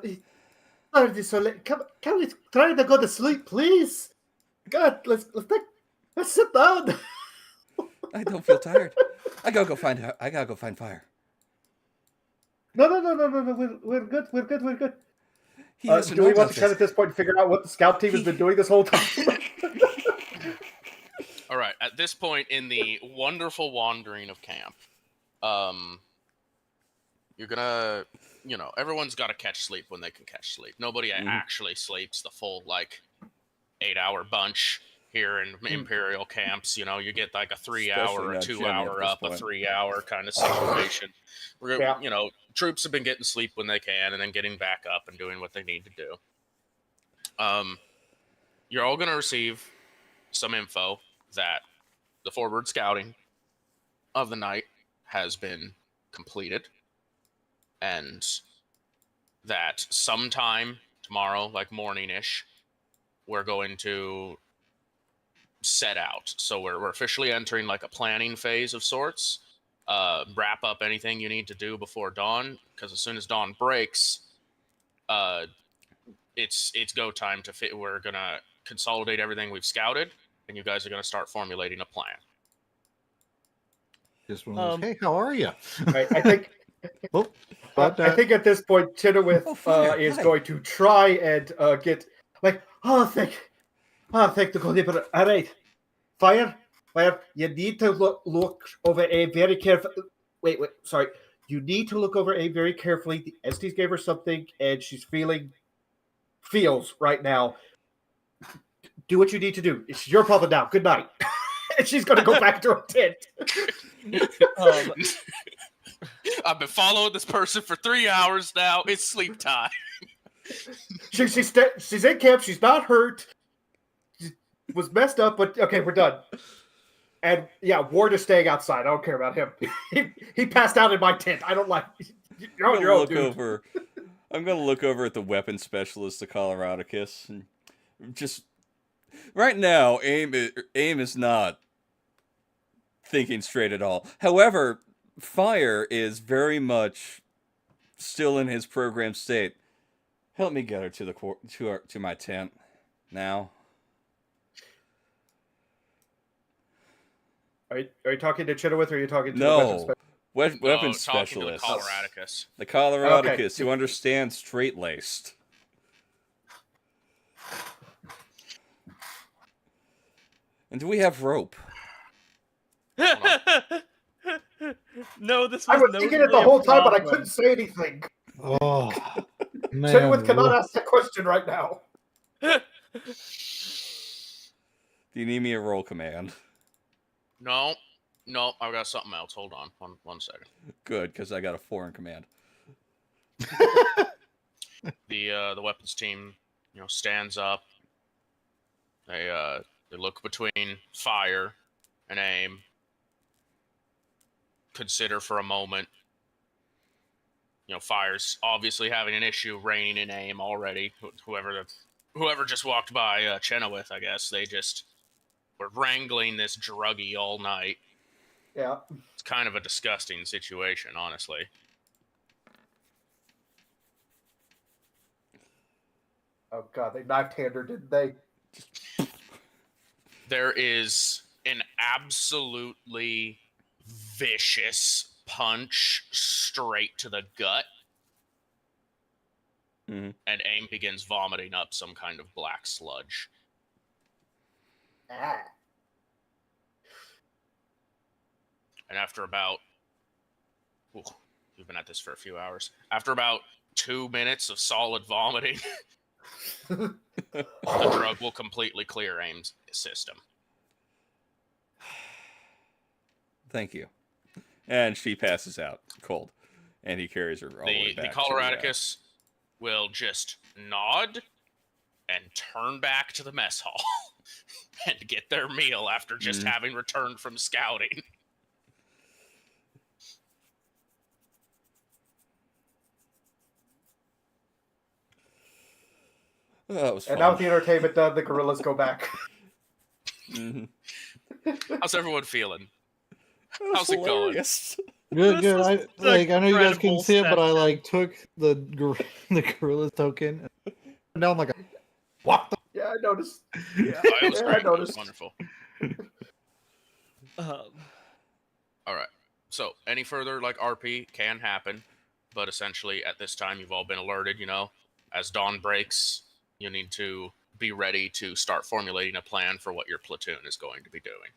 Why are you so late? Can we try to go to sleep, please? God, let's sit down. I don't feel tired. I gotta go find fire. No. We're good. He doesn't Do know we want about to cut at this point and figure out what the scout team has been doing this whole time? All right, at this point in the wonderful wandering of camp, you're gonna, everyone's got to catch sleep when they can catch sleep. Nobody actually sleeps the full 8-hour bunch here in Imperial camps. You get like a 3-hour, Especially a not Jenny 2-hour at up, this a point. 3-hour kind of situation. Yeah. Troops have been getting sleep when they can, and then getting back up and doing what they need to do. You're all gonna receive some info that the forward scouting of the night has been completed, and that sometime tomorrow, like morning-ish, we're going to set out. So we're officially entering like a planning phase of sorts. Wrap up anything you need to do before dawn, because as soon as dawn breaks, it's go time to fit. We're gonna consolidate everything we've scouted, and you guys are gonna start formulating a plan. Just one of those, hey, how are you? Right, I think Oh, I think at this point Chenoweth Oh, fire, is hi. going to try and get like thank the God Emperor. All right, fire. You need to look over a very careful. Wait, sorry. You need to look over a very carefully. The Estes gave her something, and she's feels right now. Do what you need to do. It's your problem now. Good night. And she's going to go back to her tent. I've been following this person for 3 hours now. It's sleep time. She's in camp. She's not hurt. She was messed up, but okay, we're done. And yeah, Ward is staying outside. I don't care about him. He passed out in my tent. I don't like. You're on your own, dude. I'm gonna look over at the weapons specialist of Coloradicus, and just right now, aim is not thinking straight at all. However, Fire is very much still in his program state. Help me get her to my tent now. Are you talking to Chenoweth or are you talking to No. Weapons Talking specialist. to the Coloradicus. The Coloradicus who understands straight-laced. And do we have rope? No, this was I was thinking it the notably a whole time, but I problem. couldn't say anything. Oh, man. Chenoweth cannot ask that question right now. Do you need me a roll command? No, I've got something else. Hold on, one second. Good, because I got a 4 in command. The weapons team, stands up. They look between Fire and Aim. Consider for a moment. Fire's obviously having an issue reining in Aim already. Whoever just walked by Chenoweth, I guess they just were wrangling this druggie all night. Yeah. It's kind of a disgusting situation, honestly. Oh god, they knifed her, didn't they? There is an absolutely vicious punch straight to the gut. Mm-hmm. And Aim begins vomiting up some kind of black sludge. Ah. And after about... we've been at this for a few hours. After about 2 minutes of solid vomiting, the drug will completely clear Aim's system. Thank you. And she passes out cold. And he carries her all the way The back. Coloradicus will just nod and turn back to the mess hall and get their meal after just having returned from scouting. Oh, that was fun. And now with the entertainment done, the gorillas go back. Mm-hmm. How's everyone feeling? How's it going? Good, This good. is I know you guys can incredible see it, but I session. took the gorilla token. And now I'm like, what the? Yeah, I noticed. It was Yeah, great. I It was noticed. wonderful. All right. So, any further RP can happen, but essentially at this time you've all been alerted. As dawn breaks, you need to be ready to start formulating a plan for what your platoon is going to be doing.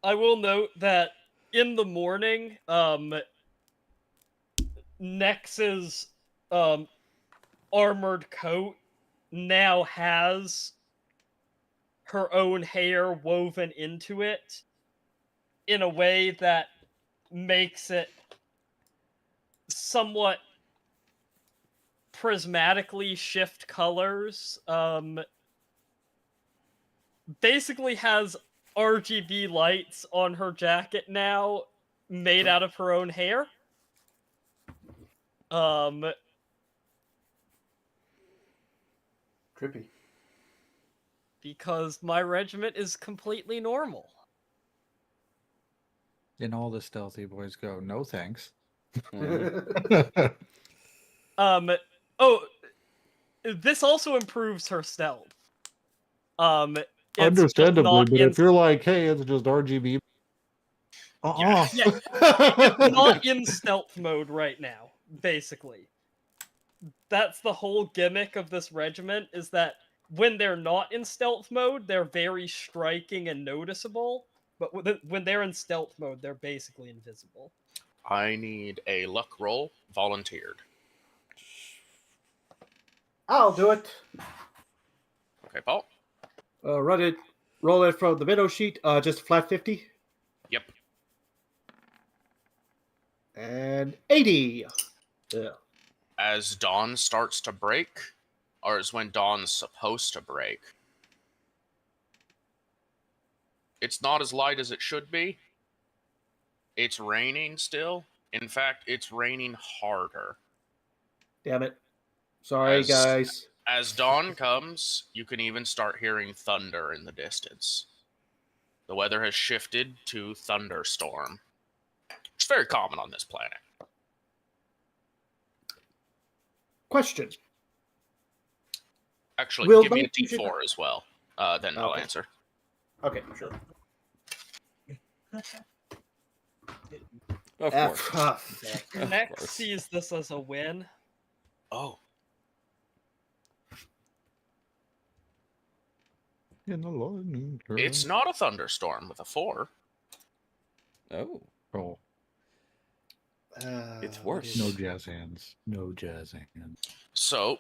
I will note that in the morning, Nex's armored coat now has her own hair woven into it in a way that makes it somewhat prismatically shift colors. Basically has RGB lights on her jacket now, made out of her own hair. Trippy. Because my regiment is completely normal. And all the stealthy boys go, no thanks. Mhm. Oh, this also improves her stealth. It's just Understandably, not but in, if you're like, hey, it's just RGB. Yeah. it's not in stealth mode right now, basically. That's the whole gimmick of this regiment, is that when they're not in stealth mode, they're very striking and noticeable, but when they're in stealth mode, they're basically invisible. I need a luck roll volunteered. I'll do it. Okay, Paul? Roll it from the minnow sheet, just flat 50. Yep. And 80. Yeah. As dawn starts to break, or is when dawn's supposed to break, it's not as light as it should be. It's raining still. In fact, it's raining harder. Damn it. Sorry, guys. As dawn comes, you can even start hearing thunder in the distance. The weather has shifted to thunderstorm. It's very common on this planet. Question. Actually, Will give me a night vision- D4 as well. Then I'll Okay. answer. Okay, sure. Of course. Of Next course. sees this as a win. Oh, In the lightning turn. it's not a thunderstorm with a 4. Oh, Oh, It's worse. no jazz hands. No jazz hands. So,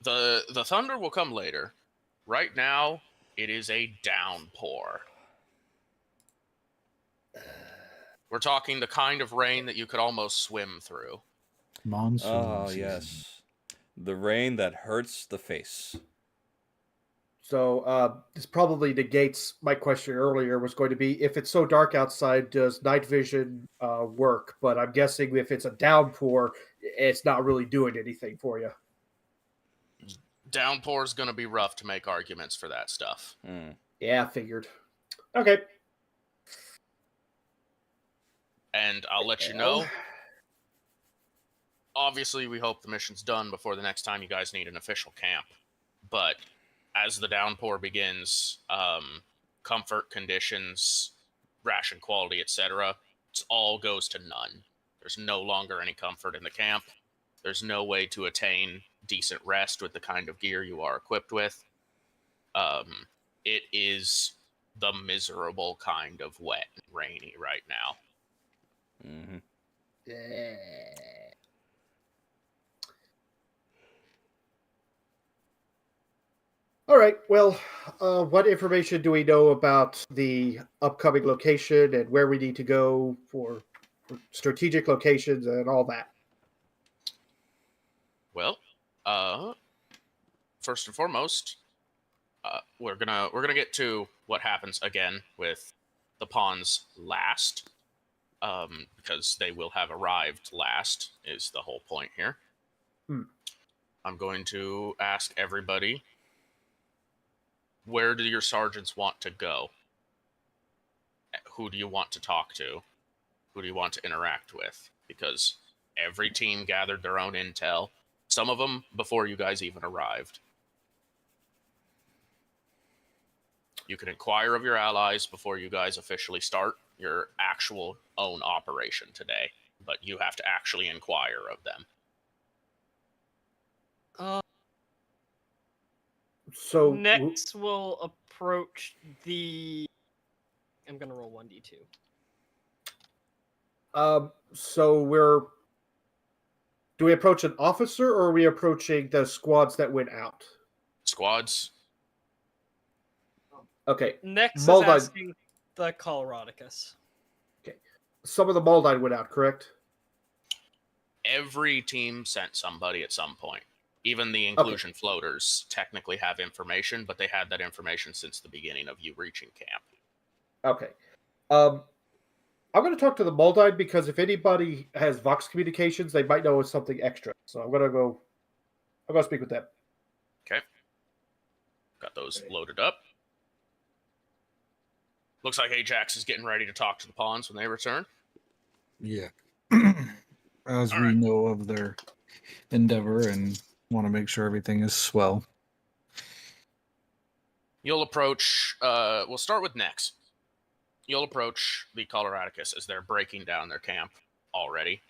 the thunder will come later. Right now, it is a downpour. We're talking the kind of rain that you could almost swim through. Monsoon. oh season. yes. The rain that hurts the face. So this probably negates my question earlier, was going to be, if it's so dark outside, does night vision work? But I'm guessing if it's a downpour, it's not really doing anything for you. Downpour is going to be rough to make arguments for that stuff. Hmm. Yeah, figured. Okay. And I'll let you know. Obviously, we hope the mission's done before the next time you guys need an official camp. But as the downpour begins, comfort conditions, ration quality, etc., it all goes to none. There's no longer any comfort in the camp. There's no way to attain decent rest with the kind of gear you are equipped with. It is the miserable kind of wet and rainy right now. Mm-hmm. All right. Well, what information do we know about the upcoming location and where we need to go for strategic locations and all that? Well, first and foremost, we're gonna get to what happens again with the pawns last, because they will have arrived last. Is the whole point here? I'm going to ask everybody, where do your sergeants want to go? Who do you want to talk to? Who do you want to interact with? Because every team gathered their own intel. Some of them before you guys even arrived. You can inquire of your allies before you guys officially start your actual own operation today, but you have to actually inquire of them. So Next, we'll approach the. I'm gonna roll 1d2. So do we approach an officer, or are we approaching the squads that went out? Squads, Okay. Next Moldine. is asking the Coloradicus. Some of the Moldine went out, correct? every team sent somebody at some point. Even the inclusion floaters technically have information, but they had that information since the beginning of you reaching camp. Okay. I'm going to talk to the Moldine, because if anybody has Vox communications, they might know something extra. So I'm going to speak with them. Okay. Got those loaded up. Looks like Ajax is getting ready to talk to the pawns when they return. Yeah. As All we right. know of their endeavor and Want to make sure everything is swell. You'll approach. We'll start with Nex. You'll approach the Coloradicus as they're breaking down their camp already.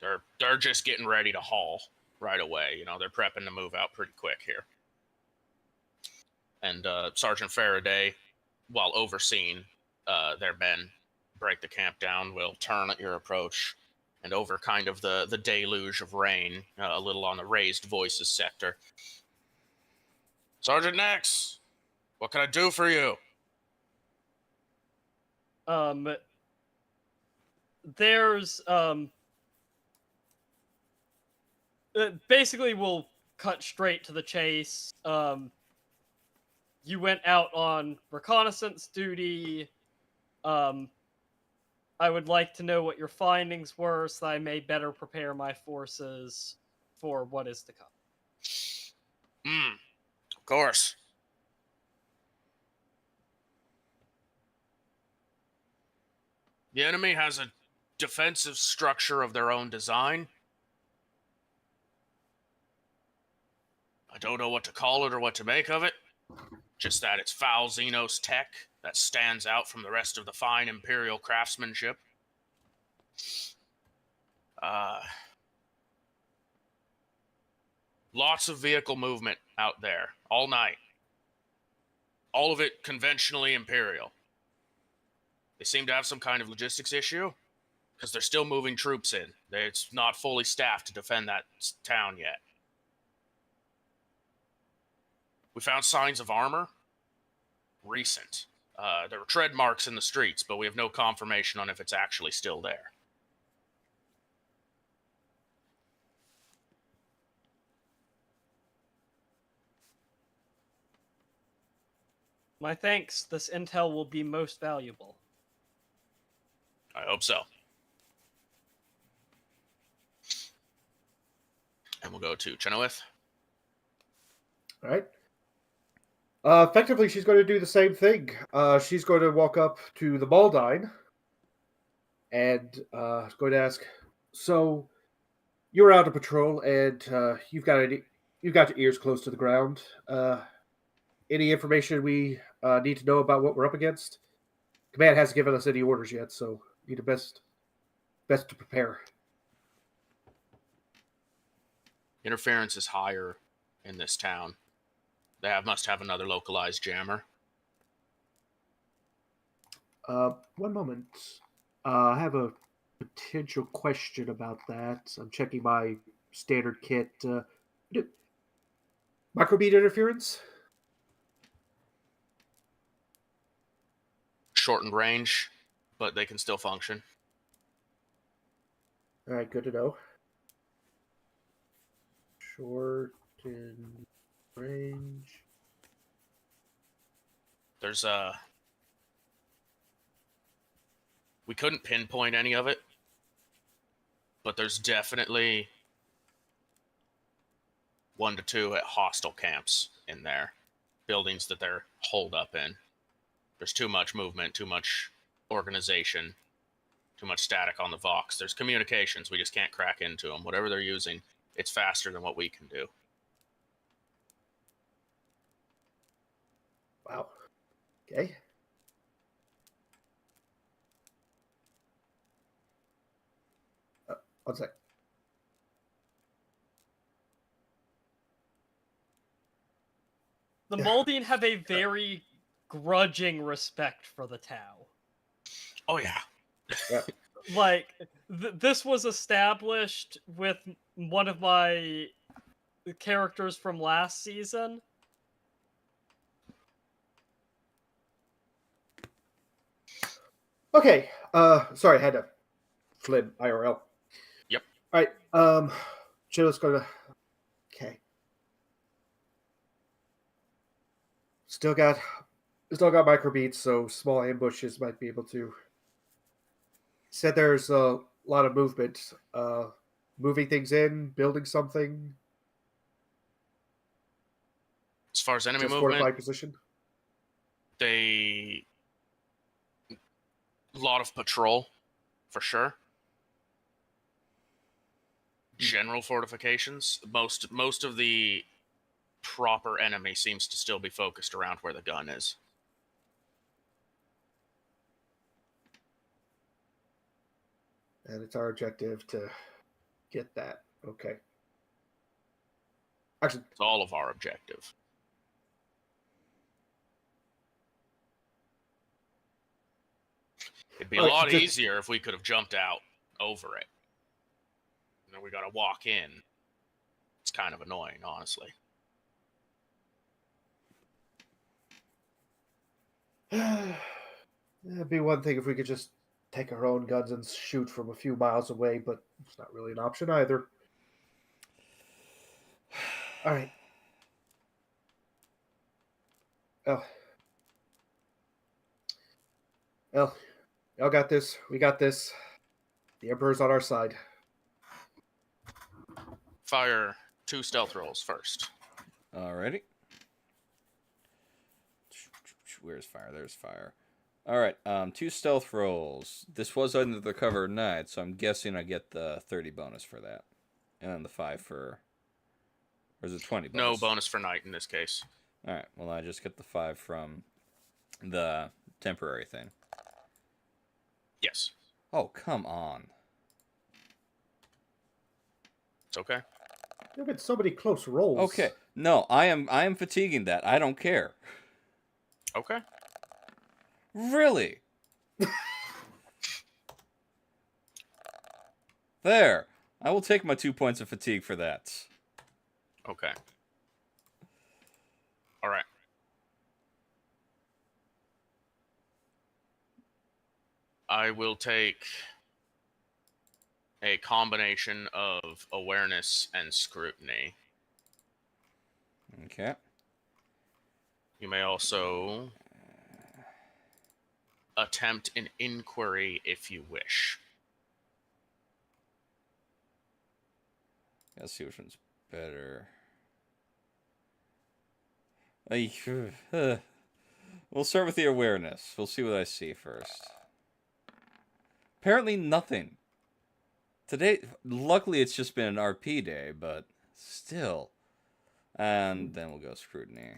They're just getting ready to haul right away. You know, they're prepping to move out pretty quick here. And Sergeant Faraday, while overseeing their men break the camp down, will turn at your approach and over kind of the deluge of rain, a little on the raised voices sector. Sergeant Nex, what can I do for you? There's basically we'll cut straight to the chase. You went out on reconnaissance duty. I would like to know what your findings were so that I may better prepare my forces for what is to come. Of course. The enemy has a defensive structure of their own design. I don't know what to call it or what to make of it. Just that it's foul Xenos tech that stands out from the rest of the fine Imperial craftsmanship. Lots of vehicle movement out there all night. All of it conventionally Imperial. They seem to have some kind of logistics issue because they're still moving troops in. It's not fully staffed to defend that town yet. We found signs of armor. Recent. There were tread marks in the streets, but we have no confirmation on if it's actually still there. My thanks. This intel will be most valuable. I hope so. And we'll go to Chenoweth. All right. Effectively, she's going to do the same thing. She's going to walk up to the Baldine and going to ask, so you're out of patrol and you've got your ears close to the ground. Any information we need to know about what we're up against? Command hasn't given us any orders yet, so need the best to prepare. Interference is higher in this town. They must have another localized jammer. One moment. I have a potential question about that. I'm checking my standard kit. Microbead interference? Shortened range, but they can still function. All right, good to know. Shortened range. There's we couldn't pinpoint any of it, but there's definitely 1 to 2 at hostile camps in there. Buildings that they're holed up in. There's too much movement, too much organization, too much static on the Vox. There's communications, we just can't crack into them. Whatever they're using, it's faster than what we can do. Wow. Okay. One sec. The Moldine have a very grudging respect for the Tau. Oh, yeah. Yeah. Like, this was established with one of my characters from last season. Okay. Sorry, I had to flip IRL. Yep. All right. Chill's gonna. Okay. Still got microbeats, so small ambushes might be able to. Said there's a lot of movement. Moving things in, building something. As far as enemy Just movement, fortified position. a lot of patrol, for sure. general fortifications. Most of the proper enemy seems to still be focused around where the gun is. And it's our objective to get that. Okay. Actually, It's all of our objective. It'd be a Alright, lot just- easier if we could have jumped out over it. And then we gotta walk in. It's kind of annoying, honestly. it'd be one thing if we could just take our own guns and shoot from a few miles away, but it's not really an option either. All right. Oh. Well, y'all got this. We got this. The Emperor's on our side. Fire 2 stealth rolls first. Alrighty. Where's fire? There's fire. Alright, 2 stealth rolls. This was under the cover of night, so I'm guessing I get the 30 bonus for that. And then the 5 for... Or is it 20 bonus? No bonus for night in this case. Alright, well I just get the 5 from the temporary thing. Yes. Oh, come on. It's okay. There have been so many close rolls. Okay, no, I am fatiguing that. I don't care. Okay. Really? There. I will take my 2 points of fatigue for that. Okay. All right. I will take a combination of awareness and scrutiny. Okay. You may also attempt an inquiry if you wish. Let's see which one's better. We'll start with the awareness. We'll see what I see first. Apparently nothing. Today, luckily it's just been an RP day, but still. And then we'll go scrutiny.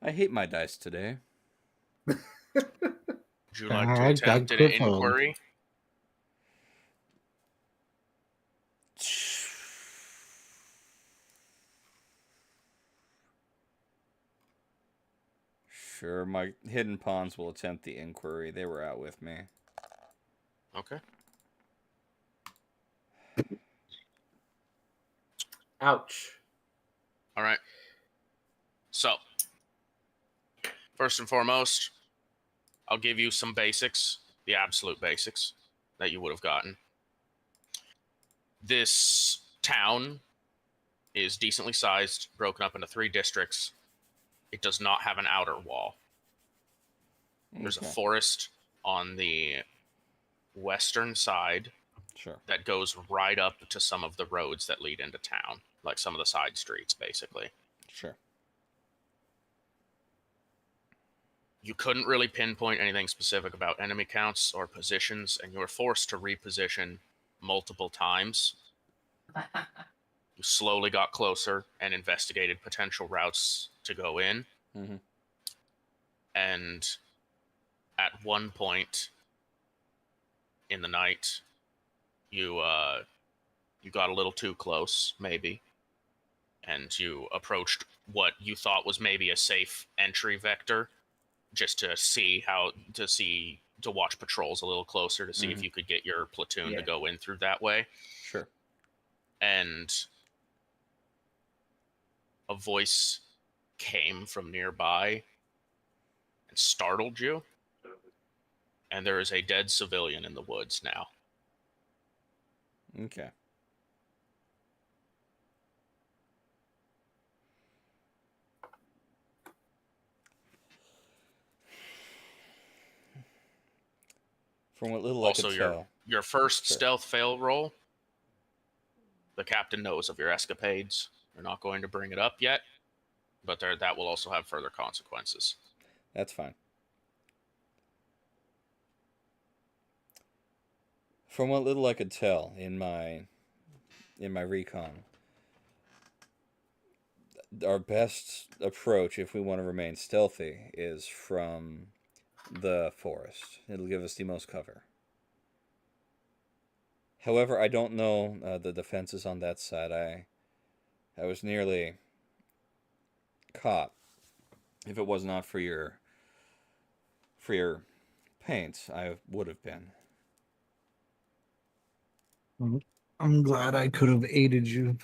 I hate my dice today. Would you like to Alright, attempt got an Griffo. inquiry? Sure, my hidden pawns will attempt the inquiry. They were out with me. Okay. Ouch. All right. So, first and foremost, I'll give you some basics, the absolute basics that you would have gotten. This town is decently sized, broken up into 3 districts. It does not have an outer wall. There's a Okay. forest on the western side Sure. that goes right up to some of the roads that lead into town, like some of the side streets, basically. Sure. You couldn't really pinpoint anything specific about enemy counts or positions, and you were forced to reposition multiple times. You slowly got closer and investigated potential routes to go in. Mm-hmm. And at one point in the night, you got a little too close, maybe, and you approached what you thought was maybe a safe entry vector, just to watch patrols a little closer to see if you could get your platoon to go in through that way. Sure. And a voice came from nearby and startled you. And there is a dead civilian in the woods now. Okay. From what little Also, I could tell. your first Sure. stealth fail roll, the captain knows of your escapades. They're not going to bring it up yet. but that will also have further consequences. That's fine. From what little I could tell in my recon, our best approach, if we want to remain stealthy, is from the forest. It'll give us the most cover. However, I don't know the defenses on that side. I was nearly caught. If it was not for your paints, I would have been. I'm glad I could have aided you.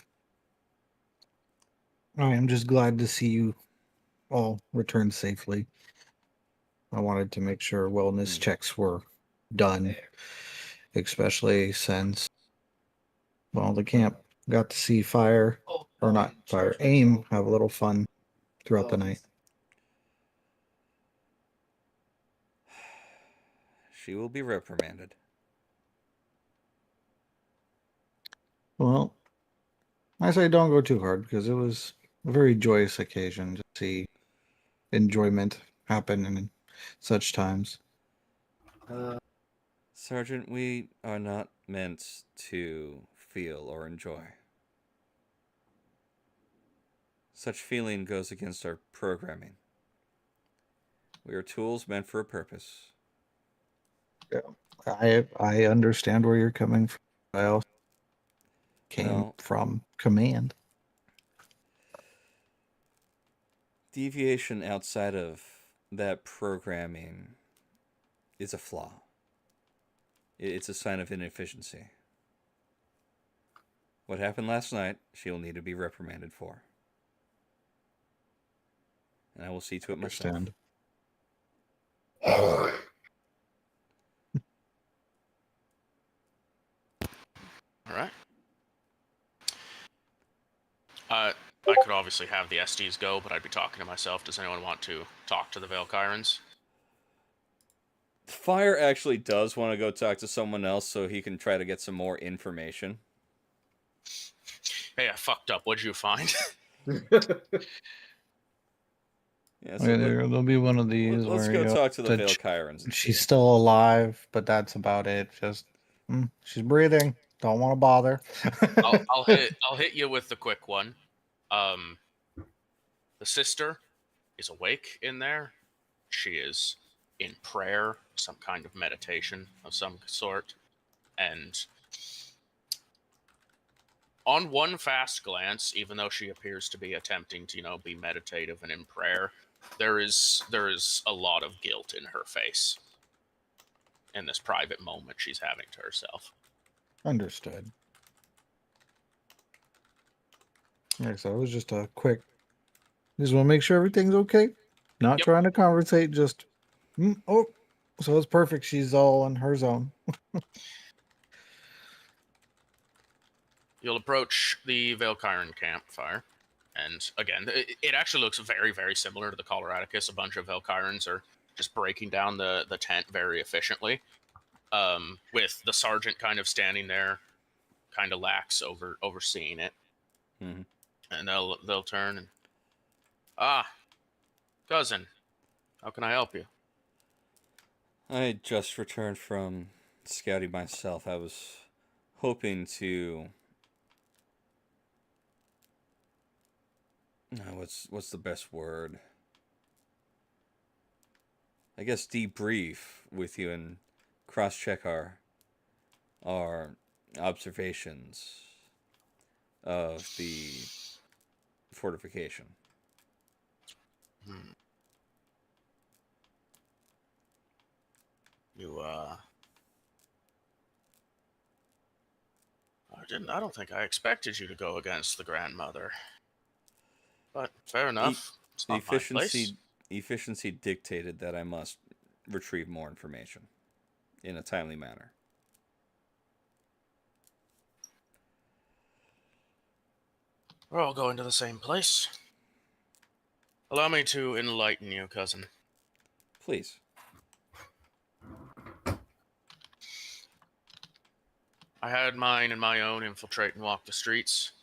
I am just glad to see you all return safely. I wanted to make sure wellness checks were done, especially since, well, the camp got to see fire, or not fire, aim, have a little fun throughout the night. She will be reprimanded. Well, I say don't go too hard because it was a very joyous occasion to see enjoyment happen in such times. Sergeant, we are not meant to feel or enjoy. Such feeling goes against our programming. We are tools meant for a purpose. Yeah, I understand where you're coming from. I also came from command. Deviation outside of that programming is a flaw. It's a sign of inefficiency. What happened last night, she will need to be reprimanded for. And I will see to it myself. All right. I could obviously have the SDs go, but I'd be talking to myself. Does anyone want to talk to the Valkyrans? Fire actually does want to go talk to someone else so he can try to get some more information. Hey, I fucked up. What'd you find? Yeah, so there'll be one of these. Let's go talk to the Valkyrans. She's still alive, but that's about it. Just she's breathing. Don't want to bother. I'll hit you with the quick one. The sister is awake in there. She is in prayer, some kind of meditation of some sort, and on one fast glance, even though she appears to be attempting to, be meditative and in prayer, there is a lot of guilt in her face in this private moment she's having to herself. Understood. Yeah, so it was just a quick. Just want to make sure everything's okay. Not trying to conversate. Just so it's perfect. She's all on her zone. You'll approach the Valkyran campfire, and again, it actually looks very, very similar to the Coloradicus. A bunch of Valkyrans are just breaking down the tent very efficiently, with the sergeant kind of standing there, kind of lax overseeing it. Mm-hmm. And they'll turn and, cousin, how can I help you? I just returned from scouting myself. I was hoping to. What's the best word? I guess debrief with you and cross-check our observations of the fortification. I don't think I expected you to go against the grandmother. But fair enough. It's not my place. Efficiency dictated that I must retrieve more information in a timely manner. We're all going to the same place. Allow me to enlighten you, cousin. Please. I had mine and my own infiltrate and walk the streets.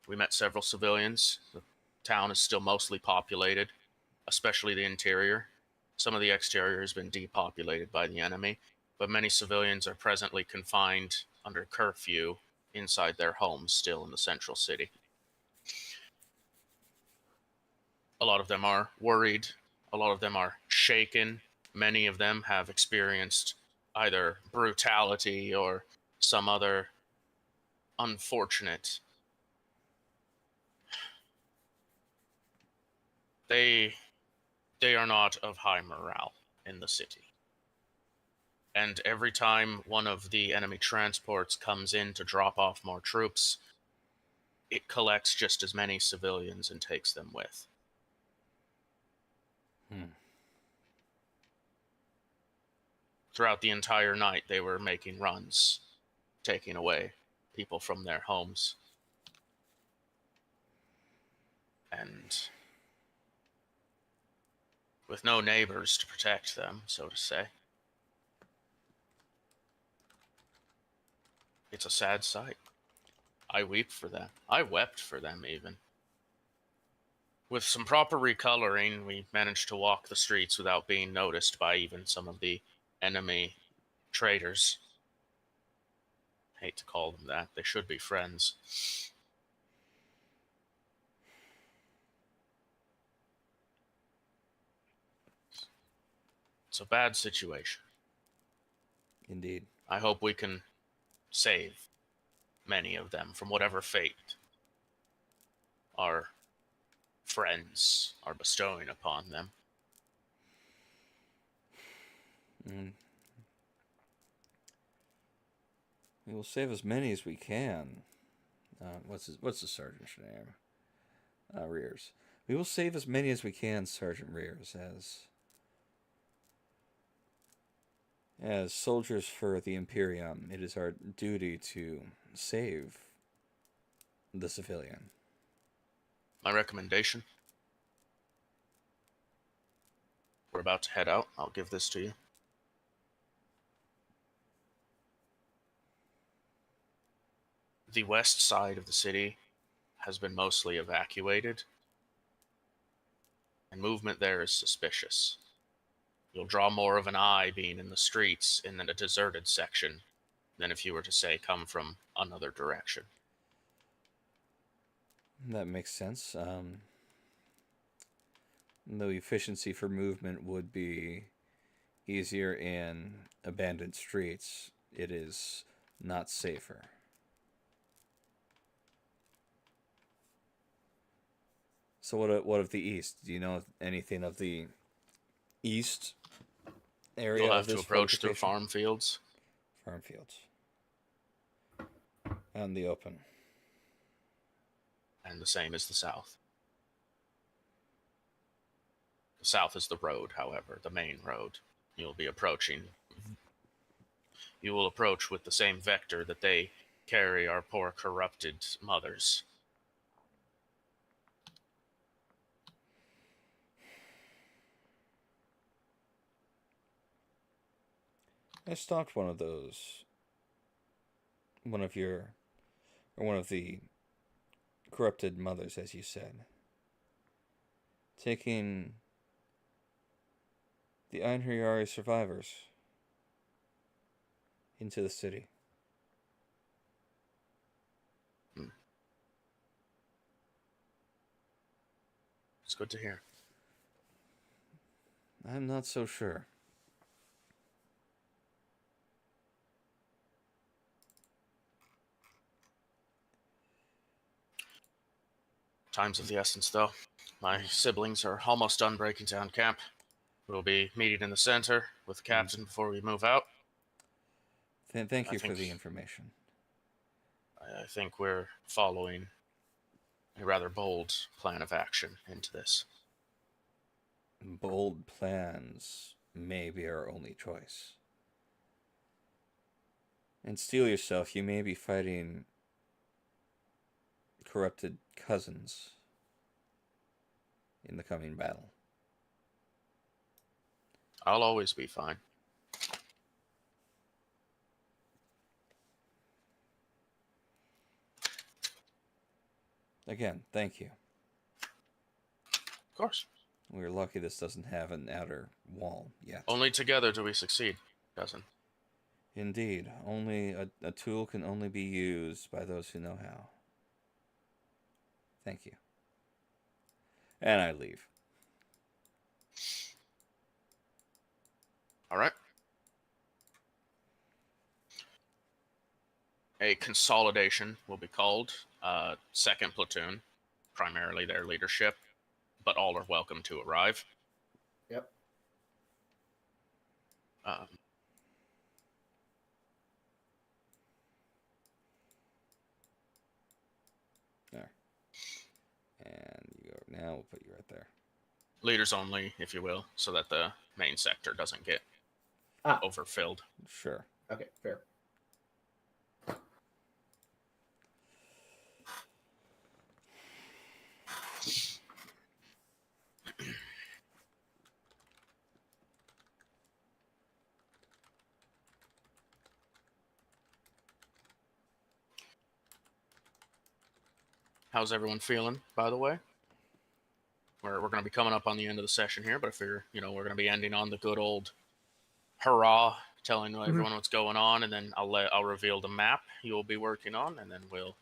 We met several civilians. The town is still mostly populated, especially the interior. Some of the exterior has been depopulated by the enemy, but many civilians are presently confined under curfew inside their homes still in the central city. A lot of them are worried. A lot of them are shaken. Many of them have experienced either brutality or some other unfortunate. They are not of high morale in the city. And every time one of the enemy transports comes in to drop off more troops, it collects just as many civilians and takes them with. Throughout the entire night, they were making runs, taking away people from their homes. And with no neighbors to protect them, so to say. It's a sad sight. I weep for them. I wept for them, even. With some proper recoloring, we managed to walk the streets without being noticed by even some of the enemy traitors. Hate to call them that. They should be friends. It's a bad situation. Indeed. I hope we can save many of them from whatever fate our friends are bestowing upon them. We will save as many as we can. What's the sergeant's name? Rears. We will save as many as we can, Sergeant Rears, as soldiers for the Imperium. It is our duty to save the civilian. My recommendation. We're about to head out. I'll give this to you. The west side of the city has been mostly evacuated, and movement there is suspicious. You'll draw more of an eye being in the streets in a deserted section than if you were to, say, come from another direction. That makes sense. The efficiency for movement would be easier in abandoned streets. It is not safer. So what of the east? Do you know anything of the east area? You'll have of this to approach through fortification? farm fields. Farm fields. Out in the open. And the same as the south. The south is the road, however, the main road. You'll be approaching. You will approach with the same vector that they carry our poor corrupted mothers. I stalked one of the corrupted mothers, as you said, taking the Einherjari survivors into the city. It's good to hear. I'm not so sure. Time's of the essence, though. My siblings are almost done breaking down camp. We'll be meeting in the center with the captain before we move out. Thank you for the information. I think we're following a rather bold plan of action into this. Bold plans may be our only choice. And steel yourself, you may be fighting corrupted cousins in the coming battle. I'll always be fine. Again, thank you. Of course. We're lucky this doesn't have an outer wall yet. Only together do we succeed, cousin. Indeed. Only a tool can only be used by those who know how. Thank you. And I leave. All right. A consolidation will be called. Second platoon, primarily their leadership, but all are welcome to arrive. Yep. There. And you go now. We'll put you right there. Leaders only, if you will, so that the main sector doesn't get overfilled. Sure. Okay, fair. How's everyone feeling, by the way? We're going to be coming up on the end of the session here, but I figure, we're going to be ending on the good old hurrah, telling everyone what's going on, and then I'll reveal the map you'll be working on, and then we'll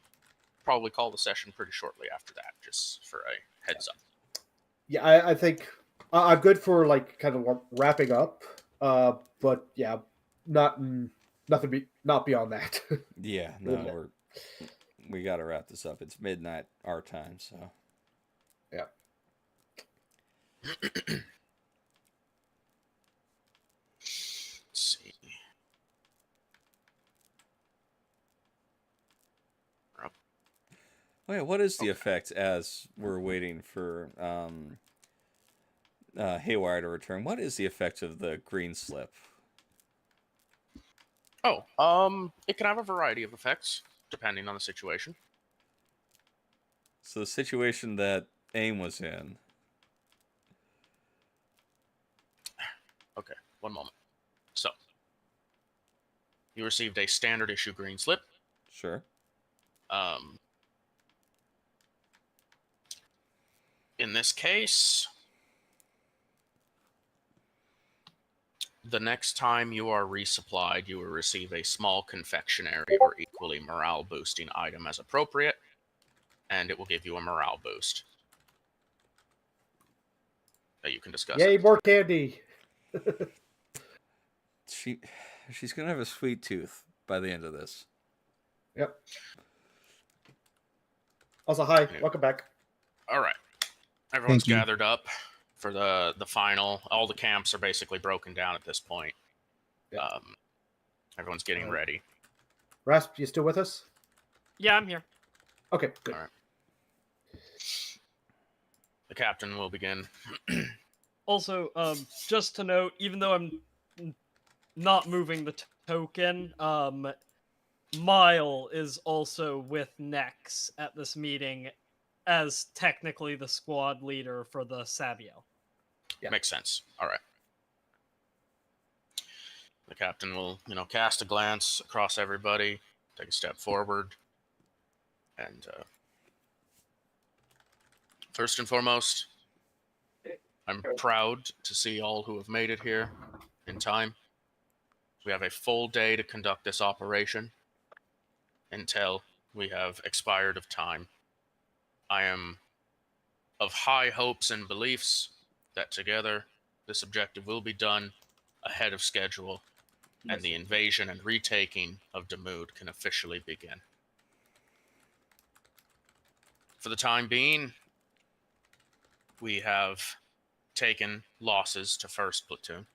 probably call the session pretty shortly after that, just for a heads up. Yeah, I think I'm good for like kind of wrapping up, but yeah, not beyond that. Yeah, no, we got to wrap this up. It's midnight our time, so. Yeah. Let's see. Oh yeah, what is the effect as we're waiting for Haywire to return? What is the effect of the green slip? Oh, it can have a variety of effects depending on the situation. So the situation that AIM was in. Okay, one moment. So, you received a standard issue green slip. Sure. In this case, the next time you are resupplied, you will receive a small confectionery or equally morale-boosting item as appropriate, and it will give you a morale boost that you can discuss. Yay, more candy! She's gonna have a sweet tooth by the end of this. Yep. Also, hi, Yeah. welcome back. All right, everyone's Thank you. gathered up for the final. All the camps are basically broken down at this point. Yep. Everyone's getting ready. Rasp, you still with us? Yeah, I'm here. Okay, good. All right. The captain will begin. Also, just to note, even though I'm not moving the token, Mile is also with Nex at this meeting as technically the squad leader for the Sabiel. Yeah. Makes sense. All right. The captain will, cast a glance across everybody, take a step forward, and first and foremost, I'm proud to see all who have made it here in time. We have a full day to conduct this operation until we have expired of time. I am of high hopes and beliefs that together this objective will be done ahead of schedule, and the invasion and retaking of Demood can officially begin. For the time being, we have taken losses to 1st Platoon.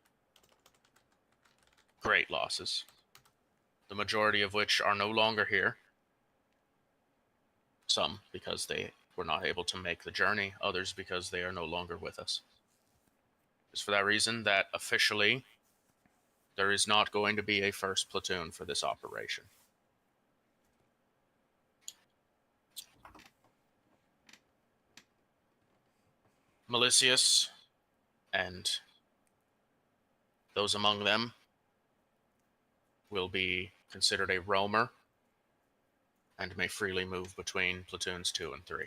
Great losses. The majority of which are no longer here. Some because they were not able to make the journey, others because they are no longer with us. It's for that reason that officially there is not going to be a 1st Platoon for this operation. Malicious and those among them will be considered a roamer and may freely move between platoons 2 and 3.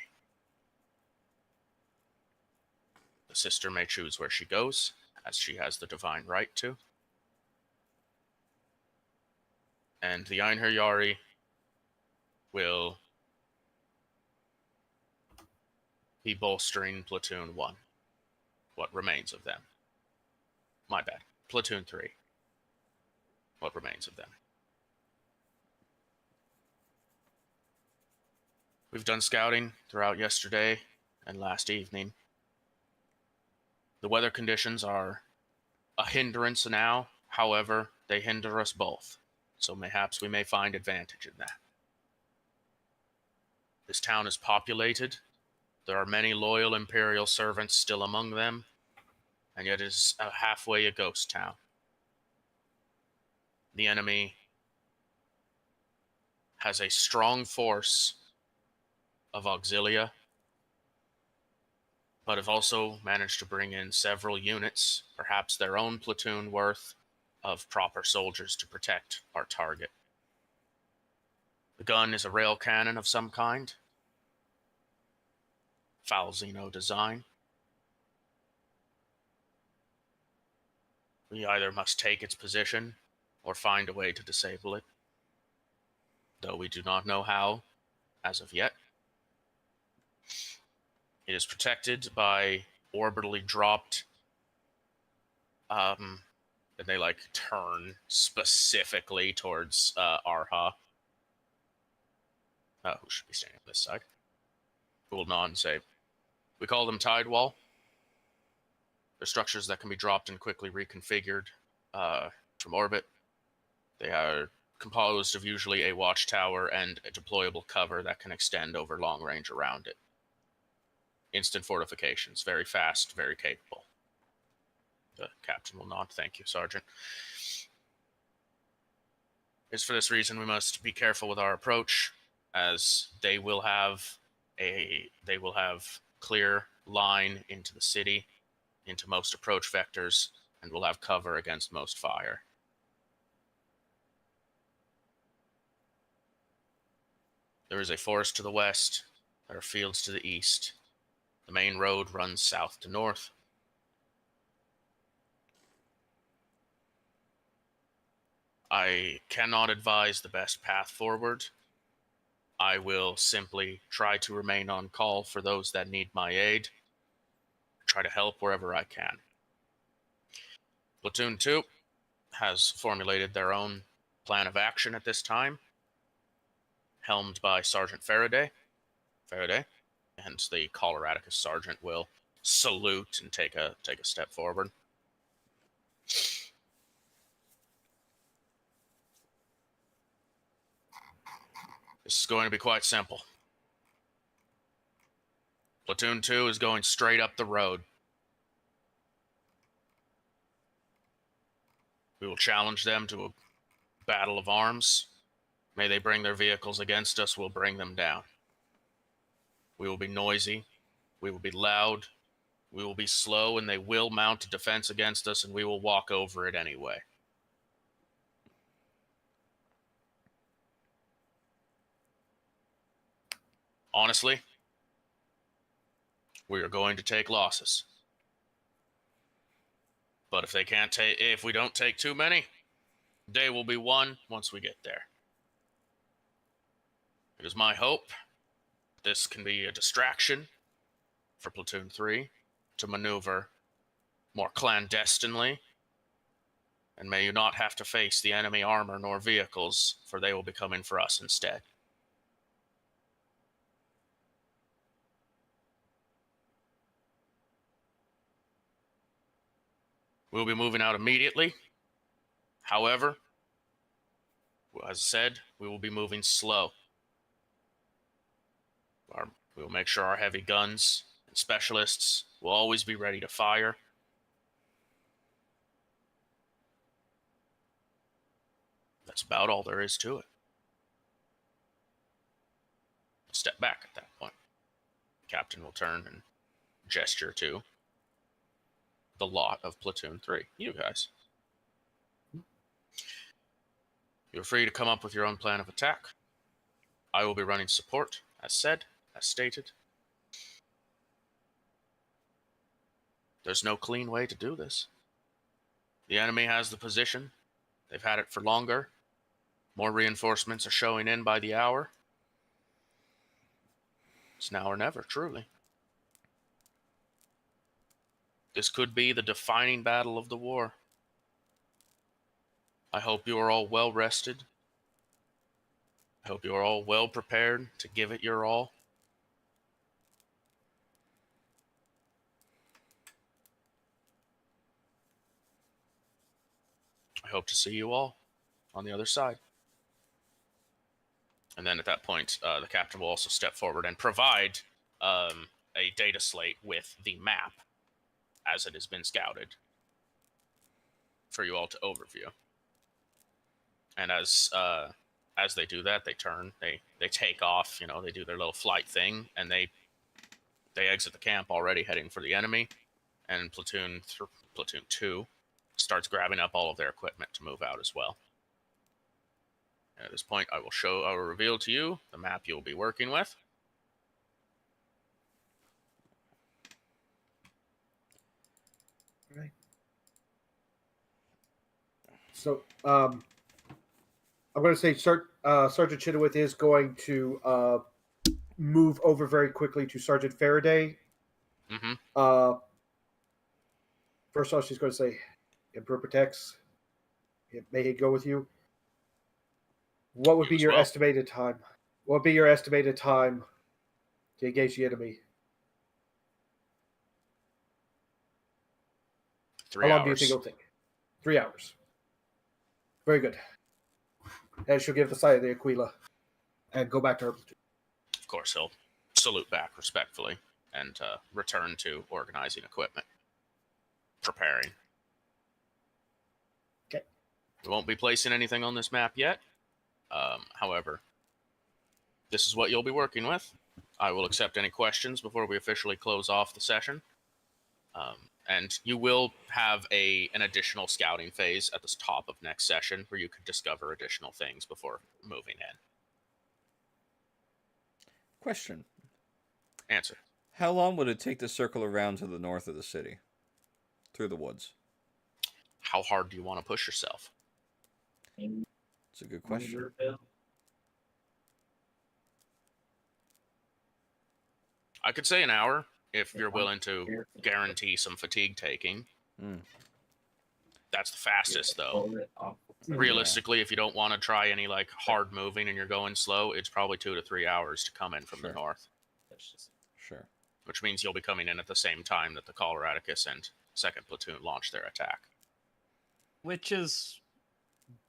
The sister may choose where she goes, as she has the divine right to. And the Einherjari will be bolstering Platoon 1. What remains of them. My bad. Platoon 3. What remains of them. We've done scouting throughout yesterday and last evening. The weather conditions are a hindrance now. However, they hinder us both. So mayhaps we may find advantage in that. This town is populated. There are many loyal Imperial servants still among them, and yet it is halfway a ghost town. The enemy has a strong force of auxilia, but have also managed to bring in several units, perhaps their own platoon worth, of proper soldiers to protect our target. The gun is a rail cannon of some kind, foul Xeno design. We either must take its position or find a way to disable it, though we do not know how as of yet. It is protected by orbitally dropped, and they like turn specifically towards Arha, who should be standing on this side, who will nod and say, we call them Tide Wall. They're structures that can be dropped and quickly reconfigured from orbit. They are composed of usually a watchtower and a deployable cover that can extend over long range around it. Instant fortifications, very fast, very capable. The captain will nod. Thank you, Sergeant. It's for this reason we must be careful with our approach, as they will have clear line into the city, into most approach vectors, and will have cover against most fire. There is a forest to the west. There are fields to the east. The main road runs south to north. I cannot advise the best path forward. I will simply try to remain on call for those that need my aid. Try to help wherever I can. Platoon 2 has formulated their own plan of action at this time, helmed by Sergeant Faraday, and the Coloradicus sergeant will salute and take a step forward. This is going to be quite simple. Platoon 2 is going straight up the road. We will challenge them to a battle of arms. May they bring their vehicles against us, we'll bring them down. We will be noisy. We will be loud. We will be slow, and they will mount a defense against us, and we will walk over it anyway. Honestly, we are going to take losses. But if we don't take too many, day will be won once we get there. It is my hope this can be a distraction for Platoon 3 to maneuver more clandestinely, and may you not have to face the enemy armor nor vehicles, for they will be coming for us instead. We'll be moving out immediately. However, as I said, we will be moving slow. We will make sure our heavy guns and specialists will always be ready to fire. That's about all there is to it. Step back at that point. The captain will turn and gesture to the lot of Platoon 3. You guys. You're free to come up with your own plan of attack. I will be running support, as said, as stated. There's no clean way to do this. The enemy has the position. They've had it for longer. More reinforcements are showing in by the hour. It's now or never, truly. This could be the defining battle of the war. I hope you are all well rested. I hope you are all well prepared to give it your all. I hope to see you all on the other side. And then at that point, the captain will also step forward and provide a data slate with the map as it has been scouted for you all to overview. And as they do that, they turn, they take off, you know, they do their little flight thing, and they exit the camp already heading for the enemy. And platoon 2 starts grabbing up all of their equipment to move out as well. And at this point, I will reveal to you the map you'll be working with. Right. So, I'm going to say Sergeant Chitowith is going to move over very quickly to Sergeant Faraday. Mm-hmm. First off, she's going to say, Emperor protects. May he go with you. What would be your estimated time? What would be your estimated time to engage the enemy? 3 How hours. long do you think it'll take? 3 hours. Very good. And she'll give the sight of the Aquila and go back to her platoon. Of course, he'll salute back respectfully and return to organizing equipment. Preparing. Okay. We won't be placing anything on this map yet. However, this is what you'll be working with. I will accept any questions before we officially close off the session. And you will have an additional scouting phase at the top of next session where you could discover additional things before moving in. Question. Answer. How long would it take to circle around to the north of the city? Through the woods? How hard do you want to push yourself? It's a good question. I could say an hour if you're willing to guarantee some fatigue taking. That's the fastest, though. Realistically, if you don't want to try any like hard moving and you're going slow, it's probably 2 to 3 hours to come in from the north. Sure. Which means you'll be coming in at the same time that the Coloradicus and 2nd Platoon launch their attack. Which is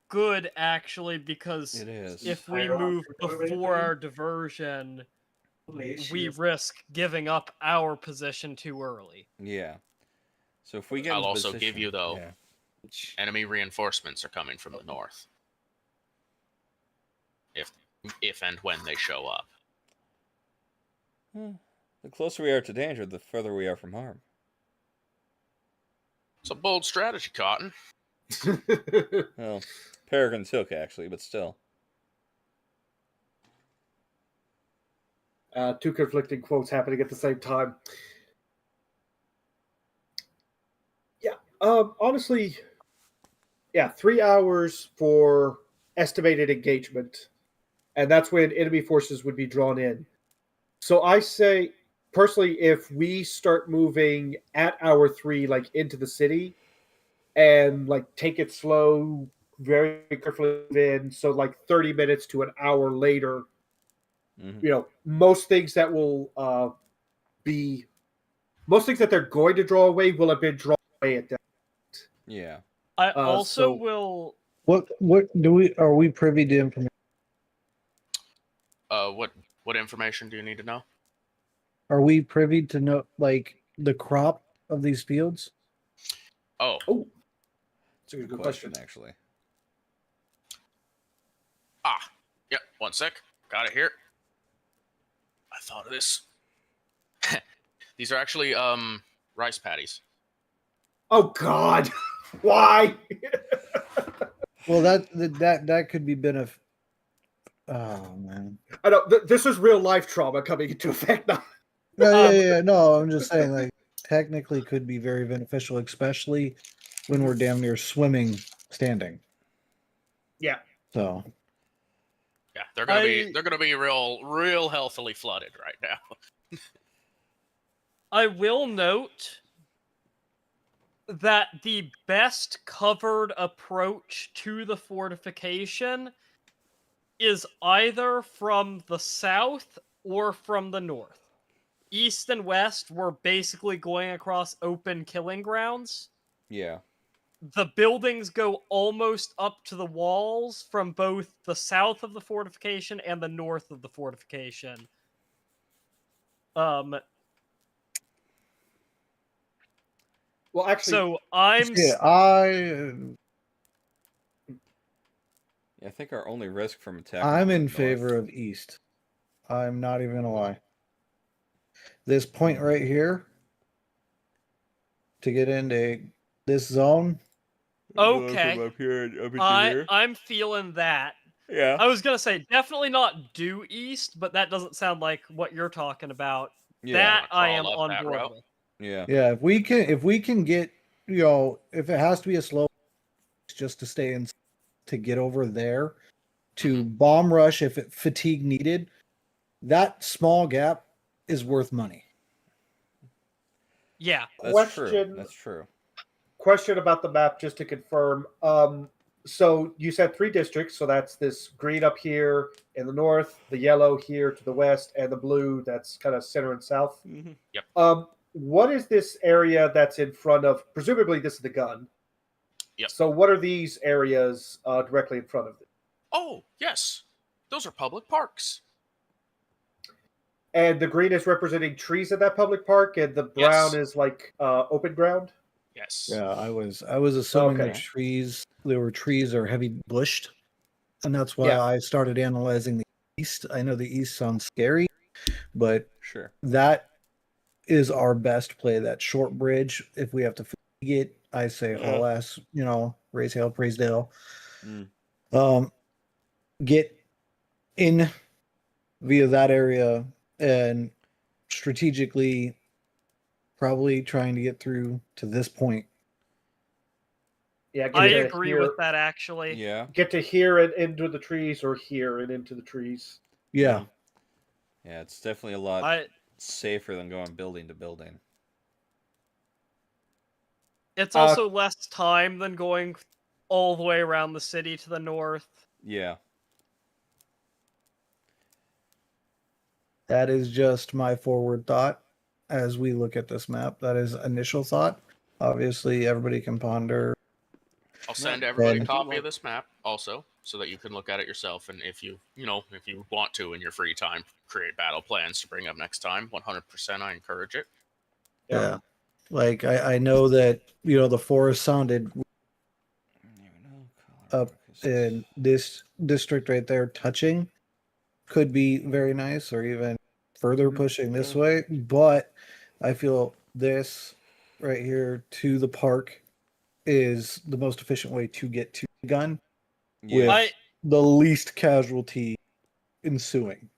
good, actually, because It is. if we move before our diversion, we risk giving up our position too early. Yeah. So if we get I'll into also position, give you, though, yeah. enemy reinforcements are coming from the north. If and when they show up. The closer we are to danger, the further we are from harm. It's a bold strategy, Cotton. Well, Peregrine's Hook, actually, but still. Two conflicting quotes happening at the same time. Yeah, honestly, 3 hours for estimated engagement, and that's when enemy forces would be drawn in. So I say, personally, if we start moving at hour 3, like into the city, and like take it slow, very carefully in, so like 30 minutes to an hour later. Mm-hmm. You know, most things that they're going to draw away will have been drawn away at that point. Yeah. I also will. What are we privy to information? What information do you need to know? Are we privy to know like the crop of these fields? Oh, that's a good question. Actually. Yep. 1 sec. Got it here. I thought of this. These are actually rice paddies. Oh God, why? Well, that could be benefit. Oh man, I know this is real life trauma coming into effect now. No, yeah. No, I'm just saying, like, technically could be very beneficial, especially when we're damn near swimming standing. Yeah. So Yeah, they're gonna be real healthily flooded right now. I will note that the best covered approach to the fortification is either from the south or from the north. East and west were basically going across open killing grounds. Yeah. The buildings go almost up to the walls from both the south of the fortification and the north of the fortification. Well, actually, So I'm yeah, I think our only risk from attack. I'm is in north. favor of east. I'm not even gonna lie. This point right here to get into this zone. okay. From up here, up into here. I'm feeling that. Yeah. I was gonna say definitely not due east, but that doesn't sound like what you're talking about. Yeah. That I am Crawl up on that board route. with. Yeah. Yeah, if we can get, if it has to be a slow just to stay in to get over there to bomb rush if it fatigue needed, that small gap is worth money. Yeah. That's true. Question. That's true. Question about the map, just to confirm. So you said 3 districts, so that's this green up here in the north, the yellow here to the west, and the blue that's kind of center and south. Mm-hmm. What is this area that's in front of? Presumably, this is the gun. Yep. So what are these areas directly in front of it? Oh, yes. Those are public parks. And the green is representing trees in that public park, and the brown Yes. is like open ground. Yes. Yeah, I was assuming Okay. there were trees or heavy bushed, and that's why Yeah. I started analyzing the east. I know the east sounds scary, but Sure. that is our best play. That short bridge. If we have to fatigue it, I say haul ass. Raise hail, praise Dale. Mm. Get in via that area and strategically probably trying to get through to this point. Yeah, I agree with that actually. Yeah. Get to here and into the trees, or here and into the trees. Yeah. Yeah, it's definitely a lot safer than going building to building. It's also less time than going all the way around the city to the north. Yeah. That is just my forward thought as we look at this map. That is initial thought. Obviously, everybody can ponder. I'll send everybody a And- copy of this map also, so that you can look at it yourself. And if you want to in your free time, create battle plans to bring up next time. 100%, I encourage it. Yeah. Like I know that the forest sounded up in this district right there. Touching could be very nice, or even further pushing this way. But I feel this right here to the park is the most efficient way to get to the gun with the least casualty ensuing.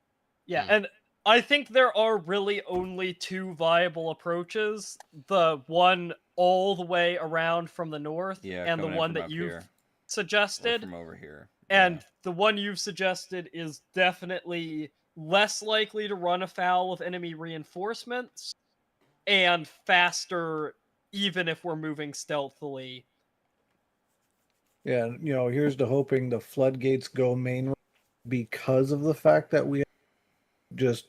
Yeah, and I think there are really only 2 viable approaches. The one all the way around from the north, and the one that you've suggested. From over here. And the one you've suggested is definitely less likely to run afoul of enemy reinforcements, and faster even if we're moving stealthily. Yeah, here's to hoping the floodgates go main because of the fact that we just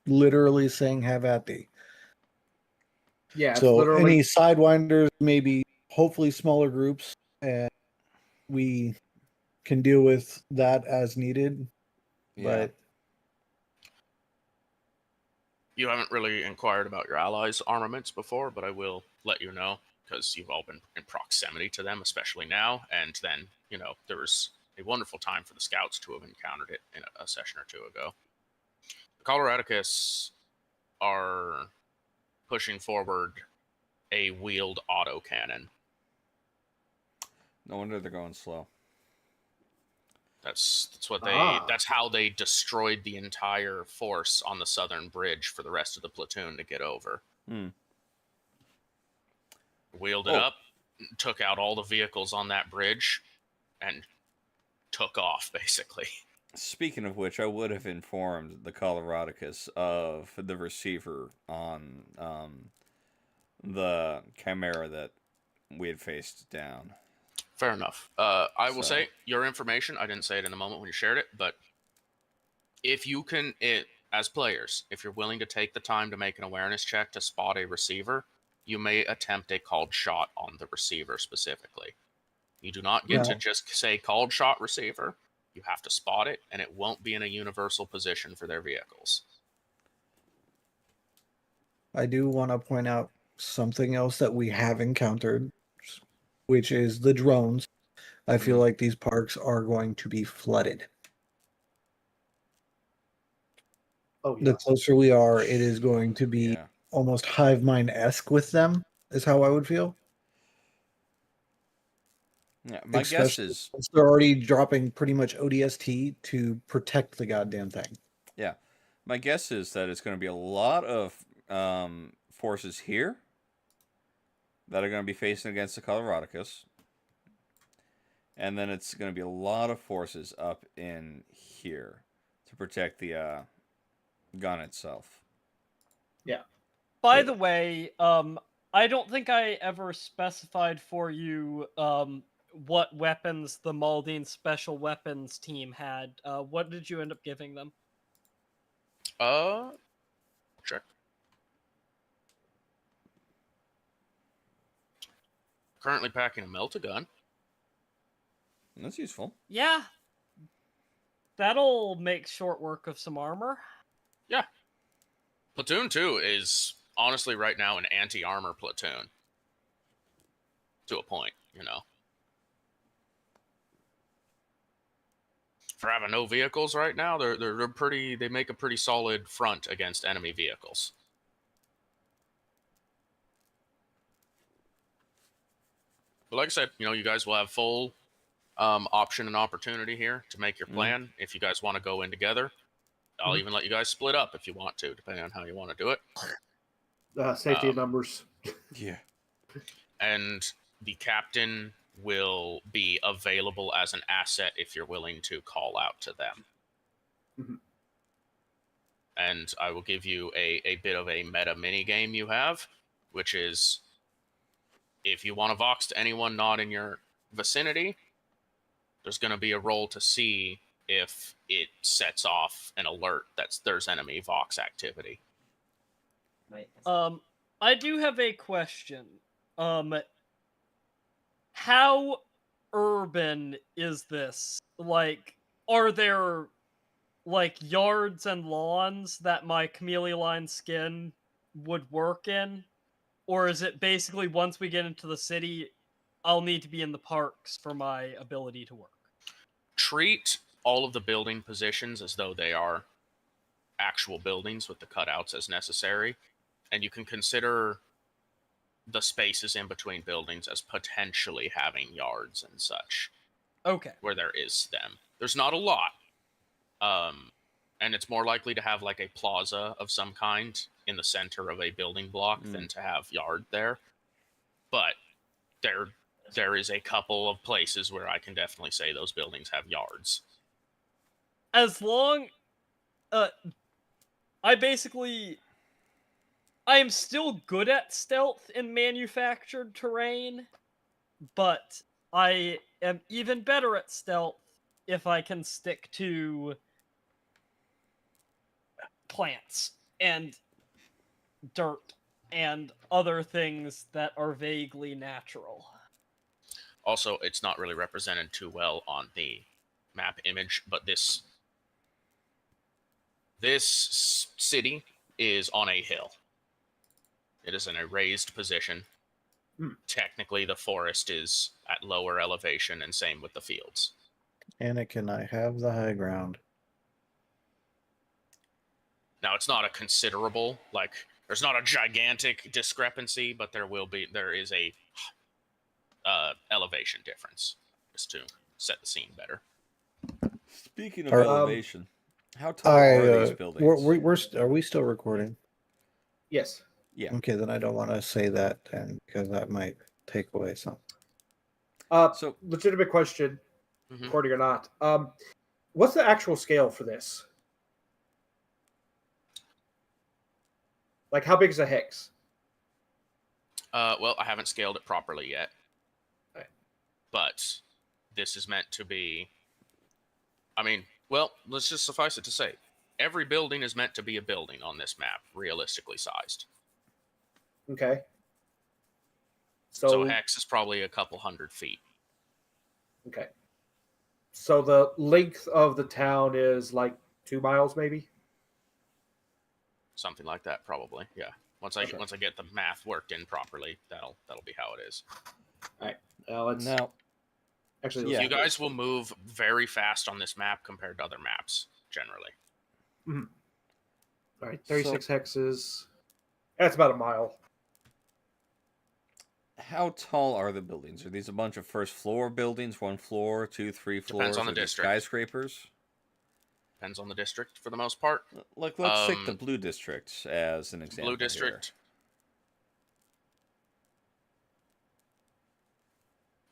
literally saying have at thee. Yeah, so literally any sidewinders, maybe hopefully smaller groups, and we can deal with that as needed. Yeah. But You haven't really inquired about your allies' armaments before, but I will let you know, because you've all been in proximity to them, especially now. And then, there was a wonderful time for the scouts to have encountered it in a session or 2 ago. The Coloradicus are pushing forward a wheeled autocannon. No wonder they're going slow. That's how they destroyed the entire force on the southern bridge for the rest of the platoon to get over. wheeled it up, took out all the vehicles on that bridge, and took off, basically. Speaking of which, I would have informed the Coloradicus of the receiver on the Chimera that we had faced down. Fair enough. I will say, your information, I didn't say it in the moment when you shared it, but if you can, as players, if you're willing to take the time to make an awareness check to spot a receiver, you may attempt a called shot on the receiver specifically. You do not get to just say called shot receiver. You have to spot it, and it won't be in a universal position for their vehicles. I do want to point out something else that we have encountered, which is the drones. I feel like these parks are going to be flooded. Oh, The yes. closer we are, it is going to be almost hive mind-esque with them, is how I would feel. Yeah, my guess is they're already dropping pretty much ODST to protect the goddamn thing. Yeah, my guess is that it's going to be a lot of forces here that are going to be facing against the Coloradicus, and then it's going to be a lot of forces up in here to protect the gun itself. Yeah. By the way, I don't think I ever specified for you what weapons the Maldine Special Weapons team had. What did you end up giving them? Check. Currently packing a melt-a-gun. That's useful. Yeah. That'll make short work of some armor. Yeah. Platoon 2 is honestly right now an anti-armor platoon. To a point, you know. For having no vehicles right now, they're pretty. They make a pretty solid front against enemy vehicles. But like I said, you know, you guys will have full option and opportunity here to make your plan. If you guys want to go in together, I'll even let you guys split up if you want to, depending on how you want to do it. Safety in numbers. Yeah. And the captain will be available as an asset if you're willing to call out to them. Mm-hmm. And I will give you a bit of a meta mini game you have, which is if you want to vox to anyone not in your vicinity, there's going to be a roll to see if it sets off an alert that there's enemy vox activity. I do have a question. How urban is this? Like, are there like yards and lawns that my chameleon skin would work in? Or is it basically once we get into the city, I'll need to be in the parks for my ability to work? Treat all of the building positions as though they are actual buildings with the cutouts as necessary. And you can consider the spaces in between buildings as potentially having yards and such. Okay. Where there is them. There's not a lot. And it's more likely to have like a plaza of some kind in the center of a building block than to have yard there. But there is a couple of places where I can definitely say those buildings have yards. As long... I am still good at stealth in manufactured terrain, but I am even better at stealth if I can stick to plants and dirt and other things that are vaguely natural. Also, it's not really represented too well on the map image, but this city is on a hill. It is in a raised position. Technically, the forest is at lower elevation, and same with the fields. Anakin, I have the high ground. Now, it's not a considerable, like, there's not a gigantic discrepancy, but there is a elevation difference, just to set the scene better. Speaking of elevation, how tall are these buildings? Are we still recording? Yes. Yeah. Okay, then I don't want to say that then because that might take away some. So Legitimate question, Mhm. recording or not. What's the actual scale for this? Like, how big is a hex? Well, I haven't scaled it properly yet. Right. But this is meant to be. I mean, well, let's just suffice it to say, every building is meant to be a building on this map, realistically sized. Okay. So hex is probably a couple 100 feet. Okay. So the length of the town is like 2 miles, maybe. Something like that, probably. Yeah. Once I get the math worked in properly, that'll be how it is. All right. Let's now, actually. Yeah. You guys will move very fast on this map compared to other maps, generally. All right. 36 hexes. That's about a mile. how tall are the buildings? Are these a bunch of first floor buildings, 1 floor, 2, 3 floors? Depends on the Are these district. skyscrapers? Depends on the district for the most part. Like, let's take the blue district as an example. Blue district.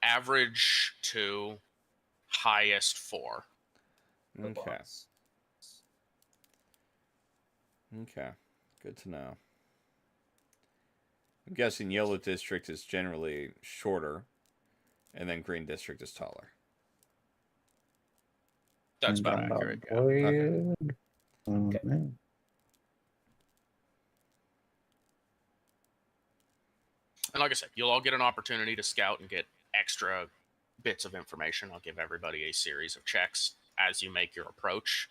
Average 2, highest 4. Here. Okay. Okay. Good to know. I'm guessing yellow district is generally shorter, and then green district is taller. That's about accurate. Yeah. Okay. Okay. And like I said, you'll all get an opportunity to scout and get extra bits of information. I'll give everybody a series of checks as you make your approach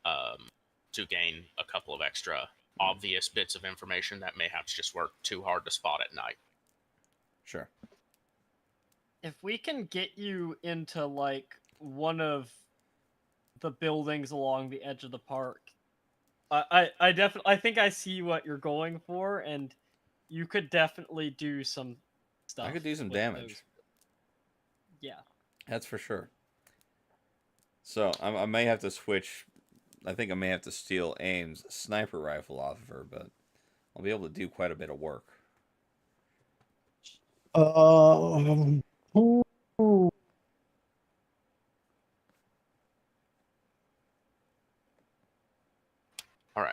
to gain a couple of extra obvious bits of information that may have to just work too hard to spot at night. Sure. If we can get you into like one of the buildings along the edge of the park, I definitely, I think I see what you're going for, and you could definitely do some stuff. I could do some with damage. those. Yeah. That's for sure. So I may have to switch. I think I may have to steal Aim's sniper rifle off of her, but I'll be able to do quite a bit of work. All right.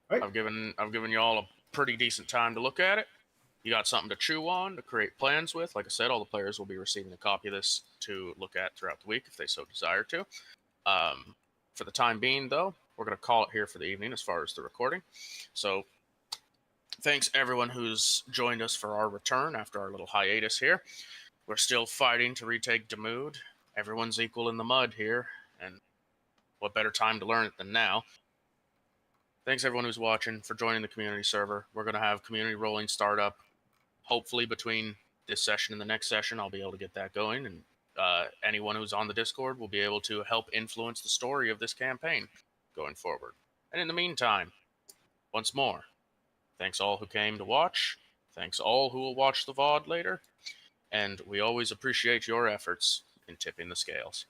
Right. I've given you all a pretty decent time to look at it. You got something to chew on, to create plans with. Like I said, all the players will be receiving a copy of this to look at throughout the week if they so desire to. For the time being, though, we're going to call it here for the evening as far as the recording. So thanks everyone who's joined us for our return after our little hiatus here. We're still fighting to retake Demood. Everyone's equal in the mud here, and what better time to learn it than now? Thanks everyone who's watching for joining the community server. We're going to have community rolling startup. Hopefully between this session and the next session, I'll be able to get that going, and anyone who's on the Discord will be able to help influence the story of this campaign going forward. And in the meantime, once more, thanks all who came to watch. Thanks all who will watch the VOD later. And we always appreciate your efforts in tipping the scales.